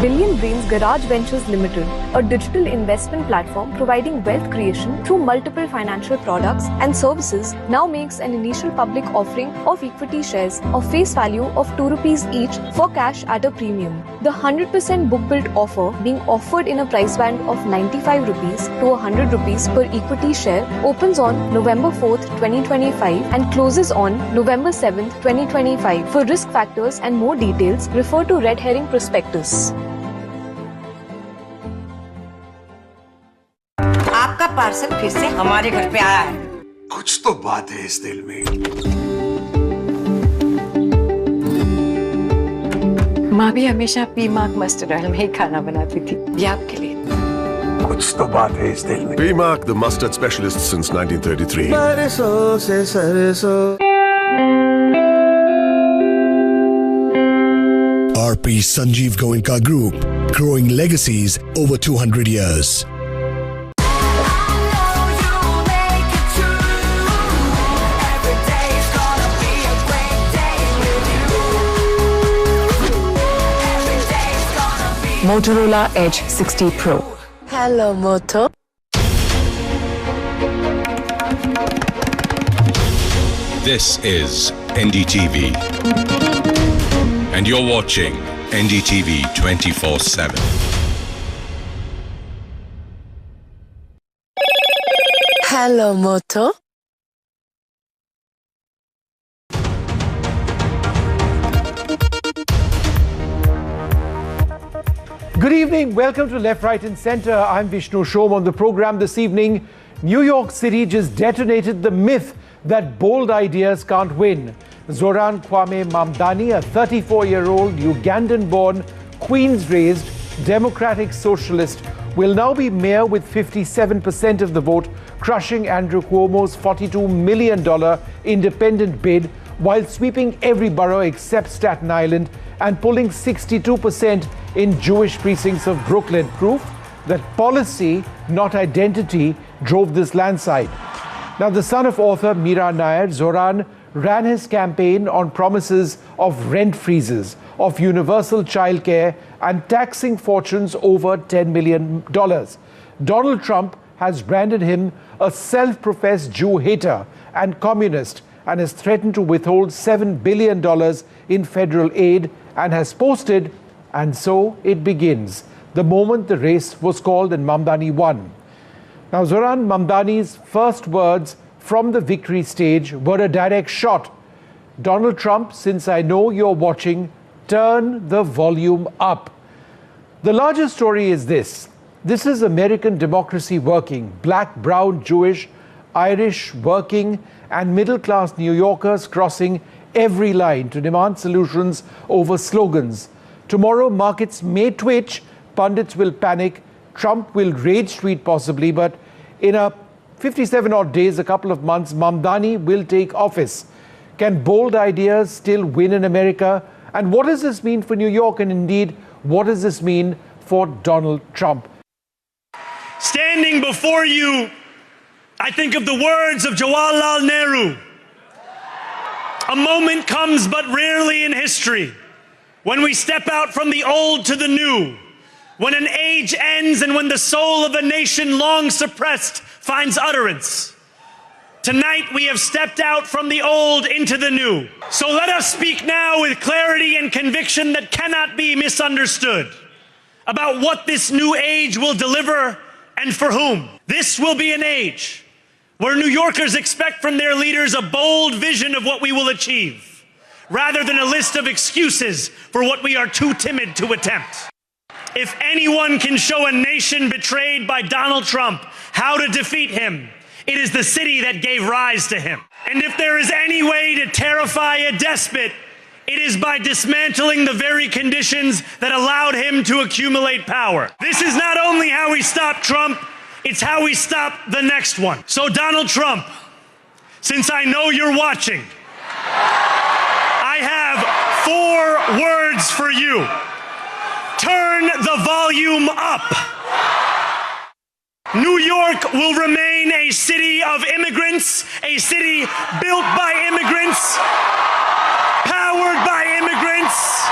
Billion Brains Garage Ventures Limited, a digital investment platform providing wealth creation through multiple financial products and services, now makes an initial public offering of equity shares of face value of 2 rupees each for cash at a premium. The 100% book-built offer being offered in a price band of 95 rupees to 100 rupees per equity share opens on November 4th, 2025 and closes on November 7th, 2025. For risk factors and more details, refer to Red Herring Prospectus. आपका parcel फिर से हमारे घर पे आया है। कुछ तो बात है इस दिल में। माँ भी हमेशा पीमाक मस्टर्ड ऑयल में ही खाना बनाती थी, ये आपके लिए। कुछ तो बात है इस दिल में। Bihar, the mustard specialist since 1933. सरसों से सरसों। RP Sanjeev Goenka Group, growing legacies over 200 years. Motorola Edge 60 Pro. Hello, Moto. This is NDTV. And you're watching NDTV 24/7. Hello, Moto. Good evening. Welcome to Left, Right and Centre. I'm Vishnu Shom. On the program this evening, New York City just detonated the myth that bold ideas can't win. Zoran Kwame Mamdani, a 34-year-old Ugandan-born, Queens-raised Democratic Socialist, will now be mayor with 57% of the vote, crushing Andrew Cuomo's $42 million independent bid while sweeping every borough except Staten Island and pulling 62% in Jewish precincts of Brooklyn. Proof that policy, not identity, drove this landslide. Now, the son of author Meera Nair, Zoran ran his campaign on promises of rent freezes, of universal childcare, and taxing fortunes over $10 million. Donald Trump has branded him a self-professed Jew hater and communist and has threatened to withhold $7 billion in federal aid and has posted, and so it begins, the moment the race was called and Mamdani won. Now, Zoran Mamdani's first words from the victory stage were a direct shot. Donald Trump, since I know you're watching, turn the volume up. The larger story is this. This is American democracy working. Black, brown, Jewish, Irish working and middle-class New Yorkers crossing every line to demand solutions over slogans. Tomorrow, markets may twitch, pundits will panic, Trump will rage tweet possibly, but in a 57-odd days, a couple of months, Mamdani will take office. Can bold ideas still win in America? And what does this mean for New York? And indeed, what does this mean for Donald Trump? Standing before you, I think of the words of Jawaharlal Nehru. A moment comes but rarely in history when we step out from the old to the new, when an age ends and when the soul of a nation long suppressed finds utterance. Tonight we have stepped out from the old into the new. So let us speak now with clarity and conviction that cannot be misunderstood about what this new age will deliver and for whom. This will be an age where New Yorkers expect from their leaders a bold vision of what we will achieve, rather than a list of excuses for what we are too timid to attempt. If anyone can show a nation betrayed by Donald Trump how to defeat him, it is the city that gave rise to him. And if there is any way to terrify a despot, it is by dismantling the very conditions that allowed him to accumulate power. This is not only how we stop Trump, it's how we stop the next one. So Donald Trump, since I know you're watching, I have 4 words for you. Turn the volume up. New York will remain a city of immigrants, a city built by immigrants, powered by immigrants,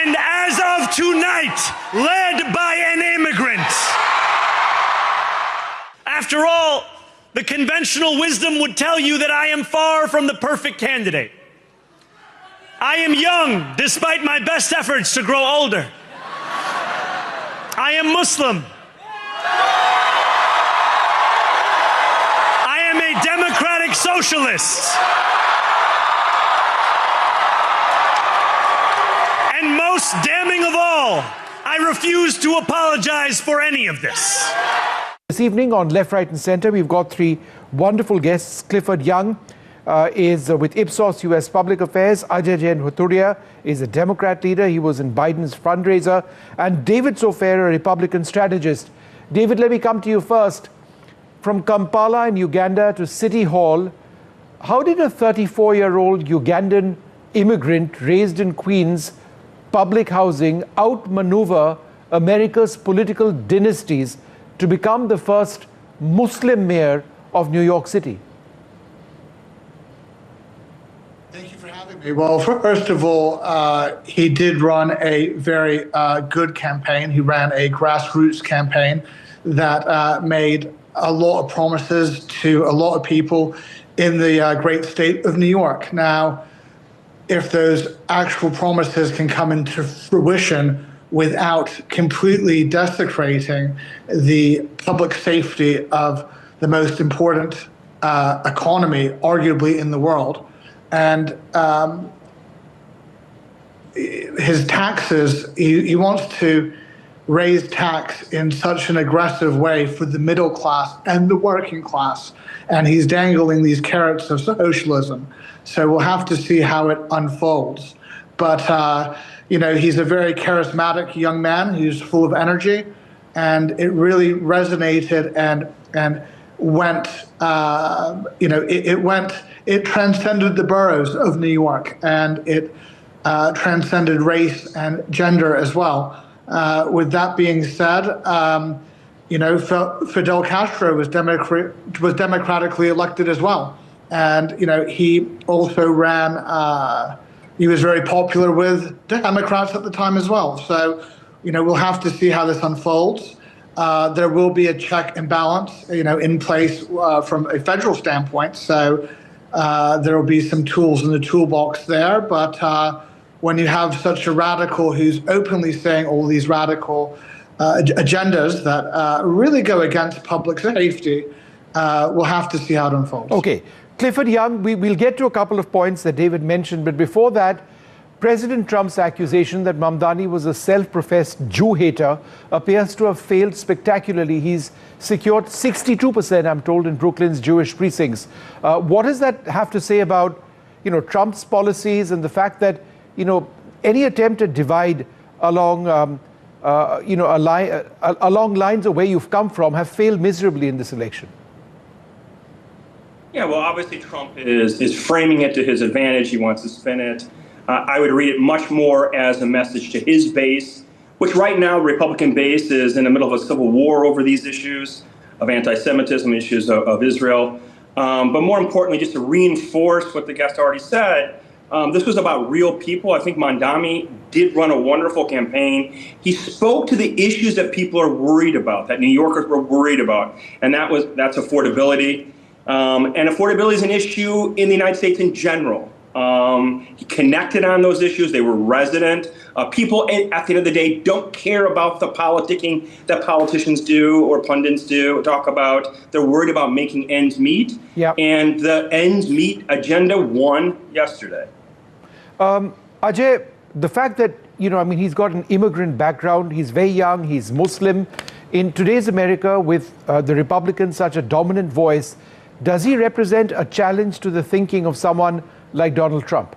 and as of tonight, led by an immigrant. After all, the conventional wisdom would tell you that I am far from the perfect candidate. I am young, despite my best efforts to grow older. I am Muslim. I am a democratic socialist. And most damning of all, I refuse to apologize for any of this. This evening on Left, Right and Centre, we've got 3 wonderful guests. Clifford Young is with Ipsos US Public Affairs. Ajay Jain Huturia is a Democrat leader. He was in Biden's fundraiser. And David Sofair, a Republican strategist. David, let me come to you first. From Kampala in Uganda to City Hall, how did a 34-year-old Ugandan immigrant raised in Queens public housing outmaneuver America's political dynasties to become the first Muslim mayor of New York City? Well, first of all, he did run a very good campaign. He ran a grassroots campaign that made a lot of promises to a lot of people in the great state of New York. Now, if those actual promises can come into fruition without completely desecrating the public safety of the most important economy, arguably, in the world, and his taxes, he wants to raise tax in such an aggressive way for the middle class and the working class. And he's dangling these carrots of socialism. So we'll have to see how it unfolds. But, you know, he's a very charismatic young man. He's full of energy. And it really resonated and went, you know, it transcended the boroughs of New York, and it transcended race and gender as well. With that being said, you know, Fidel Castro was democratically elected as well. And, you know, he also ran, he was very popular with Democrats at the time as well. So, you know, we'll have to see how this unfolds. there will be a check and balance, in place from a federal standpoint. So there will be some tools in the toolbox there. But when you have such a radical who's openly saying all these radical agendas that really go against public safety, we'll have to see how it unfolds. Okay. Clifford Young, we'll get to a couple of points that David mentioned, but before that, President Trump's accusation that Mamdani was a self-professed Jew hater appears to have failed spectacularly. He's secured 62%, I'm told, in Brooklyn's Jewish precincts. What does that have to say about, Trump's policies and the fact that, any attempt at divide along, along lines of where you've come from have failed miserably in this election? Yeah, well, obviously Trump is framing it to his advantage. He wants to spin it. I would read it much more as a message to his base, which right now, Republican base is in the middle of a civil war over these issues of anti-Semitism, issues of Israel. But more importantly, just to reinforce what the guest already said, this was about real people. I think Mamdani did run a wonderful campaign. He spoke to the issues that people are worried about, that New Yorkers were worried about, and that's affordability. And affordability is an issue in the United States in general. He connected on those issues. They were resident. People, at the end of the day, don't care about the politicking that politicians do or pundits do or talk about. They're worried about making ends meet. Yep. And the ends meet agenda won yesterday. Ajay, the fact that, he's got an immigrant background, he's very young, he's Muslim. In today's America, with the Republicans such a dominant voice, does he represent a challenge to the thinking of someone like Donald Trump?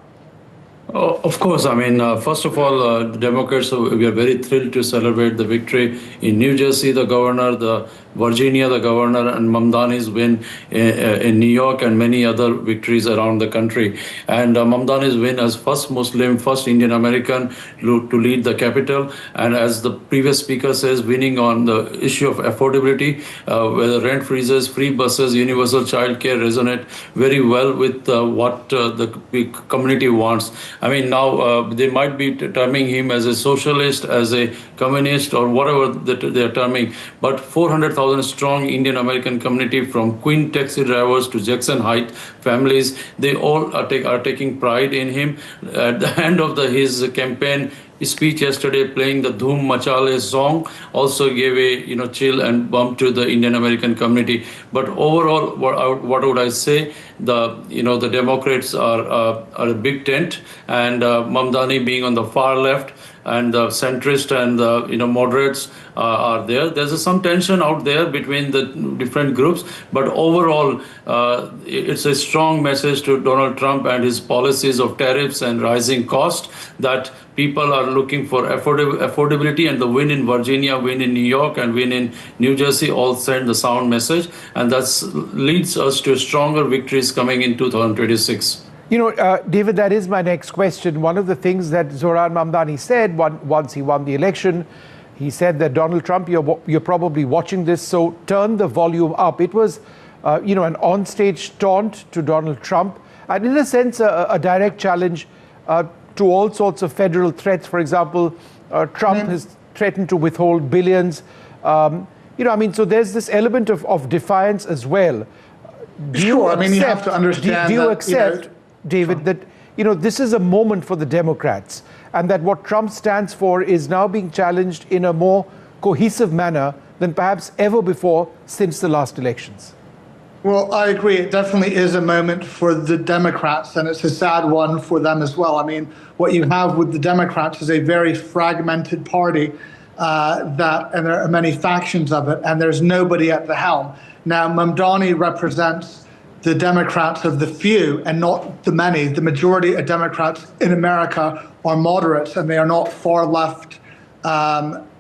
Oh, of course. First of all, Democrats, we are very thrilled to celebrate the victory in New Jersey, the governor, the Virginia, the governor, and Mamdani's win in New York and many other victories around the country. And Mamdani's win as first Muslim, first Indian American to lead the capital. And as the previous speaker says, winning on the issue of affordability, whether rent freezes, free buses, universal childcare resonate very well with what the community wants. Now they might be terming him as a socialist, as a communist, or whatever they're terming, but 400,000 strong Indian American community, from Queen taxi drivers to Jackson Heights families, they all are taking pride in him. At the end of his campaign speech yesterday, playing the Dhoom Machale song also gave a chill and bump to the Indian American community. But overall, what would I say? The Democrats are a big tent, and Mamdani being on the far left, and the centrist and the moderates are there. There's some tension out there between the different groups, but overall, it's a strong message to Donald Trump and his policies of tariffs and rising cost that people are looking for affordability, and the win in Virginia, win in New York, and win in New Jersey all send the sound message, and that leads us to stronger victories coming in 2026. David, that is my next question. One of the things that Zohran Mamdani said once he won the election, he said that Donald Trump, you're probably watching this, so turn the volume up. It was, an onstage taunt to Donald Trump, and in a sense, a direct challenge to all sorts of federal threats. For example, Trump has threatened to withhold billions. So there's this element of defiance as well. You have to understand. Do you accept, David, that this is a moment for the Democrats, and that what Trump stands for is now being challenged in a more cohesive manner than perhaps ever before since the last elections? Well, I agree. It definitely is a moment for the Democrats, and it's a sad one for them as well. What you have with the Democrats is a very fragmented party and there are many factions of it, and there's nobody at the helm. Now, Mamdani represents the Democrats of the few and not the many. The majority of Democrats in America are moderates, and they are not far left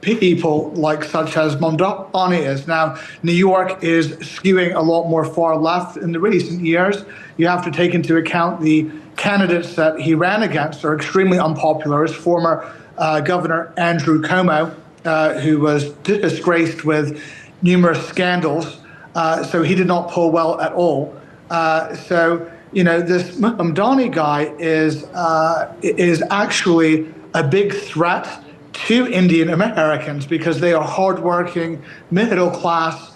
people such as Mamdani is. Now, New York is skewing a lot more far left in the recent years. You have to take into account the candidates that he ran against are extremely unpopular. His former Governor Andrew Cuomo, who was disgraced with numerous scandals, so he did not pull well at all. This Mamdani guy is actually a big threat to Indian Americans because they are hardworking, middle-class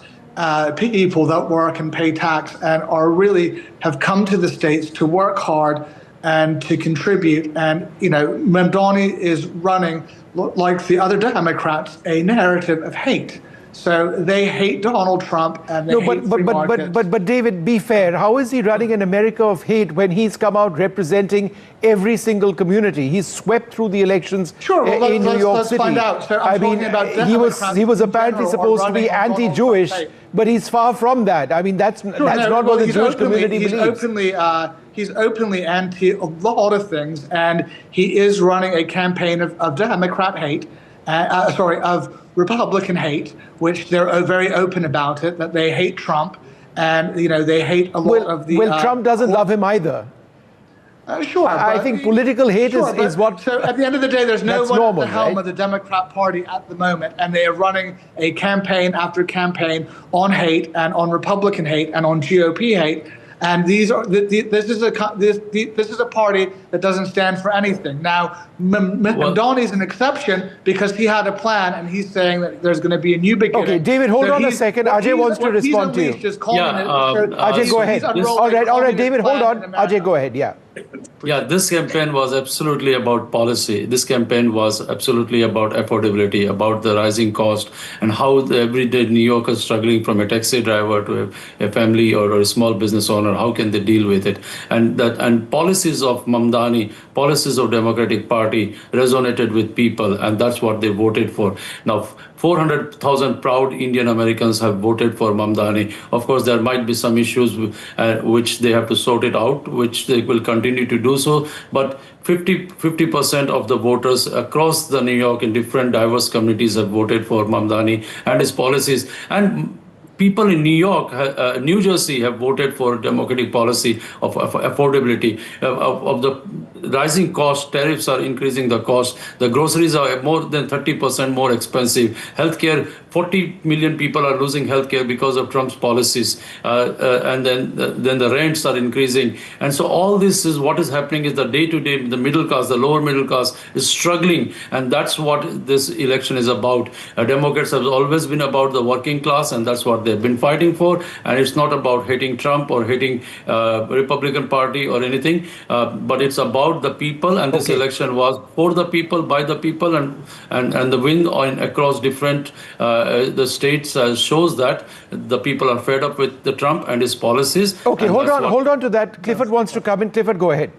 people that work and pay tax and are really have come to the States to work hard and to contribute. And, Mamdani is running, like the other Democrats, a narrative of hate. So they hate Donald Trump and they hate free markets. But David, be fair. How is he running an America of hate when he's come out representing every single community? He's swept through the elections in New York City. Let's find out. So I mean, he was apparently supposed to be anti-Jewish, but he's far from that. I mean, that's not what the Jewish community believes. He's openly anti a lot of things, and he is running a campaign of Democrat hate, of Republican hate, which they're very open about it, that they hate Trump, and they hate a lot of the. Well, Trump doesn't love him either. Sure, I think political hate is what. So at the end of the day, there's no one normal, at the helm right? of the Democrat Party at the moment, and they are running a campaign after campaign on hate and on Republican hate and on GOP hate. And this is a party that doesn't stand for anything. Now, Mamdani is an exception because he had a plan, and he's saying that there's going to be a new beginning. Okay, David, hold on a second. Ajay wants to respond to you. Ajay, go ahead. All right, David, hold on. Ajay, go ahead. Yeah, this campaign was absolutely about policy. This campaign was absolutely about affordability, about the rising cost, and how the everyday New Yorker struggling from a taxi driver to a family or a small business owner, how can they deal with it? And policies of Mamdani, policies of Democratic Party resonated with people, and that's what they voted for. Now, 400,000 proud Indian Americans have voted for Mamdani. Of course, there might be some issues which they have to sort it out, which they will continue to do so. But 50% of the voters across the New York in different diverse communities have voted for Mamdani and his policies. And people in New York, New Jersey have voted for Democratic policy of affordability, of the rising cost. Tariffs are increasing the cost. The groceries are more than 30% more expensive. Healthcare, 40 million people are losing healthcare because of Trump's policies. And then the rents are increasing. And so all this is what is happening is the day-to-day, the middle class, the lower middle class is struggling. And that's what this election is about. Democrats have always been about the working class, and that's what they've been fighting for. And it's not about hating Trump or hating Republican Party or anything, but it's about the people. And this election was for the people, by the people, and the win across different the states shows that the people are fed up with the Trump and his policies. Okay, hold on to that. Clifford wants to come in. Clifford, go ahead.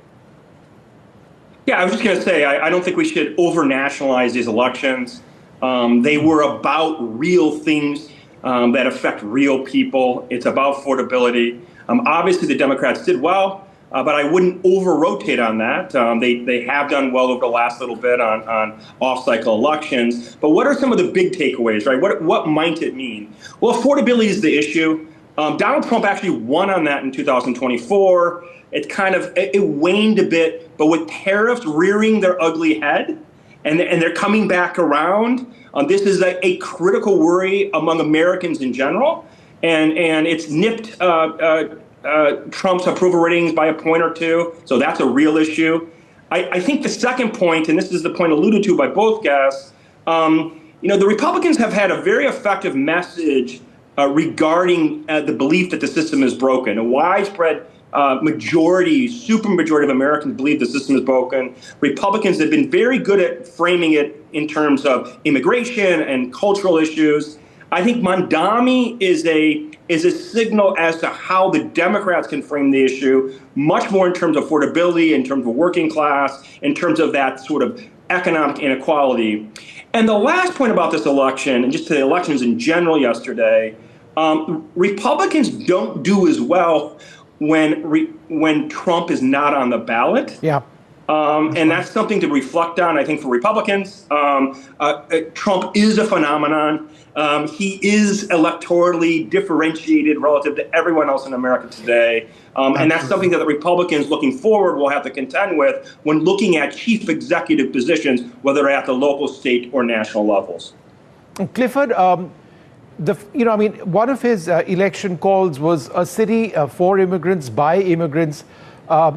Yeah, I was just going to say, I don't think we should over-nationalize these elections. They were about real things that affect real people. It's about affordability. Obviously, the Democrats did well, but I wouldn't over-rotate on that. They have done well over the last little bit on off-cycle elections. But what are some of the big takeaways, right? What might it mean? Well, affordability is the issue. Donald Trump actually won on that in 2024. It waned a bit, but with tariffs rearing their ugly head, and they're coming back around, this is a critical worry among Americans in general, and it's nipped Trump's approval ratings by a point or two, so that's a real issue. I think the second point, and this is the point alluded to by both guests, the Republicans have had a very effective message regarding the belief that the system is broken. A widespread supermajority of Americans believe the system is broken. Republicans have been very good at framing it in terms of immigration and cultural issues. I think Mamdani is a signal as to how the Democrats can frame the issue, much more in terms of affordability, in terms of working class, in terms of that sort of economic inequality. And the last point about this election, and just to the elections in general yesterday, Republicans don't do as well when Trump is not on the ballot. Yeah. And that's something to reflect on, I think, for Republicans. Trump is a phenomenon. He is electorally differentiated relative to everyone else in America today. And that's something that the Republicans looking forward will have to contend with when looking at chief executive positions, whether at the local, state, or national levels. Clifford, one of his election calls was a city for immigrants, by immigrants.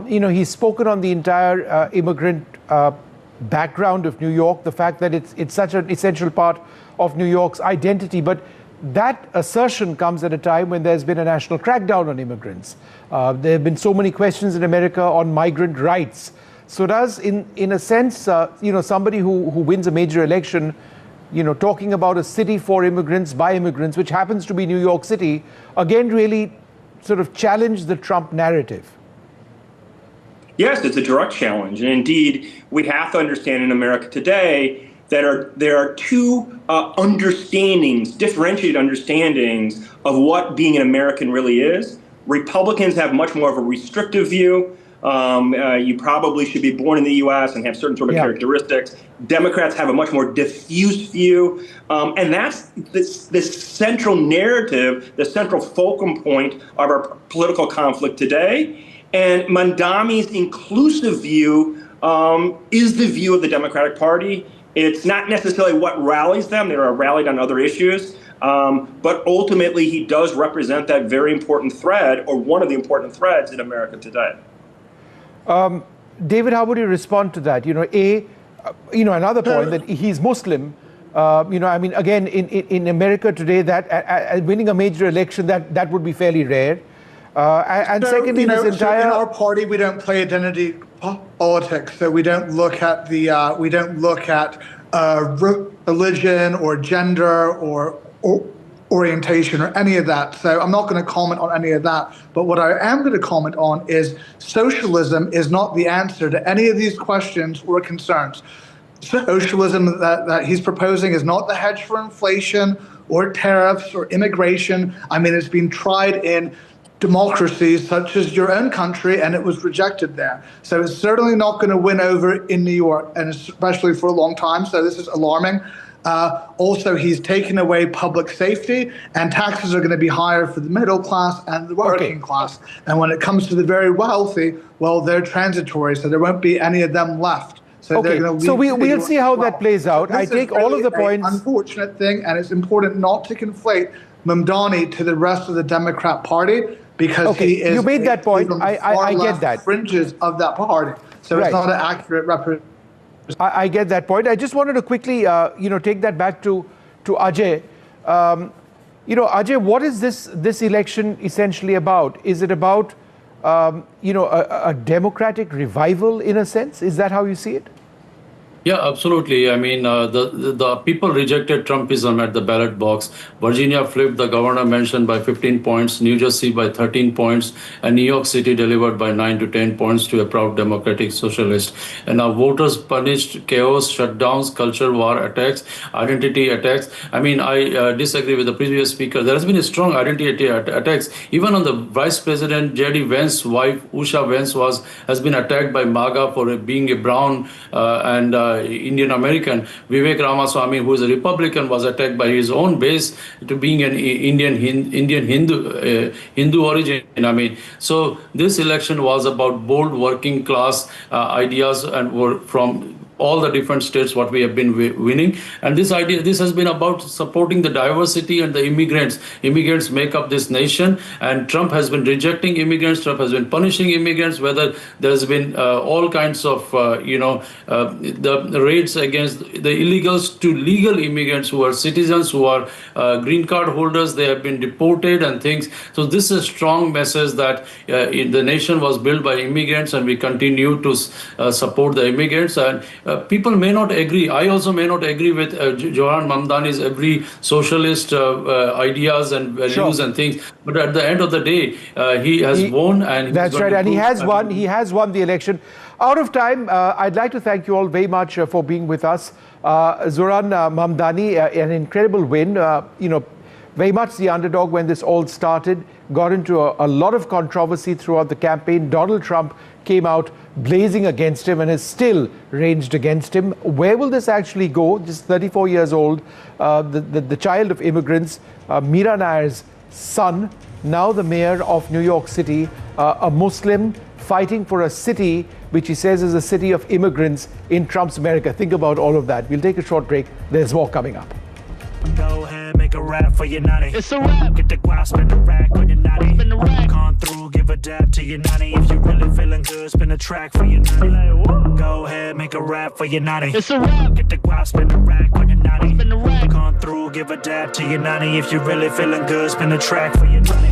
He's spoken on the entire immigrant background of New York, the fact that it's such an essential part of New York's identity. But that assertion comes at a time when there's been a national crackdown on immigrants. There have been so many questions in America on migrant rights. So does, in a sense, somebody who wins a major election, talking about a city for immigrants, by immigrants, which happens to be New York City, again really sort of challenge the Trump narrative? Yes, it's a direct challenge. And indeed, we have to understand in America today that there are two differentiated understandings of what being an American really is. Republicans have much more of a restrictive view. You probably should be born in the U.S. and have certain sort of characteristics. Democrats have a much more diffuse view. And that's this central narrative, the central fulcrum point of our political conflict today. And Mamdani's inclusive view is the view of the Democratic Party. It's not necessarily what rallies them. They are rallied on other issues. But ultimately, he does represent that very important thread, or one of the important threads in America today. David, how would you respond to that? Another point that he's Muslim. Again, in America today, that winning a major election, that would be fairly rare. And secondly, this entire in our party, we don't play identity politics. So we don't look at religion or gender or orientation or any of that. So I'm not going to comment on any of that. But what I am going to comment on is socialism is not the answer to any of these questions or concerns. Socialism that he's proposing is not the hedge for inflation or tariffs or immigration. I mean, it's been tried in democracies such as your own country, and it was rejected there. So it's certainly not going to win over in New York, and especially for a long time. So this is alarming. Also, he's taken away public safety, and taxes are going to be higher for the middle class and the working class. And when it comes to the very wealthy, well, they're transitory, so there won't be any of them left. So they're going to we'll see how that plays out. I take all of the points. Unfortunate thing, and it's important not to conflate Mamdani to the rest of the Democrat Party, because he is. You made that point. I get that. Fringes of that party, so it's not an accurate representation. I get that point. I just wanted to quickly, take that back to Ajay. Ajay, what is this election essentially about? Is it about, a democratic revival in a sense? Is that how you see it? Yeah, absolutely. I mean, the people rejected Trumpism at the ballot box. Virginia flipped the governor mentioned by 15 points, New Jersey by 13 points, and New York City delivered by 9 to 10 points to a proud democratic socialist. And now voters punished chaos, shutdowns, culture war attacks, identity attacks. I mean, I disagree with the previous speaker. There has been a strong identity attacks. Even on the Vice President J.D. Vance's wife, Usha Vance, has been attacked by MAGA for being a brown and Indian American. Vivek Ramaswamy, who is a Republican, was attacked by his own base to being an Indian Hindu origin. I mean, so this election was about bold working class ideas and were from all the different states what we have been winning. And this has been about supporting the diversity and the immigrants. Immigrants make up this nation, and Trump has been rejecting immigrants. Trump has been punishing immigrants, whether there's been all kinds of, the raids against the illegals to legal immigrants who are citizens, who are green card holders. They have been deported and things. So this is a strong message that the nation was built by immigrants, and we continue to support the immigrants. And people may not agree. I also may not agree with Zohran Mamdani's every socialist ideas and values and things. But at the end of the day, he has won, and that's right. And he has won. He has won the election. Out of time, I'd like to thank you all very much for being with us. Zohran Mamdani, an incredible win. Very much the underdog when this all started. Got into a lot of controversy throughout the campaign. Donald Trump came out blazing against him and has still raged against him. Where will this actually go? Just 34 years old, the child of immigrants, Meera Nair's son, now the mayor of New York City, a Muslim fighting for a city which he says is a city of immigrants in Trump's America. Think about all of that. We'll take a short break. There's more coming up. Go ahead, make a rap for your naughty. It's a rap. Get the guap, spin the rack on your naughty. Spin the rack. Gone through, give give a dap to your nanny. If you really feeling good, spin a track for your nanny. Go ahead, make a rap for your nanny. It's a rap. Get the guap, spin a rack on your nanny. Spin the rack. Come through, give a dap to your nanny. If you really feeling good, spin a track for your nanny.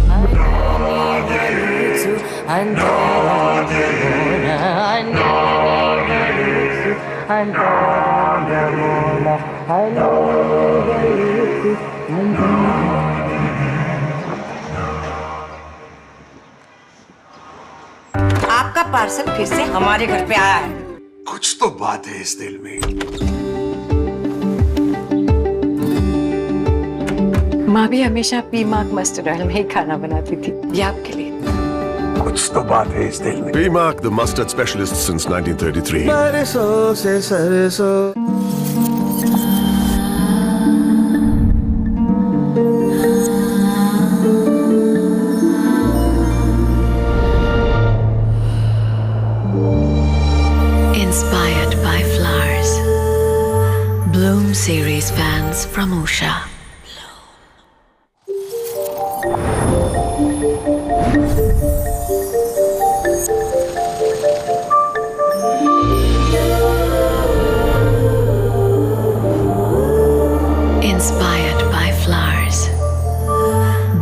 आपका parcel फिर से हमारे घर पे आया है। कुछ तो बात है इस दिल में। माँ भी हमेशा पीमाक मस्टर्ड ऑयल में ही खाना बनाती थी, ये आपके लिए। कुछ तो बात है इस दिल में। Bihar, the mustard specialist since 1933. सरसों से सरसों Inspired by flowers. Bloom series fans from Usha. Inspired by flowers.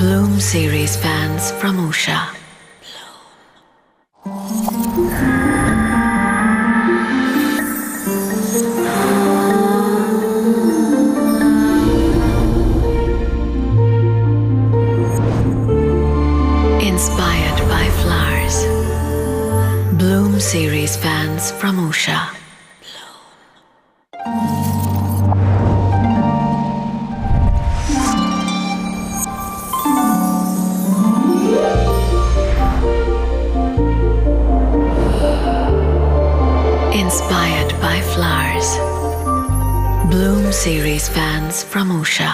Bloom series fans from Usha. Inspired by flowers. Bloom series fans from Usha. Inspired by flowers. Bloom series fans from Usha.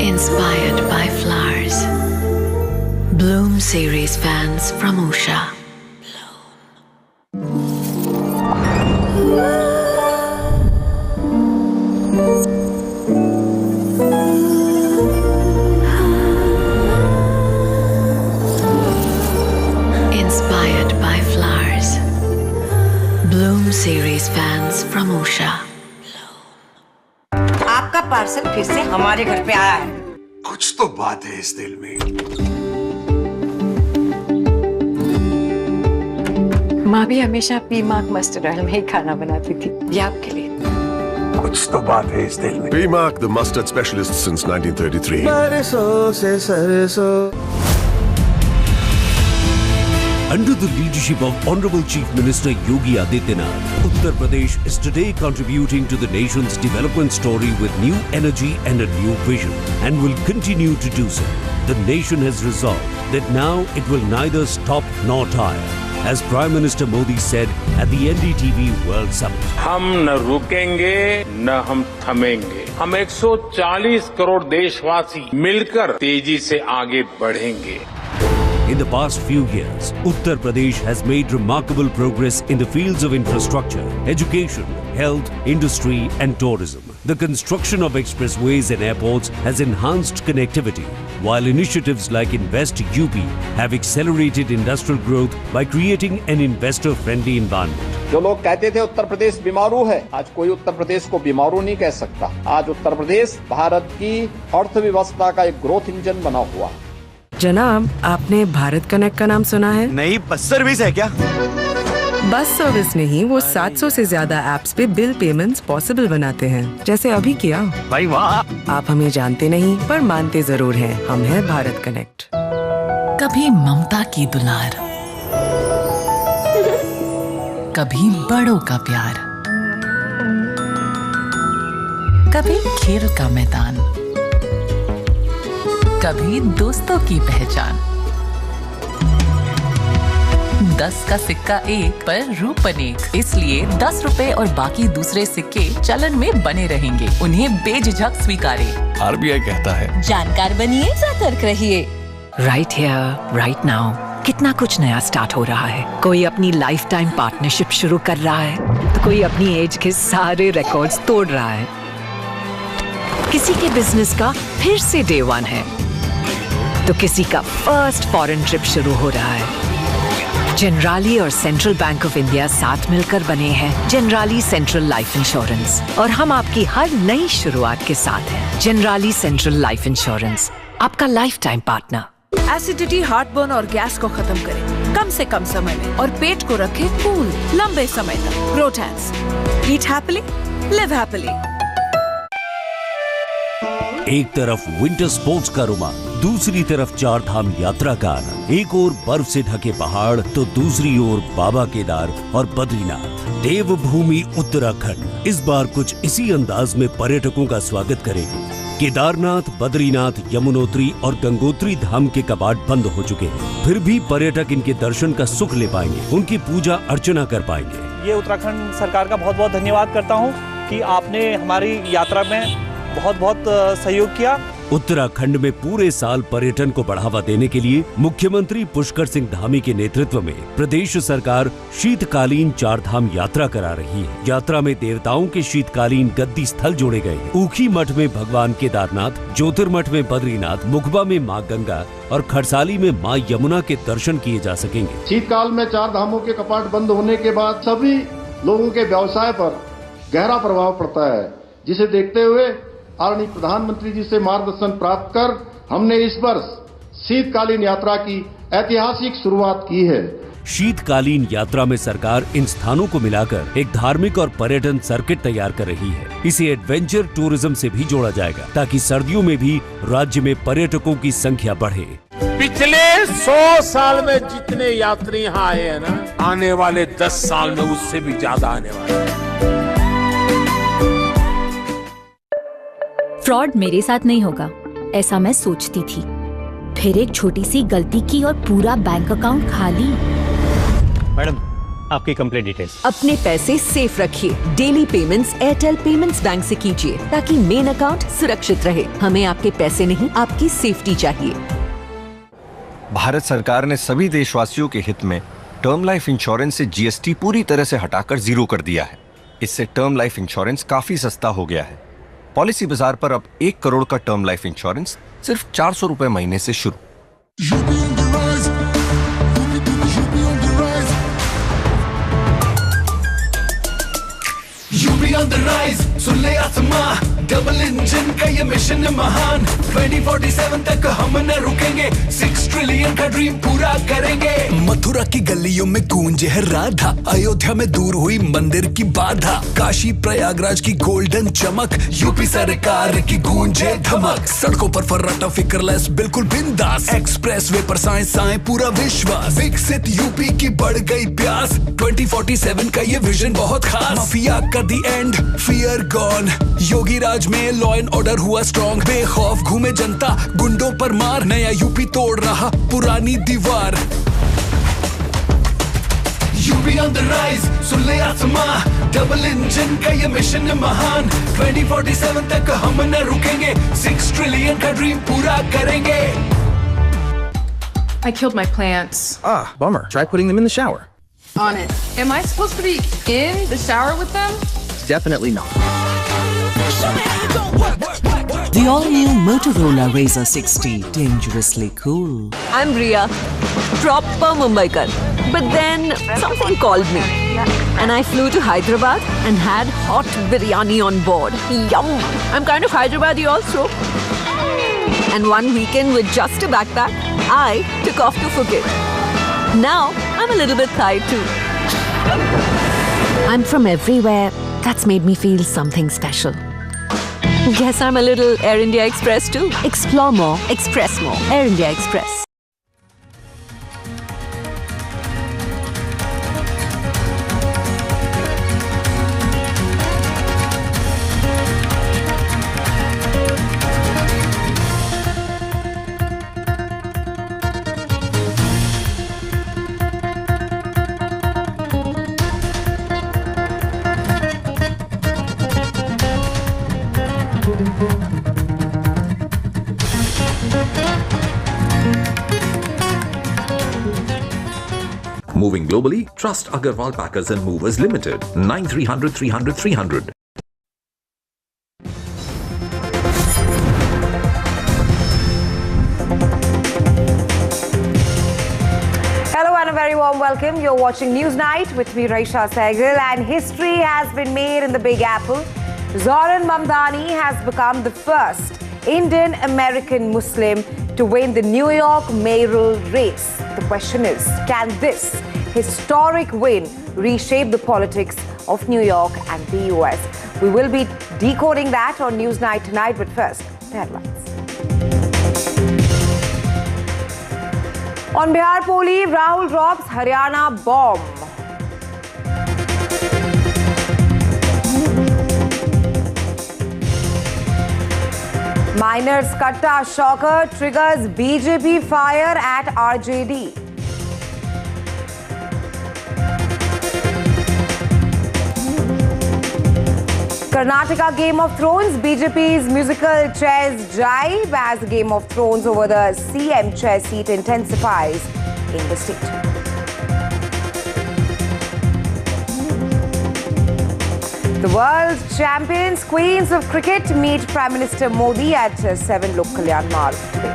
Inspired by flowers. Bloom series fans from Usha. Inspired by flowers. Bloom series fans from Usha. आपका parcel फिर से हमारे घर पे आया है। कुछ तो बात है इस दिल में। माँ भी हमेशा पीमाक मस्टर्ड ऑयल में ही खाना बनाती थी, ये आपके लिए। कुछ तो बात है इस दिल में। Bihar, the mustard specialist since 1933. सरसों से सरसों Under the leadership of Honorable Chief Minister Yogi Adityanath, Uttar Pradesh is today contributing to the nation's development story with new energy and a new vision, and will continue to do so. The nation has resolved that now it will neither stop nor tire, as Prime Minister Modi said at the NDTV World Summit. हम न रुकेंगे न हम थमेंगे। हम 140 करोड़ देशवासी मिलकर तेजी से आगे बढ़ेंगे। In the past few years, Uttar Pradesh has made remarkable progress in the fields of infrastructure, education, health, industry and tourism. The construction of expressways and airports has enhanced connectivity, while initiatives like Invest UP have accelerated industrial growth by creating an investor-friendly environment. जो लोग कहते थे उत्तर प्रदेश बीमारू है, आज कोई उत्तर प्रदेश को बीमारू नहीं कह सकता। आज उत्तर प्रदेश भारत की अर्थव्यवस्था का एक ग्रोथ इंजन बना हुआ है। जनाब, आपने भारत कनेक्ट का नाम सुना है? नहीं, बस सर्विस है क्या? बस सर्विस नहीं, वो 700 से ज्यादा ऐप्स पे बिल पेमेंट्स पॉसिबल बनाते हैं, जैसे अभी किया। भाई वाह! आप हमें जानते नहीं पर मानते जरूर हैं, हम हैं भारत कनेक्ट। कभी ममता की दुलार, कभी बड़ों का प्यार, कभी खेल का मैदान, कभी दोस्तों की पहचान। 10 का सिक्का एक पर रूप अनेक, इसलिए 10 रुपए और बाकी दूसरे सिक्के चलन में बने रहेंगे। उन्हें बेझिझक स्वीकारें। RBI कहता है, जानकार बनिए, सतर्क रहिए। Right here, right now. कितना कुछ नया स्टार्ट हो रहा है। कोई अपनी लाइफ टाइम पार्टनरशिप शुरू कर रहा है तो कोई अपनी एज के सारे रिकॉर्ड्स तोड़ रहा है। किसी के बिजनेस का फिर से डे 1 है तो किसी का फर्स्ट फॉरेन ट्रिप शुरू हो रहा है। जनराली और सेंट्रल बैंक ऑफ इंडिया साथ मिलकर बने हैं जनराली सेंट्रल लाइफ इंश्योरेंस और हम आपकी हर नई शुरुआत के साथ हैं। जनराली सेंट्रल लाइफ इंश्योरेंस, आपका lifetime partner. Acidity, heartburn और गैस को खत्म करें कम से कम समय में और पेट को रखें कूल लंबे समय तक। ग्रोटैंस, ईट हैप्पीली, लिव हैप्पीली। एक तरफ विंटर स्पोर्ट्स का रोमांच, दूसरी तरफ 4 धाम यात्रा का आनंद। एक ओर बर्फ से ढके पहाड़ तो दूसरी ओर बाबा केदार और बद्रीनाथ। देवभूमि उत्तराखंड इस बार कुछ इसी अंदाज में पर्यटकों का स्वागत करेगी। केदारनाथ, बद्रीनाथ, यमुनोत्री और गंगोत्री धाम के कपाट बंद हो चुके हैं, फिर भी पर्यटक इनके दर्शन का सुख ले पाएंगे, उनकी पूजा अर्चना कर पाएंगे। ये उत्तराखंड सरकार का बहुत बहुत धन्यवाद करता हूँ कि आपने हमारी यात्रा में बहुत बहुत सहयोग किया। उत्तराखंड में पूरे साल पर्यटन को बढ़ावा देने के लिए मुख्यमंत्री पुष्कर सिंह धामी के नेतृत्व में प्रदेश सरकार शीतकालीन 4 धाम यात्रा करा रही है। यात्रा में देवताओं के शीतकालीन गद्दी स्थल जोड़े गए। ऊखी मठ में भगवान केदारनाथ, ज्योतिर्मठ में बद्रीनाथ, मुखबा में माँ गंगा और खरसाली में माँ यमुना के दर्शन किए जा सकेंगे। शीतकाल में 4 धामों के कपाट बंद होने के बाद सभी लोगों के व्यवसाय पर गहरा प्रभाव पड़ता है, जिसे देखते हुए आदरणीय प्रधानमंत्री जी से मार्गदर्शन प्राप्त कर हमने इस वर्ष शीतकालीन यात्रा की ऐतिहासिक शुरुआत की है। शीतकालीन यात्रा में सरकार इन स्थानों को मिलाकर एक धार्मिक और पर्यटन सर्किट तैयार कर रही है। इसे एडवेंचर टूरिज्म से भी जोड़ा जाएगा ताकि सर्दियों में भी राज्य में पर्यटकों की संख्या बढ़े। पिछले 100 साल में जितने यात्री यहाँ आए हैं ना, आने वाले 10 साल में उससे भी ज्यादा आने वाले हैं। फ्रॉड मेरे साथ नहीं होगा, ऐसा मैं सोचती थी। फिर एक छोटी सी गलती की और पूरा बैंक अकाउंट खाली। मैडम, आपकी कंप्लीट डिटेल्स। अपने पैसे सेफ रखिए। Daily payments Airtel payments bank से कीजिए ताकि मेन अकाउंट सुरक्षित रहे। हमें आपके पैसे नहीं, आपकी सेफ्टी चाहिए। भारत सरकार ने सभी देशवासियों के हित में टर्म लाइफ इंश्योरेंस से जीएसटी पूरी तरह से हटाकर 0 कर दिया है। इससे टर्म लाइफ इंश्योरेंस काफी सस्ता हो गया है। पॉलिसी बाजार पर अब 1 करोड़ का टर्म लाइफ इंश्योरेंस सिर्फ 400 रुपए महीने से शुरू। सुन ले आसमां, डबल इंजन का ये मिशन है महान। 2047 तक हम न रुकेंगे, 6 ट्रिलियन का ड्रीम पूरा करेंगे। मथुरा की गलियों में गूंजे है राधा, अयोध्या में दूर हुई मंदिर की बाधा, काशी प्रयागराज की गोल्डन चमक, यूपी सरकार की गूंजे धमक। सड़कों पर फर्राटा फिक्रलेस बिल्कुल बिंदास, एक्सप्रेस वे पर साइंस आए पूरा विश्वास। विकसित यूपी की बढ़ गई प्यास, 2047 का ये विजन बहुत खास। माफिया का दी एंड, फियर गॉन, योगी राज में लॉ एंड ऑर्डर हुआ स्ट्रॉन्ग। बेखौफ घूमे जनता, गुंडों पर मार, नया यूपी तोड़ रहा पुरानी दीवार। यूपी ऑन द राइज, सुन ले आसमां, डबल इंजन का ये मिशन है महान। 2047 तक हम न रुकेंगे, 6 ट्रिलियन का ड्रीम पूरा करेंगे। I killed my plants. Ah, bummer. Try putting them in the shower. On it. Am I supposed to be in the shower with them? Definitely not. The all-new Motorola Razr 60, dangerously cool. I'm Riya, proper Mumbaikar. But then something called me. And I flew to Hyderabad and had hot biryani on board. Yum! I'm kind of Hyderabadi also. And one weekend with just a backpack, I took off to Phuket. Now I'm a little bit tired too. I'm from everywhere. That's made me feel something special. Guess I'm a little Air India Express too. Explore more, express more. Air India Express. moving globally, trust Agarwal Packers and Movers Limited. 9300 300 300. Hello and a very warm welcome. You're watching News Night with me, Raisha Sehgal, and history has been made in the Big Apple. Zoran Mamdani has become the first Indian-American Muslim to win the New York mayoral race. The question is, can this historic win reshape the politics of New York and the US? We will be decoding that on News Night tonight, but first, the headlines. On Bihar Poli, Rahul drops Haryana bomb. Miners Katta shocker triggers BJP fire at RJD. Karnataka Game of Thrones, BJP's musical chairs jibe as the Game of Thrones over the CM chair seat intensifies in the state. The world champions, queens of cricket meet Prime Minister Modi at 7 Lok Kalyan Marg today.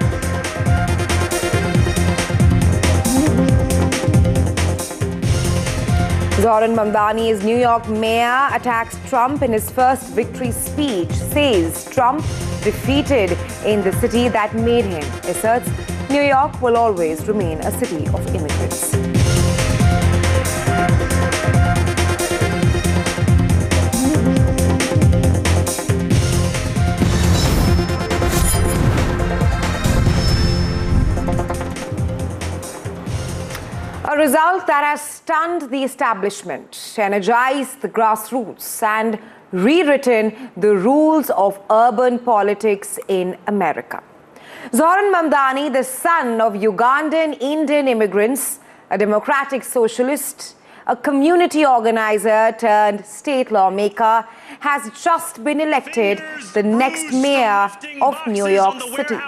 Zoran Mamdani's New York mayor attacks Trump in his first victory speech, says Trump defeated in the city that made him, asserts New York will always remain a city of immigrants. A result that has stunned the establishment, energized the grassroots, and rewritten the rules of urban politics in America. Zoran Mamdani, the son of Ugandan Indian immigrants, a democratic socialist, a community organizer turned state lawmaker, has just been elected the next mayor of New York City.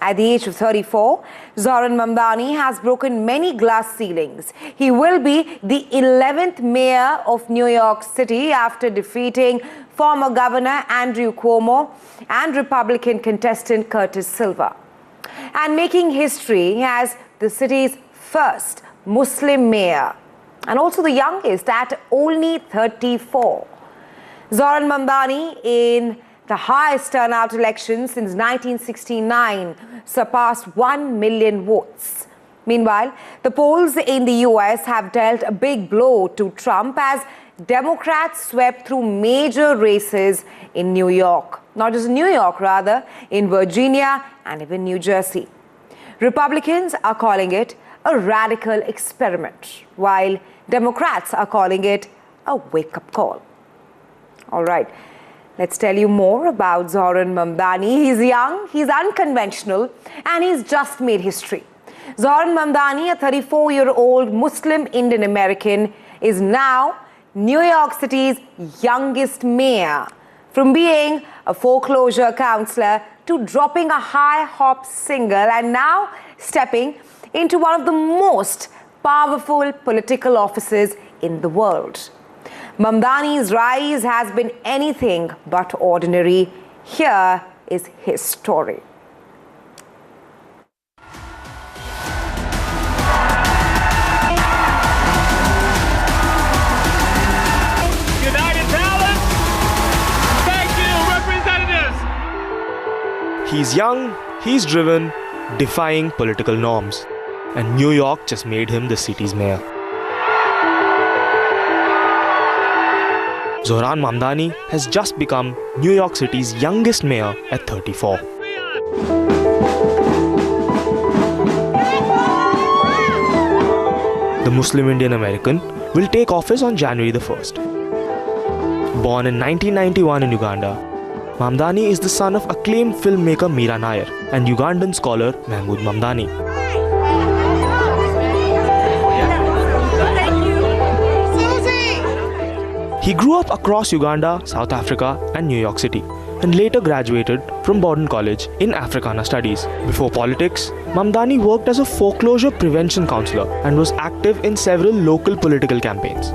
At the age of 34, Zoran Mamdani has broken many glass ceilings. He will be the 11th mayor of New York City after defeating former Governor Andrew Cuomo and Republican contestant Curtis Silva, and making history as the city's first Muslim mayor, and also the youngest at only 34. Zoran Mamdani, in the highest turnout election since 1969, surpassed 1 million votes. Meanwhile, the polls in the US have dealt a big blow to Trump as Democrats swept through major races in New York. Not just in New York, rather, in Virginia and even New Jersey. Republicans are calling it a radical experiment, while Democrats are calling it a wake-up call. All right. Let's tell you more about Zoran Mamdani. He's young, he's unconventional, and he's just made history. Zoran Mamdani, a 34-year-old Muslim Indian American, is now New York City's youngest mayor. From being a foreclosure counselor to dropping a high-hop single and now stepping into one of the most powerful political offices in the world. Mamdani's rise has been anything but ordinary. Here is his story. United Talent! Thank you, representatives! He's young, he's driven, defying political norms. And New York just made him the city's mayor. Zoran Mamdani has just become New York City's youngest mayor at 34. The Muslim Indian American will take office on January the 1st. Born in 1991 in Uganda, Mamdani is the son of acclaimed filmmaker Meera Nair and Ugandan scholar Mahmood Mamdani. He grew up across Uganda, South Africa and New York City and later graduated from Borden College in Africana Studies. Before politics, Mamdani worked as a foreclosure prevention counselor and was active in several local political campaigns.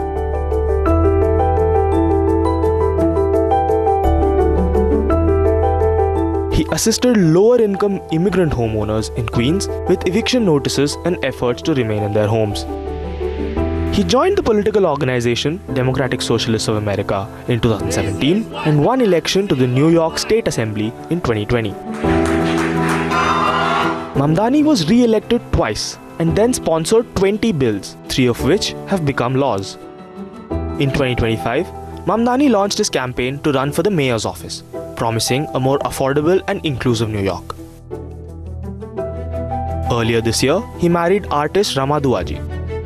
He assisted lower-income immigrant homeowners in Queens with eviction notices and efforts to remain in their homes. He joined the political organization Democratic Socialists of America in 2017 and won election to the New York State Assembly in 2020. Mamdani was re-elected twice and then sponsored 20 bills, 3 of which have become laws. In 2025, Mamdani launched his campaign to run for the mayor's office, promising a more affordable and inclusive New York. Earlier this year, he married artist Rama Duaji.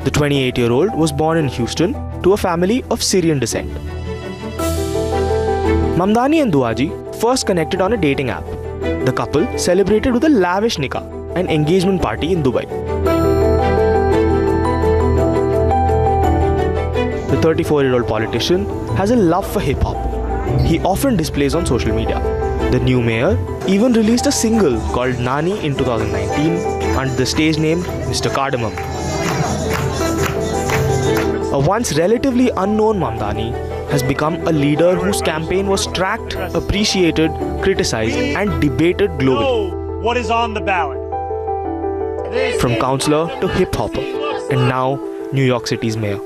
The 28-year-old was born in Houston to a family of Syrian descent. Mamdani and Duaji first connected on a dating app. The couple celebrated with a lavish nikah, an engagement party in Dubai. The 34-year-old politician has a love for hip-hop. He often displays on social media. The new mayor even released a single called Nani in 2019 under the stage name Mr. Cardamom. A once relatively unknown Mamdani has become a leader whose campaign was tracked, appreciated, criticized and debated globally. What is on the ballot? From counselor to hip-hopper and now New York City's mayor.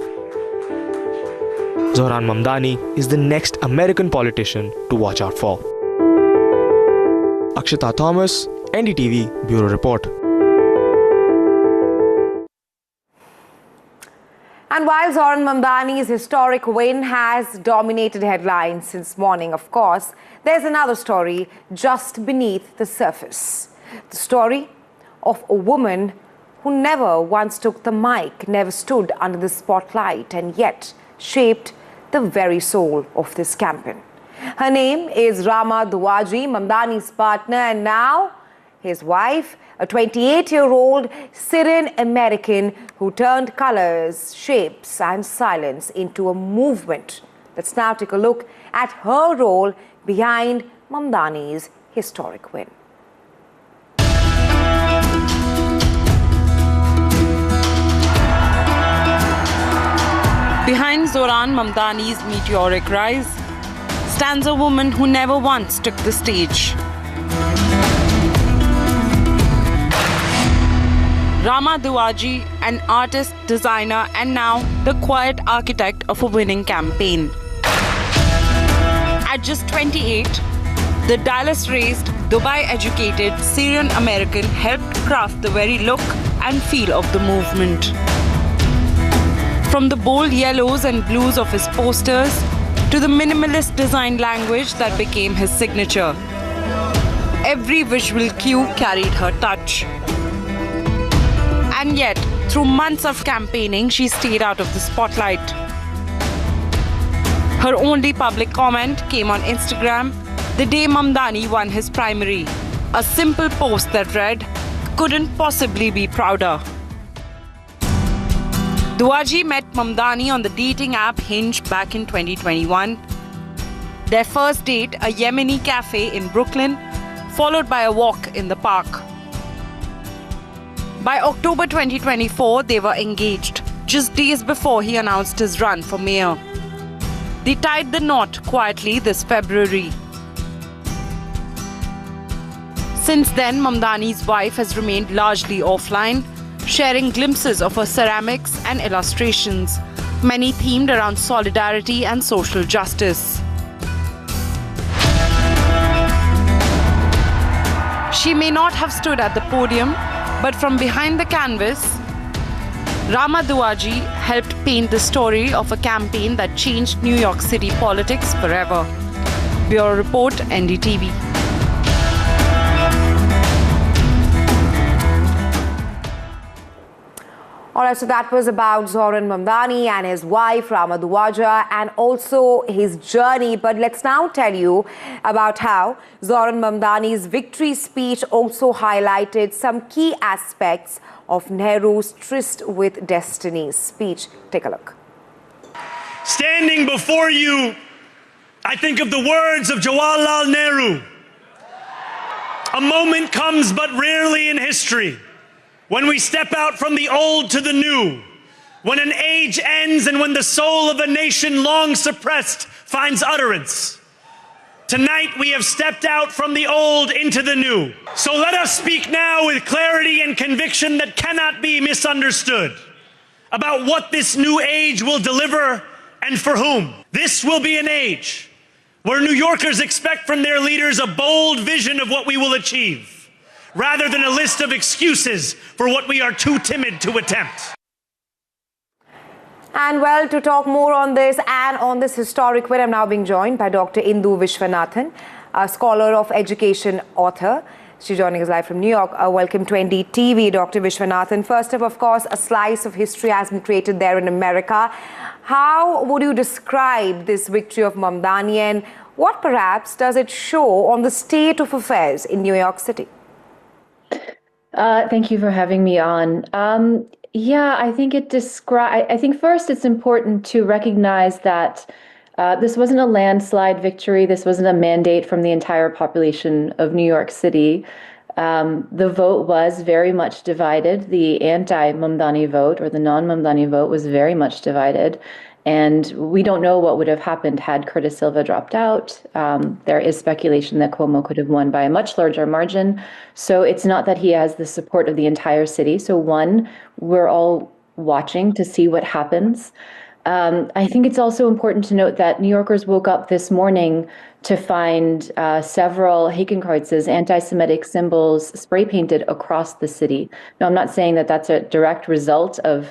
Zohran Mamdani is the next American politician to watch out for. Akshita Thomas, NDTV Bureau Report. And while Zohran Mamdani's historic win has dominated headlines since morning, of course, there's another story just beneath the surface. The story of a woman who never once took the mic, never stood under the spotlight, and yet shaped the very soul of this campaign. Her name is Rama Duaji, Mamdani's partner, and now his wife, a 28-year-old Syrian American who turned colors, shapes and silence into a movement. Let's now take a look at her role behind Mamdani's historic win. Behind Zohran Mamdani's meteoric rise stands a woman who never once took the stage. Rama Duaji, an artist, designer, and now the quiet architect of a winning campaign. At just 28, the Dallas-raised, Dubai-educated Syrian American helped craft the very look and feel of the movement. From the bold yellows and blues of his posters to the minimalist design language that became his signature, every visual cue carried her touch. And yet, through months of campaigning, she stayed out of the spotlight. Her only public comment came on Instagram the day Mamdani won his primary. A simple post that read, "Couldn't possibly be prouder." Duaji met Mamdani on the dating app Hinge back in 2021. Their first date, a Yemeni cafe in Brooklyn, followed by a walk in the park. By October 2024, they were engaged, just days before he announced his run for mayor. They tied the knot quietly this February. Since then, Mamdani's wife has remained largely offline, sharing glimpses of her ceramics and illustrations, many themed around solidarity and social justice. She may not have stood at the podium, but from behind the canvas, Rama Duaji helped paint the story of a campaign that changed New York City politics forever. Bureau Report, NDTV. All right, so that was about Zohran Mamdani and his wife, Rama Duaji, and also his journey. But let's now tell you about how Zohran Mamdani's victory speech also highlighted some key aspects of Nehru's Tryst with Destiny's speech. Take a look. Standing before you, I think of the words of Jawaharlal Nehru. A moment comes but rarely in history when we step out from the old to the new, when an age ends and when the soul of a nation long suppressed finds utterance. Tonight we have stepped out from the old into the new. So let us speak now with clarity and conviction that cannot be misunderstood about what this new age will deliver and for whom. This will be an age where New Yorkers expect from their leaders a bold vision of what we will achieve, rather than a list of excuses for what we are too timid to attempt. And well, to talk more on this and on this historic win, I'm now being joined by Dr. Indu Vishwanathan, a scholar of education, author. She's joining us live from New York. Welcome to NDTV, Dr. Vishwanathan. First up, of course, a slice of history has been created there in America. How would you describe this victory of Mamdani, and what perhaps does it show on the state of affairs in New York City? Thank you for having me on. Yeah, I think I think first it's important to recognize that this wasn't a landslide victory. This wasn't a mandate from the entire population of New York City. The vote was very much divided. The anti-Mamdani vote, or the non-Mamdani vote, was very much divided. And we don't know what would have happened had Curtis Silva dropped out. There is speculation that Cuomo could have won by a much larger margin. So it's not that he has the support of the entire city. So one, we're all watching to see what happens. I think it's also important to note that New Yorkers woke up this morning to find several Hakenkreuzes, anti-Semitic symbols, spray painted across the city. Now, I'm not saying that that's a direct result of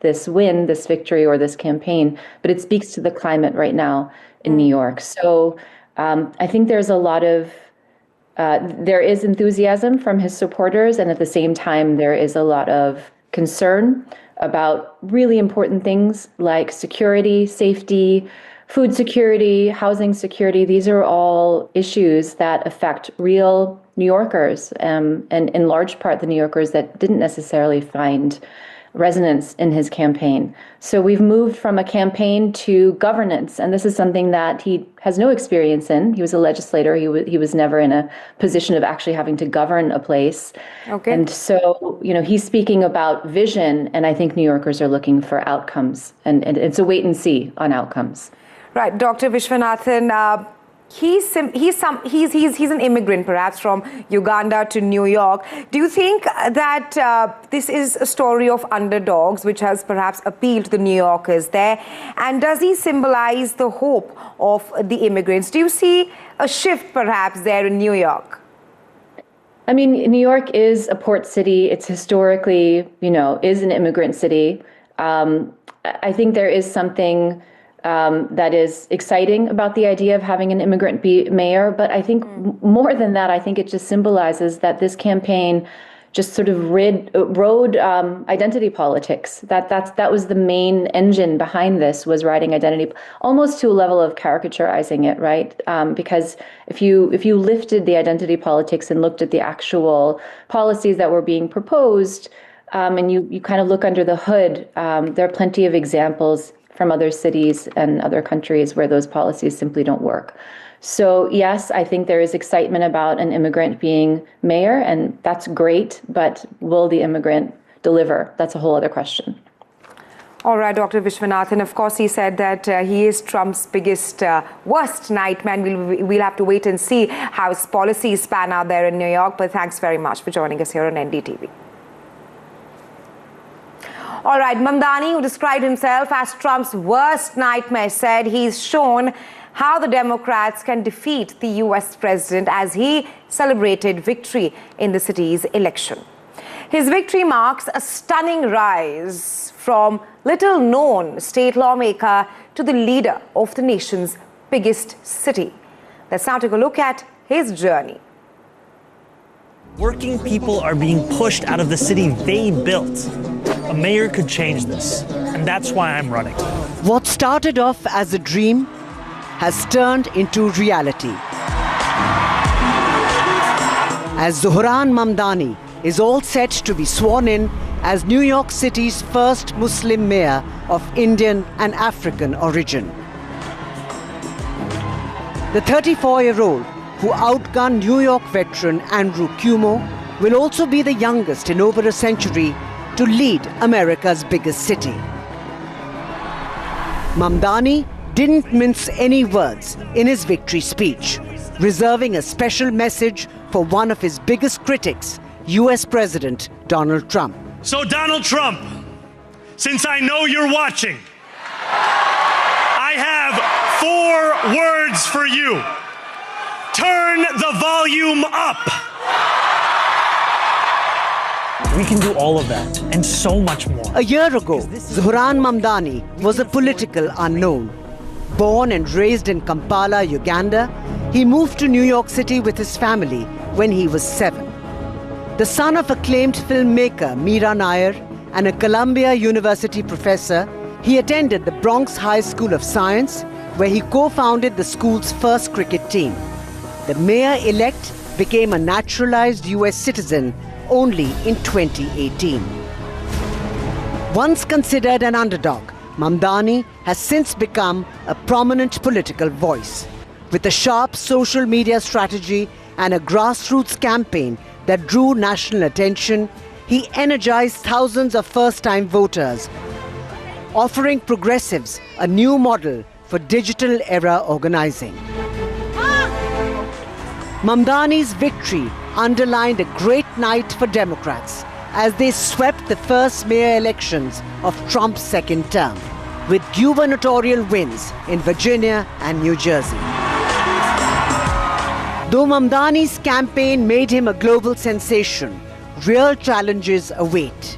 this win, this victory, or this campaign, but it speaks to the climate right now in New York. So I think there's a lot of, there is enthusiasm from his supporters, and at the same time, there is a lot of concern about really important things like security, safety, food security, housing security. These are all issues that affect real New Yorkers, and in large part the New Yorkers that didn't necessarily find resonance in his campaign. So we've moved from a campaign to governance, and this is something that he has no experience in. He was a legislator. He was never in a position of actually having to govern a place. Okay. And so, he's speaking about vision, and I think New Yorkers are looking for outcomes, and it's a wait and see on outcomes. Right, Dr. Vishwanathan, he's an immigrant, perhaps from Uganda to New York. Do you think that this is a story of underdogs, which has perhaps appealed to the New Yorkers there? And does he symbolize the hope of the immigrants? Do you see a shift perhaps there in New York? I mean, New York is a port city. It's historically, is an immigrant city. I think there is something that is exciting about the idea of having an immigrant be mayor. But I think more than that, I think it just symbolizes that this campaign just sort of rode identity politics. That was the main engine behind this, was riding identity, almost to a level of caricaturizing it, right? Because if you lifted the identity politics and looked at the actual policies that were being proposed, and you kind of look under the hood, there are plenty of examples from other cities and other countries where those policies simply don't work. So yes, I think there is excitement about an immigrant being mayor, and that's great, but will the immigrant deliver? That's a whole other question. All right, Dr. Vishwanathan, of course, he said that he is Trump's biggest, worst nightmare. We'll have to wait and see how his policies pan out there in New York, but thanks very much for joining us here on NDTV. All right, Mamdani, who described himself as Trump's worst nightmare, said he's shown how the Democrats can defeat the U.S. president as he celebrated victory in the city's election. His victory marks a stunning rise from little-known state lawmaker to the leader of the nation's biggest city. Let's now take a look at his journey. Working people are being pushed out of the city they built. A mayor could change this, and that's why I'm running. What started off as a dream has turned into reality. As Zohran Mamdani is all set to be sworn in as New York City's first Muslim mayor of Indian and African origin. The 34-year-old, who outgunned New York veteran Andrew Cuomo, will also be the youngest in over a century to lead America's biggest city. Mamdani didn't mince any words in his victory speech, reserving a special message for one of his biggest critics, US President Donald Trump. So Donald Trump, since I know you're watching, I have 4 words for you. Turn the volume up. We can do all of that and so much more. A year ago, Zohran Mamdani was a political unknown. Born and raised in Kampala, Uganda, he moved to New York City with his family when he was 7. The son of acclaimed filmmaker Meera Nair and a Columbia University professor, he attended the Bronx High School of Science, where he co-founded the school's first cricket team. The mayor-elect became a naturalized US citizen only in 2018. Once considered an underdog, Mamdani has since become a prominent political voice. With a sharp social media strategy and a grassroots campaign that drew national attention, he energized thousands of first-time voters, offering progressives a new model for digital-era organizing. Mamdani's victory underlined a great night for Democrats as they swept the first mayor elections of Trump's second term, with gubernatorial wins in Virginia and New Jersey. Though Mamdani's campaign made him a global sensation, real challenges await.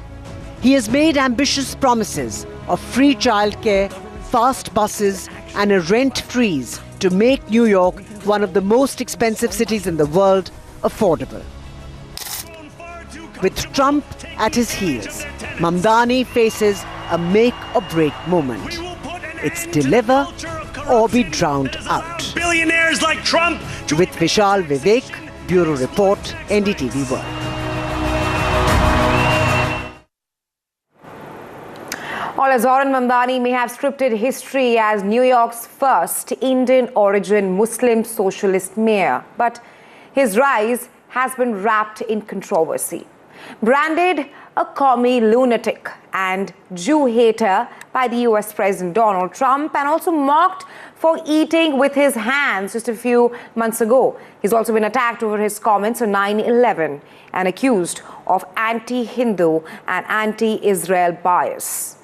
He has made ambitious promises of free childcare, fast buses, and a rent freeze to make New York one of the most expensive cities in the world affordable. With Trump at his heels, Mamdani faces a make-or-break moment. It's deliver or be drowned out. Billionaires like Trump. With Vishal Vivek, Bureau Report, NDTV World. While Zohran Mamdani may have scripted history as New York's first Indian-origin Muslim socialist mayor, but his rise has been wrapped in controversy. Branded a commie lunatic and Jew hater by the US President Donald Trump, and also mocked for eating with his hands just a few months ago. He's also been attacked over his comments on 9/11 and accused of anti-Hindu and anti-Israel bias.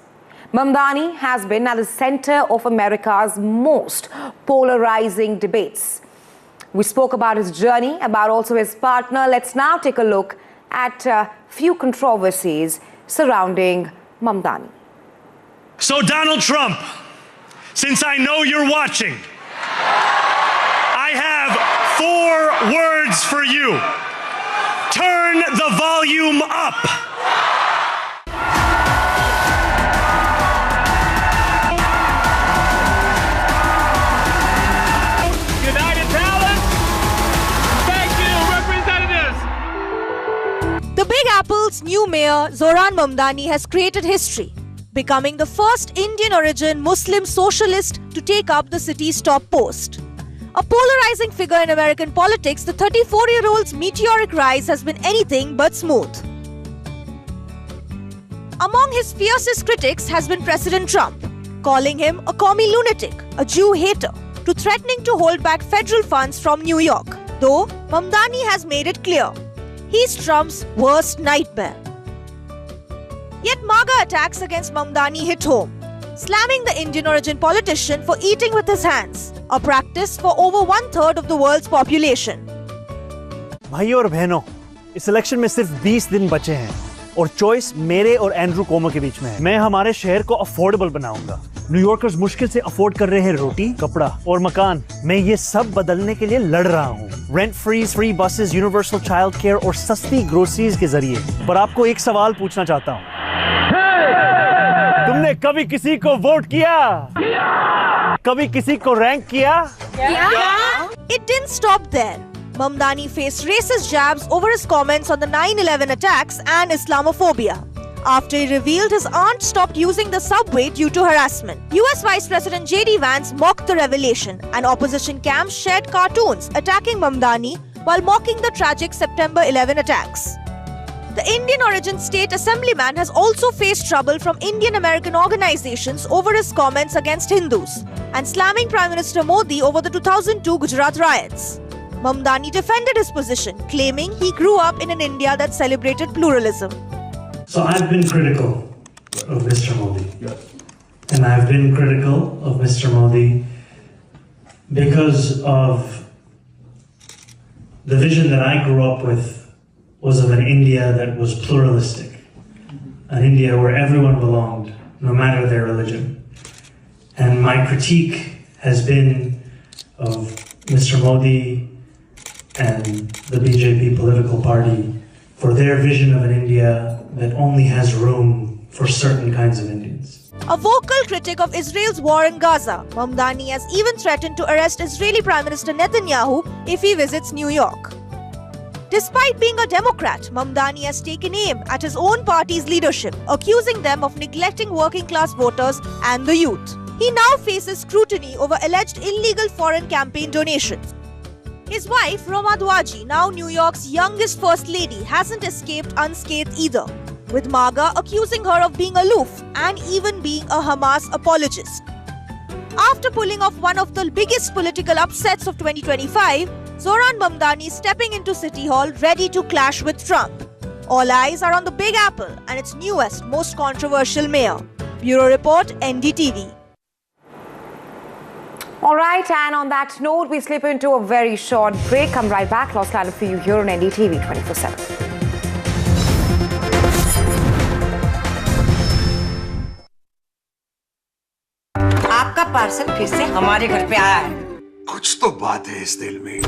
Mamdani has been at the center of America's most polarizing debates. We spoke about his journey, about also his partner. Let's now take a look at a few controversies surrounding Mamdani. So Donald Trump, since I know you're watching, I have 4 words for you. Turn the volume up. United Talent, thank you, representatives. The Big Apple's new mayor, Zohran Mamdani, has created history, becoming the first Indian-origin Muslim socialist to take up the city's top post. A polarizing figure in American politics, the 34-year-old's meteoric rise has been anything but smooth. Among his fiercest critics has been President Trump, calling him a commie lunatic, a Jew hater, to threatening to hold back federal funds from New York. Though Mamdani has made it clear, he's Trump's worst nightmare. Yet MAGA attacks against Mamdani hit home, slamming the Indian-origin politician for eating with his hands, a practice for over 1/3 of the world's population. भाइयों और बहनों, इस election में सिर्फ 20 दिन बचे हैं और चॉइस मेरे और एंड्रू कोमो के बीच में है। मैं हमारे शहर को अफोर्डेबल बनाऊंगा। न्यूयॉर्कर्स मुश्किल से अफोर्ड कर रहे हैं रोटी, कपड़ा और मकान। मैं ये सब बदलने के लिए लड़ रहा हूँ। Rent freeze, free buses, universal child care और सस्ती ग्रोसरीज के जरिए। पर आपको एक सवाल पूछना चाहता हूँ, तुमने कभी किसी को वोट किया? कभी किसी को रैंक किया? It didn't stop there. Mamdani faced racist jabs over his comments on the 9/11 attacks and Islamophobia, after he revealed his aunt stopped using the subway due to harassment. US Vice President J.D. Vance mocked the revelation, and opposition camps shared cartoons attacking Mamdani while mocking the tragic September 11 attacks. The Indian origin state assemblyman has also faced trouble from Indian American organizations over his comments against Hindus and slamming Prime Minister Modi over the 2002 Gujarat riots. Mamdani defended his position, claiming he grew up in an India that celebrated pluralism. So I've been critical of Mr. Modi. And I've been critical of Mr. Modi because of the vision that I grew up with was of an India that was pluralistic, an India where everyone belonged, no matter their religion. And my critique has been of Mr. Modi and the BJP political party for their vision of an India that only has room for certain kinds of Indians. A vocal critic of Israel's war in Gaza, Mamdani has even threatened to arrest Israeli Prime Minister Netanyahu if he visits New York. Despite being a Democrat, Mamdani has taken aim at his own party's leadership, accusing them of neglecting working-class voters and the youth. He now faces scrutiny over alleged illegal foreign campaign donations. His wife, Roma Dwaji, now New York's youngest First Lady, hasn't escaped unscathed either, with MAGA accusing her of being aloof and even being a Hamas apologist. After pulling off one of the biggest political upsets of 2025, Zohran Mamdani is stepping into City Hall ready to clash with Trump. All eyes are on the Big Apple and its newest, most controversial mayor. Bureau Report, NDTV. All right, and on that note, we slip into a very short break. Come right back. Lost Lineup for you here on NDTV 24/7. आपका parcel फिर से हमारे घर पे आया है। कुछ तो बात है इस दिल में।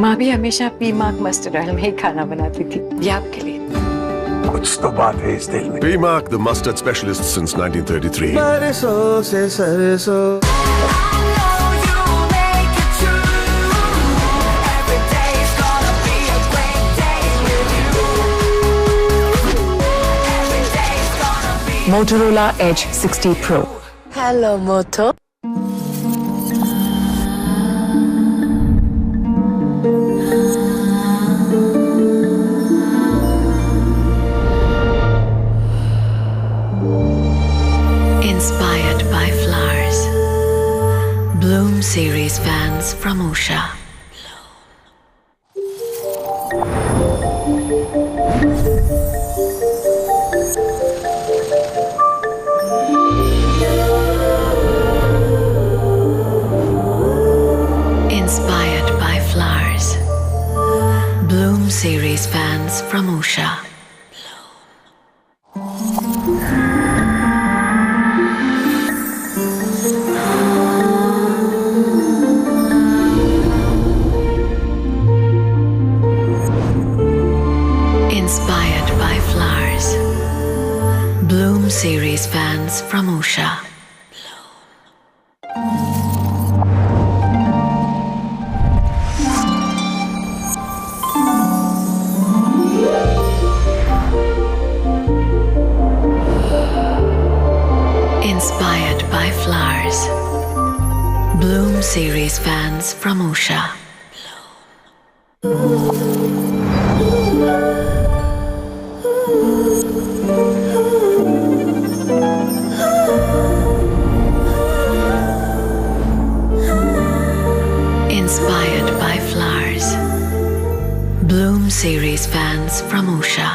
माँ भी हमेशा पीमाक मस्टर्ड ऑयल में ही खाना बनाती थी। ये आपके लिए। कुछ तो बात है इस दिल में। P-Mark, the mustard specialist since 1933. Motorola Edge 60 Pro. Hello, Moto. Inspired by flowers. Bloom series fans from Usha. Inspired by flowers. Bloom series fans from Usha. Inspired by flowers. Bloom series fans from Usha. Inspired by flowers. Bloom series fans from Usha. Inspired by flowers. Bloom series fans from Usha.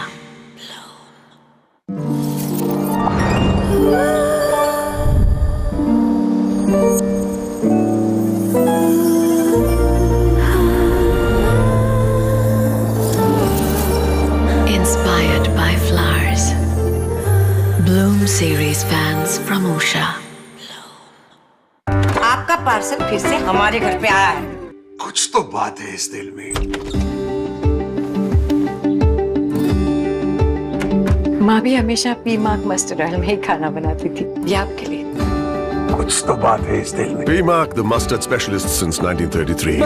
Inspired by flowers. Bloom series fans from Usha. आपका parcel फिर से हमारे घर पे आया है। कुछ तो बात है इस दिल में। माँ भी हमेशा पीमाक मस्टर्ड ऑयल में ही खाना बनाती थी। ये आपके लिए। कुछ तो बात है इस दिल में। P-Mark, the mustard specialist since 1933.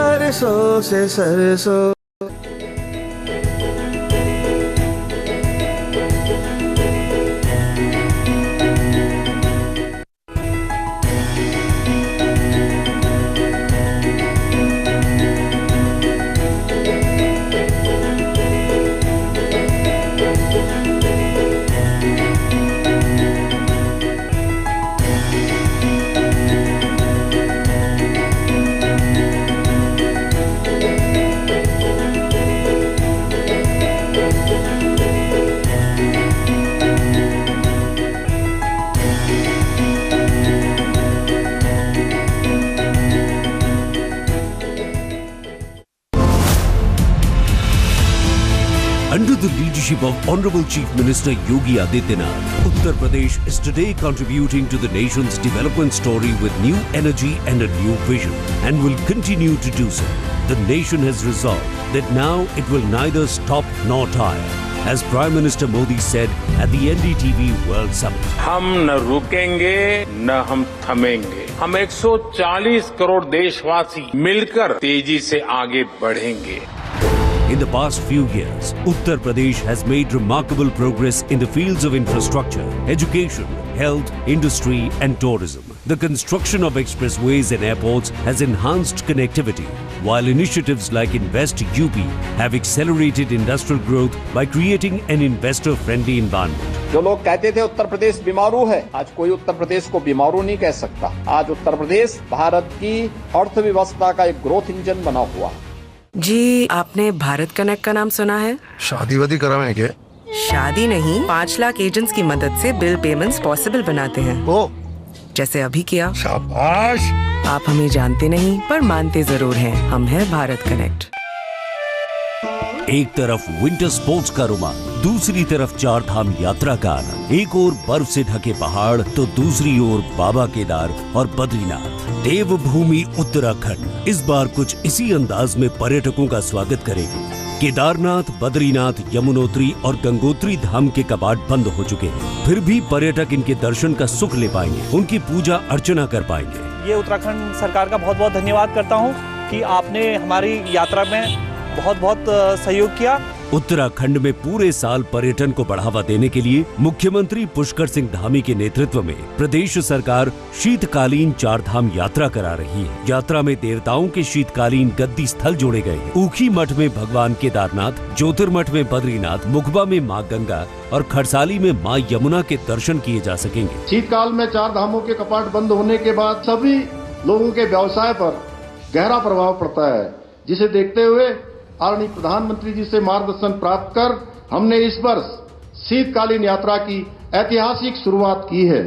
leadership of Honorable Chief Minister Yogi Adityanath, Uttar Pradesh is today contributing to the nation's development story with new energy and a new vision, and will continue to do so. The nation has resolved that now it will neither stop nor tire, as Prime Minister Modi said at the NDTV World Summit. हम न रुकेंगे न हम थमेंगे, हम 140 करोड़ देशवासी मिलकर तेजी से आगे बढ़ेंगे. In the past few years, Uttar Pradesh has made remarkable progress in the fields of infrastructure, education, health, industry and tourism. The construction of expressways and airports has enhanced connectivity, while initiatives like Invest UP have accelerated industrial growth by creating an investor-friendly environment. जो लोग कहते थे उत्तर प्रदेश बीमारू है, आज कोई उत्तर प्रदेश को बीमारू नहीं कह सकता. आज उत्तर प्रदेश भारत की अर्थव्यवस्था का एक ग्रोथ इंजन बना हुआ है. जी, आपने भारत कनेक्ट का नाम सुना है? शादी वादी कराएं क्या? शादी नहीं, 5 लाख एजेंट्स की मदद से बिल पेमेंट्स पॉसिबल बनाते हैं. ओ, जैसे अभी किया. शाबाश. आप हमें जानते नहीं पर मानते जरूर हैं. हम हैं भारत कनेक्ट. एक तरफ विंटर स्पोर्ट्स का रोमांच, दूसरी तरफ 4 धाम यात्रा का आनंद. एक ओर बर्फ से ढके पहाड़ तो दूसरी ओर बाबा केदार और बद्रीनाथ. देवभूमि उत्तराखंड इस बार कुछ इसी अंदाज में पर्यटकों का स्वागत करेगी. केदारनाथ, बद्रीनाथ, यमुनोत्री और गंगोत्री धाम के कपाट बंद हो चुके हैं. फिर भी पर्यटक इनके दर्शन का सुख ले पाएंगे, उनकी पूजा अर्चना कर पाएंगे. ये उत्तराखंड सरकार का बहुत बहुत धन्यवाद करता हूँ कि आपने हमारी यात्रा में बहुत बहुत सहयोग किया. उत्तराखंड में पूरे साल पर्यटन को बढ़ावा देने के लिए मुख्यमंत्री पुष्कर सिंह धामी के नेतृत्व में प्रदेश सरकार शीतकालीन 4 धाम यात्रा करा रही है. यात्रा में देवताओं के शीतकालीन गद्दी स्थल जोड़े गए. ऊखी मठ में भगवान केदारनाथ, ज्योतिर्मठ में बद्रीनाथ, मुखबा में मां गंगा और खरसाली में मां यमुना के दर्शन किए जा सकेंगे. शीतकाल में 4 धामों के कपाट बंद होने के बाद सभी लोगों के व्यवसाय पर गहरा प्रभाव पड़ता है, जिसे देखते हुए आदरणीय प्रधानमंत्री जी से मार्गदर्शन प्राप्त कर हमने इस वर्ष शीतकालीन यात्रा की ऐतिहासिक शुरुआत की है.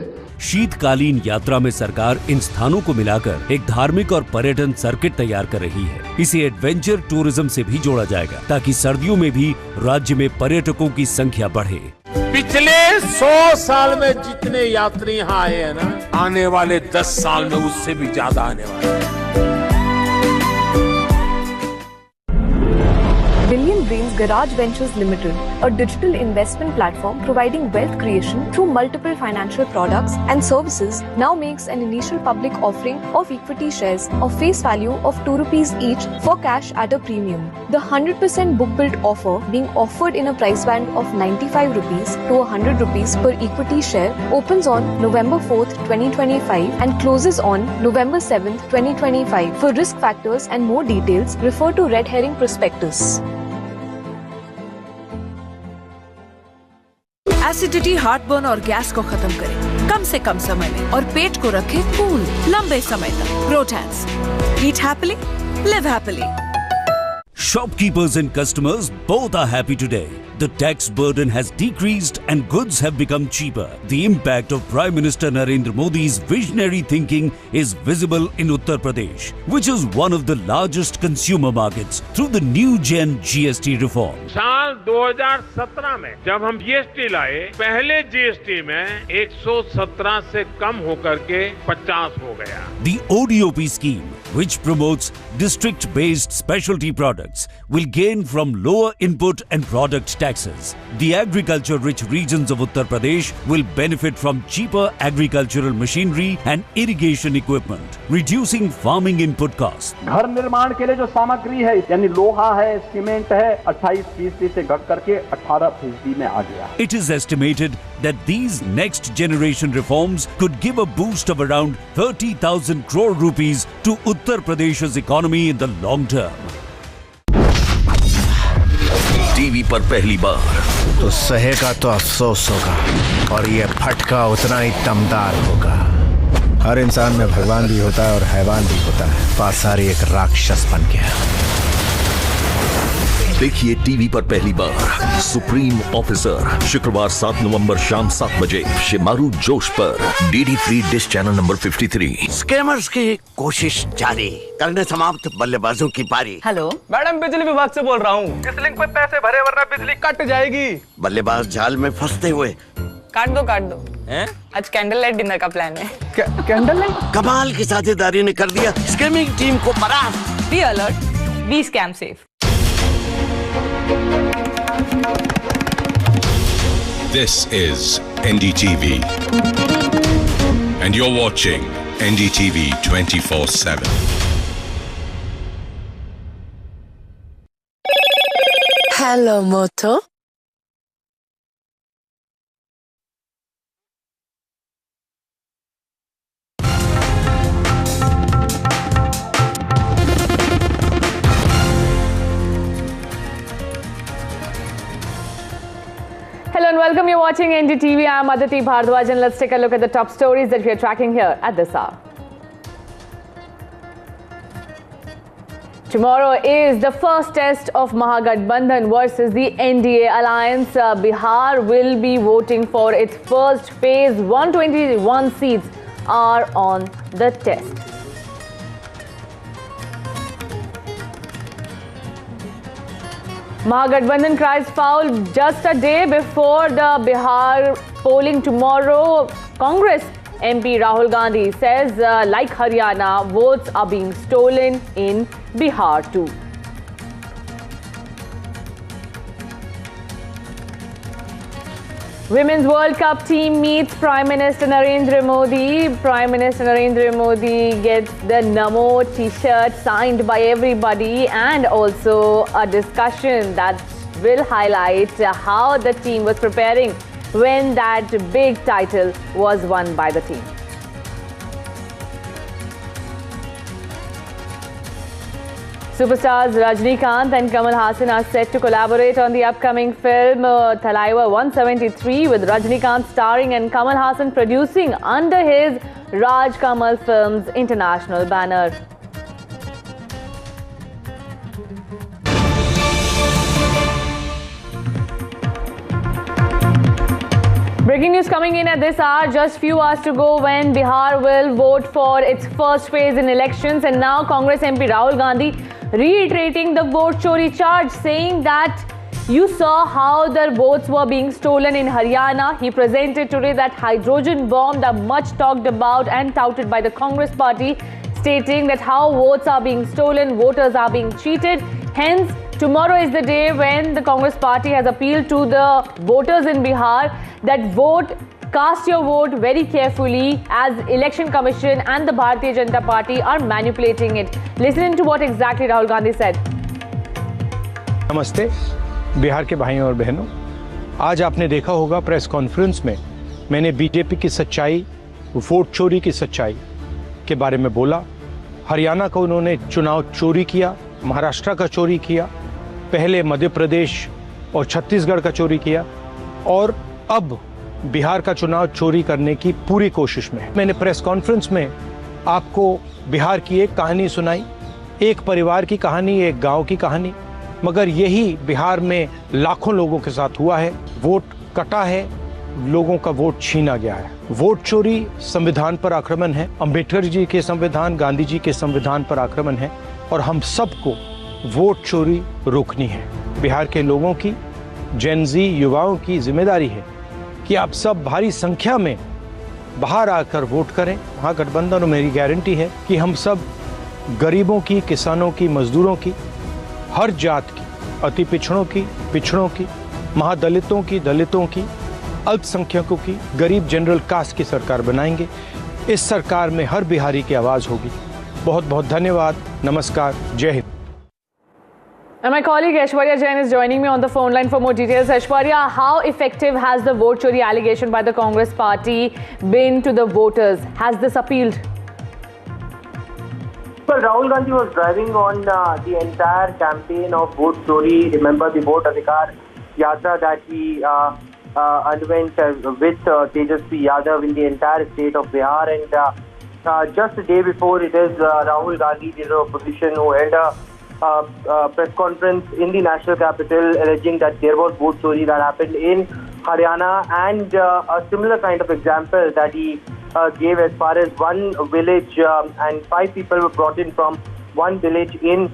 शीतकालीन यात्रा में सरकार इन स्थानों को मिलाकर एक धार्मिक और पर्यटन सर्किट तैयार कर रही है. इसे एडवेंचर टूरिज्म से भी जोड़ा जाएगा ताकि सर्दियों में भी राज्य में पर्यटकों की संख्या बढ़े. पिछले 100 साल में जितने यात्री यहाँ आए हैं ना, आने वाले 10 साल में उससे भी ज्यादा आने वाले हैं. Billion Brains Garage Ventures Limited, a digital investment platform providing wealth creation through multiple financial products and services, now makes an initial public offering of equity shares of face value of ₹2 each for cash at a premium. The 100% book-built offer being offered in a price band of ₹95 to ₹100 per equity share opens on November 4th, 2025 and closes on November 7th, 2025. For risk factors and more details, refer to Red Herring Prospectus. Acidity, heartburn और gas को खत्म करे कम से कम समय में और पेट को रखे कूल लंबे समय तक. प्रोटैंस. Eat happily, live happily. Shopkeepers and customers both are happy today. The tax burden has decreased and goods have become cheaper. The impact of Prime Minister Narendra Modi's visionary thinking is visible in Uttar Pradesh, which is one of the largest consumer markets through the new gen GST reform. साल 2017 में जब हम GST लाए, पहले GST में 117 से कम होकर के 50 हो गया. The ODOP scheme, which promotes district-based specialty products, will gain from lower input and product taxes. The agriculture-rich regions of Uttar Pradesh will benefit from cheaper agricultural machinery and irrigation equipment, reducing farming input costs. घर निर्माण के लिए जो सामग्री है, यानी लोहा है, सीमेंट है, 28% से घट करके 18% में आ गया. It is estimated that these next generation reforms could give a boost of around 30,000 crore rupees to Uttar Pradesh's economy in the long term. TV पर पहली बार तो सहेगा तो अफसोस होगा, और ये फटका उतना ही दमदार होगा. हर इंसान में भगवान भी होता है और हैवान भी होता है. पासारी एक राक्षस बन गया. देखिए टीवी पर पहली बार सुप्रीम ऑफिसर शुक्रवार 7 नवंबर शाम 7 बजे शिमारू जोश पर DD free dish channel number 53। Scammers की कोशिश जारी, करने समाप्त बल्लेबाजों की पारी। हेलो मैडम, बिजली विभाग से बोल रहा हूँ। इस लिंक पे पैसे भरे वरना बिजली कट जाएगी। बल्लेबाज जाल में फंसते हुए। काट दो हैं? आज कैंडल लाइट डिनर का प्लान है। Candle light? कमाल की साझेदारी ने कर दिया स्कैमिंग टीम को परास्त। Be alert, be scam safe. This is NDTV and you're watching NDTV 24/7. Hello, Moto. Hello and welcome. You're watching NDTV. I'm Aditi Bhardwaj and let's take a look at the top stories that we are tracking here at this hour. Tomorrow is the first test of Mahagathbandhan versus the NDA alliance. Bihar will be voting for its first phase. 121 seats are on the test. Mahagathbandhan cries foul just a day before the Bihar polling tomorrow. Congress MP Rahul Gandhi says, like Haryana, votes are being stolen in Bihar too. Women's World Cup team meets Prime Minister Narendra Modi. Prime Minister Narendra Modi gets the Namo t-shirt signed by everybody and also a discussion that will highlight how the team was preparing when that big title was won by the team. Superstars Rajinikanth and Kamal Haasan are set to collaborate on the upcoming film Thalaiva 173 with Rajinikanth starring and Kamal Haasan producing under his Raj Kamal Films international banner. Breaking news coming in at this hour, just few hours to go when Bihar will vote for its first phase in elections, and now Congress MP Rahul Gandhi reiterating the vote chori charge, saying that you saw how the votes were being stolen in Haryana. He presented today that hydrogen bomb, that much talked about and touted by the Congress party, stating that how votes are being stolen, voters are being cheated. Hence, tomorrow is the day when the Congress party has appealed to the voters in Bihar that vote, cast your vote very carefully, as Election Commission and the Bharatiya Janata Party are manipulating it. Listen to what exactly Rahul Gandhi said. नमस्ते बिहार के भाइयों और बहनों, आज आपने देखा होगा press conference में मैंने बीजेपी की सच्चाई, वोट चोरी की सच्चाई के बारे में बोला। हरियाणा का उन्होंने चुनाव चोरी किया, महाराष्ट्र का चोरी किया, पहले मध्य प्रदेश और छत्तीसगढ़ का चोरी किया और अब बिहार का चुनाव चोरी करने की पूरी कोशिश में है। मैंने प्रेस कॉन्फ्रेंस में आपको बिहार की एक कहानी सुनाई, एक परिवार की कहानी, एक गांव की कहानी, मगर यही बिहार में लाखों लोगों के साथ हुआ है। वोट कटा है, लोगों का वोट छीना गया है। वोट चोरी संविधान पर आक्रमण है, अंबेडकर जी के संविधान, गांधी जी के संविधान पर आक्रमण है और हम सबको वोट चोरी रोकनी है। बिहार के लोगों की, जेन ज़ी युवाओं की जिम्मेदारी है कि आप सब भारी संख्या में बाहर आकर वोट करें। महागठबंधन, मेरी गारंटी है कि हम सब गरीबों की, किसानों की, मजदूरों की, हर जात की, अति पिछड़ों की, महादलितों की, दलितों की, अल्पसंख्यकों की, गरीब जनरल कास्ट की सरकार बनाएंगे। इस सरकार में हर बिहारी की आवाज़ होगी। बहुत बहुत धन्यवाद, नमस्कार, जय Hind. And my colleague Aishwarya Jain is joining me on the phone line for more details. Aishwarya, how effective has the vote chori allegation by the Congress party been to the voters? Has this appealed? Well, Rahul Gandhi was driving on the entire campaign of vote chori. Remember the vote adhikar yatra that he underwent with Tejasvi Yadav in the entire state of Bihar, and just the day before, it is Rahul Gandhi, the opposition, who held a press conference in the national capital, alleging that there was vote chori that happened in Haryana, and a similar kind of example that he gave as far as one village and 5 people were brought in from one village in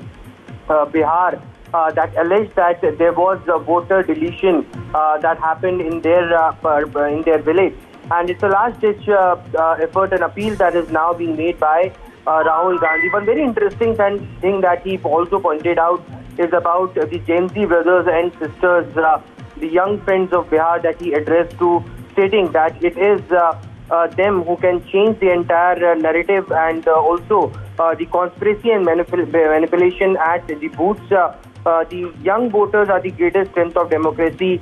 Bihar that alleged that there was a voter deletion that happened in their village. And it's a last-ditch effort and appeal that is now being made by Rahul Gandhi. One very interesting thing that he also pointed out is about the Gen Z brothers and sisters, the young friends of Bihar that he addressed to, stating that it is them who can change the entire narrative, and also the conspiracy and manipulation at the booths. The young voters are the greatest strength of democracy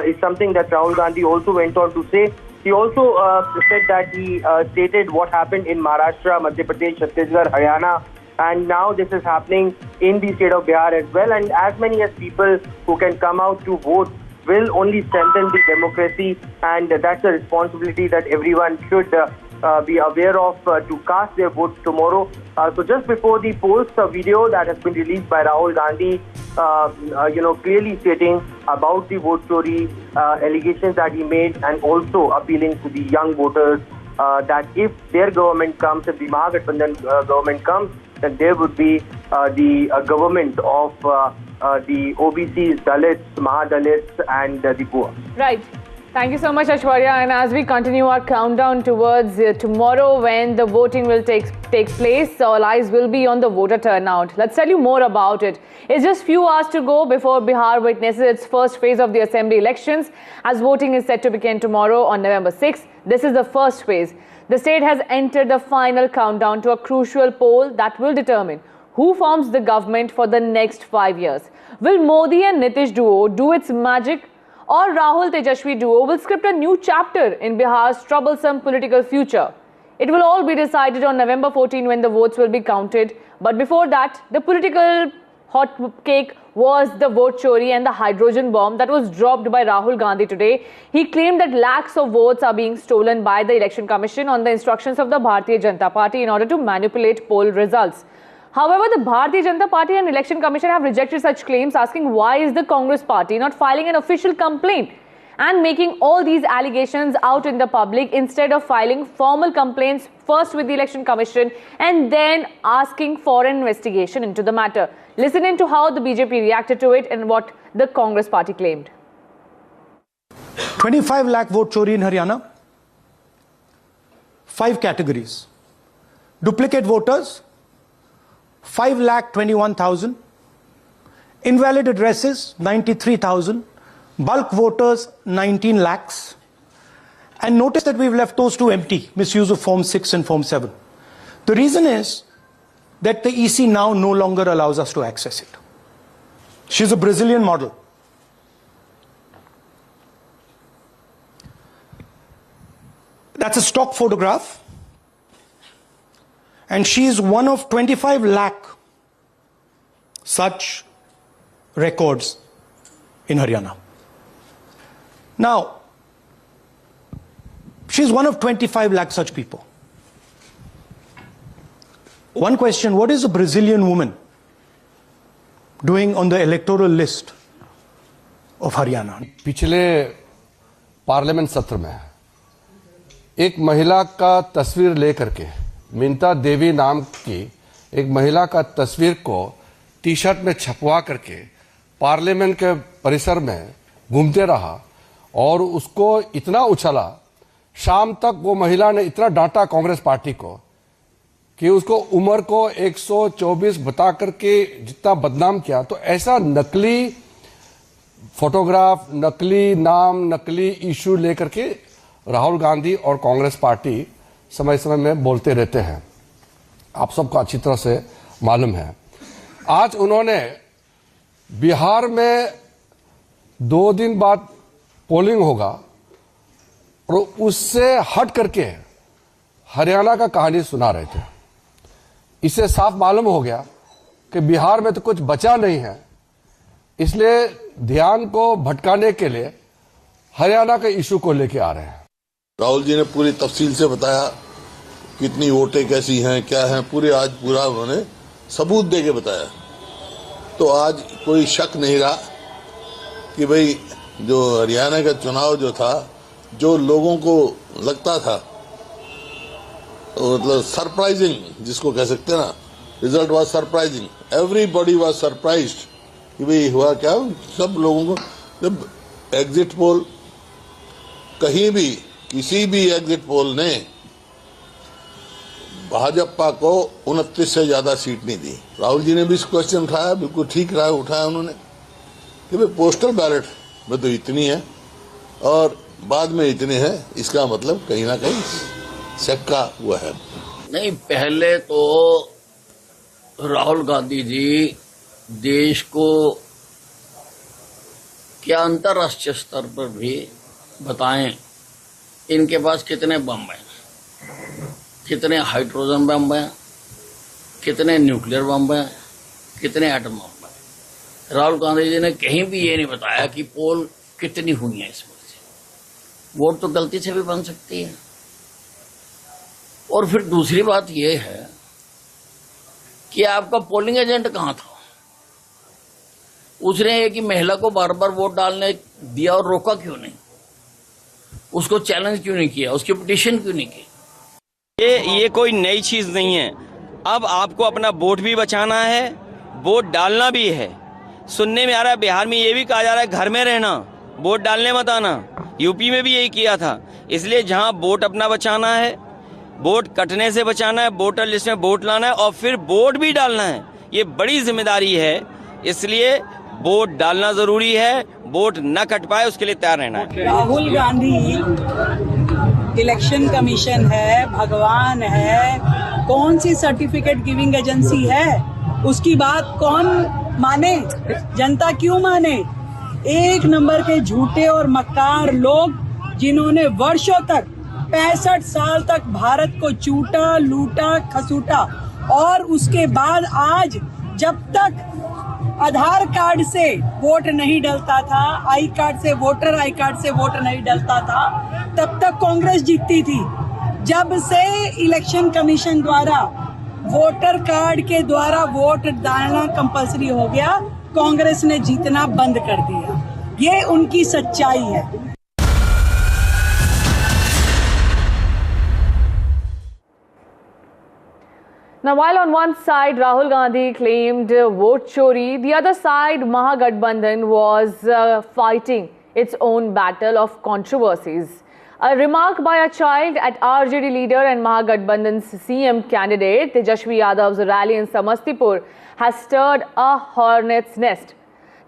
is something that Rahul Gandhi also went on to say. He also said that he stated what happened in Maharashtra, Madhya Pradesh, Chhattisgarh, Haryana, and now this is happening in the state of Bihar as well. And as many as people who can come out to vote will only strengthen the democracy, and that's a responsibility that everyone should be aware of to cast their votes tomorrow. So just before the polls, a video that has been released by Rahul Gandhi, clearly stating about the vote chori allegations that he made, and also appealing to the young voters that if their government comes, if the Mahagathbandhan government comes, then there would be the government of the OBCs, Dalits, Mahadalits, and the poor. Right. Thank you so much, Aishwarya. And as we continue our countdown towards tomorrow, when the voting will take place, all eyes will be on the voter turnout. Let's tell you more about it. It's just few hours to go before Bihar witnesses its first phase of the assembly elections, as voting is set to begin tomorrow on November 6th. This is the first phase. The state has entered the final countdown to a crucial poll that will determine who forms the government for the next 5 years. Will Modi and Nitish duo do its magic, or Rahul Tejashwi duo will script a new chapter in Bihar's troublesome political future? It will all be decided on November 14 when the votes will be counted. But before that, the political hot cake was the vote chori and the hydrogen bomb that was dropped by Rahul Gandhi today. He claimed that lakhs of votes are being stolen by the Election Commission on the instructions of the Bharatiya Janata Party in order to manipulate poll results. However, the Bharatiya Janata Party and Election Commission have rejected such claims, asking why is the Congress party not filing an official complaint and making all these allegations out in the public, instead of filing formal complaints first with the Election Commission and then asking for an investigation into the matter. Listen in to how the BJP reacted to it and what the Congress party claimed. 25 lakh vote chori in Haryana. 5 categories. Duplicate voters, 5,21,000. Invalid addresses, 93,000. Bulk voters, 19 lakhs. And notice that we've left those two empty, misuse of Form 6 and Form 7. The reason is that the EC now no longer allows us to access it. She's a Brazilian model. That's a stock photograph. And she is one of 25 lakh such records in Haryana. Now, she's one of 25 lakh such people. One question, what is a Brazilian woman doing on the electoral list of Haryana? पिछले parliament सत्र में एक महिला का तस्वीर लेकर के, मिंता देवी नाम की एक महिला का तस्वीर को टी शर्ट में छपवा करके पार्लियामेंट के परिसर में घूमते रहा और उसको इतना उछला, शाम तक वो महिला ने इतना डांटा कांग्रेस पार्टी को कि उसको उम्र को 124 बता करके जितना बदनाम किया। तो ऐसा नकली फोटोग्राफ, नकली नाम, नकली इशू लेकर के राहुल गांधी और कांग्रेस पार्टी समय समय में बोलते रहते हैं। आप सबको अच्छी तरह से मालूम है। आज उन्होंने बिहार में 2 दिन बाद पोलिंग होगा और उससे हट करके हरियाणा का कहानी सुना रहे थे। इससे साफ मालूम हो गया कि बिहार में तो कुछ बचा नहीं है, इसलिए ध्यान को भटकाने के लिए हरियाणा के इशू को लेके आ रहे हैं। राहुल जी ने पूरी तफसील से बताया कितनी वोटें कैसी हैं, क्या हैं, पूरा उन्होंने सबूत देके बताया। तो आज कोई शक नहीं रहा कि भाई जो हरियाणा का चुनाव जो था, जो लोगों को लगता था मतलब सरप्राइजिंग जिसको कह सकते हैं ना, result was surprising, everybody was surprised कि भाई हुआ क्या। सब लोगों को जब एग्जिट पोल कहीं भी किसी भी एग्जिट पोल ने भाजपा को 29 से ज्यादा सीट नहीं दी। राहुल जी ने भी इस क्वेश्चन उठाया, बिल्कुल ठीक रहा उठाया उन्होंने कि भाई पोस्टल बैलेट में तो इतनी है और बाद में इतने हैं, इसका मतलब कहीं ना कहीं सिक्का हुआ है। नहीं, पहले तो राहुल गांधी जी देश को क्या अंतर्राष्ट्रीय स्तर पर भी बताएं इनके पास कितने बम हैं, कितने हाइड्रोजन बम हैं, कितने न्यूक्लियर बम हैं, कितने एटम बम हैं। राहुल गांधी जी ने कहीं भी ये नहीं बताया कि पोल कितनी हुई है इसमें से। वोट तो गलती से भी बन सकती है। और फिर दूसरी बात यह है कि आपका पोलिंग एजेंट कहाँ था? उसने एक ही महिला को बार बार वोट डालने दिया और रोका क्यों नहीं? उसको चैलेंज क्यों नहीं किया? उसकी पिटीशन क्यों नहीं की? ये कोई नई चीज नहीं है। अब आपको अपना वोट भी बचाना है, वोट डालना भी है। सुनने में आ रहा है बिहार में ये भी कहा जा रहा है घर में रहना, वोट डालने मत आना। यूपी में भी यही किया था। इसलिए जहां वोट अपना बचाना है, वोट कटने से बचाना है, वोटर लिस्ट में वोट लाना है और फिर वोट भी डालना है, ये बड़ी जिम्मेदारी है। इसलिए वोट डालना जरूरी है, वोट न कट पाए उसके लिए तैयार रहना है। राहुल गांधी इलेक्शन कमीशन है, भगवान है, कौन सी सर्टिफिकेट गिविंग एजेंसी है? उसकी बात कौन माने? जनता क्यों माने? एक नंबर के झूठे और मक्कार लोग जिन्होंने वर्षों तक 65 साल तक भारत को चूटा, लूटा, खसूटा और उसके बाद आज जब तक आधार कार्ड से वोट नहीं डलता था, आई कार्ड से वोटर आई कार्ड से वोट नहीं डलता था, तब तक कांग्रेस जीतती थी। जब से इलेक्शन कमीशन द्वारा वोटर कार्ड के द्वारा वोट डालना कंपलसरी हो गया, कांग्रेस ने जीतना बंद कर दिया। ये उनकी सच्चाई है। Now, while on one side Rahul Gandhi claimed vote chori, the other side Mahagathbandhan was fighting its own battle of controversies. A remark by a child at RJD leader and Mahagathbandhan's CM candidate Tejashwi Yadav's rally in Samastipur has stirred a hornet's nest.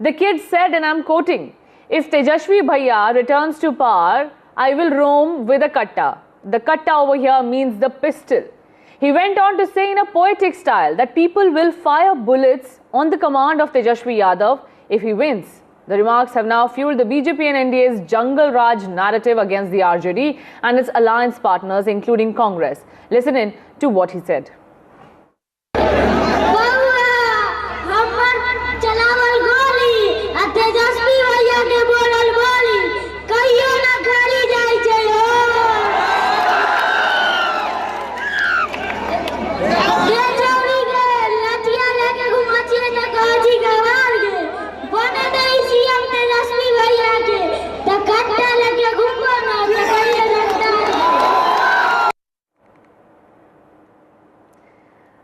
The kid said, and I'm quoting, "If Tejashwi Bhaiya returns to power, I will roam with a katta." The katta over here means the pistol. He went on to say in a poetic style that people will fire bullets on the command of Tejashwi Yadav if he wins. The remarks have now fueled the BJP and NDA's Jungle Raj narrative against the RJD and its alliance partners, including Congress. Listen in to what he said.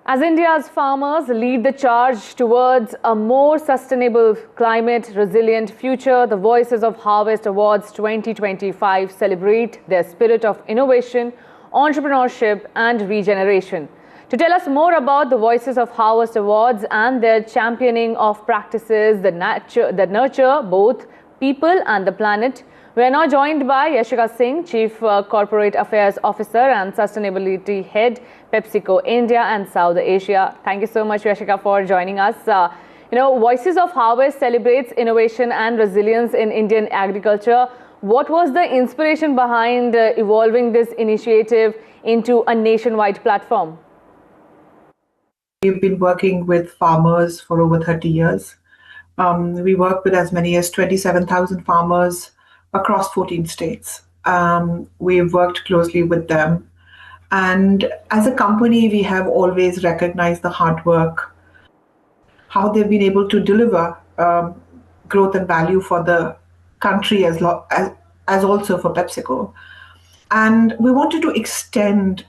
As India's farmers lead the charge towards a more sustainable, climate-resilient future, the Voices of Harvest Awards 2025 celebrate their spirit of innovation, entrepreneurship and regeneration. To tell us more about the Voices of Harvest Awards and their championing of practices that nurture both people and the planet, we are now joined by Yashika Singh, Chief Corporate Affairs Officer and Sustainability Head, PepsiCo India and South Asia. Thank you so much, Yashika, for joining us. Voices of Harvest celebrates innovation and resilience in Indian agriculture. What was the inspiration behind evolving this initiative into a nationwide platform? We've been working with farmers for over 30 years. We work with as many as 27,000 farmers across 14 states. We've worked closely with them. And as a company, we have always recognized the hard work how they've been able to deliver growth and value for the country as also for PepsiCo. And we wanted to extend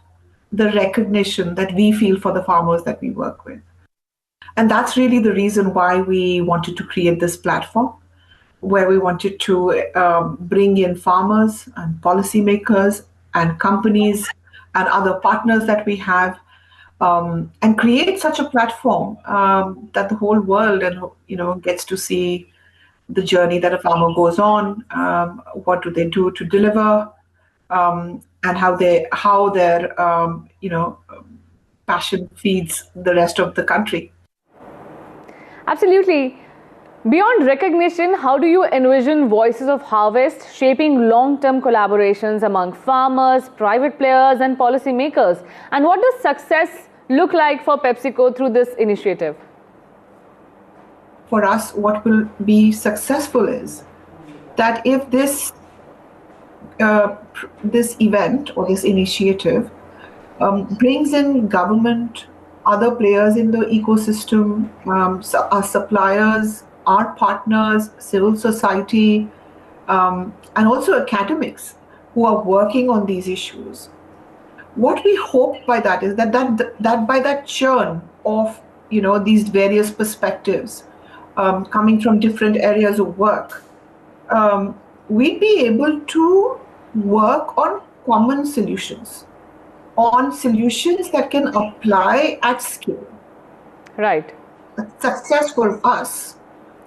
the recognition that we feel for the farmers that we work with. And that's really the reason why we wanted to create this platform, where we wanted to bring in farmers and policymakers and companies and other partners that we have, and create such a platform that the whole world gets to see the journey that a farmer goes on, what do they do to deliver, and how their passion feeds the rest of the country. Absolutely. Beyond recognition, how do you envision Voices of Harvest shaping long-term collaborations among farmers, private players and policymakers? And what does success look like for PepsiCo through this initiative? For us, what will be successful is that if this event or this initiative brings in government, other players in the ecosystem, our suppliers, our partners, civil society, and also academics who are working on these issues. What we hope by that is that by that churn of these various perspectives coming from different areas of work, we'd be able to work on common solutions, on solutions that can apply at scale. Right. Success for us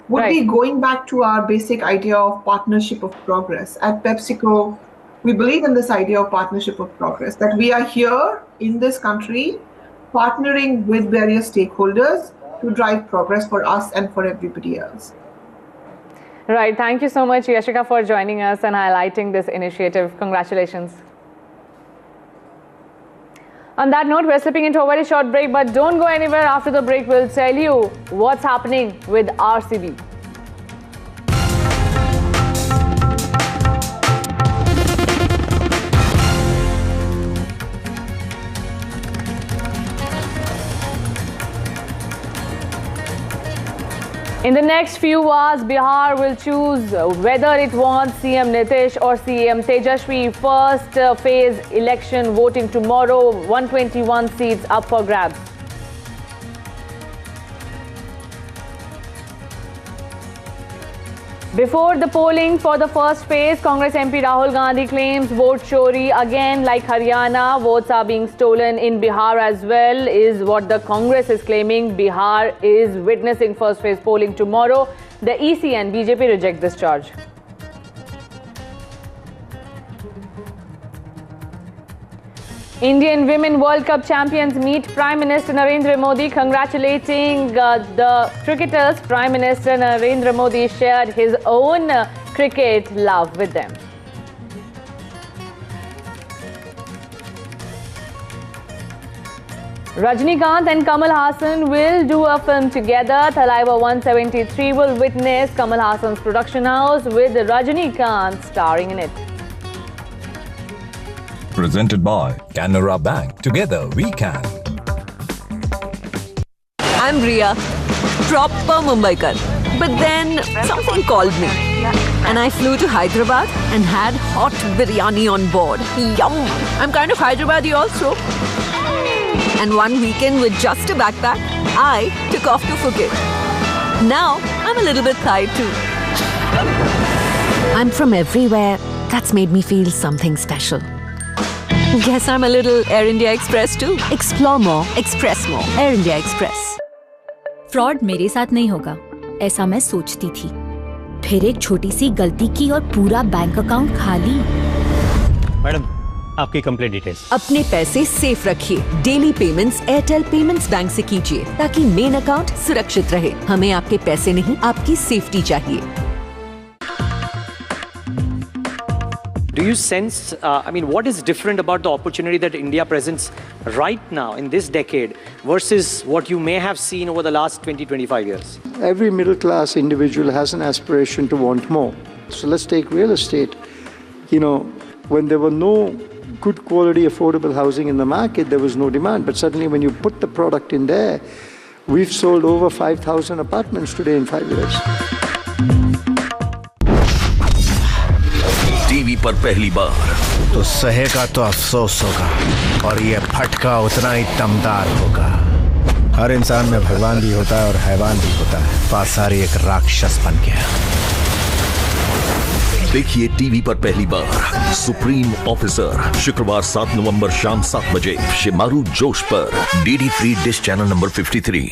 would be going back to our basic idea of partnership of progress. At PepsiCo, we believe in this idea of partnership of progress, that we are here in this country partnering with various stakeholders to drive progress for us and for everybody else. Right. Thank you so much, Yashika, for joining us and highlighting this initiative. Congratulations. On that note, we're slipping into a very short break, but don't go anywhere. After the break, we'll tell you what's happening with RCB. In the next few hours, Bihar will choose whether it wants CM Nitish or CM Tejashwi. First phase election voting tomorrow, 121 seats up for grabs. Before the polling for the first phase, Congress MP Rahul Gandhi claims vote chori again. Like Haryana, votes are being stolen in Bihar as well, is what the Congress is claiming. Bihar is witnessing first phase polling tomorrow. The EC and BJP reject this charge. Indian Women World Cup champions meet Prime Minister Narendra Modi. Congratulating the cricketers, Prime Minister Narendra Modi shared his own cricket love with them. Rajinikanth and Kamal Haasan will do a film together. Thalaiva 173 will witness Kamal Haasan's production house with Rajinikanth starring in it. Presented by Canara Bank. Together we can. I'm Riya, proper Mumbaikar. But then something called me. And I flew to Hyderabad and had hot biryani on board. Yum! I'm kind of Hyderabadi also. And one weekend with just a backpack, I took off to Phuket. Now I'm a little bit tired too. I'm from everywhere. That's made me feel something special. Guess I'm a little Air India Express too. Explore more, express more. Air India Express. Fraud मेरे साथ नहीं होगा, ऐसा मैं सोचती थी। फिर एक छोटी सी गलती की और पूरा बैंक अकाउंट खाली। मैडम, आपकी कंप्लेंट डिटेल्स। अपने पैसे सेफ रखिए। Daily payments Airtel payments bank से कीजिए ताकि मेन अकाउंट सुरक्षित रहे। हमें आपके पैसे नहीं, आपकी सेफ्टी चाहिए। Do you sense, what is different about the opportunity that India presents right now in this decade versus what you may have seen over the last 20-25 years? Every middle class individual has an aspiration to want more. So let's take real estate. When there were no good quality affordable housing in the market, there was no demand. But suddenly when you put the product in there, We've sold over 5,000 apartments today in 5 years. TV पर पहली बार तो सहेगा तो अफसोस होगा और ये फटका उतना ही दमदार होगा। हर इंसान में भगवान भी होता है और हैवान भी होता है। पासारी एक राक्षस बन गया। देखिए टीवी पर पहली बार सुप्रीम ऑफिसर शुक्रवार 7 नवंबर शाम 7 बजे शिमारू जोश पर DD3 dish channel number 53।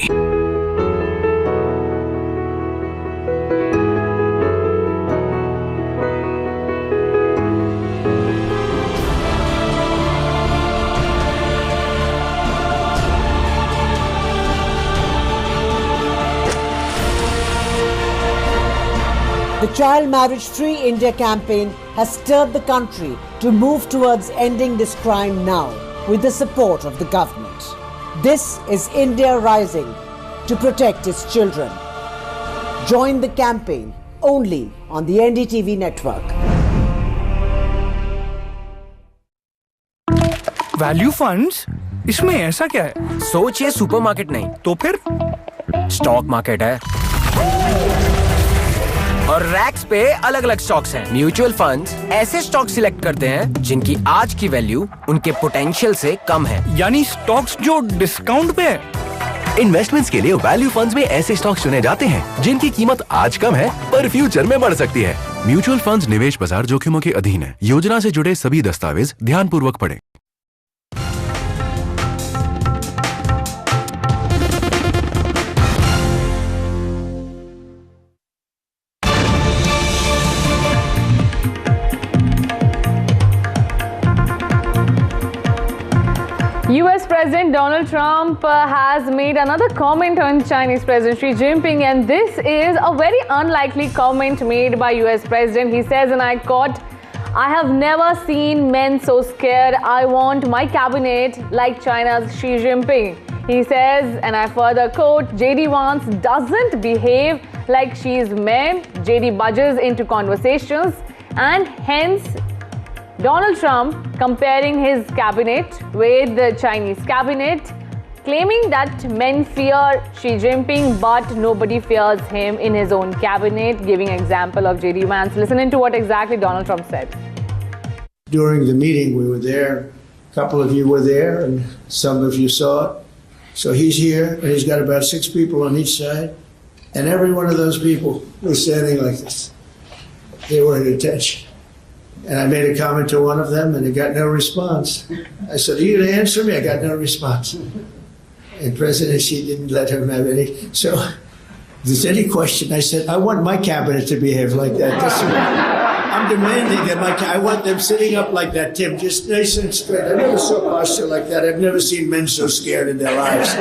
The Child Marriage Free India campaign has stirred the country to move towards ending this crime now with the support of the government. This is India rising to protect its children. Join the campaign only on the NDTV network. Value funds? इसमें ऐसा क्या है? सोचिए supermarket नहीं तो फिर stock market है और रैक्स पे अलग अलग स्टॉक्स हैं। म्यूचुअल फंड्स ऐसे स्टॉक सिलेक्ट करते हैं जिनकी आज की वैल्यू उनके पोटेंशियल से कम है, यानी स्टॉक्स जो डिस्काउंट पे है। इन्वेस्टमेंट्स के लिए वैल्यू फंड्स में ऐसे स्टॉक्स चुने जाते हैं जिनकी कीमत आज कम है पर फ्यूचर में बढ़ सकती है। म्यूचुअल फंड्स निवेश बाजार जोखिमों के अधीन है। योजना से जुड़े सभी दस्तावेज ध्यानपूर्वक पढ़ें। US President Donald Trump has made another comment on Chinese President Xi Jinping, and this is a very unlikely comment made by US President. He says, and I quote, "I have never seen men so scared. I want my cabinet like China's Xi Jinping." He says, and I further quote, "JD Vance doesn't behave like Xi's man. JD budges into conversations, and hence Donald Trump comparing his cabinet with the Chinese cabinet, claiming that men fear Xi Jinping but nobody fears him in his own cabinet, giving example of JD Vance. Listen into what exactly Donald Trump said. During the meeting, we were there. A couple of you were there, and some of you saw it. So he's here, and he's got about 6 people on each side, and every one of those people was standing like this. They were at attention. And I made a comment to one of them, and I got no response. I said, "Are you going to answer me?" I got no response. And President Xi didn't let him have any. So if there's any question, I said, "I want my cabinet to behave like that." I'm demanding that I want them sitting up like that, Tim, just nice and straight. I never saw posture like that. I've never seen men so scared in their lives.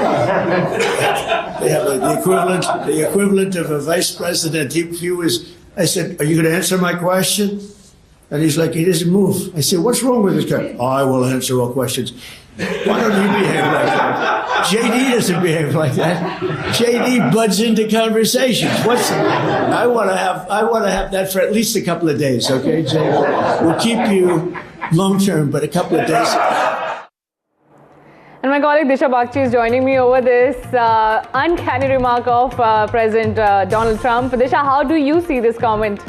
They have the equivalent of a vice president. He was. I said, "Are you going to answer my question?" And he's like, he doesn't move. I said, "What's wrong with this guy?" "I will answer all questions." Why don't you behave like that? JD doesn't behave like that. JD buds into conversations. I want to have that for at least a couple of days, okay, JD? We'll keep you long term, but a couple of days. And my colleague Disha Bagchi is joining me over this uncanny remark of President Donald Trump. Disha, how do you see this comment?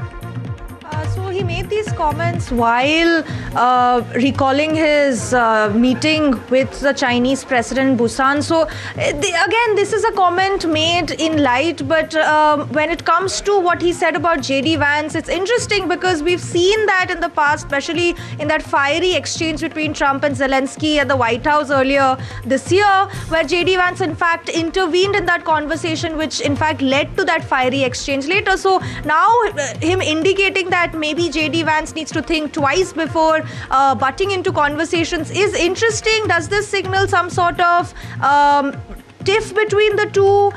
He made these comments while recalling his meeting with the Chinese President Busan. So again, this is a comment made in light, but when it comes to what he said about JD Vance, it's interesting because we've seen that in the past, especially in that fiery exchange between Trump and Zelensky at the White House earlier this year, where JD Vance in fact intervened in that conversation, which in fact led to that fiery exchange later. So now him indicating that maybe JD Vance needs to think twice before butting into conversations is interesting. Does this signal some sort of tiff between the two?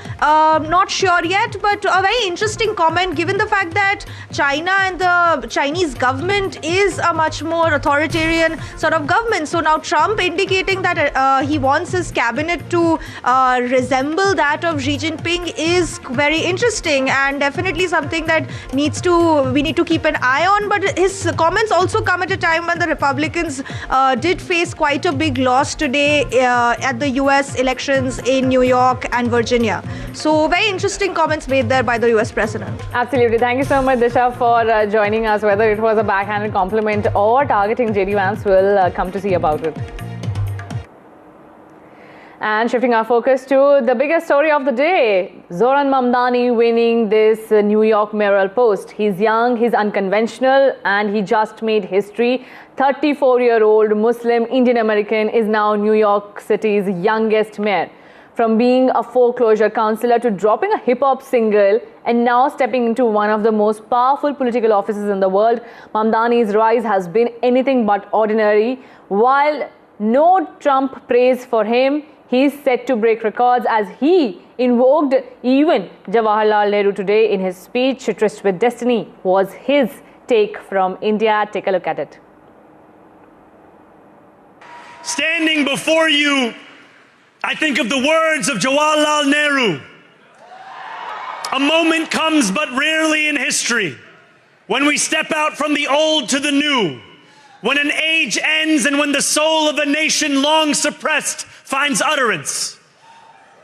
Not sure yet, but a very interesting comment given the fact that China and the Chinese government is a much more authoritarian sort of government. So now Trump indicating that he wants his cabinet to resemble that of Xi Jinping is very interesting and definitely something that we need to keep an eye on. But his comments also come at a time when the Republicans did face quite a big loss today at the US elections in New New York and Virginia. So very interesting comments made there by the US President. Absolutely. Thank you so much, Disha, for joining us. Whether it was a backhanded compliment or targeting JD Vance, we'll come to see about it. And shifting our focus to the biggest story of the day, Zoran Mamdani winning this New York mayoral post. He's young, he's unconventional, and he just made history. 34-year-old Muslim Indian American is now New York City's youngest mayor. From being a foreclosure counselor to dropping a hip-hop single and now stepping into one of the most powerful political offices in the world, Mamdani's rise has been anything but ordinary. While no Trump praise for him, he's set to break records as he invoked even Jawaharlal Nehru today in his speech. Tryst with Destiny was his take from India. Take a look at it. Standing before you, I think of the words of Jawaharlal Nehru. A moment comes but rarely in history when we step out from the old to the new, when an age ends and when the soul of a nation long suppressed finds utterance.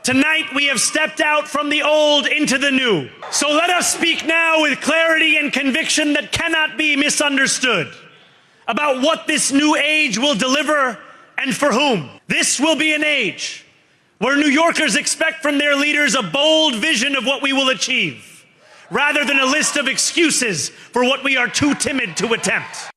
Tonight we have stepped out from the old into the new. So let us speak now with clarity and conviction that cannot be misunderstood about what this new age will deliver and for whom. This will be an age where New Yorkers expect from their leaders a bold vision of what we will achieve, rather than a list of excuses for what we are too timid to attempt.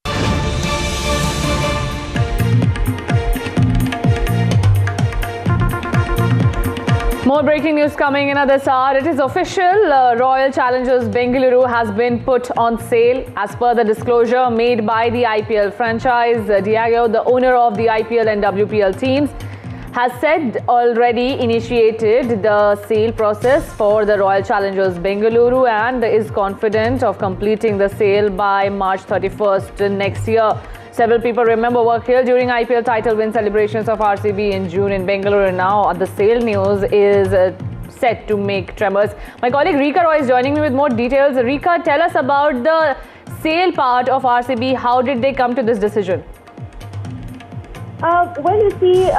More breaking news coming in at this hour. It is official. Royal Challengers Bengaluru has been put on sale. As per the disclosure made by the IPL franchise, Diageo, the owner of the IPL and WPL teams, has said already initiated the sale process for the Royal Challengers Bengaluru and is confident of completing the sale by March 31st next year. Several people remember were killed during IPL title win celebrations of RCB in June in Bengaluru. Now the sale news is set to make tremors. My colleague Rika Roy is joining me with more details. Rika, tell us about the sale part of RCB. How did they come to this decision? Well, you see,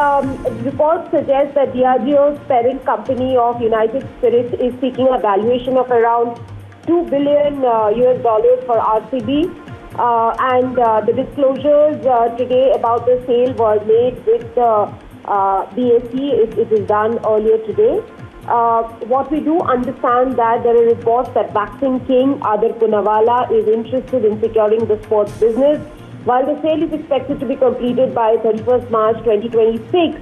reports suggest that Diageo's parent company of United Spirits is seeking a valuation of around $2 billion US for RCB. And the disclosures today about the sale were made with BSE. It is done earlier today. What we do understand that there are reports that Vaccine King Adar Poonawalla is interested in securing the sports business. While the sale is expected to be completed by 31st March 2026,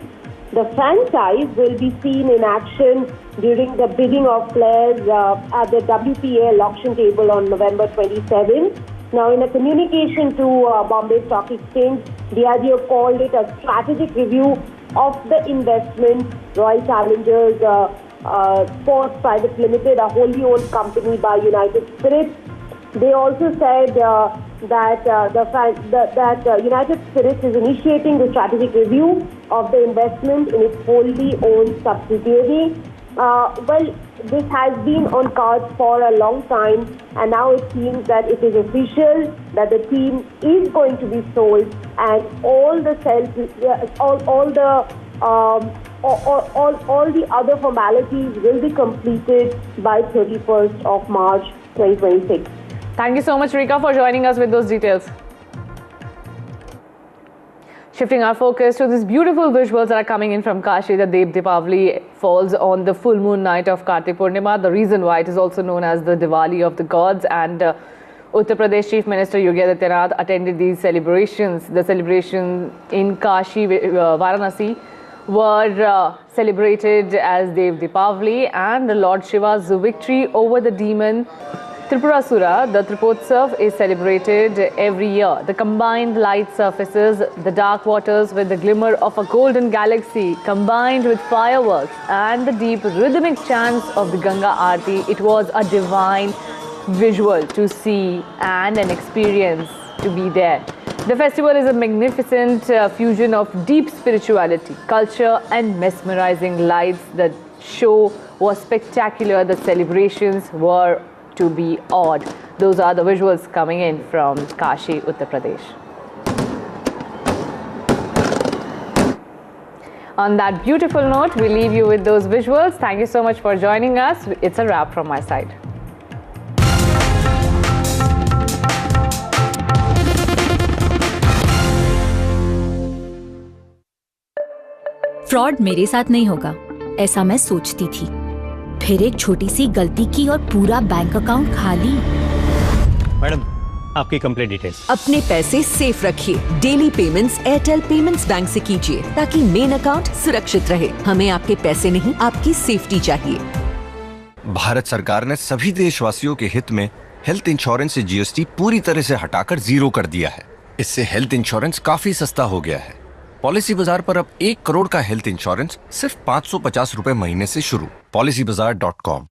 the franchise will be seen in action during the bidding of players at the WPL auction table on November 27. Now, in a communication to Bombay Stock Exchange, Diageo called it a strategic review of the investment. Royal Challengers Sports Private Limited, a wholly owned company by United Spirits. They also said that United Spirits is initiating the strategic review of the investment in its wholly owned subsidiary. Well, this has been on cards for a long time, and now it seems that it is official that the team is going to be sold, and all the other formalities will be completed by 31st of March 2026. Thank you so much, Rika, for joining us with those details. Shifting our focus to these beautiful visuals that are coming in from Kashi. The Dev Deepavali falls on the full moon night of Kartik Purnima. The reason why it is also known as the Diwali of the gods. And Uttar Pradesh Chief Minister Yogi Adityanath attended these celebrations. The celebration in Kashi, Varanasi, were celebrated as Dev Deepavali, and Lord Shiva's victory over the demon Tripurasura. The Tripotsav is celebrated every year. The combined light surfaces, the dark waters with the glimmer of a golden galaxy combined with fireworks and the deep rhythmic chants of the Ganga Aarti. It was a divine visual to see and an experience to be there. The festival is a magnificent fusion of deep spirituality, culture and mesmerizing lights. The show was spectacular. The celebrations were to be awed. Those are the visuals coming in from Kashi, Uttar Pradesh. On that beautiful note, we leave you with those visuals. Thank you so much for joining us. It's a wrap from my side. Fraud मेरे साथ नहीं होगा, ऐसा मैं सोचती थी। फिर एक छोटी सी गलती की और पूरा बैंक अकाउंट खाली। मैडम, आपकी कंप्लीट डिटेल्स। अपने पैसे सेफ रखिए। Daily payments Airtel payments bank से कीजिए ताकि मेन अकाउंट सुरक्षित रहे। हमें आपके पैसे नहीं, आपकी सेफ्टी चाहिए। भारत सरकार ने सभी देशवासियों के हित में हेल्थ इंश्योरेंस से जीएसटी पूरी तरह से हटाकर 0 कर दिया है। इससे हेल्थ इंश्योरेंस काफी सस्ता हो गया है। पॉलिसी बाजार पर अब 1 करोड़ का हेल्थ इंश्योरेंस सिर्फ 550 रुपए महीने से शुरू। policybazaar.com